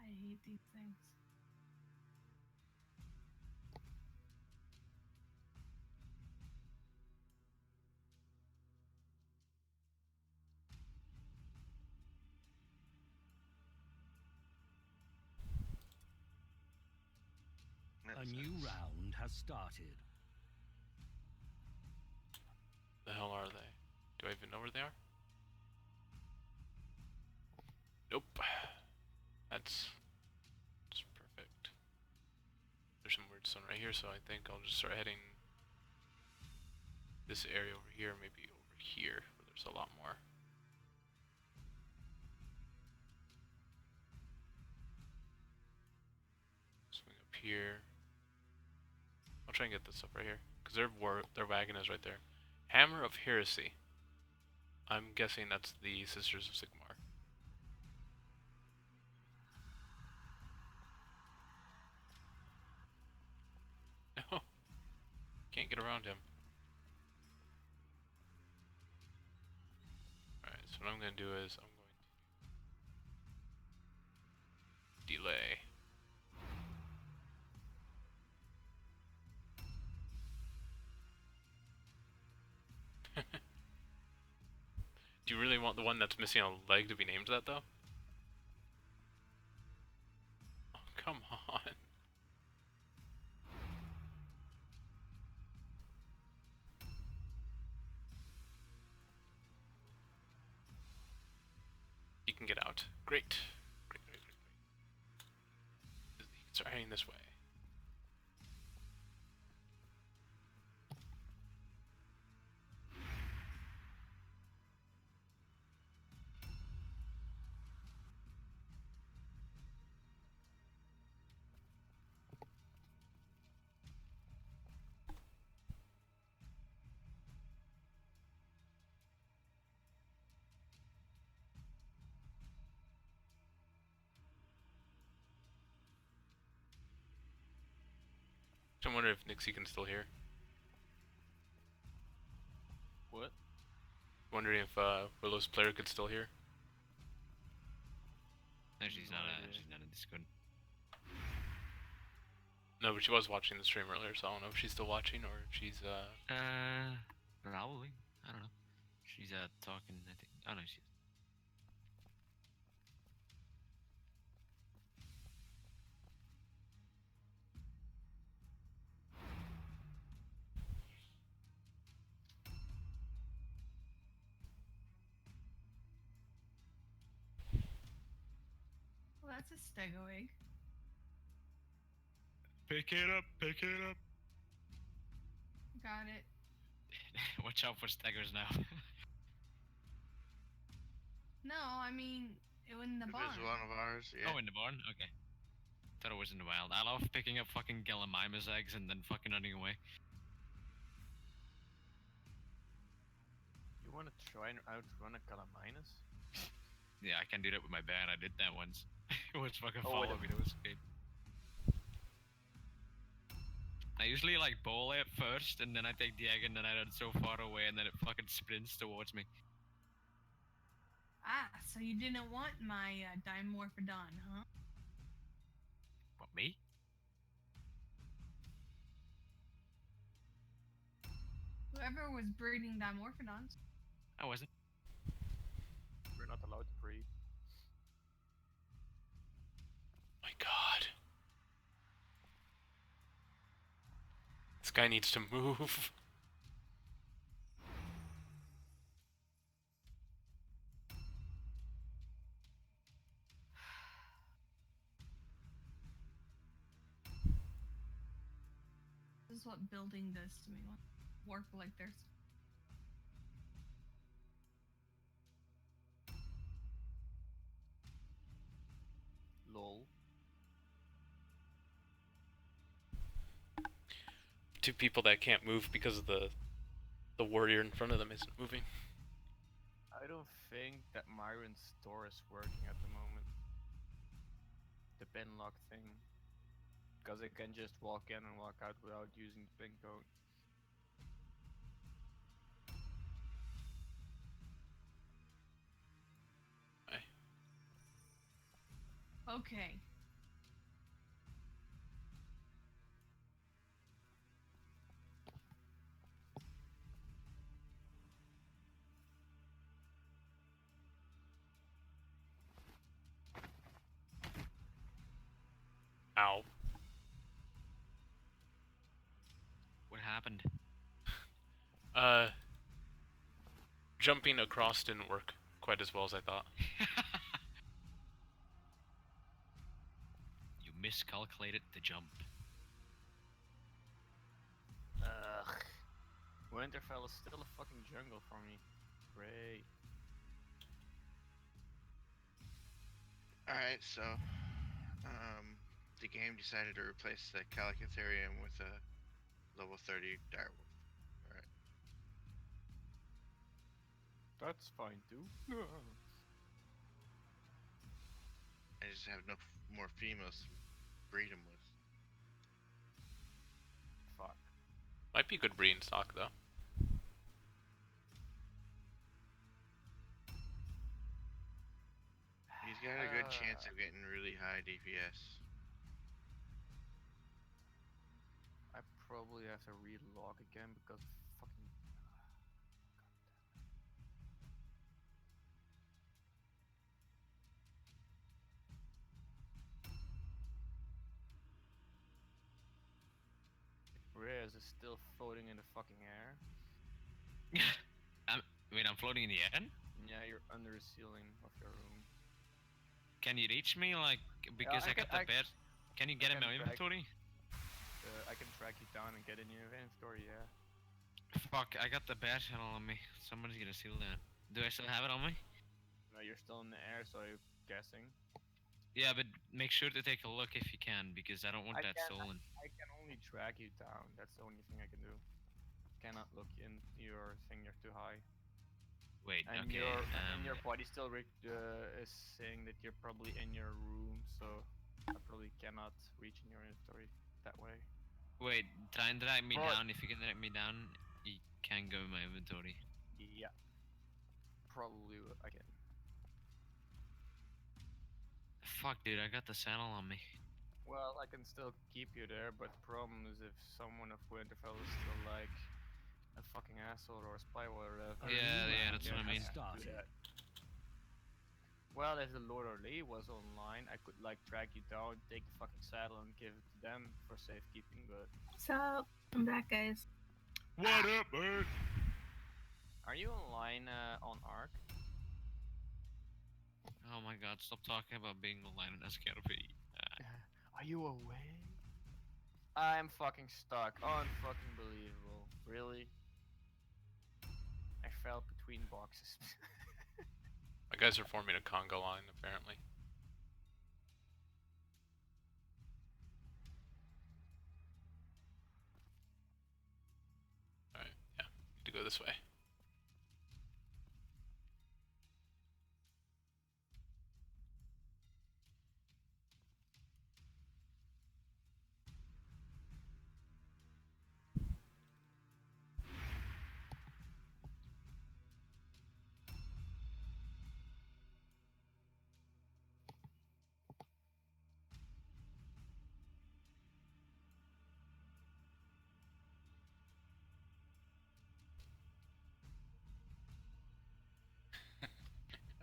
S3: I hate these things.
S5: A new round has started.
S1: The hell are they? Do I even know where they are? Nope. That's perfect. There's some weird stone right here, so I think I'll just start heading this area over here, maybe over here, where there's a lot more. Swing up here. I'll try and get this stuff right here, because their wagon is right there. Hammer of Heresy. I'm guessing that's the Sisters of Sigmar. No. Can't get around him. Alright, so what I'm going to do is I'm going to delay. Do you really want the one that's missing a leg to be named that, though? Oh, come on. You can get out. Great. Great, great, great, great. You can start heading this way. So I wonder if Nixie can still hear.
S10: What?
S1: Wondering if Willow's player could still hear.
S11: No, she's
S10: No
S11: not.
S10: idea.
S11: She's not in Discord.
S1: No, but she was watching the stream earlier, so I don't know if she's still watching or if she's
S11: Probably. I don't know. She's talking. I think. Oh no, she's.
S3: Well, that's a stego egg.
S11: Pick it up. Pick it up.
S3: Got it.
S11: Watch out for staggers now.
S3: No, I mean, in the
S7: If
S3: barn.
S7: it's one of ours, yeah.
S11: Oh, in the barn. Okay. Thought it was in the wild. I love picking up fucking Gallimimus eggs and then fucking running away.
S10: You want to try and outrun a Calaminas?
S11: Yeah, I can do that with my bear. I did that once. It was fucking
S10: Oh, wait
S11: follow
S10: a-
S11: me. That was great. I usually like bowl it first, and then I take the egg, and then I run so far away, and then it fucking sprints towards me.
S3: Ah, so you didn't want my Dimorphodon, huh?
S11: What, me?
S3: Whoever was breeding Dimorphodons.
S11: I wasn't.
S10: We're not allowed to breed.
S1: my god. This guy needs to move.
S3: This is what building does to me. Work like there's.
S10: Lol.
S1: Two people that can't move because of the warrior in front of them isn't moving.
S10: I don't think that Myron's store is working at the moment. The pin lock thing. Because I can just walk in and walk out without using the pin code.
S3: Okay.
S1: Ow. Jumping across didn't work quite as well as I thought.
S11: You miscalculated the jump.
S10: Ugh. Winterfell is still a fucking jungle for me. Great.
S7: Alright, so the game decided to replace the Calicatherium with a level 30 direwolf. Alright.
S10: That's fine too.
S7: I just have no more females to breed them with.
S10: Fuck.
S1: Might be good breeding stock though.
S7: He's got a good chance of getting really high DPS.
S10: I probably have to relog again because fucking. Reyes is still floating in the fucking air.
S11: I'm floating in the air?
S10: Yeah, you're under the ceiling of your room.
S11: Can you reach me, like, because I got the bed? Can you get in my inventory?
S10: I can track you down and get in your inventory, yeah.
S11: Fuck, I got the bed channel on me. Somebody's gonna steal that. Do I still have it on me?
S10: No, you're still in the air, so I'm guessing.
S11: Yeah, but make sure to take a look if you can, because I don't want that stolen.
S10: I can only track you down. That's the only thing I can do. Cannot look in your thing. You're too high.
S11: Wait,
S10: and
S11: okay.
S10: Your body still is saying that you're probably in your room, so I probably cannot reach in your inventory that way.
S11: Wait, try and drag me down. If you can drag me down, you can go in my inventory.
S10: Yeah. Probably I can.
S11: Fuck, dude, I got the saddle on me.
S10: Well, I can still keep you there, but the problem is if someone of Winterfell is still like a fucking asshole or a spy or whatever.
S11: Yeah, that's what I mean.
S10: Well, if the Lord or Lee was online, I could like track you down, take the fucking saddle, and give it to them for safekeeping. But
S8: what's up? I'm back, guys.
S11: What up, man?
S10: Are you online on Arc?
S11: Oh my god, stop talking about being online on SKRP.
S10: Are you away? I'm fucking stuck. Unfucking believable. Really? I fell between boxes.
S1: My guys are forming a conga line, apparently. Alright, yeah. Need to go this way.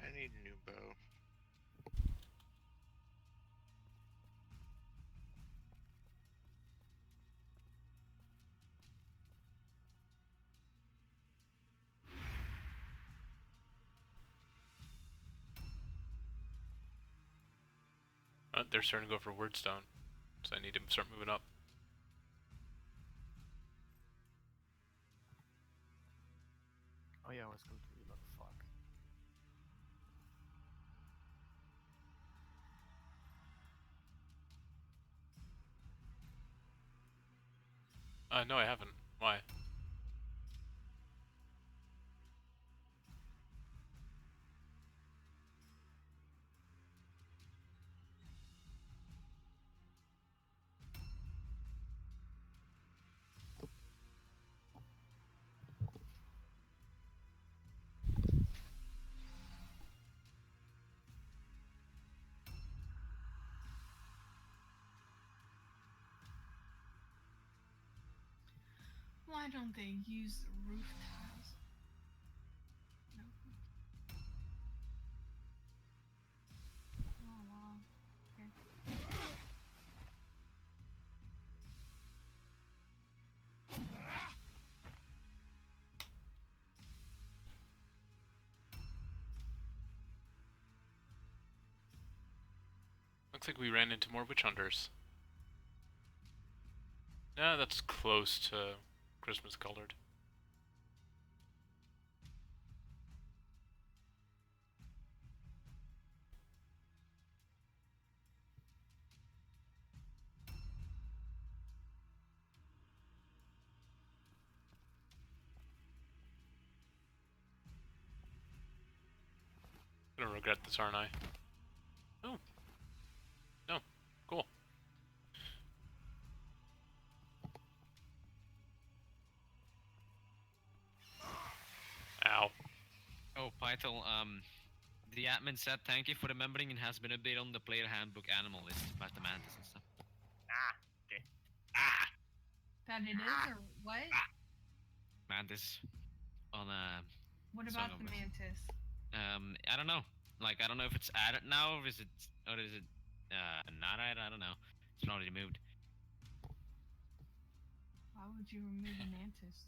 S7: I need a new bow.
S1: They're starting to go for Wordstone, so I need to start moving up.
S10: Oh yeah, I was going to reload. Fuck.
S1: No, I haven't. Why?
S3: Why don't they use the roof tiles? No. Oh wow. Okay.
S1: Looks like we ran into more witch hunters. Yeah, that's close to Christmas colored. I'm gonna regret this, aren't I? Oh. No. Cool. Ow.
S11: Oh, Python, the admin said thank you for remembering and has been updated on the player handbook animal list about the mantis and stuff.
S10: Okay.
S3: That it is, or what?
S11: Mantis on
S3: What
S11: Song
S3: about
S11: of
S3: the
S11: Mist.
S3: mantis?
S11: I don't know. Like, I don't know if it's added now or is it not added. I don't know. It's not already moved.
S3: Why would you remove a mantis?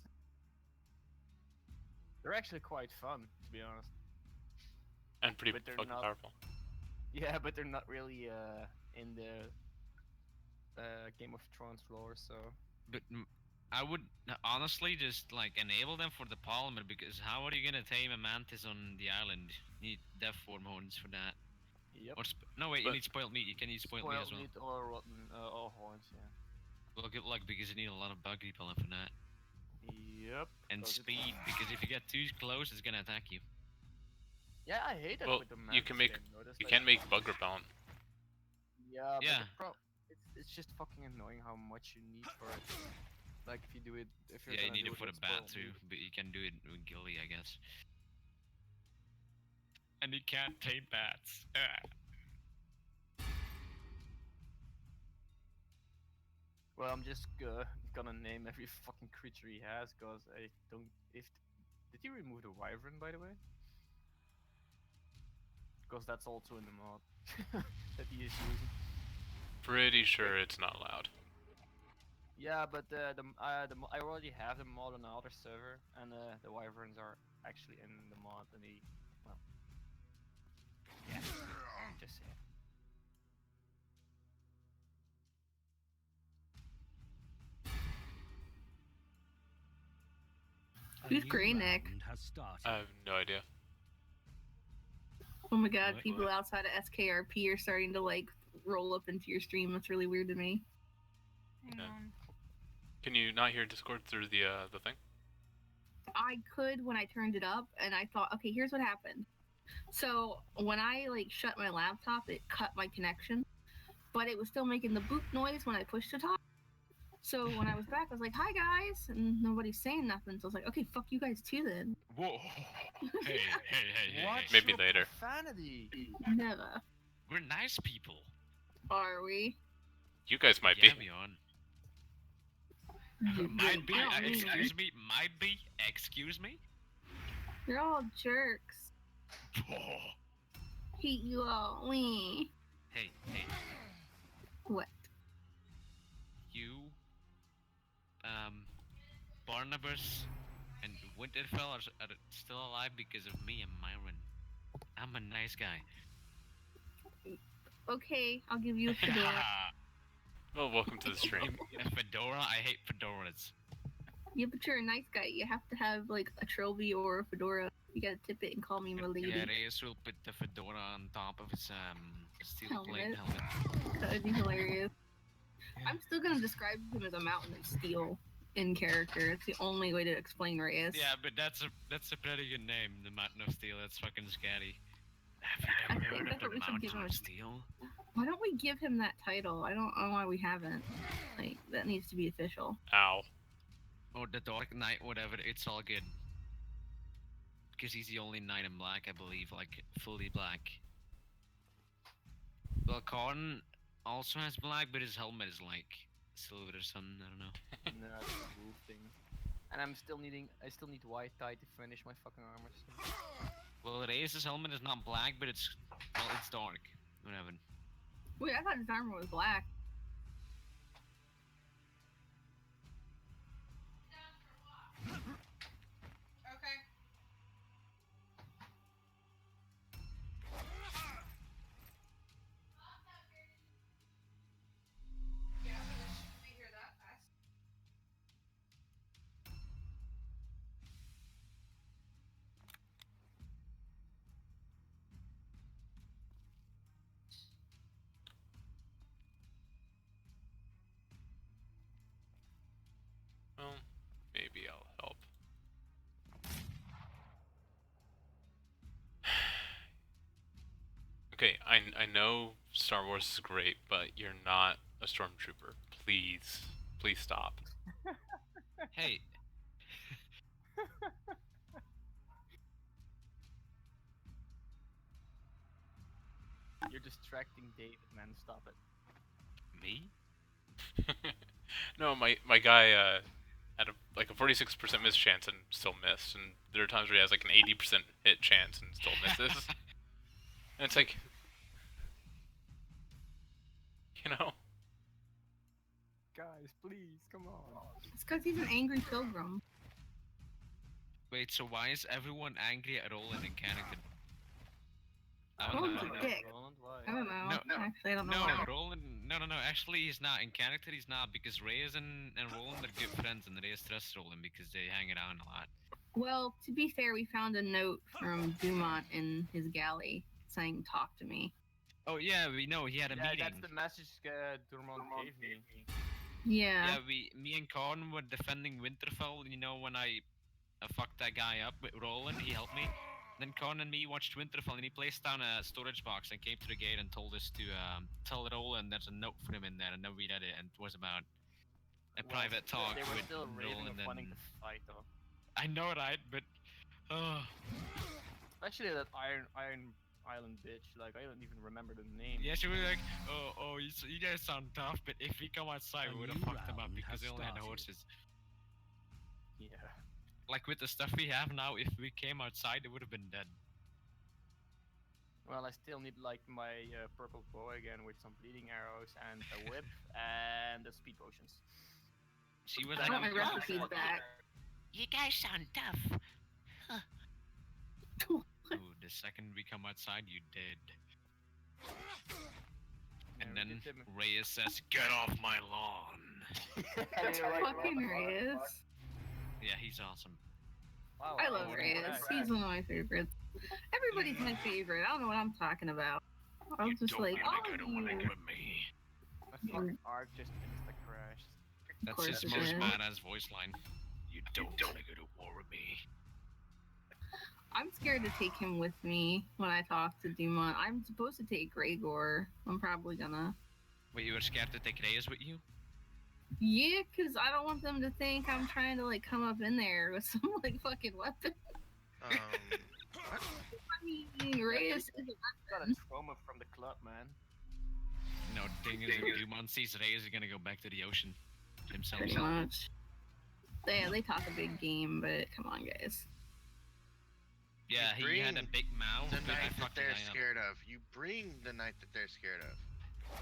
S10: They're actually quite fun, to be honest.
S1: And pretty
S10: But they're
S1: fucking
S10: not-
S1: powerful.
S10: Yeah, but they're not really in the Game of Thrones lore, so.
S11: But I would honestly just like enable them for the polymer because how are you gonna tame a mantis on the island? You need death form horns for that.
S10: Yep.
S11: Or no wait, you
S1: But-
S11: need spoiled meat. You can use spoiled meat as well.
S10: meat or rotten or horns, yeah.
S11: Well, good luck because you need a lot of bug repellent for that.
S10: Yep.
S11: And
S10: 'cause it's-
S11: speed because if you get too close, it's gonna attack you.
S10: Yeah, I hate that
S1: Well,
S10: with the
S1: you
S10: mantis
S1: can make-
S10: game, though. That's
S1: You
S10: like-
S1: can make bug repellent.
S10: Yeah, but
S11: Yeah.
S10: it's just fucking annoying how much you need for it. Like if you do it, if you're
S11: Yeah, you
S10: gonna
S11: need
S10: do
S11: it for the
S10: with
S11: bat
S10: spoiled
S11: too,
S10: meat.
S11: but you can do it with Gilly, I guess. And you can't tame bats.
S10: Well, I'm just gonna name every fucking creature he has, cause I don't. Did you remove the wyvern, by the way? Because that's also in the mod that he is using.
S1: Pretty sure it's not allowed.
S10: Yeah, but I already have the mod on the other server, and the wyverns are actually in the mod, and well, yeah, just saying.
S3: Who's Grey Neck?
S6: Has started.
S1: I have no idea.
S3: Oh my god,
S11: What?
S3: people outside of SKRP are starting to like roll up into your stream. That's really weird to me. Hang
S1: Yeah.
S3: on.
S1: Can you not hear Discord through the thing?
S3: I could when I turned it up, and I thought, okay, here's what happened. So when I like shut my laptop, it cut my connection, but it was still making the boop noise when I pushed the top. So when I was back, I was like, "Hi guys," and nobody's saying nothing. So I was like, "Okay, fuck you guys too then."
S11: Whoa! Hey, hey.
S10: Watch
S1: Maybe
S10: your
S1: later.
S10: profanity.
S3: Never.
S11: We're nice people.
S3: Are we?
S1: You guys might
S11: Yeah,
S1: be.
S11: we on.
S3: You-
S11: Might be.
S3: I don't mean
S11: Excuse
S3: it.
S11: me. Might be. Excuse me.
S3: You're all jerks. Hate you all. Wee.
S11: Hey.
S3: What?
S11: You, Barnabas, and Winterfell are still alive because of me and Myron. I'm a nice guy.
S3: Okay, I'll give you a fedora.
S1: Well, welcome to the stream.
S11: A fedora? I hate fedoras.
S3: Yeah, but you're a nice guy. You have to have like a trophy or a fedora. You gotta tip it and call me my lady.
S11: Yeah, Reyes will put the fedora on top of his steel plate
S3: Helmet.
S11: helmet.
S3: That'd be hilarious. I'm still gonna describe him as a mountain of steel in character. It's the only way to explain Reyes.
S11: Yeah, but that's a pretty good name, the Mountain of Steel. That's fucking scary. Have
S3: I
S11: you ever
S3: think
S11: heard of
S3: that's
S11: the
S3: what we should give
S11: Mountain
S3: him
S11: of
S3: a-
S11: Steel?
S3: Why don't we give him that title? I don't know why we haven't. Like that needs to be official.
S1: Ow.
S11: Or the Dark Knight, whatever. It's all good. Because he's the only knight in black, I believe, like fully black. Well, Corn also has black, but his helmet is like silver or something. I don't know.
S10: No, it's a wolf thing. And I still need white tie to finish my fucking armor. So.
S11: Well, Reyes' helmet is not black, but it's dark. Whatever.
S3: Wait, I thought his armor was black. Okay.
S1: Okay, I know Star Wars is great, but you're not a stormtrooper. Please, please stop.
S11: Hey,
S10: You're distracting David, man. Stop it.
S11: me?
S1: No, my guy had like a 46% miss chance and still missed, and there are times where he has like an 80% hit chance and still misses. And it's like, you know,
S10: Guys, please, come on.
S8: It's because he's an angry pilgrim.
S11: Wait, so why is everyone angry at Roland and Cannington? I don't
S8: Roland's
S11: know.
S8: a dick.
S10: Roland, why?
S8: I don't know.
S11: No,
S8: Actually, I don't know
S11: No,
S8: why.
S11: Roland. No. Actually, he's not. In character, he's not because Reyes and Roland are good friends, and Reyes trusts Roland because they hang around a lot.
S8: Well, to be fair, we found a note from Dumont in his galley saying, "Talk to me."
S11: Oh yeah, we know he had a
S10: Yeah,
S11: meeting.
S10: that's the message Durmont gave me.
S8: Yeah.
S11: Yeah, me and Corn were defending Winterfell. You know, when I fucked that guy up with Roland, he helped me. Then Corn and me watched Winterfell, and he placed down a storage box and came to the gate and told us to tell Roland there's a note for him in there, and then we read it, and it was about a private talk
S10: They were
S11: with
S10: still raving
S11: Roland
S10: of wanting
S11: and.
S10: to fight, though.
S11: I know, right? But
S10: Especially that Iron Island bitch. Like, I don't even remember the name.
S11: yeah, she was like, oh, you guys sound tough, but if we come outside,
S5: A
S11: we would have
S5: new
S11: fucked them up
S5: round
S11: because
S5: has
S11: they only had the
S5: started.
S11: horses.
S10: Yeah.
S11: Like with the stuff we have now, if we came outside, they would have been dead.
S10: Well, I still need like my purple bow again with some bleeding arrows and a whip and the speed potions.
S11: She was
S8: I
S11: like,
S8: want my recipes back.
S11: you guys sound tough. Ooh, the second we come outside, you dead. And
S10: Yeah, we
S11: then
S10: did them-
S11: Reyes says, "Get off my lawn."
S8: Fucking Reyes.
S11: Yeah, he's awesome.
S10: Wow,
S8: I love
S10: oh,
S8: Reyes.
S10: yeah.
S8: He's one of my favorites. Everybody's my favorite. I don't know what I'm talking about. I was just like,
S11: wanna
S8: all
S11: go
S8: of
S11: to
S8: you.
S11: war with me.
S10: My fucking arc just insta-crashed.
S11: That's
S8: course
S11: his
S8: it
S11: most
S8: is.
S11: badass voice line. You don't wanna go to war with me.
S8: I'm scared to take him with me when I talk to Dumont. I'm supposed to take Gregor. I'm probably gonna.
S11: Wait, you were scared to take Reyes with you?
S8: Yeah, because I don't want them to think I'm trying to like come up in there with some like fucking weapon.
S7: What?
S8: I mean, Reyes is a
S10: Got a trauma from the club, man.
S11: No, thing is, if Dumont sees Reyes, he's gonna go back to the ocean himself.
S8: pretty much. They talk a big game, but come on, guys.
S11: Yeah,
S7: You
S11: he had a
S7: bring
S11: big mouth,
S7: The
S11: but I
S7: knight that
S11: fucked the
S7: they're
S11: guy up.
S7: scared of. You bring the knight that they're scared of.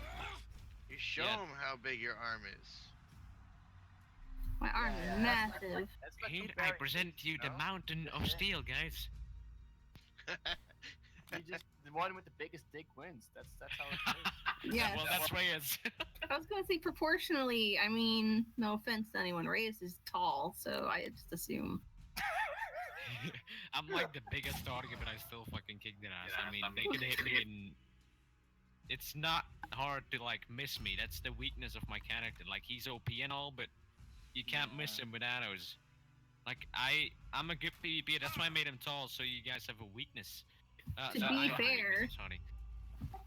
S7: You show
S11: Yeah.
S7: them how big your arm is.
S8: My arm
S10: Yeah,
S8: is
S10: yeah,
S8: massive.
S10: That's like
S11: Here,
S10: you
S11: I
S10: bury
S11: present
S10: things,
S11: you the
S10: know?
S11: mountain of steel, guys.
S10: You just the one with the biggest dick wins. That's how it is.
S8: Yeah.
S11: Well, that's Reyes.
S8: I was gonna say proportionally. I mean, no offense to anyone, Reyes is tall, so I just assume.
S11: I'm like the biggest target, but I still fucking kick their ass. I mean, they can hit me and it's not hard to like miss me. That's the weakness of my character. Like he's OP and all, but you can't miss him with arrows. Like I'm a good PvP. That's why I made him tall, so you guys have a weakness.
S8: To
S11: so
S8: be
S11: I have a
S8: fair-
S11: weakness, sorry.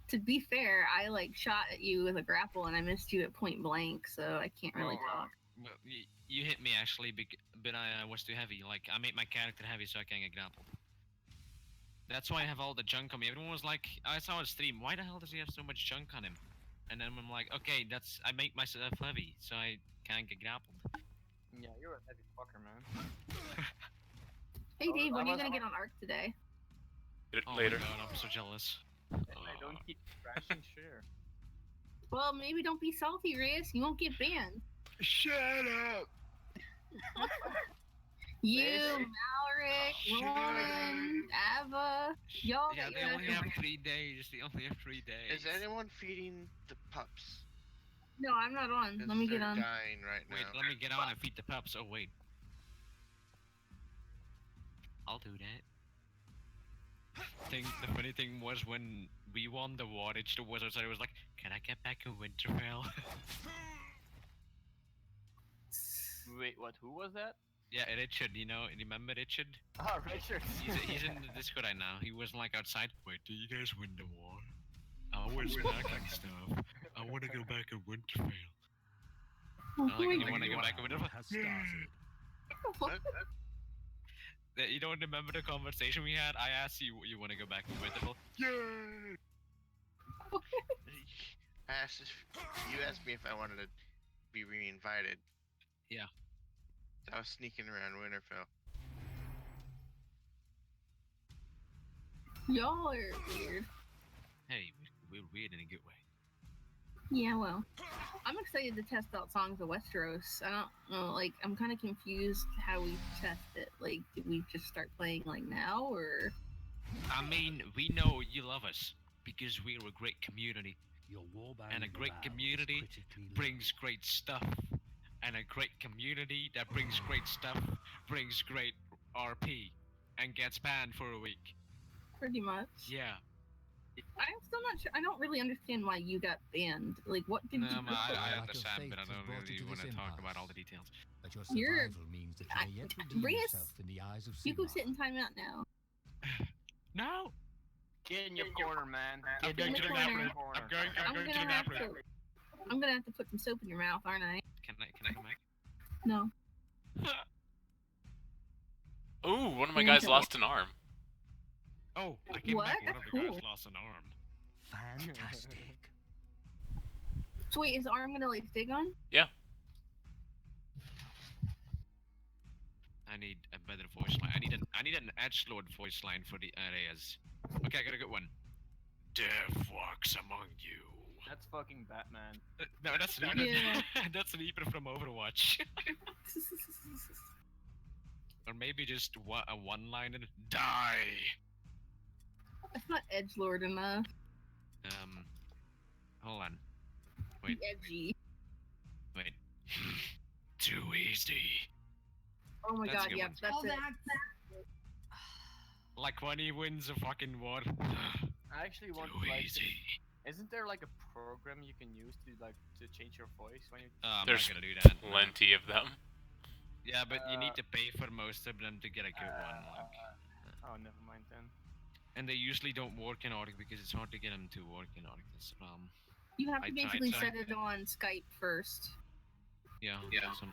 S8: To be fair, I like shot at you with a grapple and I missed you at point blank, so I can't really talk.
S11: Well, you hit me actually, but I was too heavy. Like I made my character heavy so I can't get grappled. That's why I have all the junk on me. Everyone was like, I saw a stream. Why the hell does he have so much junk on him? And then I'm like, okay, I make myself heavy so I can't get grappled.
S10: Yeah, you're a heavy fucker, man.
S8: Hey Dave, when are you
S10: I
S8: gonna
S10: was-
S8: get on Arc today?
S1: Get it
S11: Oh
S1: later.
S11: my god, I'm so jealous.
S10: I don't keep crashing share.
S8: Well, maybe don't be salty, Reyes. You won't get banned.
S7: Shut up!
S8: You,
S10: Reyes?
S8: Malric, Lauren, Ava, y'all
S11: Yeah,
S8: got
S11: they
S8: your
S11: only have 3 days. They only have 3 days.
S7: Is anyone feeding the pups?
S8: No, I'm not on.
S7: 'Cause
S8: Let me get
S7: they're
S8: on.
S7: dying right
S11: Wait,
S7: now.
S11: let me get on and feed the pups. Oh wait, I'll do that. The funny thing was when we won the war, the wizards. I was like, "Can I get back in Winterfell?"
S10: Wait, what? Who was that?
S11: Yeah, Richard. You know, remember Richard?
S10: Oh, Richard.
S11: He's in the Discord right now. He was like outside. Wait, do you guys win the war? with snacking stuff. I want to go back in Winterfell.
S3: Oh
S11: Like,
S3: my
S11: you want to go back in
S5: Round
S11: Winterfell?
S5: has started.
S3: God.
S11: You don't remember the conversation we had? I asked you, you want to go back in Winterfell?
S7: Yay! I asked you asked me if I wanted to be re-invited.
S11: Yeah.
S7: I was sneaking around Winterfell.
S8: Y'all are weird.
S11: Hey, we're weird in a good way.
S8: Yeah, well, I'm excited to test out Songs of Westeros. I don't know, like, I'm kind of confused how we test it. Like, did we just start playing, like, now, or?
S11: I mean, we know you love us because we're a great community,
S5: Your warband
S11: and a great
S5: morale is
S11: community
S5: critically low.
S11: brings great stuff, and a great community that brings great stuff brings great RP, and gets banned for a week.
S8: Pretty much.
S11: Yeah.
S8: I'm still not sure. I don't really understand why you got banned. Like, what did
S11: No,
S8: you do?
S11: I
S5: Lack of
S11: understand, but I
S5: faith has
S11: don't
S5: brought you
S11: really
S5: to
S11: want to
S5: this
S11: talk about all
S5: impasse.
S11: the details.
S5: But your
S8: You're-
S5: survival means that you may yet redeem
S8: Bring us-
S5: yourself in the eyes of
S8: You go
S5: Sigmar.
S8: sit in timeout now.
S11: No.
S10: Get in your corner, man.
S8: I'm
S10: Get in
S8: going
S10: your
S8: to the nap room.
S10: corner.
S11: I'm going to the nap room.
S8: I'm gonna have to put some soap in your mouth, aren't I?
S11: Can I come back?
S8: No.
S1: Ooh, one of my
S8: You're
S1: guys
S8: into
S1: lost an arm.
S11: Oh, I came
S8: What?
S11: back. One
S8: That's
S11: of the guys
S8: cool.
S11: lost an arm.
S5: Fantastic.
S8: So wait, is the arm gonna like stay on?
S11: I need a better voice line. I need an edgelord voice line for the areas. Okay, I got a good one. Death walks among you.
S10: That's fucking Batman.
S11: No, that's Reaper.
S8: Yeah.
S11: That's Reaper from Overwatch. Or maybe just a one-liner. Die.
S8: That's not edgelord enough.
S11: Hold on. Wait.
S8: Edgy.
S11: Wait. Too easy.
S8: Oh my
S11: That's a
S8: god,
S11: good
S8: yeah,
S11: one.
S8: that's
S3: Oh,
S8: it.
S11: Like when he wins a fucking war.
S10: I actually want
S11: Too
S10: like.
S11: easy.
S10: Isn't there like a program you can use to like to change your voice when you?
S11: I'm
S1: There's
S11: not gonna do that. no.
S1: Plenty of them.
S11: Yeah, but you need to pay for most of them to get a good one. Like,
S10: Oh, never mind then.
S11: and they usually don't work in Arctic because it's hard to get them to work in Arctic. That's the problem.
S8: You have
S11: I
S8: to
S11: tried
S8: basically
S11: to.
S8: set it on Skype first.
S11: Yeah.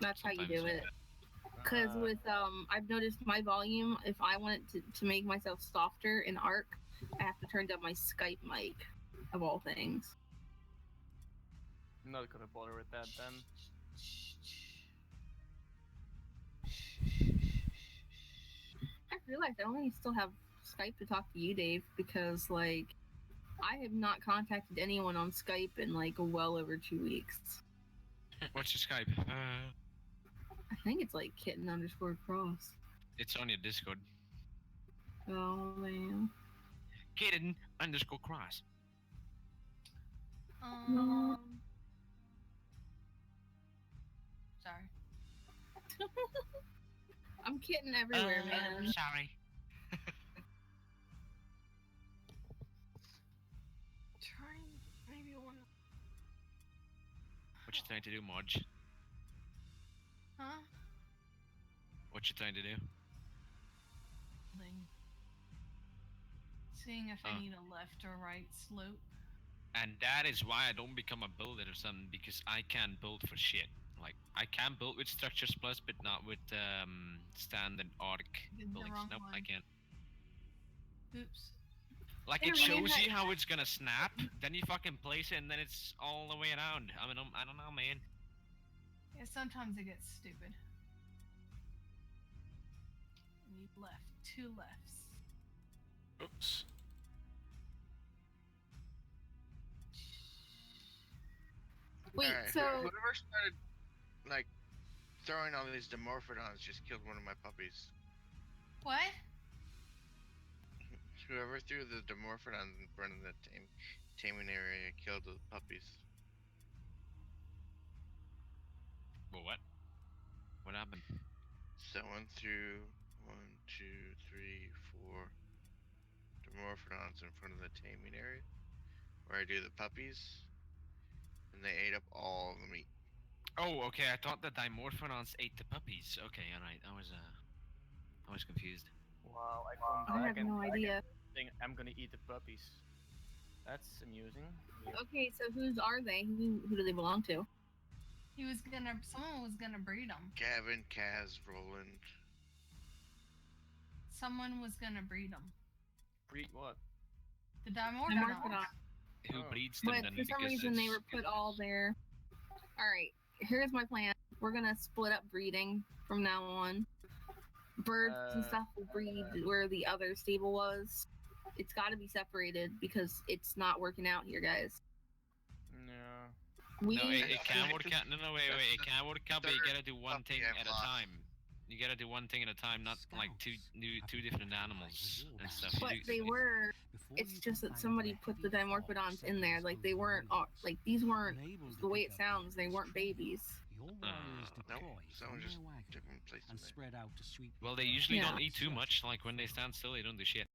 S8: That's how you
S11: sometimes.
S8: do it. Because with I've noticed my volume. If I want it to make myself softer in Arc, I have to turn down my Skype mic, of all things.
S10: I'm not gonna bother with that then.
S8: I realized I only still have Skype to talk to you, Dave, because like I have not contacted anyone on Skype in like well over 2 weeks.
S11: What's your Skype?
S8: I think it's like kitten_cross.
S11: It's on your Discord.
S8: Oh man.
S11: Kitten_cross.
S3: Sorry.
S8: I'm kitten everywhere, man.
S11: Sorry.
S8: Trying maybe one.
S11: What you trying to do, Marge?
S3: Huh?
S11: What you trying to do?
S3: Like, seeing if
S11: Huh.
S3: I need a left or right slope.
S11: And that is why I don't become a builder or something, because I can't build for shit. Like, I can build with Structures Plus, but not with standard Arc
S3: Did the
S11: buildings.
S3: wrong
S11: Nope, I
S3: one.
S11: can't.
S3: Oops.
S11: Like,
S8: Yeah,
S11: it
S8: we
S11: shows
S8: had-
S11: you how it's gonna snap, then you fucking place it, and then it's all the way around. I mean, I don't know, man.
S3: Yeah, sometimes it gets stupid. Need left. 2 lefts.
S1: Oops.
S8: Wait,
S7: Alright,
S8: so
S7: whoever started like throwing all these Dimorphodons just killed one of my puppies.
S3: What?
S7: Whoever threw the Dimorphodons in front of the taming area killed the puppies.
S11: Well, what? What happened?
S7: Someone threw 1, 2, 3, 4 Dimorphodons in front of the taming area where I do the puppies, and they ate up all the meat.
S11: Oh, okay. I thought the Dimorphodons ate the puppies. Okay, alright. I was confused.
S10: Wow, I come
S8: I
S10: back
S8: have
S10: and
S8: no idea.
S10: think I'm gonna eat the puppies. That's amusing.
S8: Okay, so whose are they? Who do they belong to?
S3: Someone was gonna breed them.
S7: Gavin, Kaz, Roland.
S3: Someone was gonna breed them.
S10: Breed what?
S3: The Dimorphodon.
S11: Who
S10: Oh.
S11: breeds them
S8: But
S11: then?
S8: for some
S11: Because
S8: reason they
S11: it's-
S8: were put all there. Alright, here's my plan. We're gonna split up breeding from now on. Birds and stuff will breed where the other stable was. It's gotta be separated because it's not working out here, guys.
S10: No.
S8: We
S11: No, it can work out. No, wait.
S7: That's
S11: It can work out, but you gotta do one
S7: puppy
S11: thing
S7: I've
S11: at a
S7: lost.
S11: time. You gotta do one thing at a time, not like two different animals and stuff. You
S8: but
S11: do-
S8: they were. It's just that somebody put the Dimorphodons in there. Like they weren't. Like these weren't. The way it sounds, they weren't babies.
S5: Your warriors
S7: Nope,
S5: deploy
S7: someone
S5: from
S7: just
S5: their wagon
S7: took my place in
S5: and
S7: there.
S5: spread out to sweep.
S11: Well, they usually
S8: Yeah.
S11: don't eat too much. Like when they stand still, they don't do shit.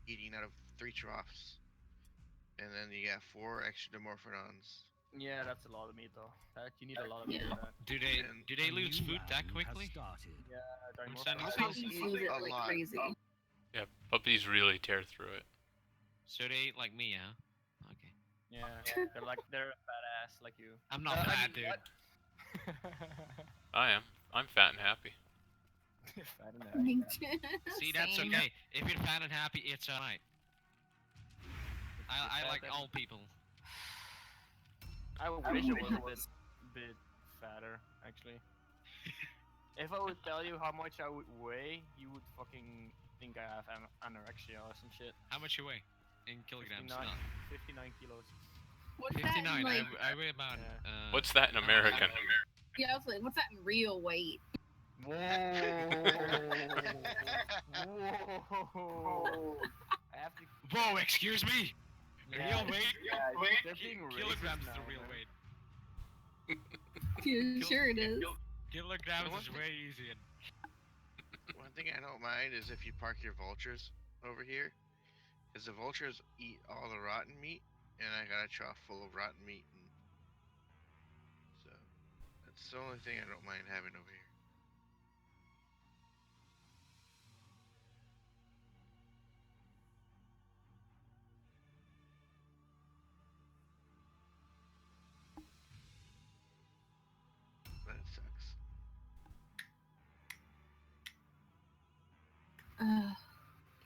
S7: Eating out of 3 troughs. And then you got 4 extra Dimorphodons.
S10: Yeah, that's a lot of meat though. That you need a lot of meat
S8: Yeah.
S10: for that.
S11: Do they
S5: A
S11: lose
S5: new
S11: food that
S5: round has
S11: quickly?
S5: started.
S10: Yeah,
S11: I'm
S10: Dimorphodon.
S11: standing
S7: still.
S8: Puppies use it
S7: A
S8: like
S7: lot.
S8: crazy.
S1: Yeah, puppies really tear through it.
S11: So they eat like me, huh? Okay.
S10: Yeah, they're a fat ass like you.
S11: I'm not
S10: I
S11: fat,
S10: mean,
S11: dude.
S1: I am. I'm fat and happy.
S10: Fat and
S11: See, that's
S8: Same.
S11: okay. If you're fat and happy, it's alright. I like all people.
S10: I wish I was a bit fatter, actually. If I would tell you how much I would weigh, you would fucking think I have anorexia or some shit.
S11: How much you weigh in kilograms?
S10: 59,
S11: No.
S10: 59 kilos.
S8: What's that
S11: 59.
S8: in, like?
S11: I weigh about.
S10: Yeah.
S1: What's that in American?
S8: Yeah, I was like, what's that in real weight?
S10: Whoa! Whoa! I have to.
S11: Whoa! Excuse me.
S10: Yeah,
S11: Real weight?
S10: they're being
S11: Kilograms is
S10: racist
S11: the
S10: now,
S11: real
S10: man.
S11: weight.
S8: Yeah, sure it is.
S11: Kilograms
S7: One
S11: is
S7: thing-
S11: way easier.
S7: One thing I don't mind is if you park your vultures over here. Because the vultures eat all the rotten meat. And I got a trough full of rotten meat. And so, that's the only thing I don't mind having over here. That sucks.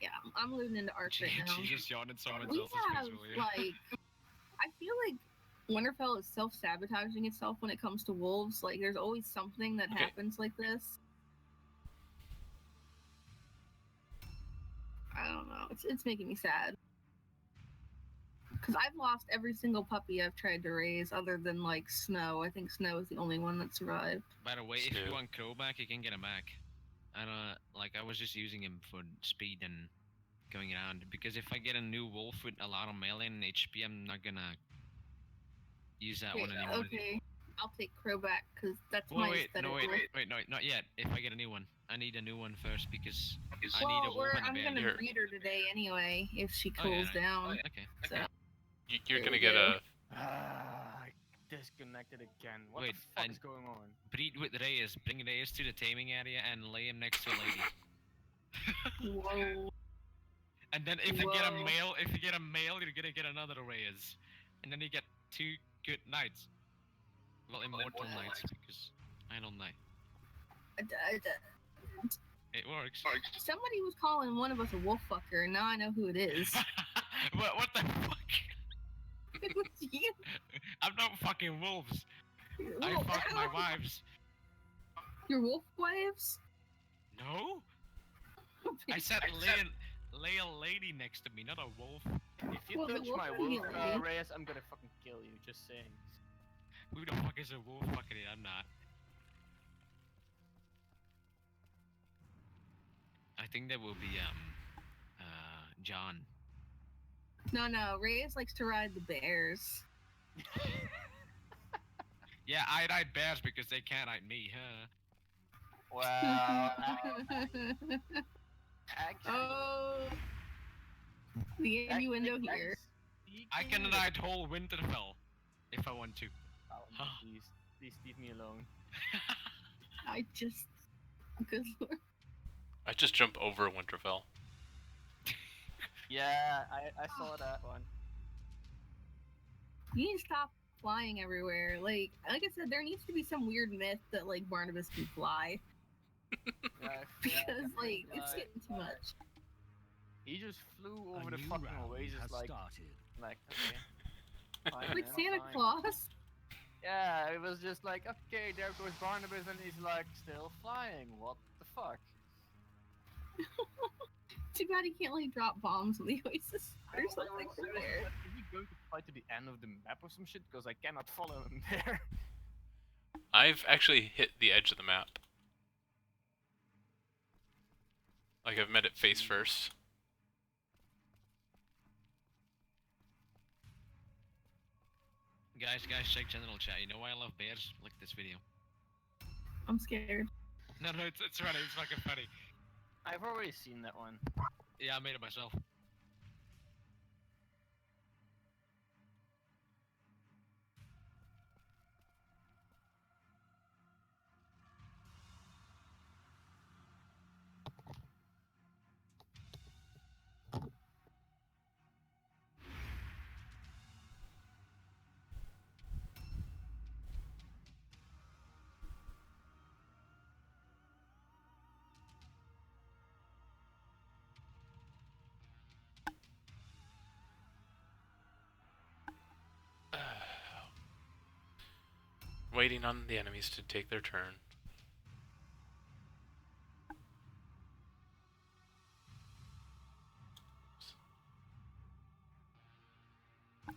S8: Yeah, I'm living into Ark right now.
S11: She just yawned in someone
S8: We
S11: else's
S8: have
S11: face earlier.
S8: like, I feel like Winterfell is self-sabotaging itself when it comes to wolves. Like, there's always something that
S1: Okay.
S8: happens like this. I don't know. It's making me sad. Because I've lost every single puppy I've tried to raise, other than like Snow. I think Snow is the only one that survived.
S11: By the way, if you
S1: Snoop.
S11: want Crow back, you can get him back. I don't like. I was just using him for speed and going around because if I get a new wolf with a lot of melee and HP, I'm not gonna use that one anymore.
S8: Okay, I'll take Crow back because that's
S11: Whoa,
S8: my
S11: wait,
S8: aesthetic.
S11: no,
S8: wolf.
S11: wait, no, not yet. If I get a new one, I need a new one first because I need a
S8: Well,
S11: wolf and a
S8: I'm
S11: bear.
S8: gonna
S1: Here.
S8: breed her today anyway if she
S11: Oh, yeah,
S8: cools
S11: no.
S8: down.
S11: Okay.
S8: So,
S1: You're
S8: There
S1: gonna
S8: we
S1: get
S8: go.
S1: a.
S10: I disconnected again. What
S11: Wait,
S10: the fuck
S11: and-
S10: is going on?
S11: Breed with Reyes. Bring Reyes to the taming area and lay him next to a lady.
S8: whoa.
S11: And then if you get a
S8: Whoa.
S11: male, you're gonna get another Reyes, and then you get 2 good knights. Well, immortal knights because I don't know. It works.
S8: Somebody was calling one of us a wolf fucker, and now I know who it is.
S11: What the fuck?
S8: It was you.
S11: I'm not fucking wolves. I
S8: Well,
S11: fuck my wives.
S8: Your wolf wives?
S11: No, I said lay a lady next to me, not a wolf.
S10: If you
S8: Well, the
S10: touch
S8: wolf
S10: my
S8: can be
S10: wolf,
S8: a lady.
S10: Reyes, I'm gonna fucking kill you. Just saying.
S11: Who the fuck is a wolf? Fucking it, I'm not. I think that will be John.
S8: No, Reyes likes to ride the bears.
S11: Yeah, I ride bears because they can't ride me, huh?
S10: Well, actually,
S8: Oh, the innuendo here.
S11: I can ride whole Winterfell if I want to.
S10: Oh, please leave me alone.
S8: I just, good lord.
S1: I just jump over Winterfell.
S10: Yeah, I saw that one.
S8: You need to stop flying everywhere. Like I said, there needs to be some weird myth that like Barnabas can fly.
S10: Yeah,
S8: Because like it's getting too much.
S10: he just flew
S5: A
S10: over the
S5: new
S10: fucking
S5: round
S10: oasis
S5: has
S10: like,
S5: started.
S10: okay. Fine,
S8: Like
S10: man,
S8: Santa
S10: fine.
S8: Claus.
S10: Yeah, it was just like, okay, there goes Barnabas, and he's like still flying. What the fuck?
S8: Too bad he can't like drop bombs in the oasis or something
S10: Is
S8: there.
S10: he going to fly to the end of the map or some shit? Because I cannot follow him there.
S1: I've actually hit the edge of the map. Like, I've met it face first.
S11: Guys, check general chat. You know why I love bears? Like this video.
S8: I'm scared.
S11: No, it's funny. It's fucking funny.
S10: I've already seen that one.
S11: Yeah, I made it myself.
S1: Waiting on the enemies to take their turn.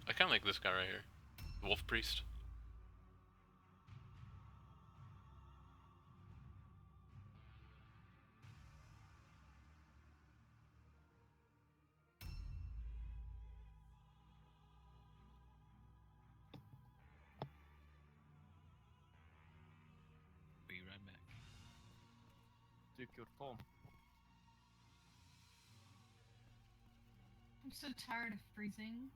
S1: I kind of like this guy right here. The Wolf Priest.
S11: Be right back.
S10: Took your phone.
S3: I'm so tired of freezing.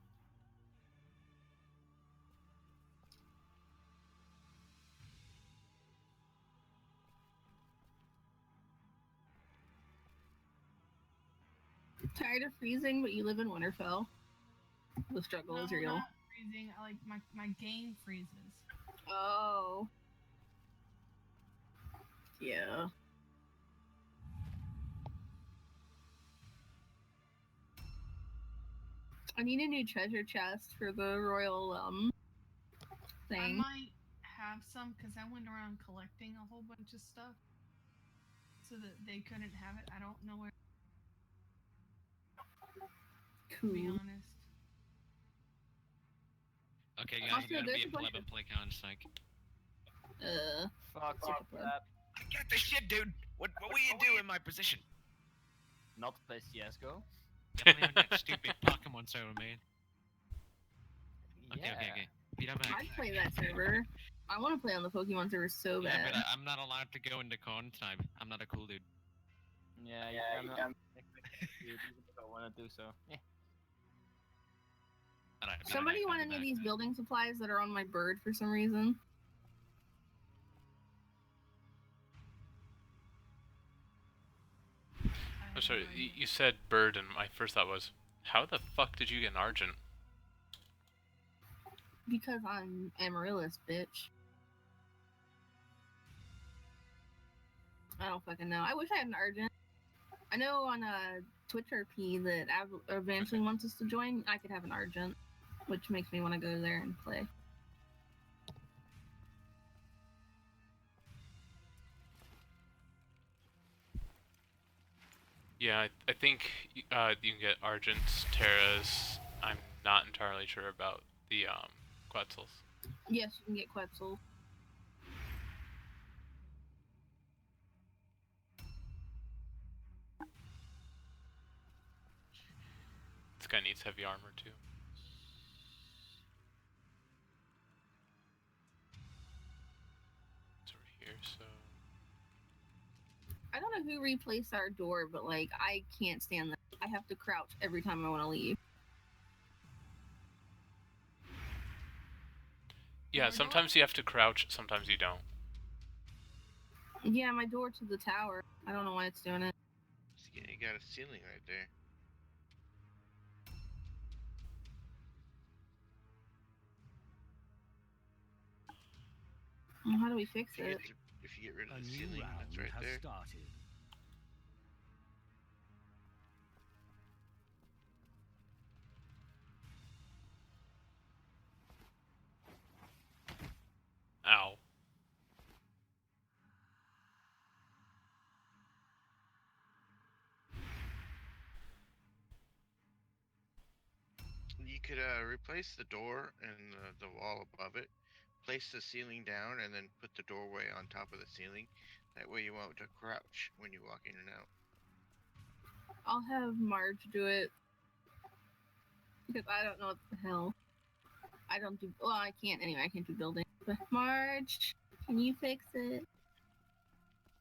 S8: Tired of freezing, but you live in Winterfell. The struggle
S3: No,
S8: is real.
S3: not freezing. I like my game freezes.
S8: Oh. Yeah. I need a new treasure chest for the royal
S3: I
S8: thing.
S3: might have some because I went around collecting a whole bunch of stuff so that they couldn't have it. I don't know where. To be
S8: Cool.
S3: honest.
S11: Okay, guys,
S8: Also,
S11: I'm gonna
S8: there's
S11: be
S8: a
S11: able to
S8: bunch
S11: have a
S8: of-
S11: play Counter Strike.
S10: Fuck that.
S4: Get the shit, dude. What will you do in my position?
S10: Not play CS:GO.
S11: Definitely on that stupid Pokemon server, man. Okay,
S10: Yeah.
S11: okay. Be right back.
S8: I'd play that server. I want to play on the Pokemon server so
S11: Yeah,
S8: bad.
S11: but I'm not allowed to go into con time. I'm not a cool dude.
S10: Yeah, I'm not even if I want to do so. Yeah.
S11: Alright, be
S8: Somebody
S11: right
S8: want
S11: back,
S8: any
S11: I'll
S8: of
S11: be
S8: these
S11: back.
S8: building supplies that are on my bird for some reason?
S1: I'm sorry, you said bird, and my first thought was, how the fuck did you get an Argent?
S8: Because I'm Amaryllis, bitch. I don't fucking know. I wish I had an Argent. I know on Twitch RP that eventually wants us to join, I could have an Argent, which makes me want to go there and play.
S1: Yeah, I think you can get Argents, Terras. I'm not entirely sure about the Quetzals.
S8: Yes, you can get Quetzal.
S1: This guy needs heavy armor too. It's over here, so...
S8: I don't know who replaced our door, but like I can't stand that. I have to crouch every time I want to leave.
S1: Yeah,
S3: Your
S1: sometimes you have to crouch, sometimes you don't.
S8: Yeah, my door to the tower. I don't know why it's doing it.
S7: You got a ceiling right there.
S8: Well, how do we fix
S7: If you
S8: it?
S7: if you get rid of
S6: A
S7: the
S6: new
S7: ceiling,
S6: round
S7: that's right
S6: has
S7: there.
S6: started.
S1: Ow.
S7: You could replace the door and the wall above it. Place the ceiling down and then put the doorway on top of the ceiling. That way you won't have to crouch when you walk in and out.
S8: I'll have Marge do it because I don't know what the hell. I don't do. Well, I can't anyway. I can't do building. But Marge, can you fix it?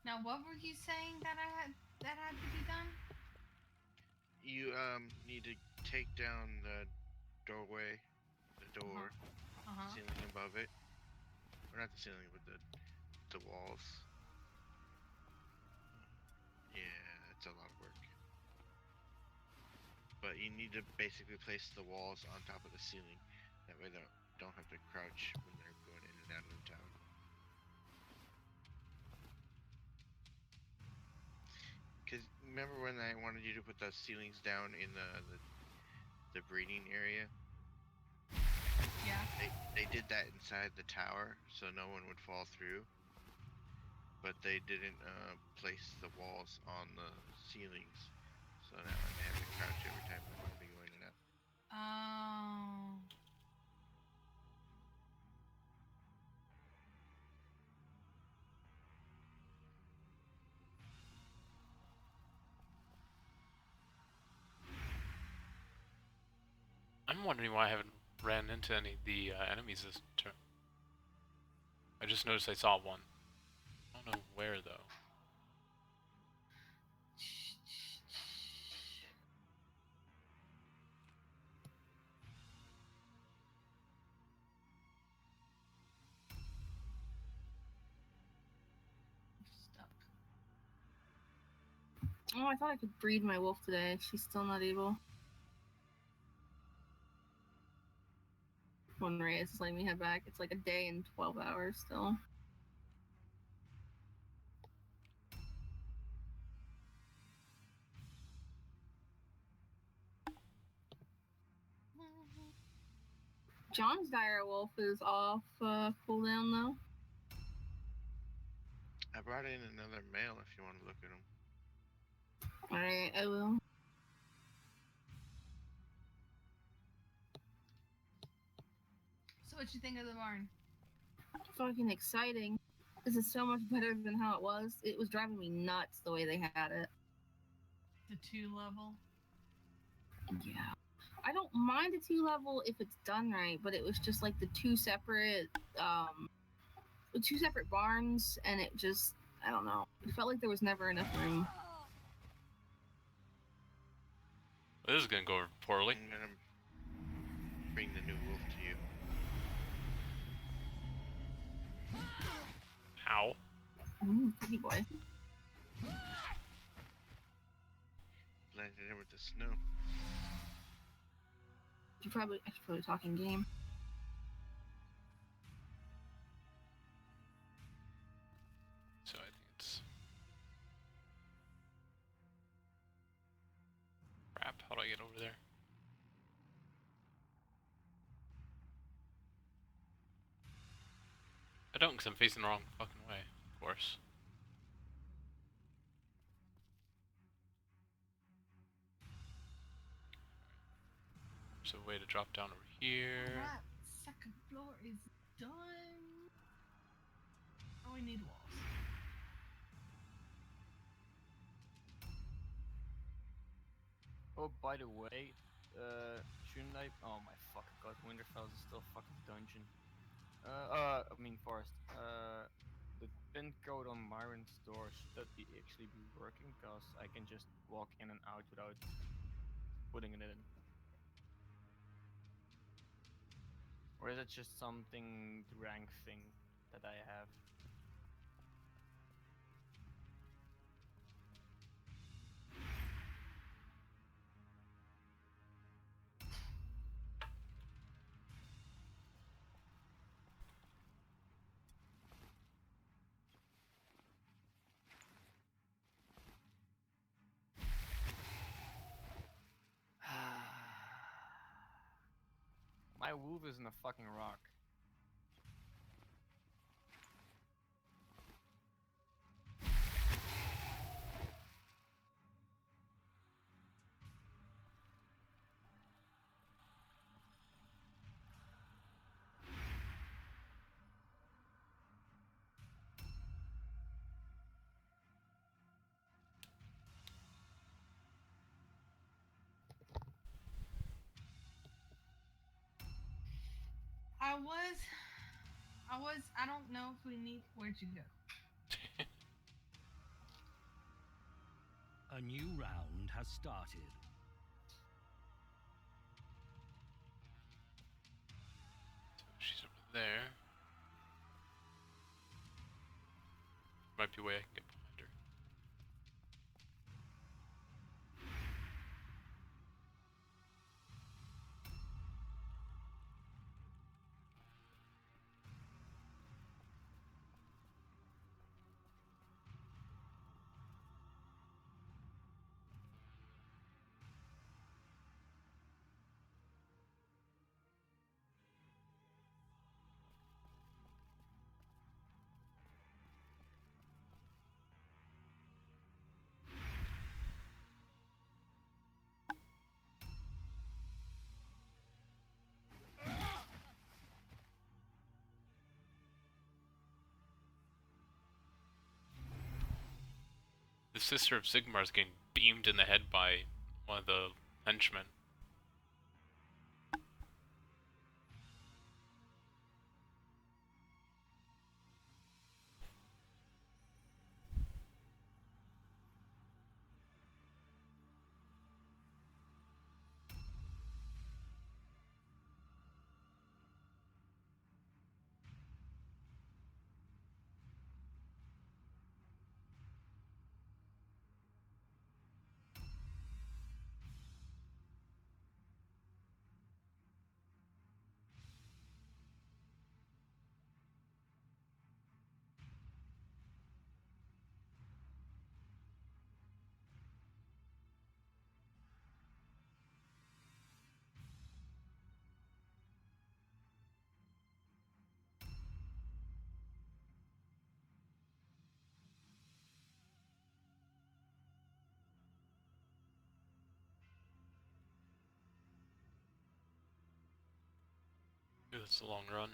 S3: Now, what were you saying that had to be done?
S7: You need to take down the doorway, the door, ceiling above it. Or not the ceiling, but the walls. Yeah, it's a lot of work. But you need to basically place the walls on top of the ceiling. That way they don't have to crouch when they're going in and out of the town. Because remember when I wanted you to put the ceilings down in the breeding area?
S3: Yeah.
S7: They did that inside the tower, so no one would fall through. But they didn't place the walls on the ceilings, so now they have to crouch every time they want to be going in and out.
S3: Oh.
S1: I'm wondering why I haven't ran into any of the enemies this turn. I just noticed I saw one. I don't know where though.
S3: Stuck.
S8: Oh, I thought I could breed my wolf today. She's still not able. One race is letting me head back. It's like a day and 12 hours still. John's dire wolf is off cooldown though.
S7: I brought in another male if you want to look at him.
S8: Alright, I will.
S3: So what you think of the barn?
S8: Fucking exciting. This is so much better than how it was. It was driving me nuts the way they had it.
S3: The 2 level?
S8: Yeah. I don't mind the 2 level if it's done right, but it was just like the two separate barns, and it just, I don't know. It felt like there was never enough room.
S1: This is gonna go poorly.
S7: I'm gonna bring the new wolf to you.
S1: Ow.
S8: Pretty boy.
S7: Blended in with the snow.
S8: I should probably talk in game.
S1: So I think it's crap. How do I get over there? I don't, because I'm facing the wrong fucking way, of course. There's a way to drop down over here.
S3: That second floor is done. Oh, we need walls.
S10: Oh, by the way, shouldn't I? Oh my fucking god, Winterfell is still a fucking dungeon. I mean forest. The pin code on Myron's door, should that actually be working? Cause I can just walk in and out without putting it in. Or is it just something, the rank thing that I have? My wolf is in a fucking rock.
S3: I don't know if we need. Where'd you go?
S6: A new round has started.
S1: She's over there. Might be a way I can get behind her. The sister of Sigmar is getting beamed in the head by one of the henchmen. Ooh, that's a long run.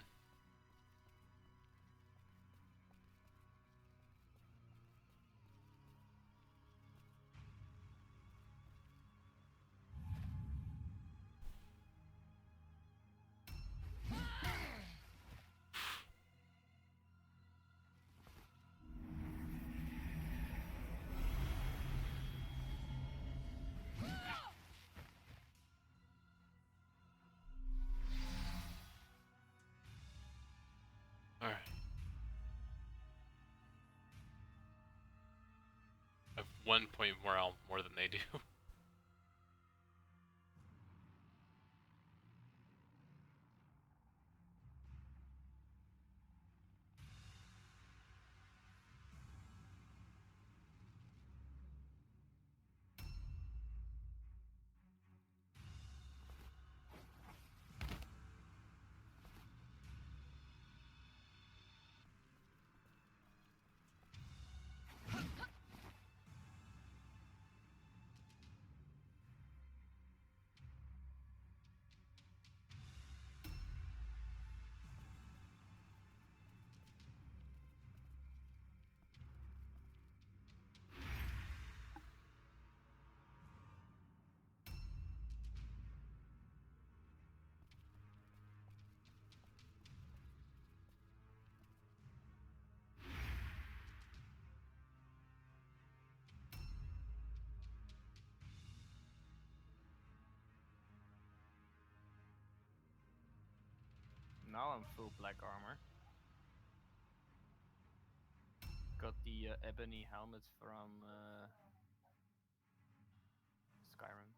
S1: Alright. I have 1 point morale more than they do.
S10: Now I'm full black armor. Got the ebony helmets from Skyrim.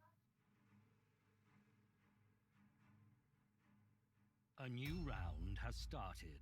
S6: A new round has started.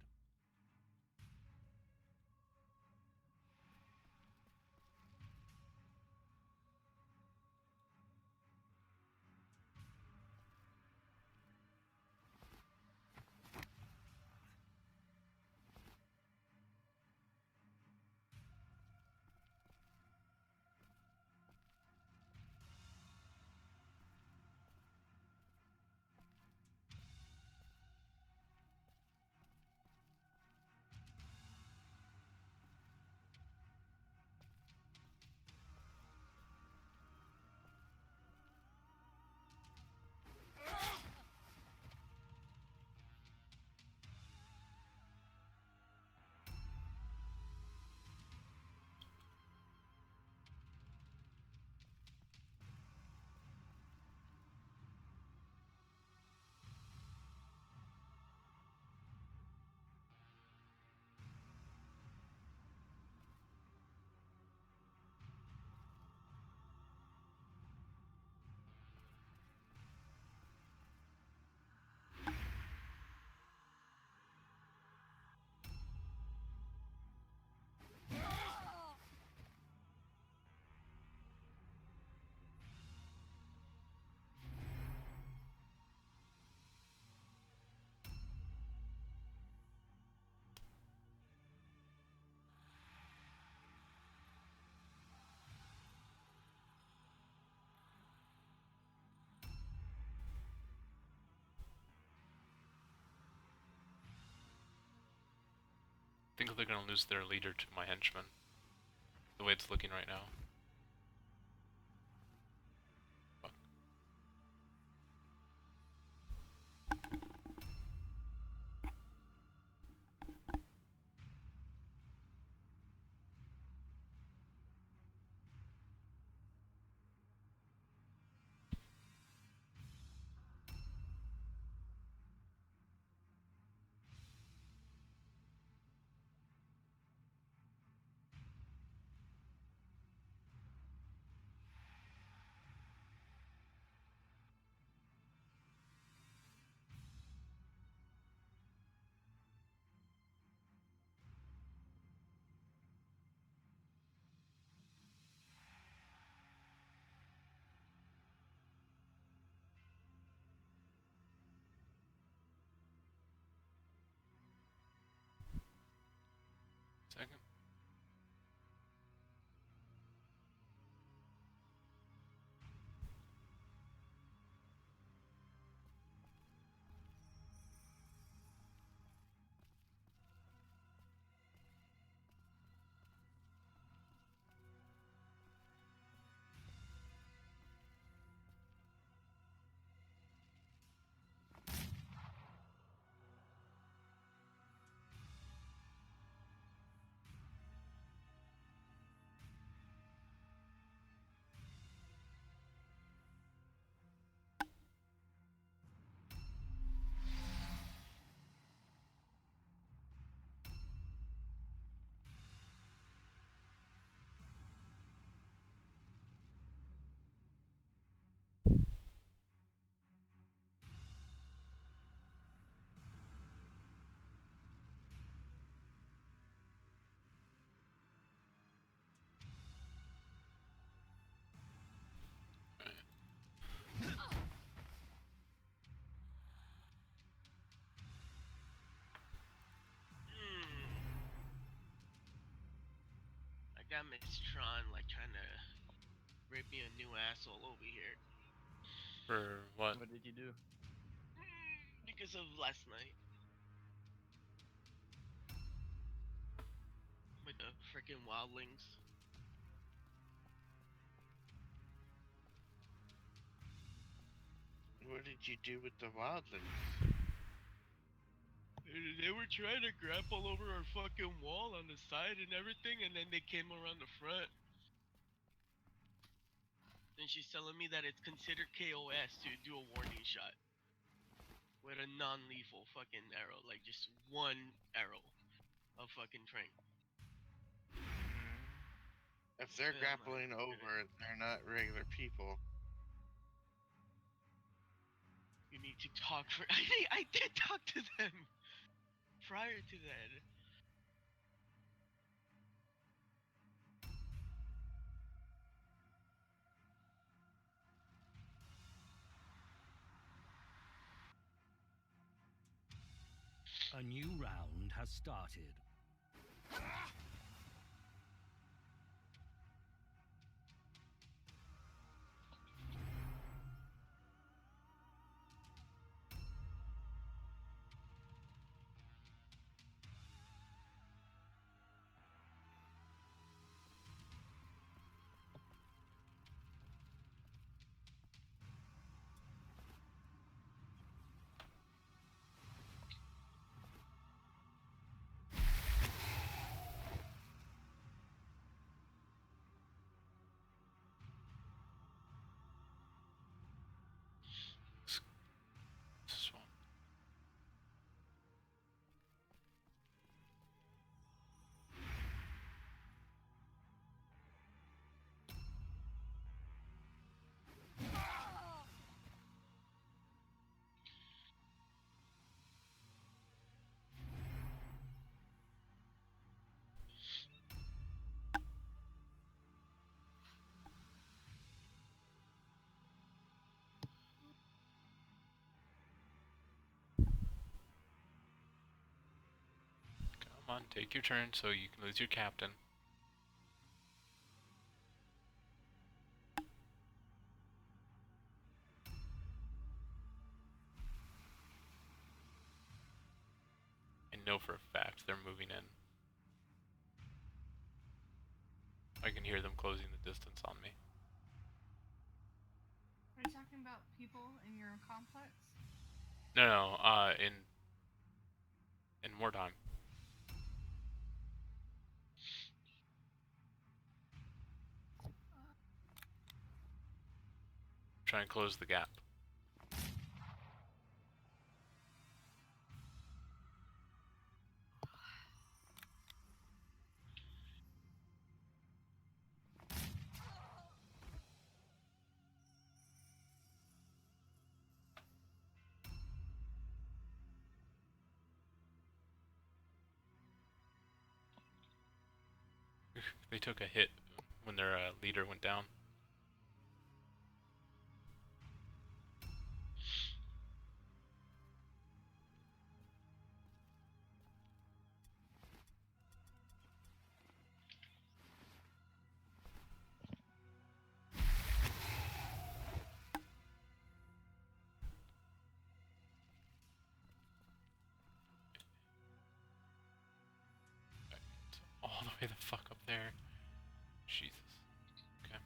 S1: think they're gonna lose their leader to my henchmen. The way it's looking right now. Fuck. Second.
S12: I got Miss Tron like trying to rip me a new asshole over here.
S1: For what?
S10: What did you do?
S12: Because of last night. With the freaking wildlings.
S7: What did you do with the wildlings?
S12: They were trying to grapple over our fucking wall on the side and everything, and then they came around the front. And she's telling me that it's considered KOS to do a warning shot. With a non-lethal fucking arrow, like just one arrow of fucking train.
S7: If they're
S12: Yeah,
S7: grappling
S12: man.
S7: over, they're not regular people.
S12: You need to talk for. I did talk to them prior to that.
S6: A new round has started.
S1: Swamp. Come on, take your turn so you can lose your captain. I know for a fact they're moving in. I can hear them closing the distance on me.
S3: Are you talking about people in your complex?
S1: No, in wartime. Try and close the gap. They took a hit when their leader went down. All the way the fuck up there. Jesus. Okay.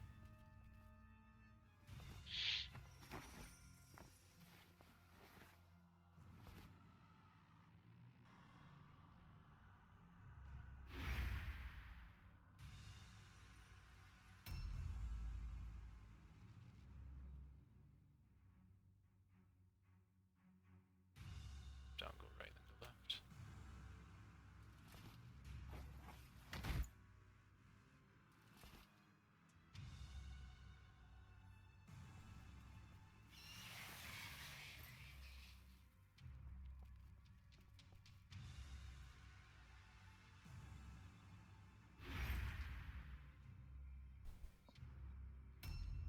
S1: Down, go right, and go left.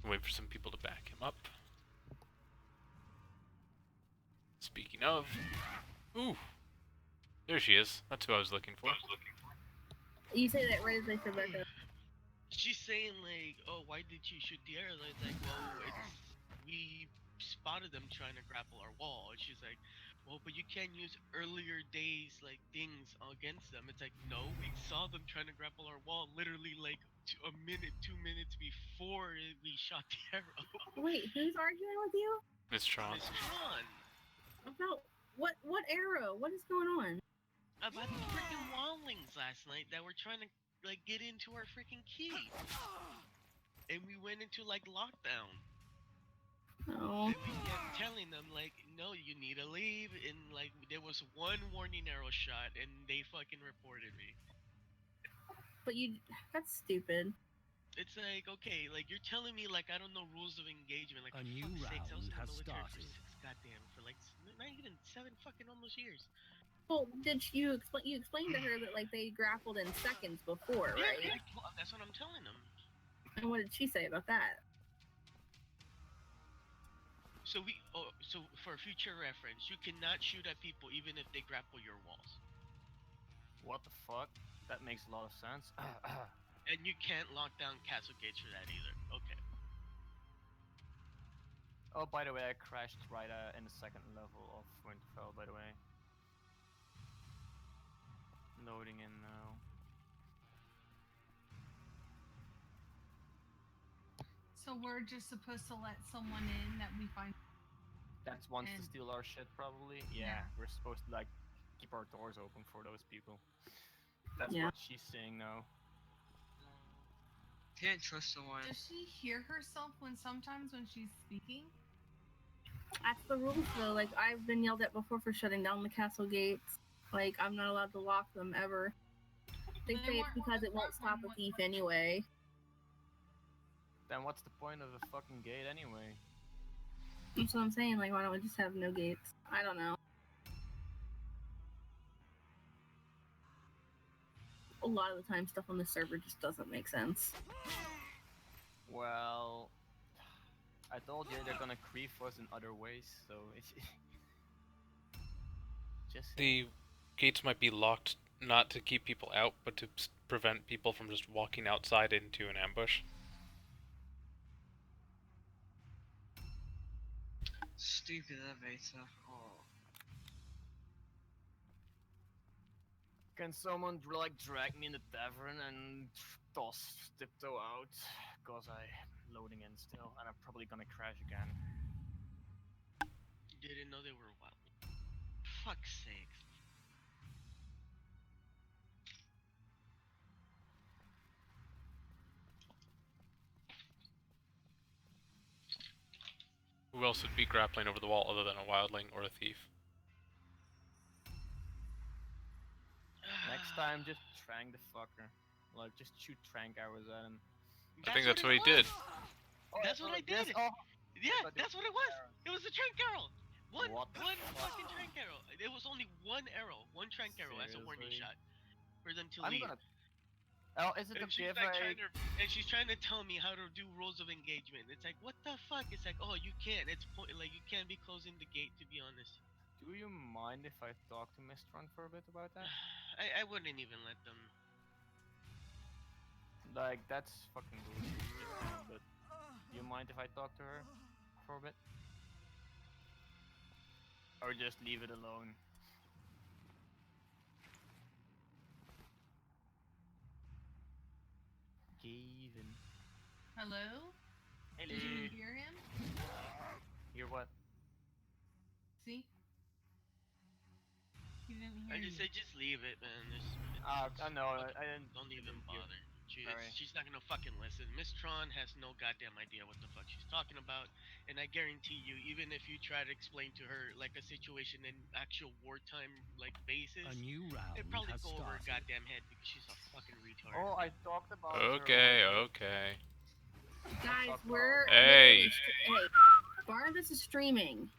S1: Wait for some people to back him up. Speaking of, ooh, there she is. That's who I was looking for.
S8: You say that right as I said back up.
S12: She's saying like, oh, why did you shoot the arrow? It's like, well, we spotted them trying to grapple our wall. And she's like, well, but you can't use earlier days like things against them. It's like, no, we saw them trying to grapple our wall literally like a minute, 2 minutes before we shot the arrow.
S8: Wait, who's arguing with you?
S1: Miss Tron.
S12: Miss Tron.
S8: About what arrow? What is going on?
S12: About the freaking wallings last night that were trying to like get into our freaking key. And we went into like lockdown.
S8: Oh.
S12: And we kept telling them like, no, you need to leave. And like there was one warning arrow shot and they fucking reported me.
S8: But that's stupid.
S12: It's like, okay, like you're telling me like I don't know rules of engagement. Like
S6: A
S12: for
S6: new
S12: fuck's sakes, I was in the
S6: round has
S12: military for
S6: started.
S12: for like not even 7 fucking almost years.
S8: Well, did you explain? You explained to her that like they grappled in seconds before, right?
S12: Yeah, that's what I'm telling them.
S8: And what did she say about that?
S12: So so for future reference, you cannot shoot at people even if they grapple your walls.
S10: What the fuck? That makes a lot of sense.
S12: And you can't lock down castle gates for that either. Okay.
S10: Oh, by the way, I crashed right in the second level of Winterfell, by the way. Loading in now.
S3: So we're just supposed to let someone in that we find.
S10: That wants to steal our shit, probably. Yeah, we're supposed to like keep our doors open for those people. That's what she's saying now.
S13: Can't trust someone.
S3: Does she hear herself sometimes when she's speaking?
S8: That's the rules, though. Like I've been yelled at before for shutting down the castle gates. Like I'm not allowed to lock them ever. They say it's because it won't stop a thief anyway.
S10: Then what's the point of a fucking gate anyway?
S8: That's what I'm saying. Like, why don't we just have no gates? I don't know. A lot of the time, stuff on the server just doesn't make sense.
S10: Well, I told you they're gonna creep us in other ways, so it's just
S1: the gates might be locked not to keep people out, but to prevent people from just walking outside into an ambush.
S13: Stupid elevator. Oh.
S10: Can someone like drag me in the tavern and toss Tiptoe out? Cause I'm loading in still, and I'm probably gonna crash again.
S12: Didn't know they were wild. Fuck's sakes.
S1: Who else would be grappling over the wall other than a wildling or a thief?
S10: Next time, just trank the fucker. Like, just shoot trank arrows at him.
S1: I think that's what he did.
S12: That's what I did. Yeah, that's what it was. It was a trank arrow. One fucking trank arrow. It was only one arrow, one trank arrow as a warning
S10: Seriously?
S12: shot for them to
S10: I'm
S12: leave.
S10: gonna. Oh, is it
S12: And
S10: okay
S12: she's
S10: if
S12: like
S10: I?
S12: and she's trying to tell me how to do rules of engagement. It's like, what the fuck? It's like, oh, you can't. It's like you can't be closing the gate. To be honest,
S10: Do you mind if I talk to Mistron for a bit about that?
S12: I wouldn't even let them.
S10: Like, that's fucking bullshit. But do you mind if I talk to her for a bit? Or just leave it alone? Gavin.
S3: Hello?
S10: Hello.
S3: Did you hear him?
S10: Hear what?
S3: See? He didn't hear
S12: I just
S3: you.
S12: say, just leave it, man.
S10: I know. I didn't.
S12: Don't even bother.
S10: Sorry.
S12: She's not gonna fucking listen. Miss Tron has no goddamn idea what the fuck she's talking about, and I guarantee you, even if you try to explain to her like a situation in actual wartime like basis,
S6: A new round
S12: it'd probably
S6: has
S12: go over her
S6: started.
S12: goddamn head because she's a fucking retard.
S10: Oh, I talked about.
S1: Okay, okay.
S8: Guys, we're
S1: Hey.
S8: hey, Barnabas is streaming.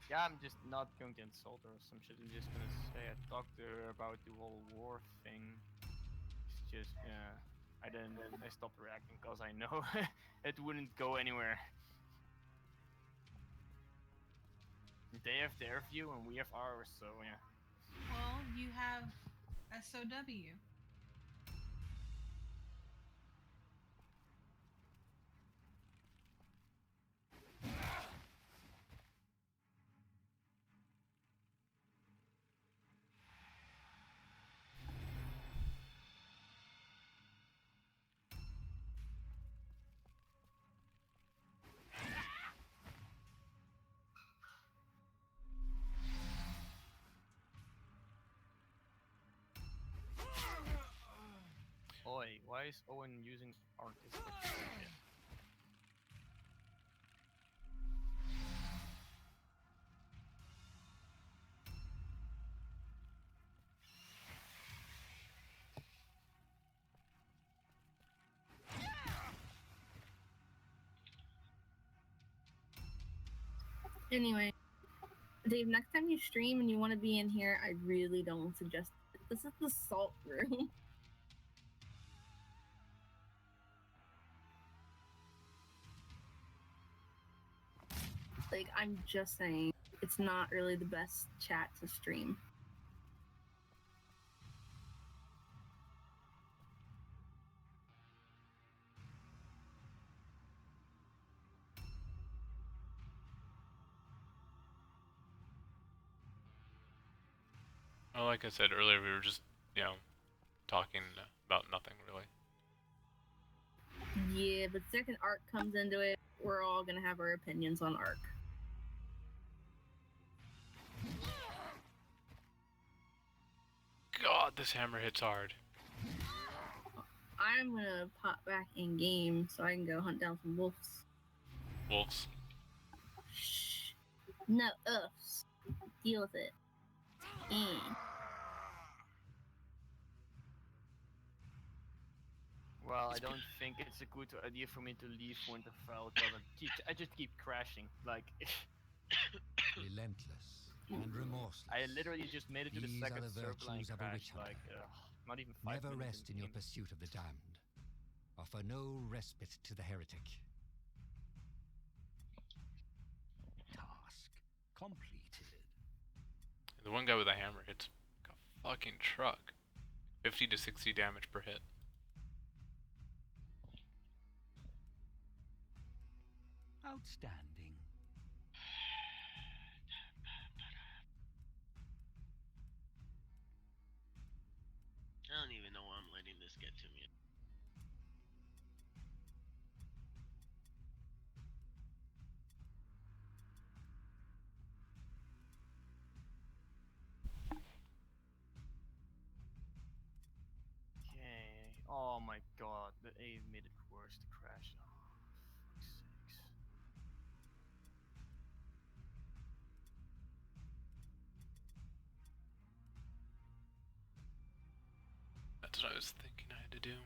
S10: Yeah, I'm just not going to insult her or some shit. I'm just gonna say I talked to her about the whole war thing. It's just, yeah. I stopped reacting because I know it wouldn't go anywhere. They have their view and we have ours, so yeah.
S3: Well, you have SOW.
S10: Oi, why is Owen using artistic shit?
S8: Anyway, Dave, next time you stream and you want to be in here, I really don't suggest it. This is the salt room. Like, I'm just saying, it's not really the best chat to stream.
S1: Well, like I said earlier, we were just, talking about nothing really.
S8: Yeah, but second Arc comes into it, we're all gonna have our opinions on Arc.
S1: God, this hammer hits hard.
S8: I'm gonna pop back in game so I can go hunt down some wolves.
S1: Wolves.
S8: Shh. No, us. Deal with it.
S10: Well, I don't think it's a good idea for me to leave Winterfell because I just keep crashing. Like,
S6: Relentless and remorseless.
S10: I literally just made it to the
S6: These
S10: second
S6: are the
S10: circle and
S6: virtues of a
S10: crashed.
S6: witch hunter.
S10: Like, not even 5
S6: Never
S10: minutes
S6: rest in your pursuit of the damned. Offer no respite to the heretic.
S5: Task completed.
S1: The one guy with a hammer hits like a fucking truck. 50 to 60 damage per hit.
S5: Outstanding.
S1: That's what I was thinking I had to do.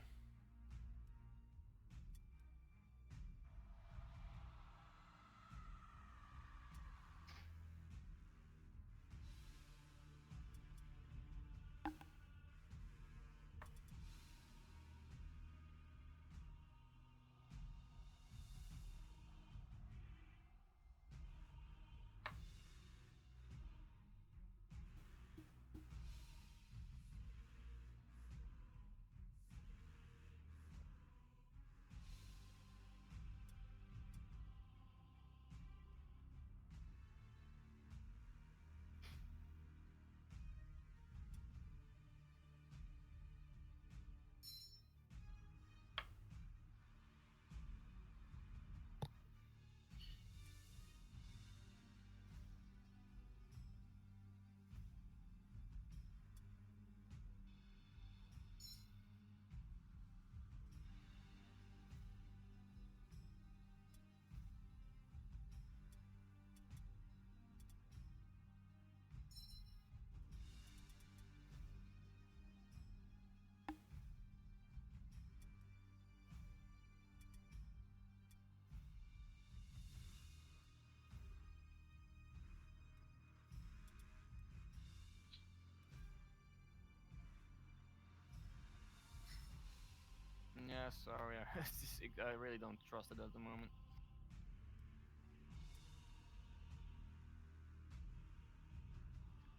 S10: Yeah, sorry. I really don't trust it at the moment.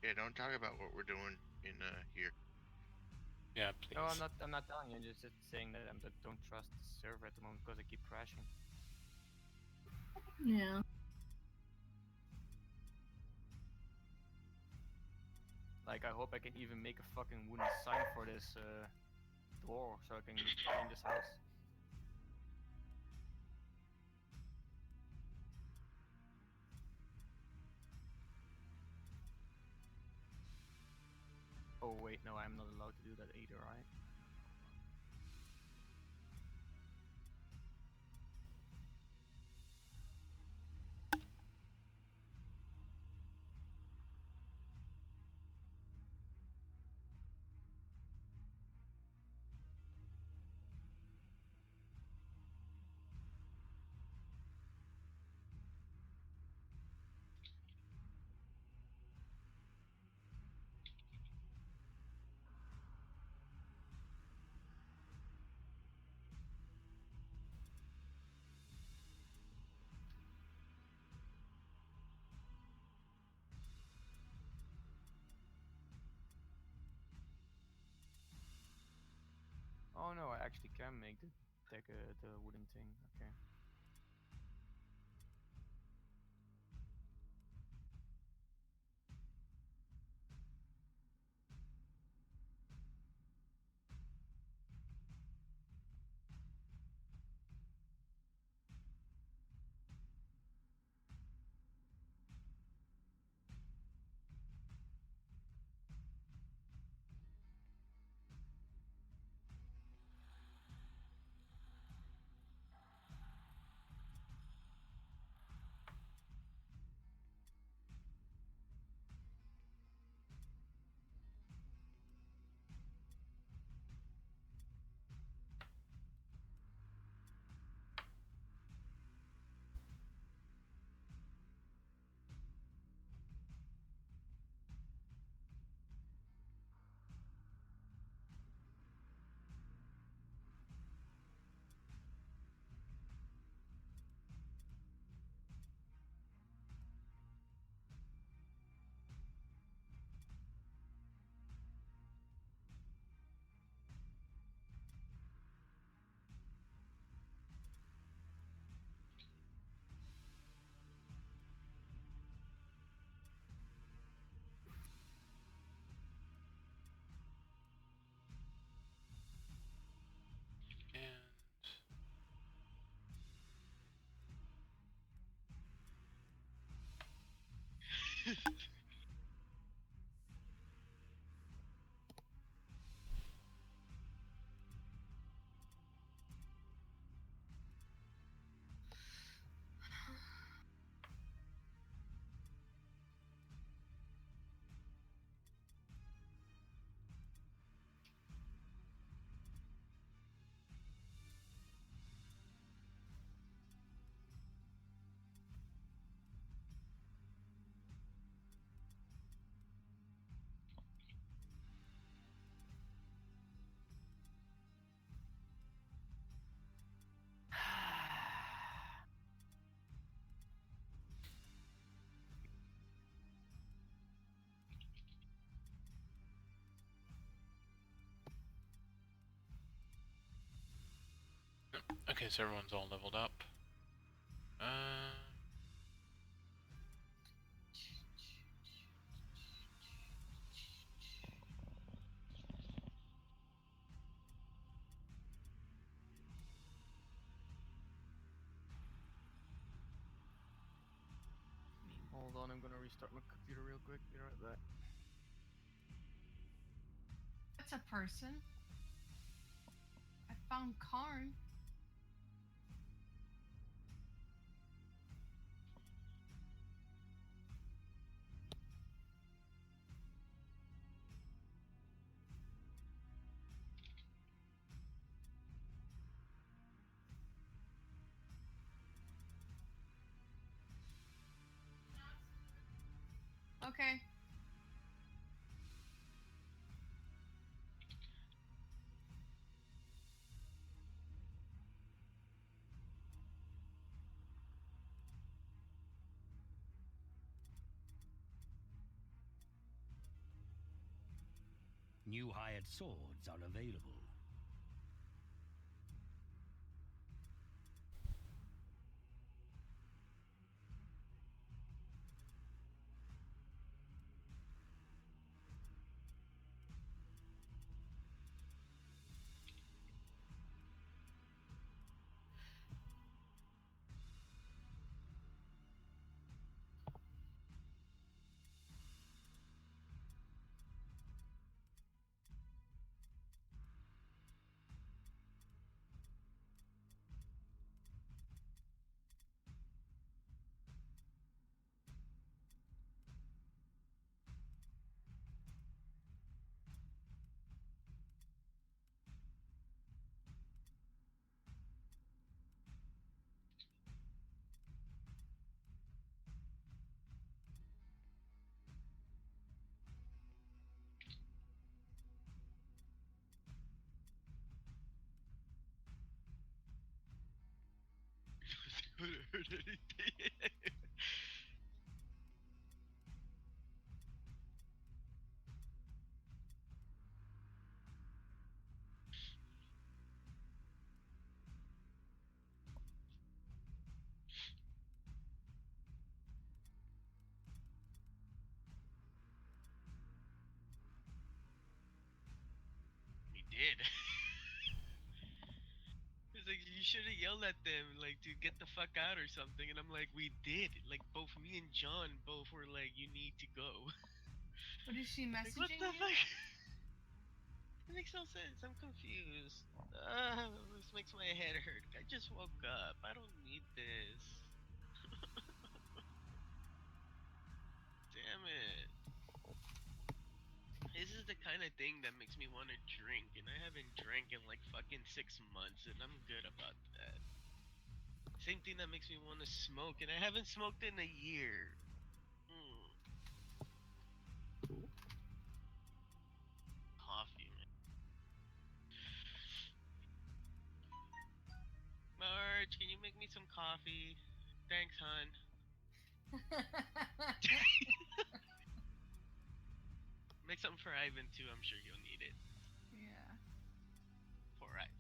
S7: Yeah, don't talk about what we're doing in here.
S1: Yeah, please.
S10: No, I'm not. I'm not telling you. Just saying that I don't trust the server at the moment because I keep crashing.
S8: Yeah.
S10: Like, I hope I can even make a fucking wooden sign for this door so I can change this house. Oh wait, no, I'm not allowed to do that either, right? Oh no, I actually can make the wooden thing. Okay.
S1: Okay, so everyone's all leveled up.
S10: Hold on, I'm gonna restart my computer real quick. Be right back.
S3: That's a person. I found Karn. Okay.
S5: New hired swords are available.
S12: Would have heard anything. We did. It's like you should have yelled at them, like to get the fuck out or something. And I'm like, we did. Like both me and John both were like, you need to go.
S3: What is she
S12: Like what
S3: messaging
S12: the
S3: you?
S12: fuck? It makes no sense. I'm confused. This makes my head hurt. I just woke up. I don't need this. Damn it. This is the kind of thing that makes me want to drink, and I haven't drank in like fucking 6 months, and I'm good about that. Same thing that makes me want to smoke, and I haven't smoked in a year. Coffee, man. Marge, can you make me some coffee? Thanks, hon. Make something for Ivan too. I'm sure he'll need it.
S3: Yeah.
S12: Poor Ivan.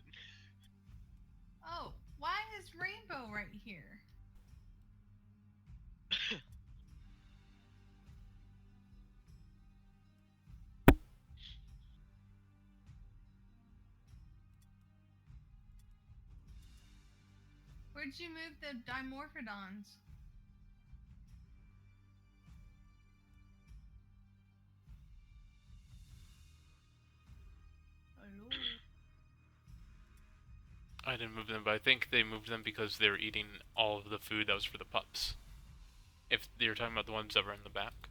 S3: Oh, why is Rainbow right here? Where'd you move the Dimorphodons? Hello.
S1: I didn't move them, but I think they moved them because they were eating all of the food that was for the pups. If you're talking about the ones that were in the back.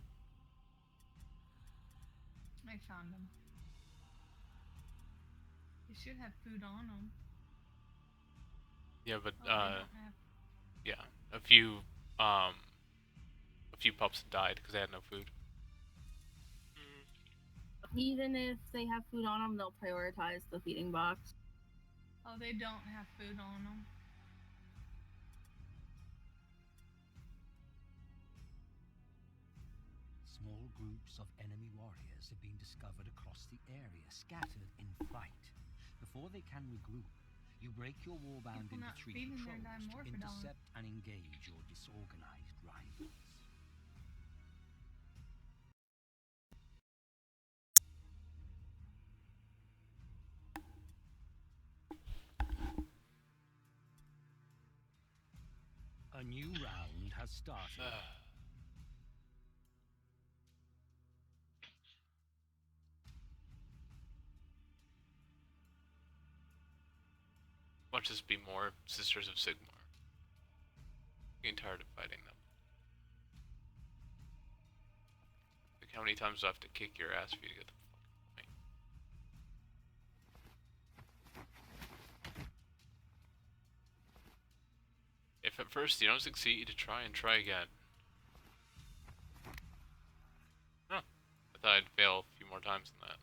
S3: I found them. They should have food on them.
S1: Yeah, but
S3: Oh, they don't have.
S1: yeah, a few pups died because they had no food.
S8: Even if they have food on them, they'll prioritize the feeding box.
S3: Oh, they don't have food on them.
S5: Small groups of enemy warriors have been discovered across the area, scattered in flight. Before they can regroup, You break your warband
S3: People
S5: into
S3: not
S5: 3
S3: feeding their
S5: patrols to
S3: dimorphodon.
S5: intercept and engage your disorganized rivals. A new round has started.
S1: Watch this be more Sisters of Sigmar. Getting tired of fighting them. Like, how many times do I have to kick your ass for you to get the fucking point? If at first you don't succeed, try and try again. Huh. I thought I'd fail a few more times than that.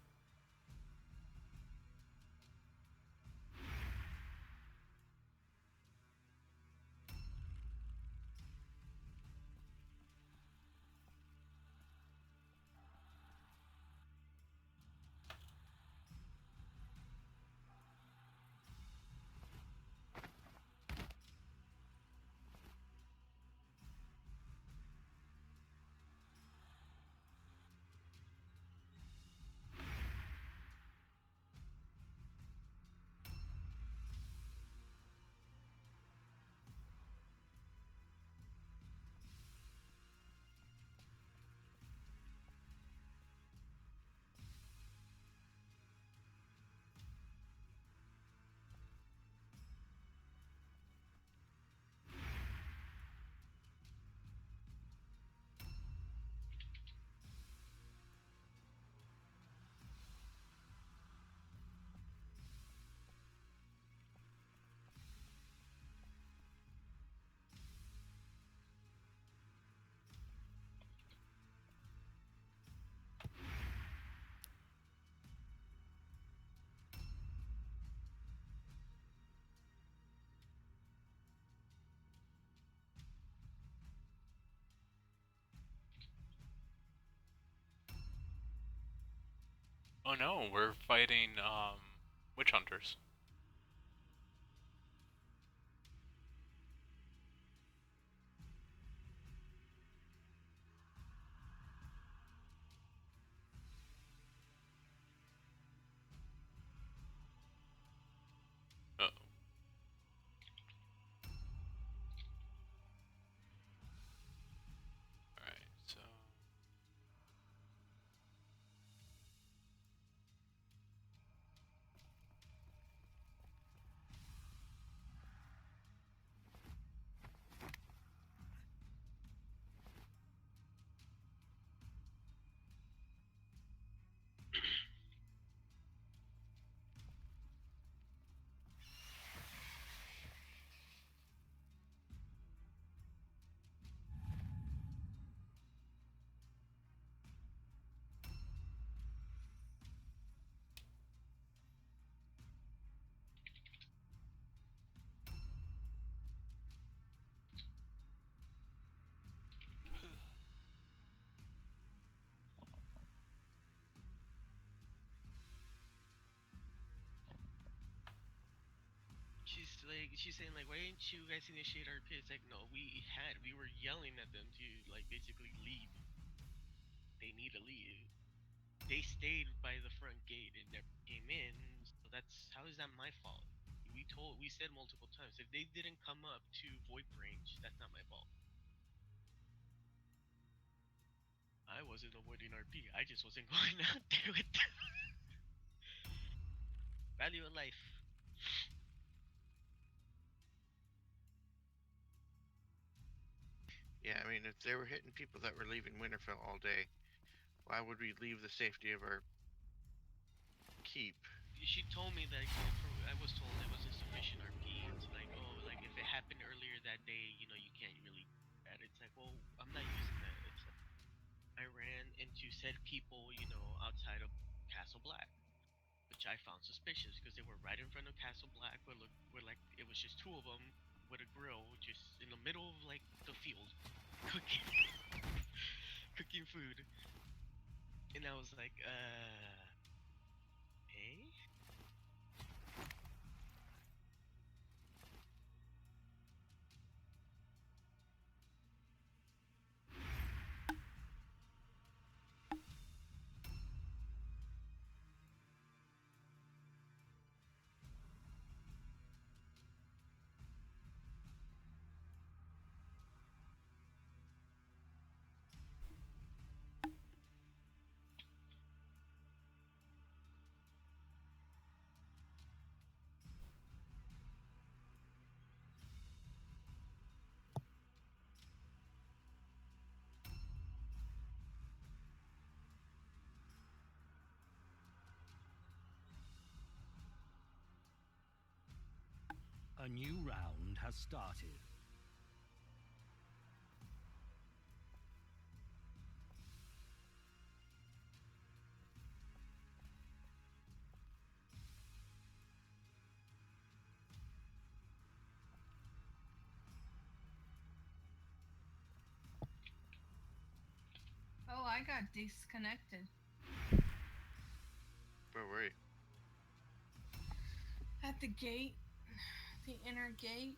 S1: Oh no, we're fighting, witch hunters. Uh-oh. Alright, so...
S12: She's saying like, why didn't you guys initiate RP? It's like, no, we were yelling at them to like basically leave. They need to leave. They stayed by the front gate and never came in. So that's, how is that my fault? We said multiple times, if they didn't come up to VoIP range, that's not my fault. I wasn't avoiding RP. I just wasn't going out there with them. Value of life.
S7: Yeah, I mean, if they were hitting people that were leaving Winterfell all day, why would we leave the safety of our keep?
S12: She told me that I was told it was insufficient RP. It's like, oh, like if it happened earlier that day, you know, you can't really do that. It's like, well, I'm not using that. It's like I ran into said people, you know, outside of Castle Black, which I found suspicious because they were right in front of Castle Black, where like it was just two of them with a grill, just in the middle of like the field, cooking, cooking food, and I was like, eh?
S6: A new round has started.
S3: Oh, I got disconnected.
S7: Where were you?
S3: At the gate. The inner gate.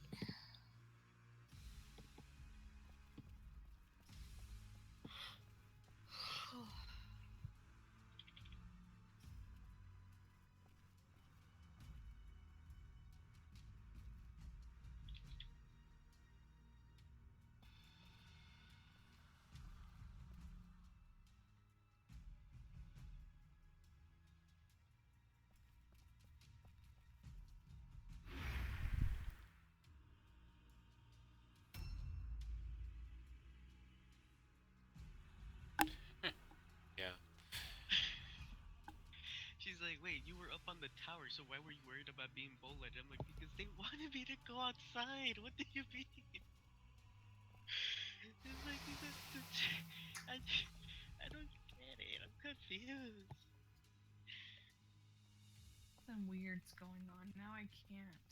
S1: Yeah.
S12: She's like, wait, you were up on the tower, so why were you worried about being bullied? I'm like, because they wanted me to go outside. What do you mean? It's like, I don't get it. I'm confused.
S3: Something weird's going on. Now I can't.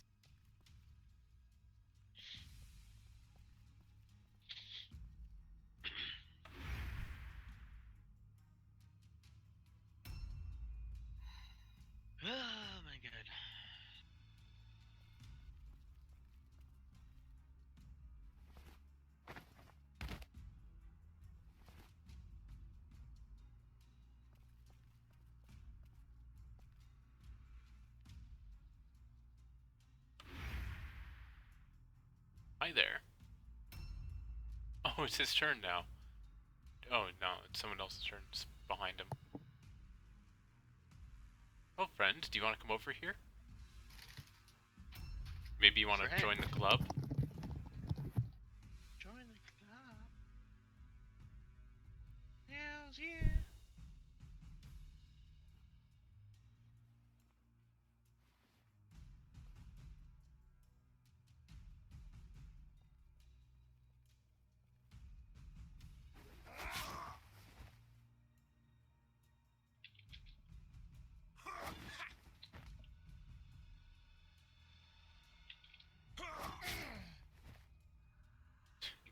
S12: Oh my god.
S1: Hi there. Oh, it's his turn now. Oh, no, it's someone else's turn. It's behind him. Oh, friend, do you want to come over here? Maybe you want to
S12: Friend.
S1: join the club?
S12: Join the club. Hells yeah.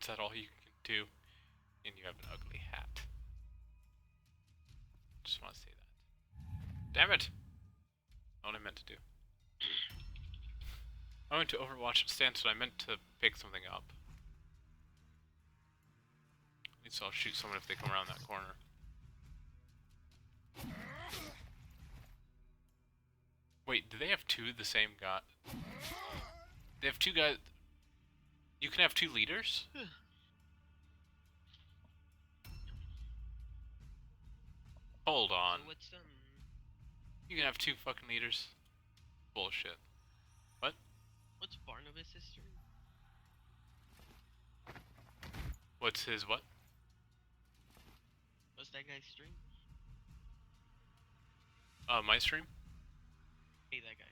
S1: Is that all you can do? And you have an ugly hat. Just want to say that. Damn it! Not what I meant to do. I went to Overwatch stance and I meant to pick something up. At least I'll shoot someone if they come around that corner. Wait, do they have two the same guy? They have two guys. You can have two leaders? Hold on.
S12: So what's
S1: You can have two fucking leaders? Bullshit. What?
S12: what's Barnabas' sister?
S1: What's his what?
S12: What's that guy's stream?
S1: My stream?
S12: Hey, that guy.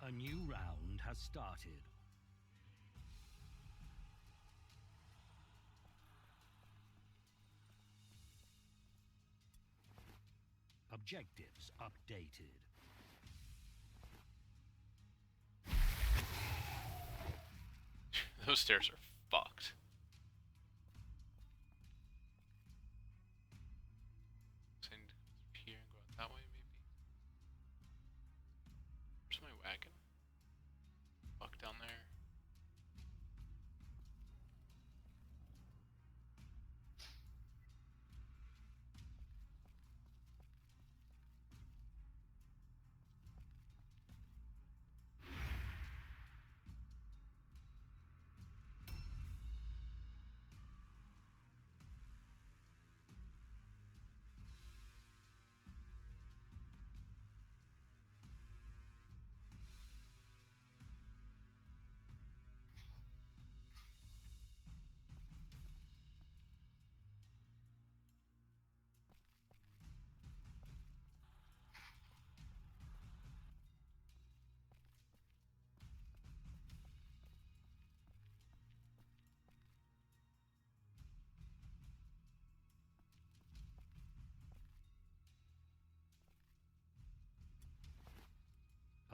S6: A new round has started. Objectives updated.
S1: Those stairs are fucked. Send here and go out that way, maybe. Where's my wagon? Fuck down there.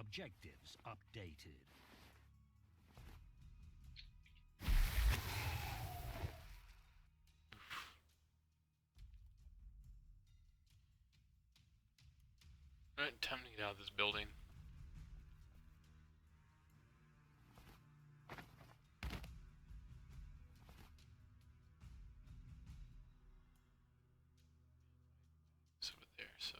S6: Objectives updated.
S1: Alright, time to get out of this building. It's over there, so...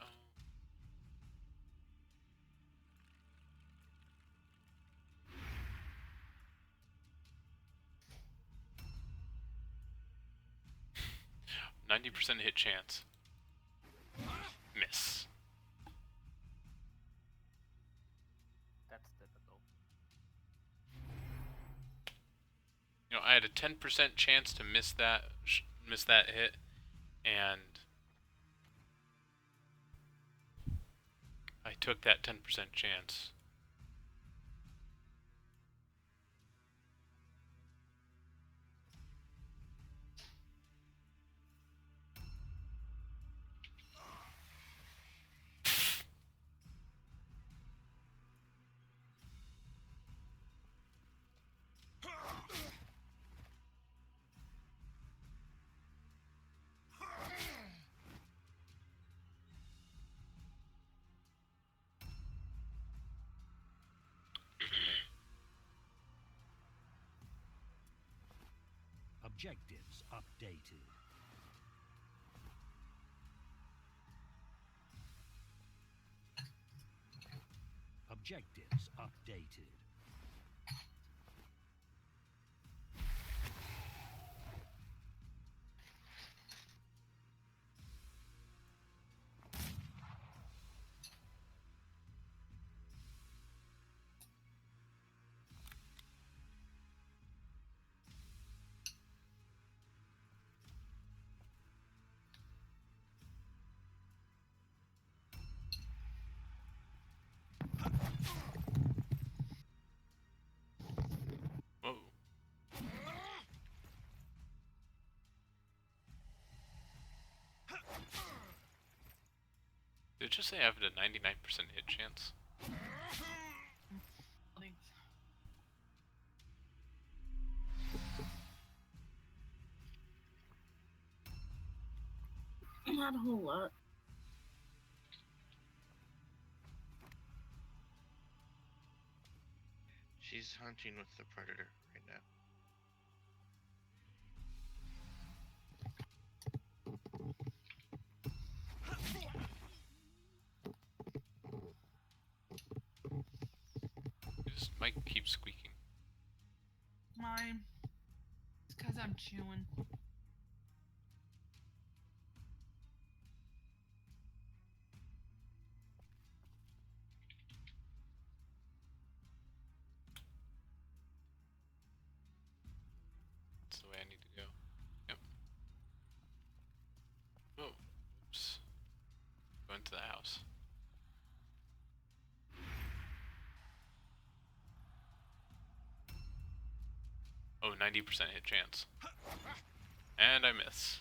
S1: 90% hit chance. Miss.
S10: That's typical.
S1: You know, I had a 10% chance to miss that hit, and I took that 10% chance.
S6: Objectives updated. Objectives updated.
S1: Whoa. Did it just say I have a 99% hit chance?
S8: Not a whole lot.
S7: She's hunting with the predator right now.
S1: This mic keeps squeaking.
S3: Mine. It's because I'm chewing.
S1: That's the way I need to go. Yep. Oh, oops. Go into the house. 90% hit chance. And I miss.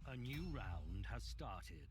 S6: A new round has started.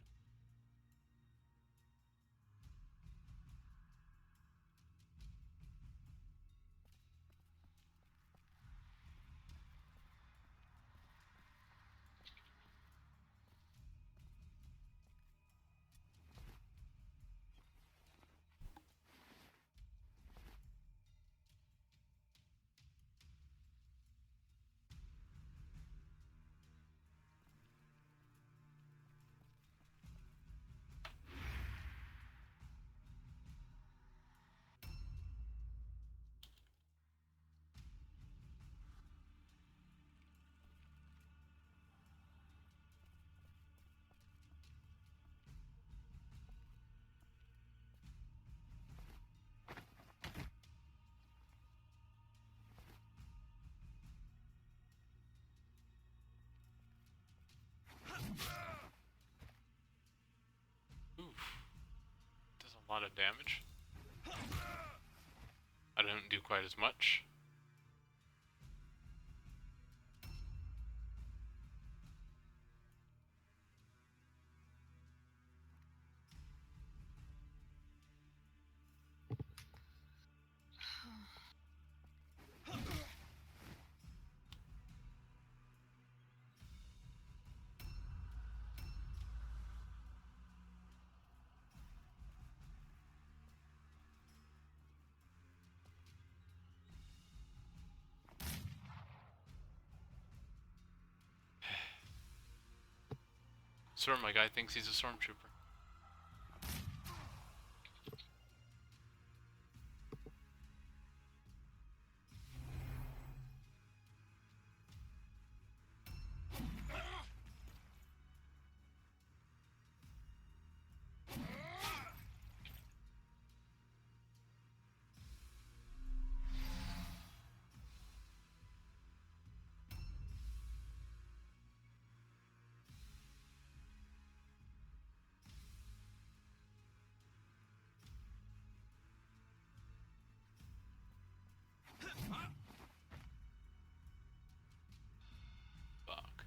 S1: Oof. Does a lot of damage. I don't do quite as much. Sir, my guy thinks he's a stormtrooper. Fuck.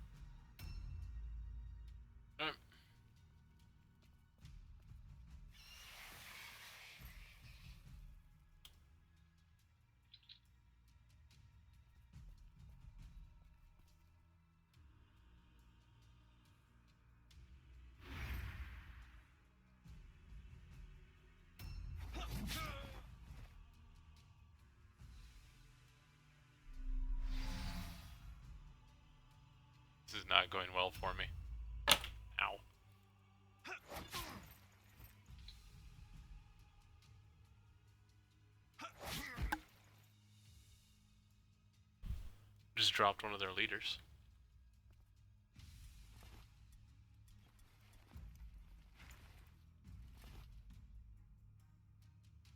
S1: This is not going well for me. Ow. Just dropped one of their leaders.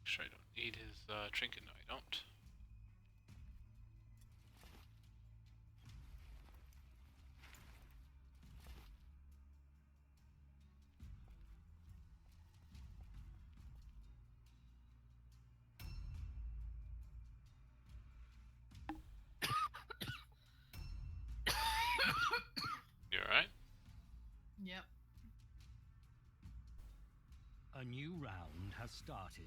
S1: Sure, I don't need his trinket. No, I don't. You alright?
S3: Yep.
S6: A new round has started.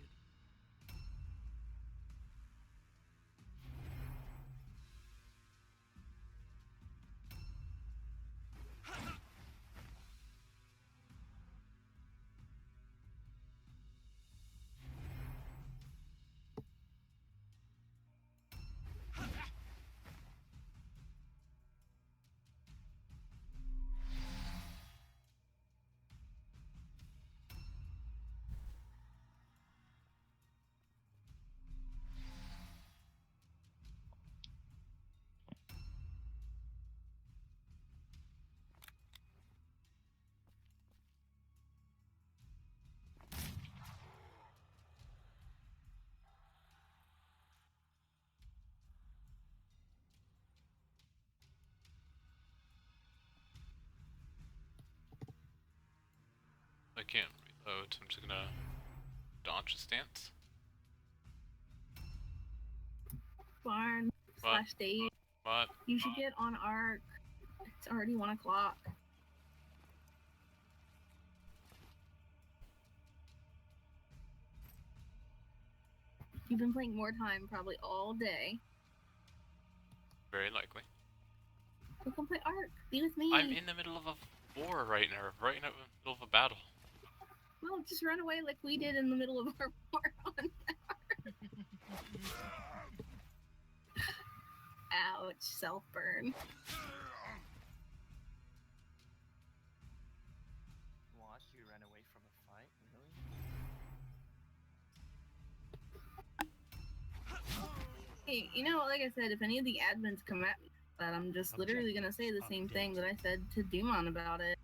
S1: I can't reload, so I'm just gonna dodge a stance.
S8: Barn
S1: What?
S8: / Dave.
S1: What?
S8: You should get on ARC. It's already 1 o'clock. You've been playing more time probably all day.
S1: Very likely.
S8: Go come play ARC. Be with me.
S1: I'm in the middle of a war right now, right in the middle of a battle.
S8: Well, just run away like we did in the middle of our war on Ouch, self-burn.
S10: What? You ran away from a fight? Really?
S8: Hey, you know, like I said, if any of the admins come at me, that I'm just literally gonna say the same thing that I said to Demon about it.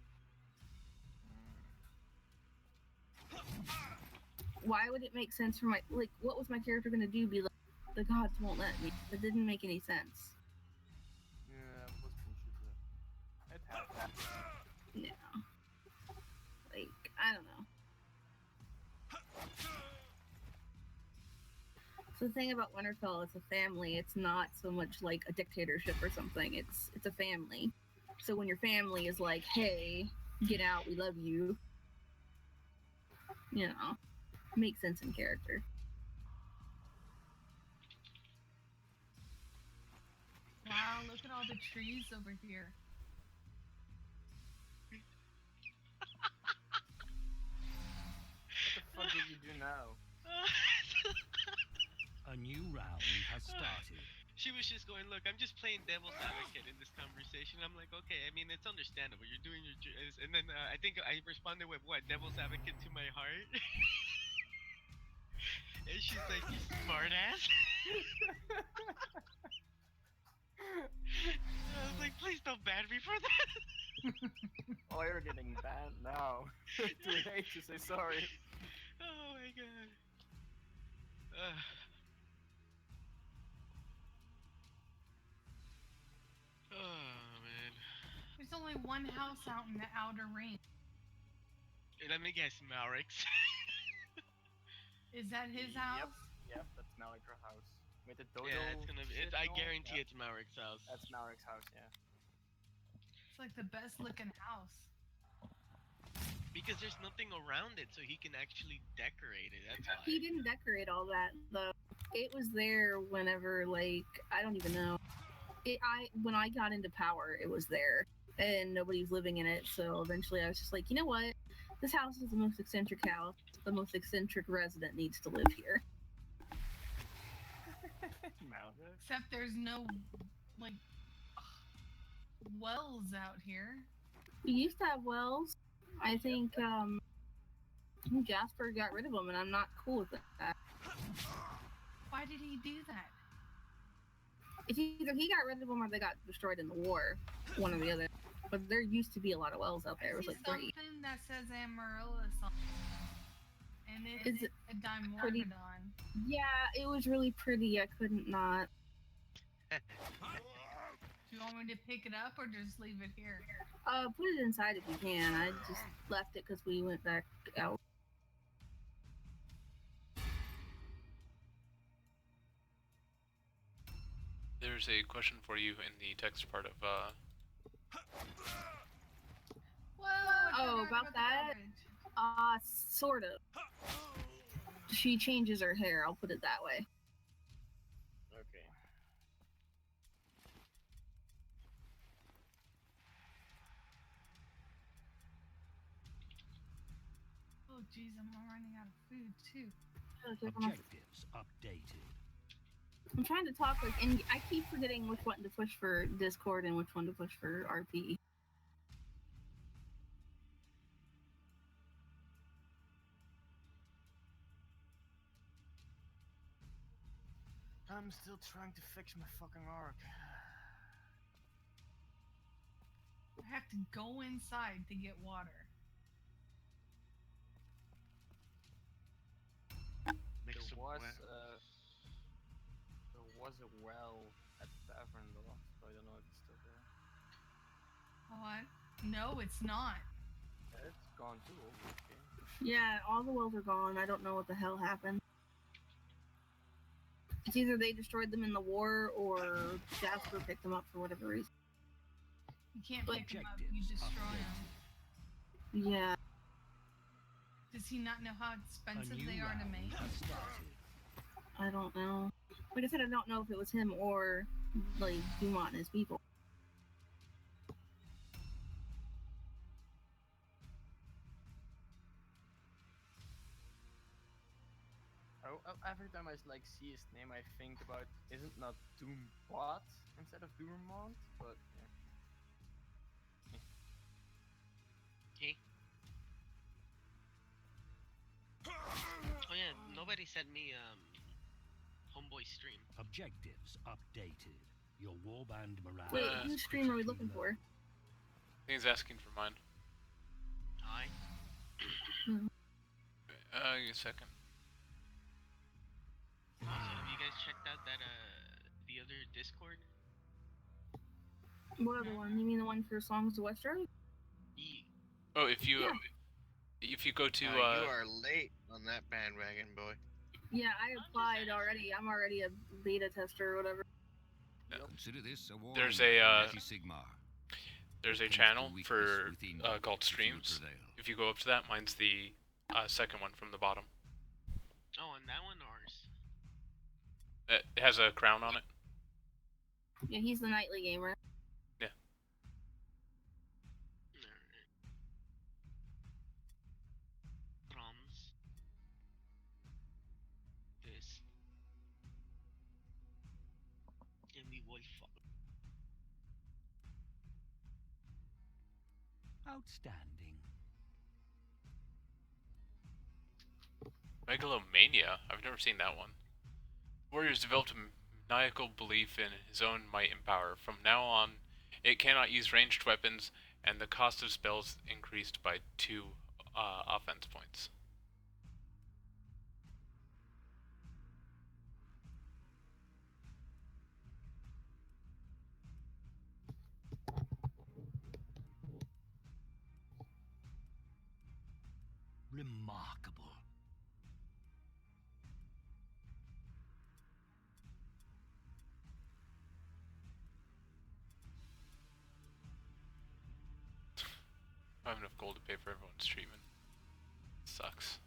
S8: Why would it make sense for my, like, what was my character gonna do? Be like, the gods won't let me. It didn't make any sense.
S10: Yeah, it was bullshit. It happened.
S8: Yeah. Like, I don't know. So the thing about Winterfell, it's a family. It's not so much like a dictatorship or something. It's a family. So when your family is like, hey, get out, we love you, you know, makes sense in character.
S3: Wow, look at all the trees over here.
S10: What the fuck did you do now?
S6: A new round has started.
S12: She was just going, look, I'm just playing devil's advocate in this conversation. I'm like, okay, I mean, it's understandable. You're doing your... And then I think I responded with, what, devil's advocate to my heart? And she's like, you smart ass. I was like, please don't ban me for that.
S10: Oh, you're getting banned now. Too late to say sorry.
S12: Oh my god. Oh man.
S3: There's only one house out in the outer ring.
S12: Let me guess, Maurix.
S3: Is that his house?
S10: Yep, that's Malik's house. With the dojo.
S12: Yeah, it's gonna be.
S10: shit
S12: I
S10: and all?
S12: guarantee
S10: Yeah.
S12: it's Mauric's house.
S10: That's Malik's house, yeah.
S3: It's like the best looking house.
S12: Because there's nothing around it, so he can actually decorate it. That's why.
S8: He didn't decorate all that though. It was there whenever, like, I don't even know. When I got into power, it was there, and nobody was living in it. So eventually, I was just like, you know what? This house is the most eccentric house. The most eccentric resident needs to live here.
S3: Except there's no, like, wells out here.
S8: We used to have wells. I think Jasper got rid of them, and I'm not cool with that.
S3: Why did he do that?
S8: Either he got rid of them or they got destroyed in the war, one or the other. But there used to be a lot of wells out there. It was like
S3: something
S8: great.
S3: that says Amaryllis on it, and it's a Dimorphodon.
S8: Yeah, it was really pretty. I couldn't not.
S3: Do you want me to pick it up or just leave it here?
S8: Put it inside if you can. I just left it because we went back out.
S1: There's a question for you in the text part of
S3: Whoa!
S8: About that? Sort of. She changes her hair, I'll put it that way.
S10: Okay.
S3: Oh jeez, I'm running out of food too.
S6: Objectives updated.
S8: I'm trying to talk like, and I keep forgetting which one to push for Discord and which one to push for RP.
S10: I'm still trying to fix my fucking arc.
S3: I have to go inside to get water.
S10: There was a well at the tavern though, so I don't know if it's still there.
S3: What? No, it's not.
S10: It's gone too. Okay.
S8: Yeah, all the wells are gone. I don't know what the hell happened. It's either they destroyed them in the war or Jasper picked them up for whatever reason.
S3: You can't pick them up, you destroy them.
S8: Yeah.
S3: Does he not know how expensive they are to make?
S8: I don't know. Like I said, I don't know if it was him or, like, Dumont and his people.
S10: Every time I like see his name, I think about isn't not Doombot instead of Doormont, but yeah.
S12: Okay. Oh yeah, nobody sent me homeboy stream.
S6: Objectives updated. Your warband morale.
S8: Wait, whose stream are we looking for?
S1: I think he's asking for mine.
S12: Hi.
S1: Give me a second.
S12: Also, have you guys checked out that the other Discord?
S8: What other one? You mean the one for Songs to Westeros?
S1: Oh, if you go to
S7: you are late on that bandwagon, boy.
S8: Yeah, I applied already. I'm already a beta tester or whatever.
S13: Consider this a war.
S1: There's a channel for called Streams. If you go up to that, mine's the second one from the bottom.
S12: Oh, and that one ours.
S1: It has a crown on it.
S8: Yeah, he's the nightly gamer.
S1: Yeah.
S12: Proms. This. And we will follow.
S6: Outstanding.
S1: Megalomania? I've never seen that one. Warriors developed a maniacal belief in his own might and power. From now on, it cannot use ranged weapons, and the cost of spells increased by 2 offense points.
S6: Remarkable.
S1: I have enough gold to pay for everyone's treatment. Sucks.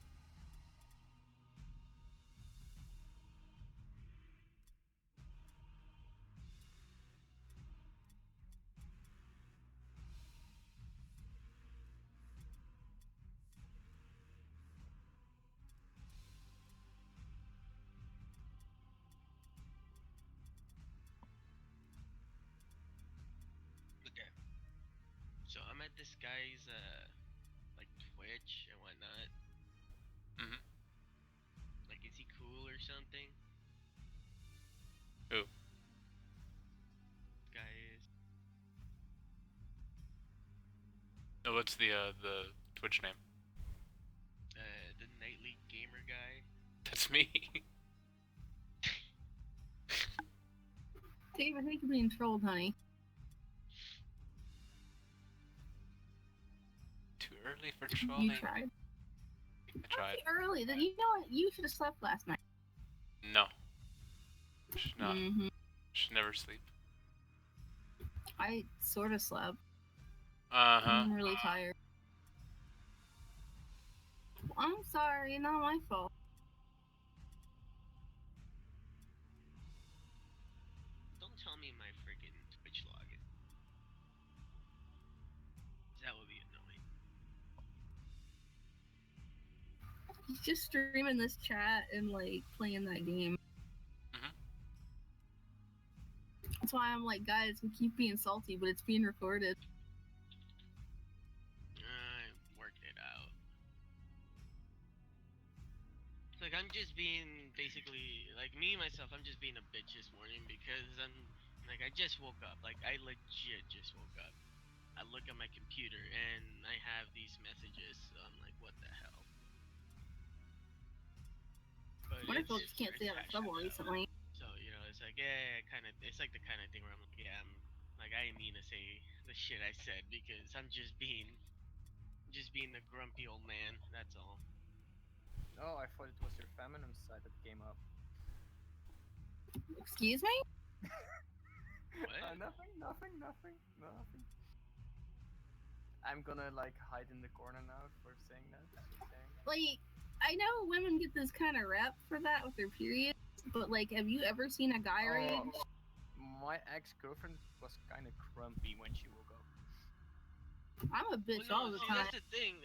S12: Okay. So I'm at this guy's like Twitch and whatnot.
S1: Mhm.
S12: Like, is he cool or something?
S1: Who?
S12: Guy is.
S1: No, what's the Twitch name?
S12: The nightly gamer guy.
S1: That's me.
S8: Dave, I think you're being trolled, honey.
S1: Too early for trolling.
S8: You tried.
S1: I tried.
S8: Early. You know what? You should have slept last night.
S1: No. Should not.
S8: Mm-hmm.
S1: Should never sleep.
S8: I sort of slept.
S1: Uh-huh.
S8: I'm really tired. I'm sorry, not my fault.
S12: Don't tell me my freaking Twitch login. That would be annoying.
S8: He's just streaming this chat and like playing that game. That's why I'm like, guys, we keep being salty, but it's being recorded.
S12: I worked it out. Like, I'm just being basically, like, me myself, I'm just being a bitch this morning because I'm, like, I just woke up. Like, I legit just woke up. I look at my computer and I have these messages, so I'm like, what the hell? But
S8: My folks can't stay out of trouble recently.
S12: So, you know, it's like, yeah, it's like the kind of thing where I'm like, yeah, I didn't mean to say the shit I said because I'm just being just being a grumpy old man. That's all.
S10: Oh, I thought it was your feminine side that came up.
S8: Excuse me?
S12: What?
S10: Nothing. I'm gonna like hide in the corner now for saying that. Just saying.
S8: Like, I know women get this kind of rep for that with their periods, but like, have you ever seen a guy rage?
S10: My ex-girlfriend was kind of grumpy when she woke up.
S8: I'm a bitch
S12: Well,
S8: all
S12: no,
S8: the
S12: see,
S8: time.
S12: that's the thing.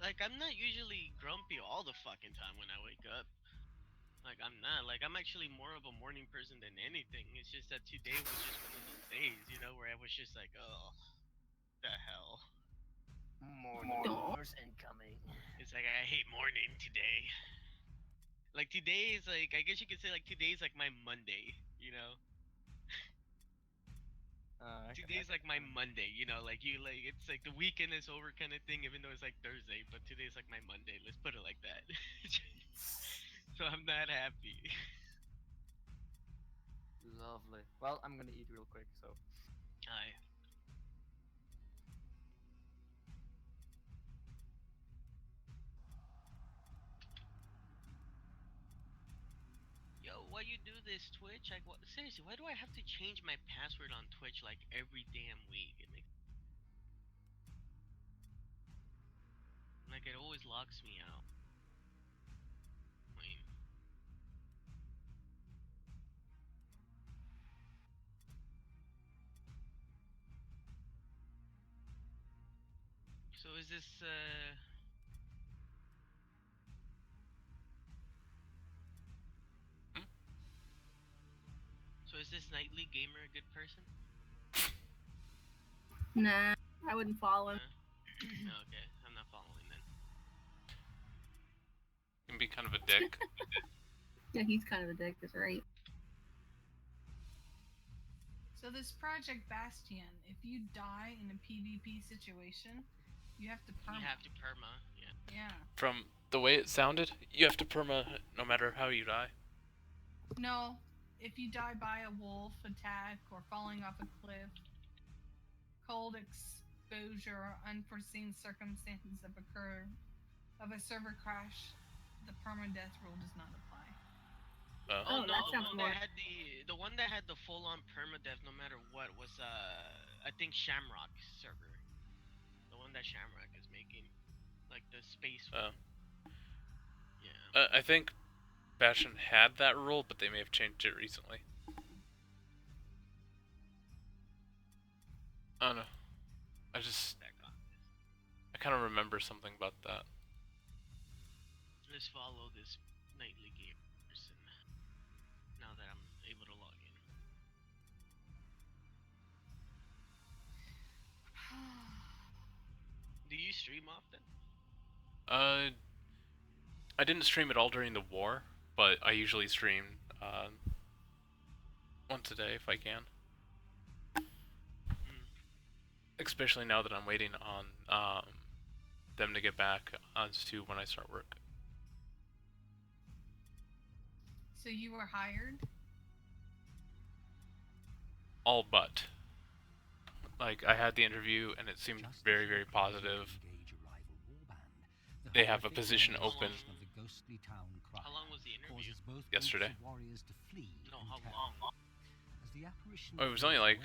S12: Like, I'm not usually grumpy all the fucking time when I wake up. Like, I'm not. Like, I'm actually more of a morning person than anything. It's just that today was just one of those days, you know, where I was just like, oh, the hell.
S10: Morningers incoming.
S12: It's like, I hate morning today. Like, today is like, I guess you could say, like, today's like my Monday, you know? Today's like my Monday, you know, like it's like the weekend is over kind of thing, even though it's like Thursday, but today's like my Monday. Let's put it like that. So I'm not happy.
S10: Lovely. Well, I'm gonna eat real quick, so.
S12: Aye. Yo, why you do this, Twitch? Like, what? Seriously, why do I have to change my password on Twitch like every damn week? Like, it always locks me out. Wait. So is this, So is this Nightly Gamer a good person?
S8: Nah, I wouldn't follow him.
S12: Okay, I'm not following then.
S1: Can be kind of a dick.
S8: Yeah, he's kind of a dick, that's right.
S3: So this Project Bastion, if you die in a PvP situation, you have to perma.
S12: You have to perma, yeah.
S3: Yeah.
S1: From the way it sounded, you have to perma no matter how you die.
S3: No, if you die by a wolf attack or falling off a cliff, cold exposure or unforeseen circumstances that occur of a server crash, the permadeath rule does not apply.
S12: Oh no,
S8: that
S12: the
S8: sounds
S12: one
S8: more.
S12: that had the one that had the full-on permadeath no matter what was I think Shamrock server. The one that Shamrock is making, like the space one. Yeah.
S1: I think Bastion had that rule, but they may have changed it recently. I don't know. I kind of remember something about that.
S12: Let's follow this Nightly Game person now that I'm able to log in. Do you stream often?
S1: I didn't stream at all during the war, but I usually stream once a day if I can. Especially now that I'm waiting on them to get back as to when I start work.
S3: So you were hired?
S1: All but. Like, I had the interview and it seemed very, very positive. They have a position open.
S12: How long was the interview?
S1: Yesterday.
S12: No, how long?
S1: Oh, it was only like...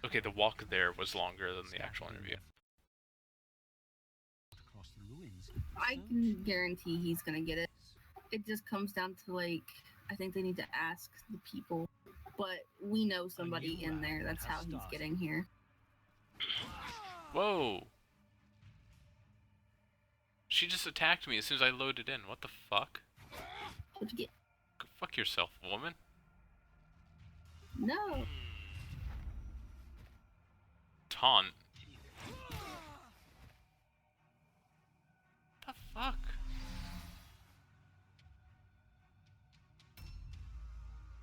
S1: Okay, the walk there was longer than the actual interview.
S8: I can guarantee he's gonna get it. It just comes down to, like, I think they need to ask the people. But we know somebody in there. That's how he's getting here.
S1: Whoa! She just attacked me as soon as I loaded in. What the fuck?
S8: What'd you get?
S1: Go fuck yourself, woman.
S8: No.
S1: Taunt. The fuck?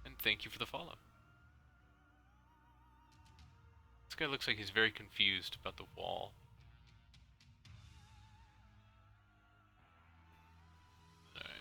S1: And thank you for the follow. This guy looks like he's very confused about the wall. Alright.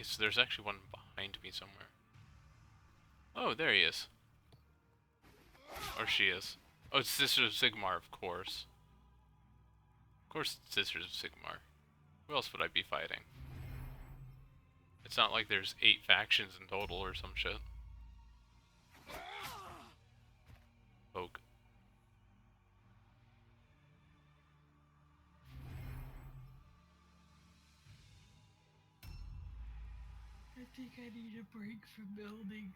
S1: so there's actually one behind me somewhere. Oh, there he is. Or she is. Oh, it's Sisters of Sigmar, of course. Of course it's Sisters of Sigmar. Who else would I be fighting? It's not like there's 8 factions in total or some shit. Poke.
S3: I think I need a break from building.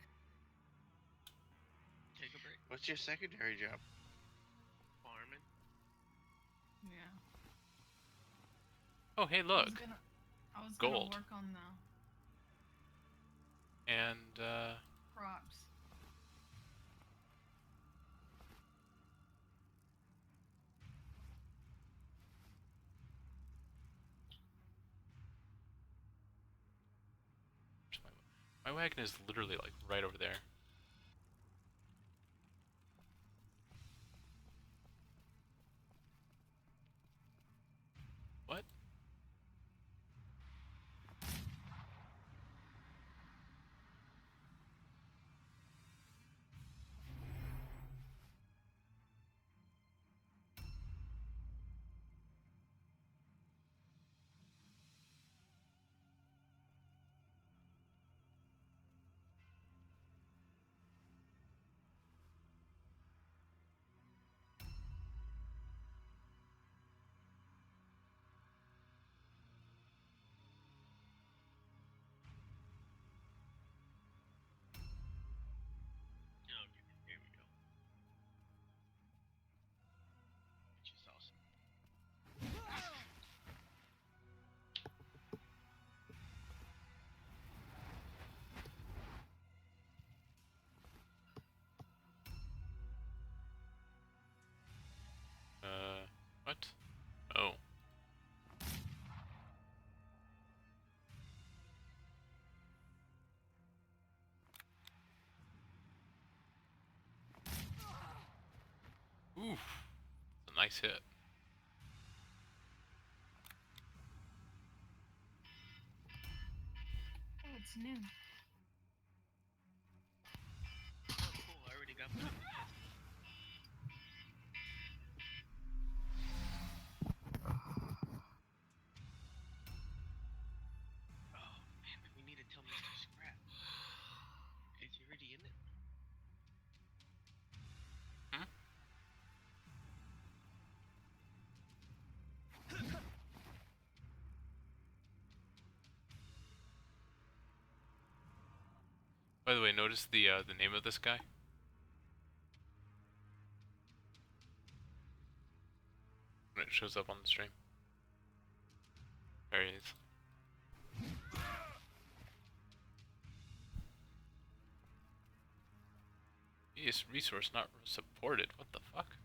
S12: Take a break.
S7: What's your secondary job?
S12: Farming.
S3: Yeah.
S1: Oh, hey, look.
S3: I was
S1: Gold.
S3: gonna work on the
S1: And,
S3: crops.
S1: my wagon is literally, like, right over there. What?
S12: Okay, here we go. Which is awesome.
S1: What? Oh. Oof. That's a nice hit.
S3: Oh, it's new.
S12: Oh, cool. I already got my. Oh man, we need to tell Mr. Scrap. Is he already in it?
S1: Hmm? By the way, notice the name of this guy? When it shows up on the stream. There he is. Yes, resource not supported. What the fuck?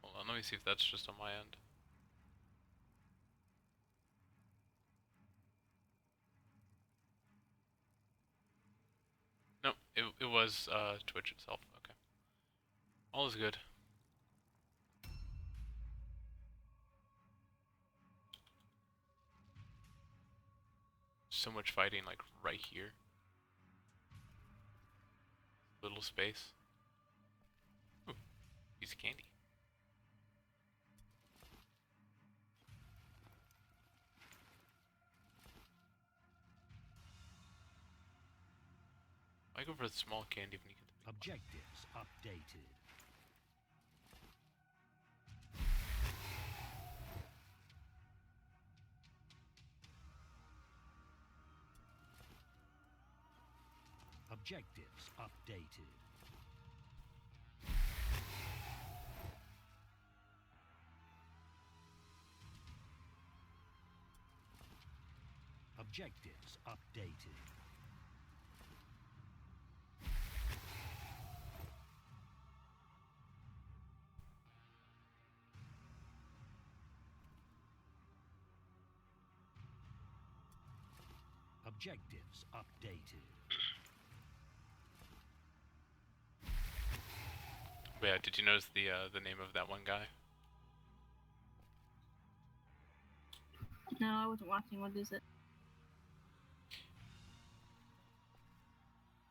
S1: Hold on, let me see if that's just on my end. No, it was Twitch itself. Okay. All is good. So much fighting like right here. Little space. Ooh, piece of candy. Why go for the small candy when you get the big one?
S6: Objectives updated. Objectives updated. Objectives updated. Objectives updated.
S1: But yeah, did you notice the name of that one guy?
S8: No, I wasn't watching. What is it?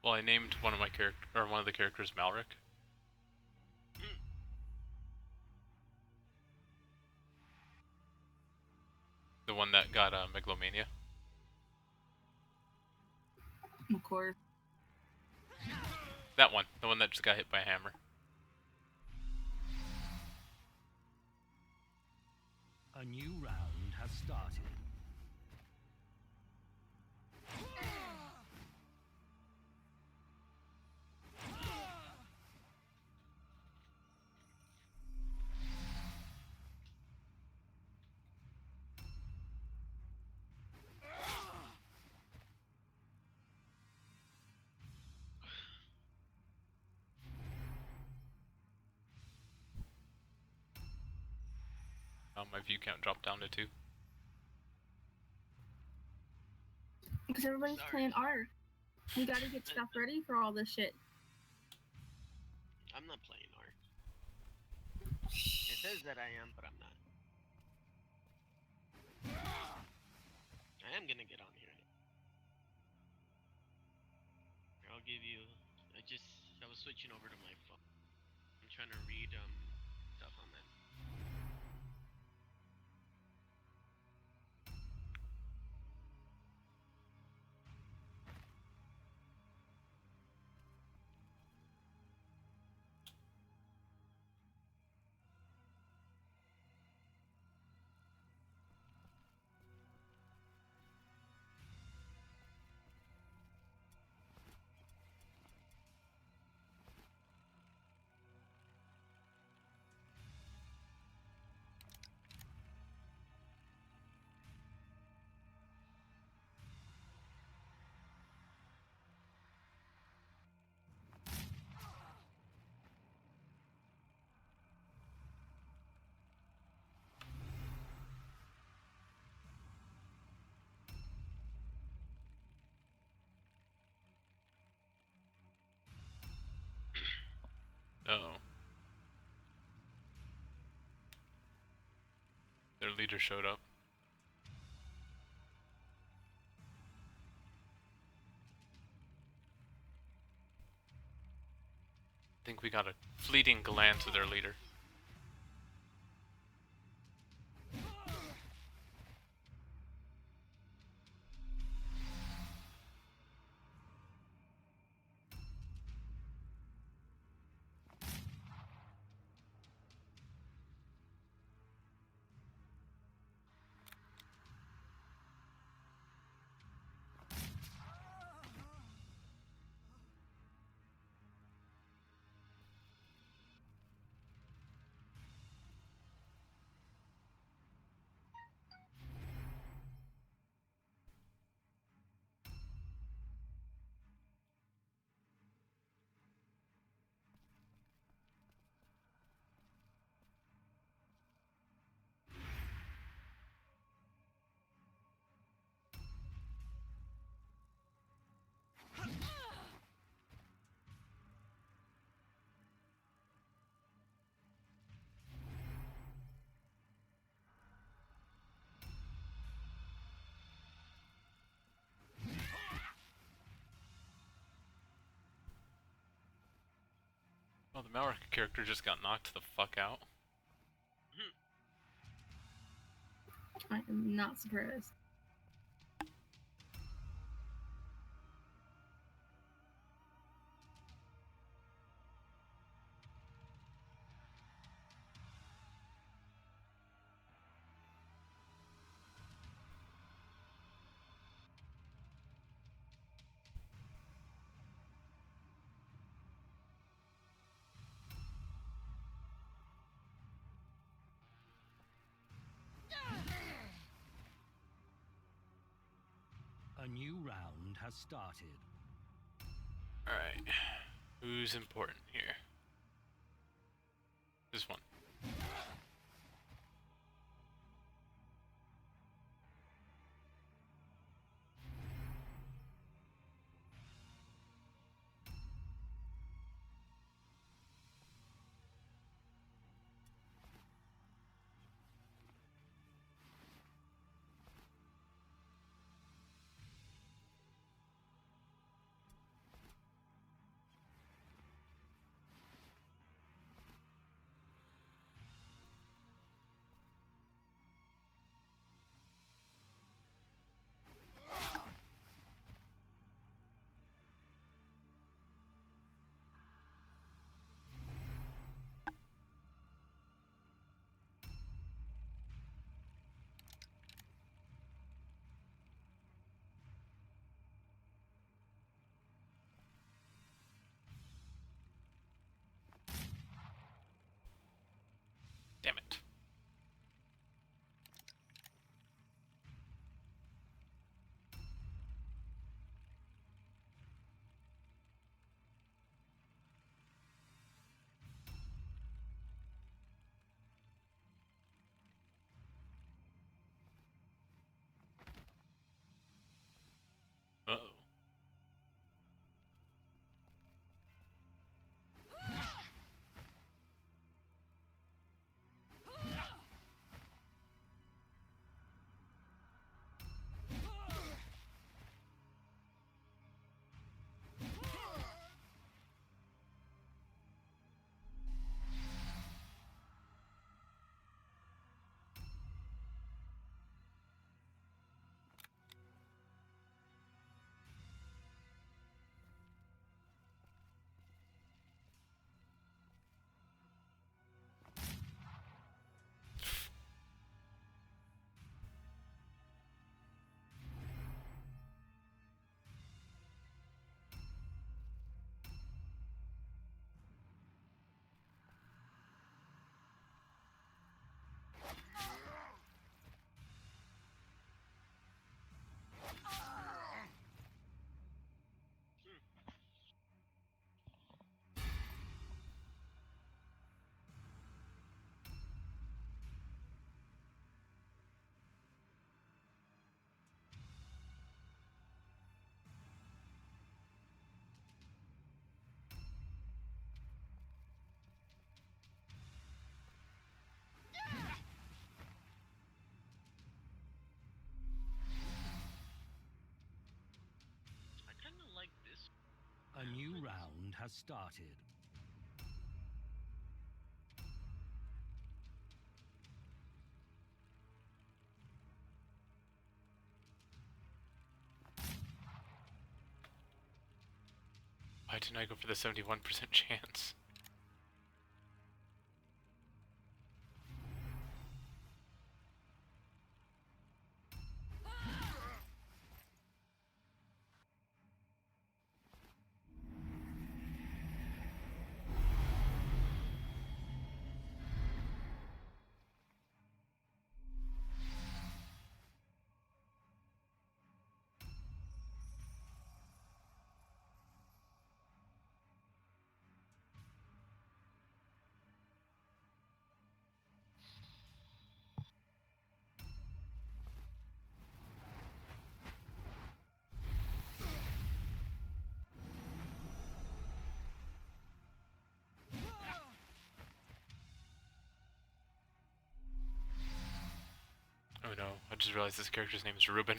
S1: Well, I named one of my one of the characters Malric. The one that got megalomania.
S8: Of course.
S1: That one, the one that just got hit by a hammer.
S6: A new round has started.
S1: My view count dropped down to 2.
S8: Because everybody's playing Ark. We gotta get stuff ready for all this shit.
S12: I'm not playing Ark. It says that I am, but I'm not. I am gonna get on here. Here, I'll give you. I was switching over to my phone. I'm trying to read stuff on that.
S1: Uh-oh. Their leader showed up. I think we got a fleeting glance of their leader. Oh, the Malric character just got knocked the fuck out.
S8: I am not surprised.
S6: A new round has started.
S1: Alright. Who's important here? This one.
S6: has started.
S1: Why didn't I go for the 71% chance? Oh no, I just realized this character's name is Ruben.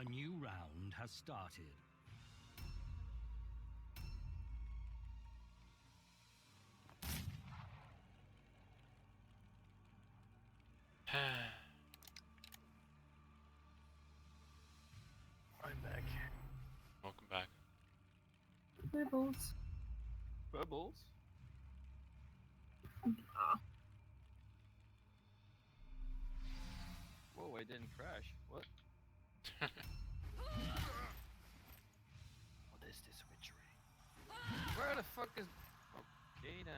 S6: A new round has started.
S10: I'm back.
S1: Welcome back.
S8: Bubbles.
S10: Bubbles? Whoa, I didn't crash. What? What is this witchery? Where the fuck is... Okay then...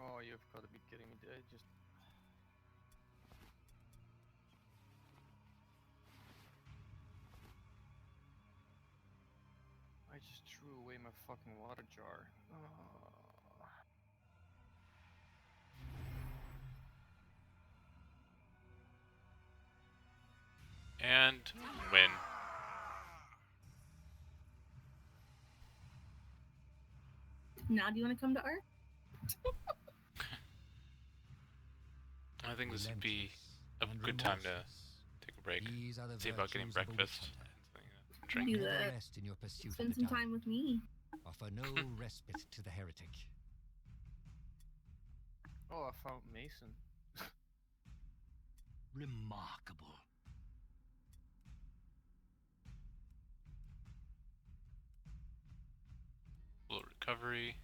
S10: Oh, you've got to be kidding me. Did I just... I just threw away my fucking water jar. Oh.
S1: And win.
S8: Now, do you want to come to Earth?
S1: I think this would be a good time to take a break. See about getting breakfast. Drink.
S8: Do
S5: Never
S8: that.
S5: rest in your pursuit
S8: Spend
S5: of the
S8: some
S5: dark.
S8: time with me.
S5: Offer no respite to the heretic.
S10: Oh, I found Mason.
S6: Remarkable.
S1: Little recovery.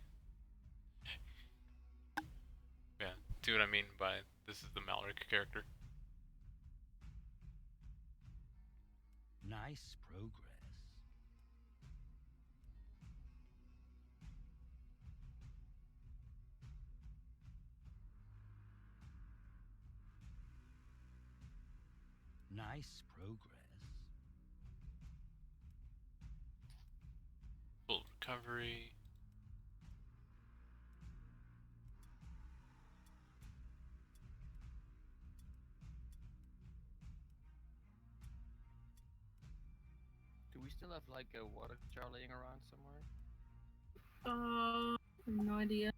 S1: Yeah, see what I mean by this is the Malric character.
S6: Nice progress. Nice progress.
S1: Full recovery.
S10: we still have like a water jar laying around somewhere?
S8: No idea.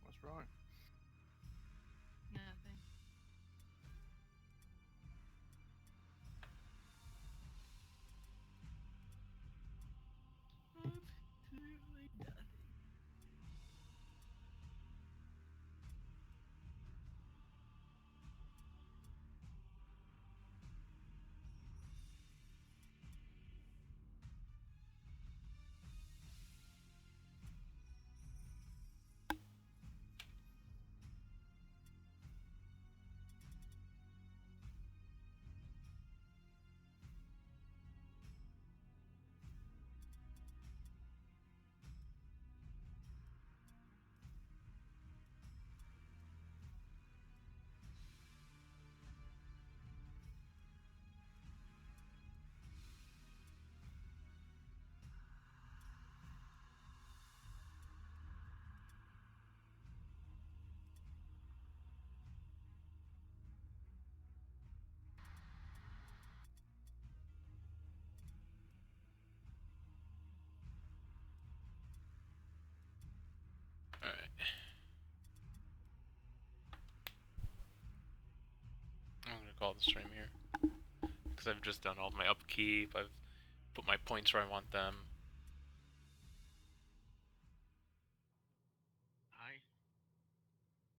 S10: What's wrong?
S3: Nothing. Absolutely nothing.
S1: Alright. I'm gonna call the stream here. Because I've just done all my upkeep, I've put my points where I want them.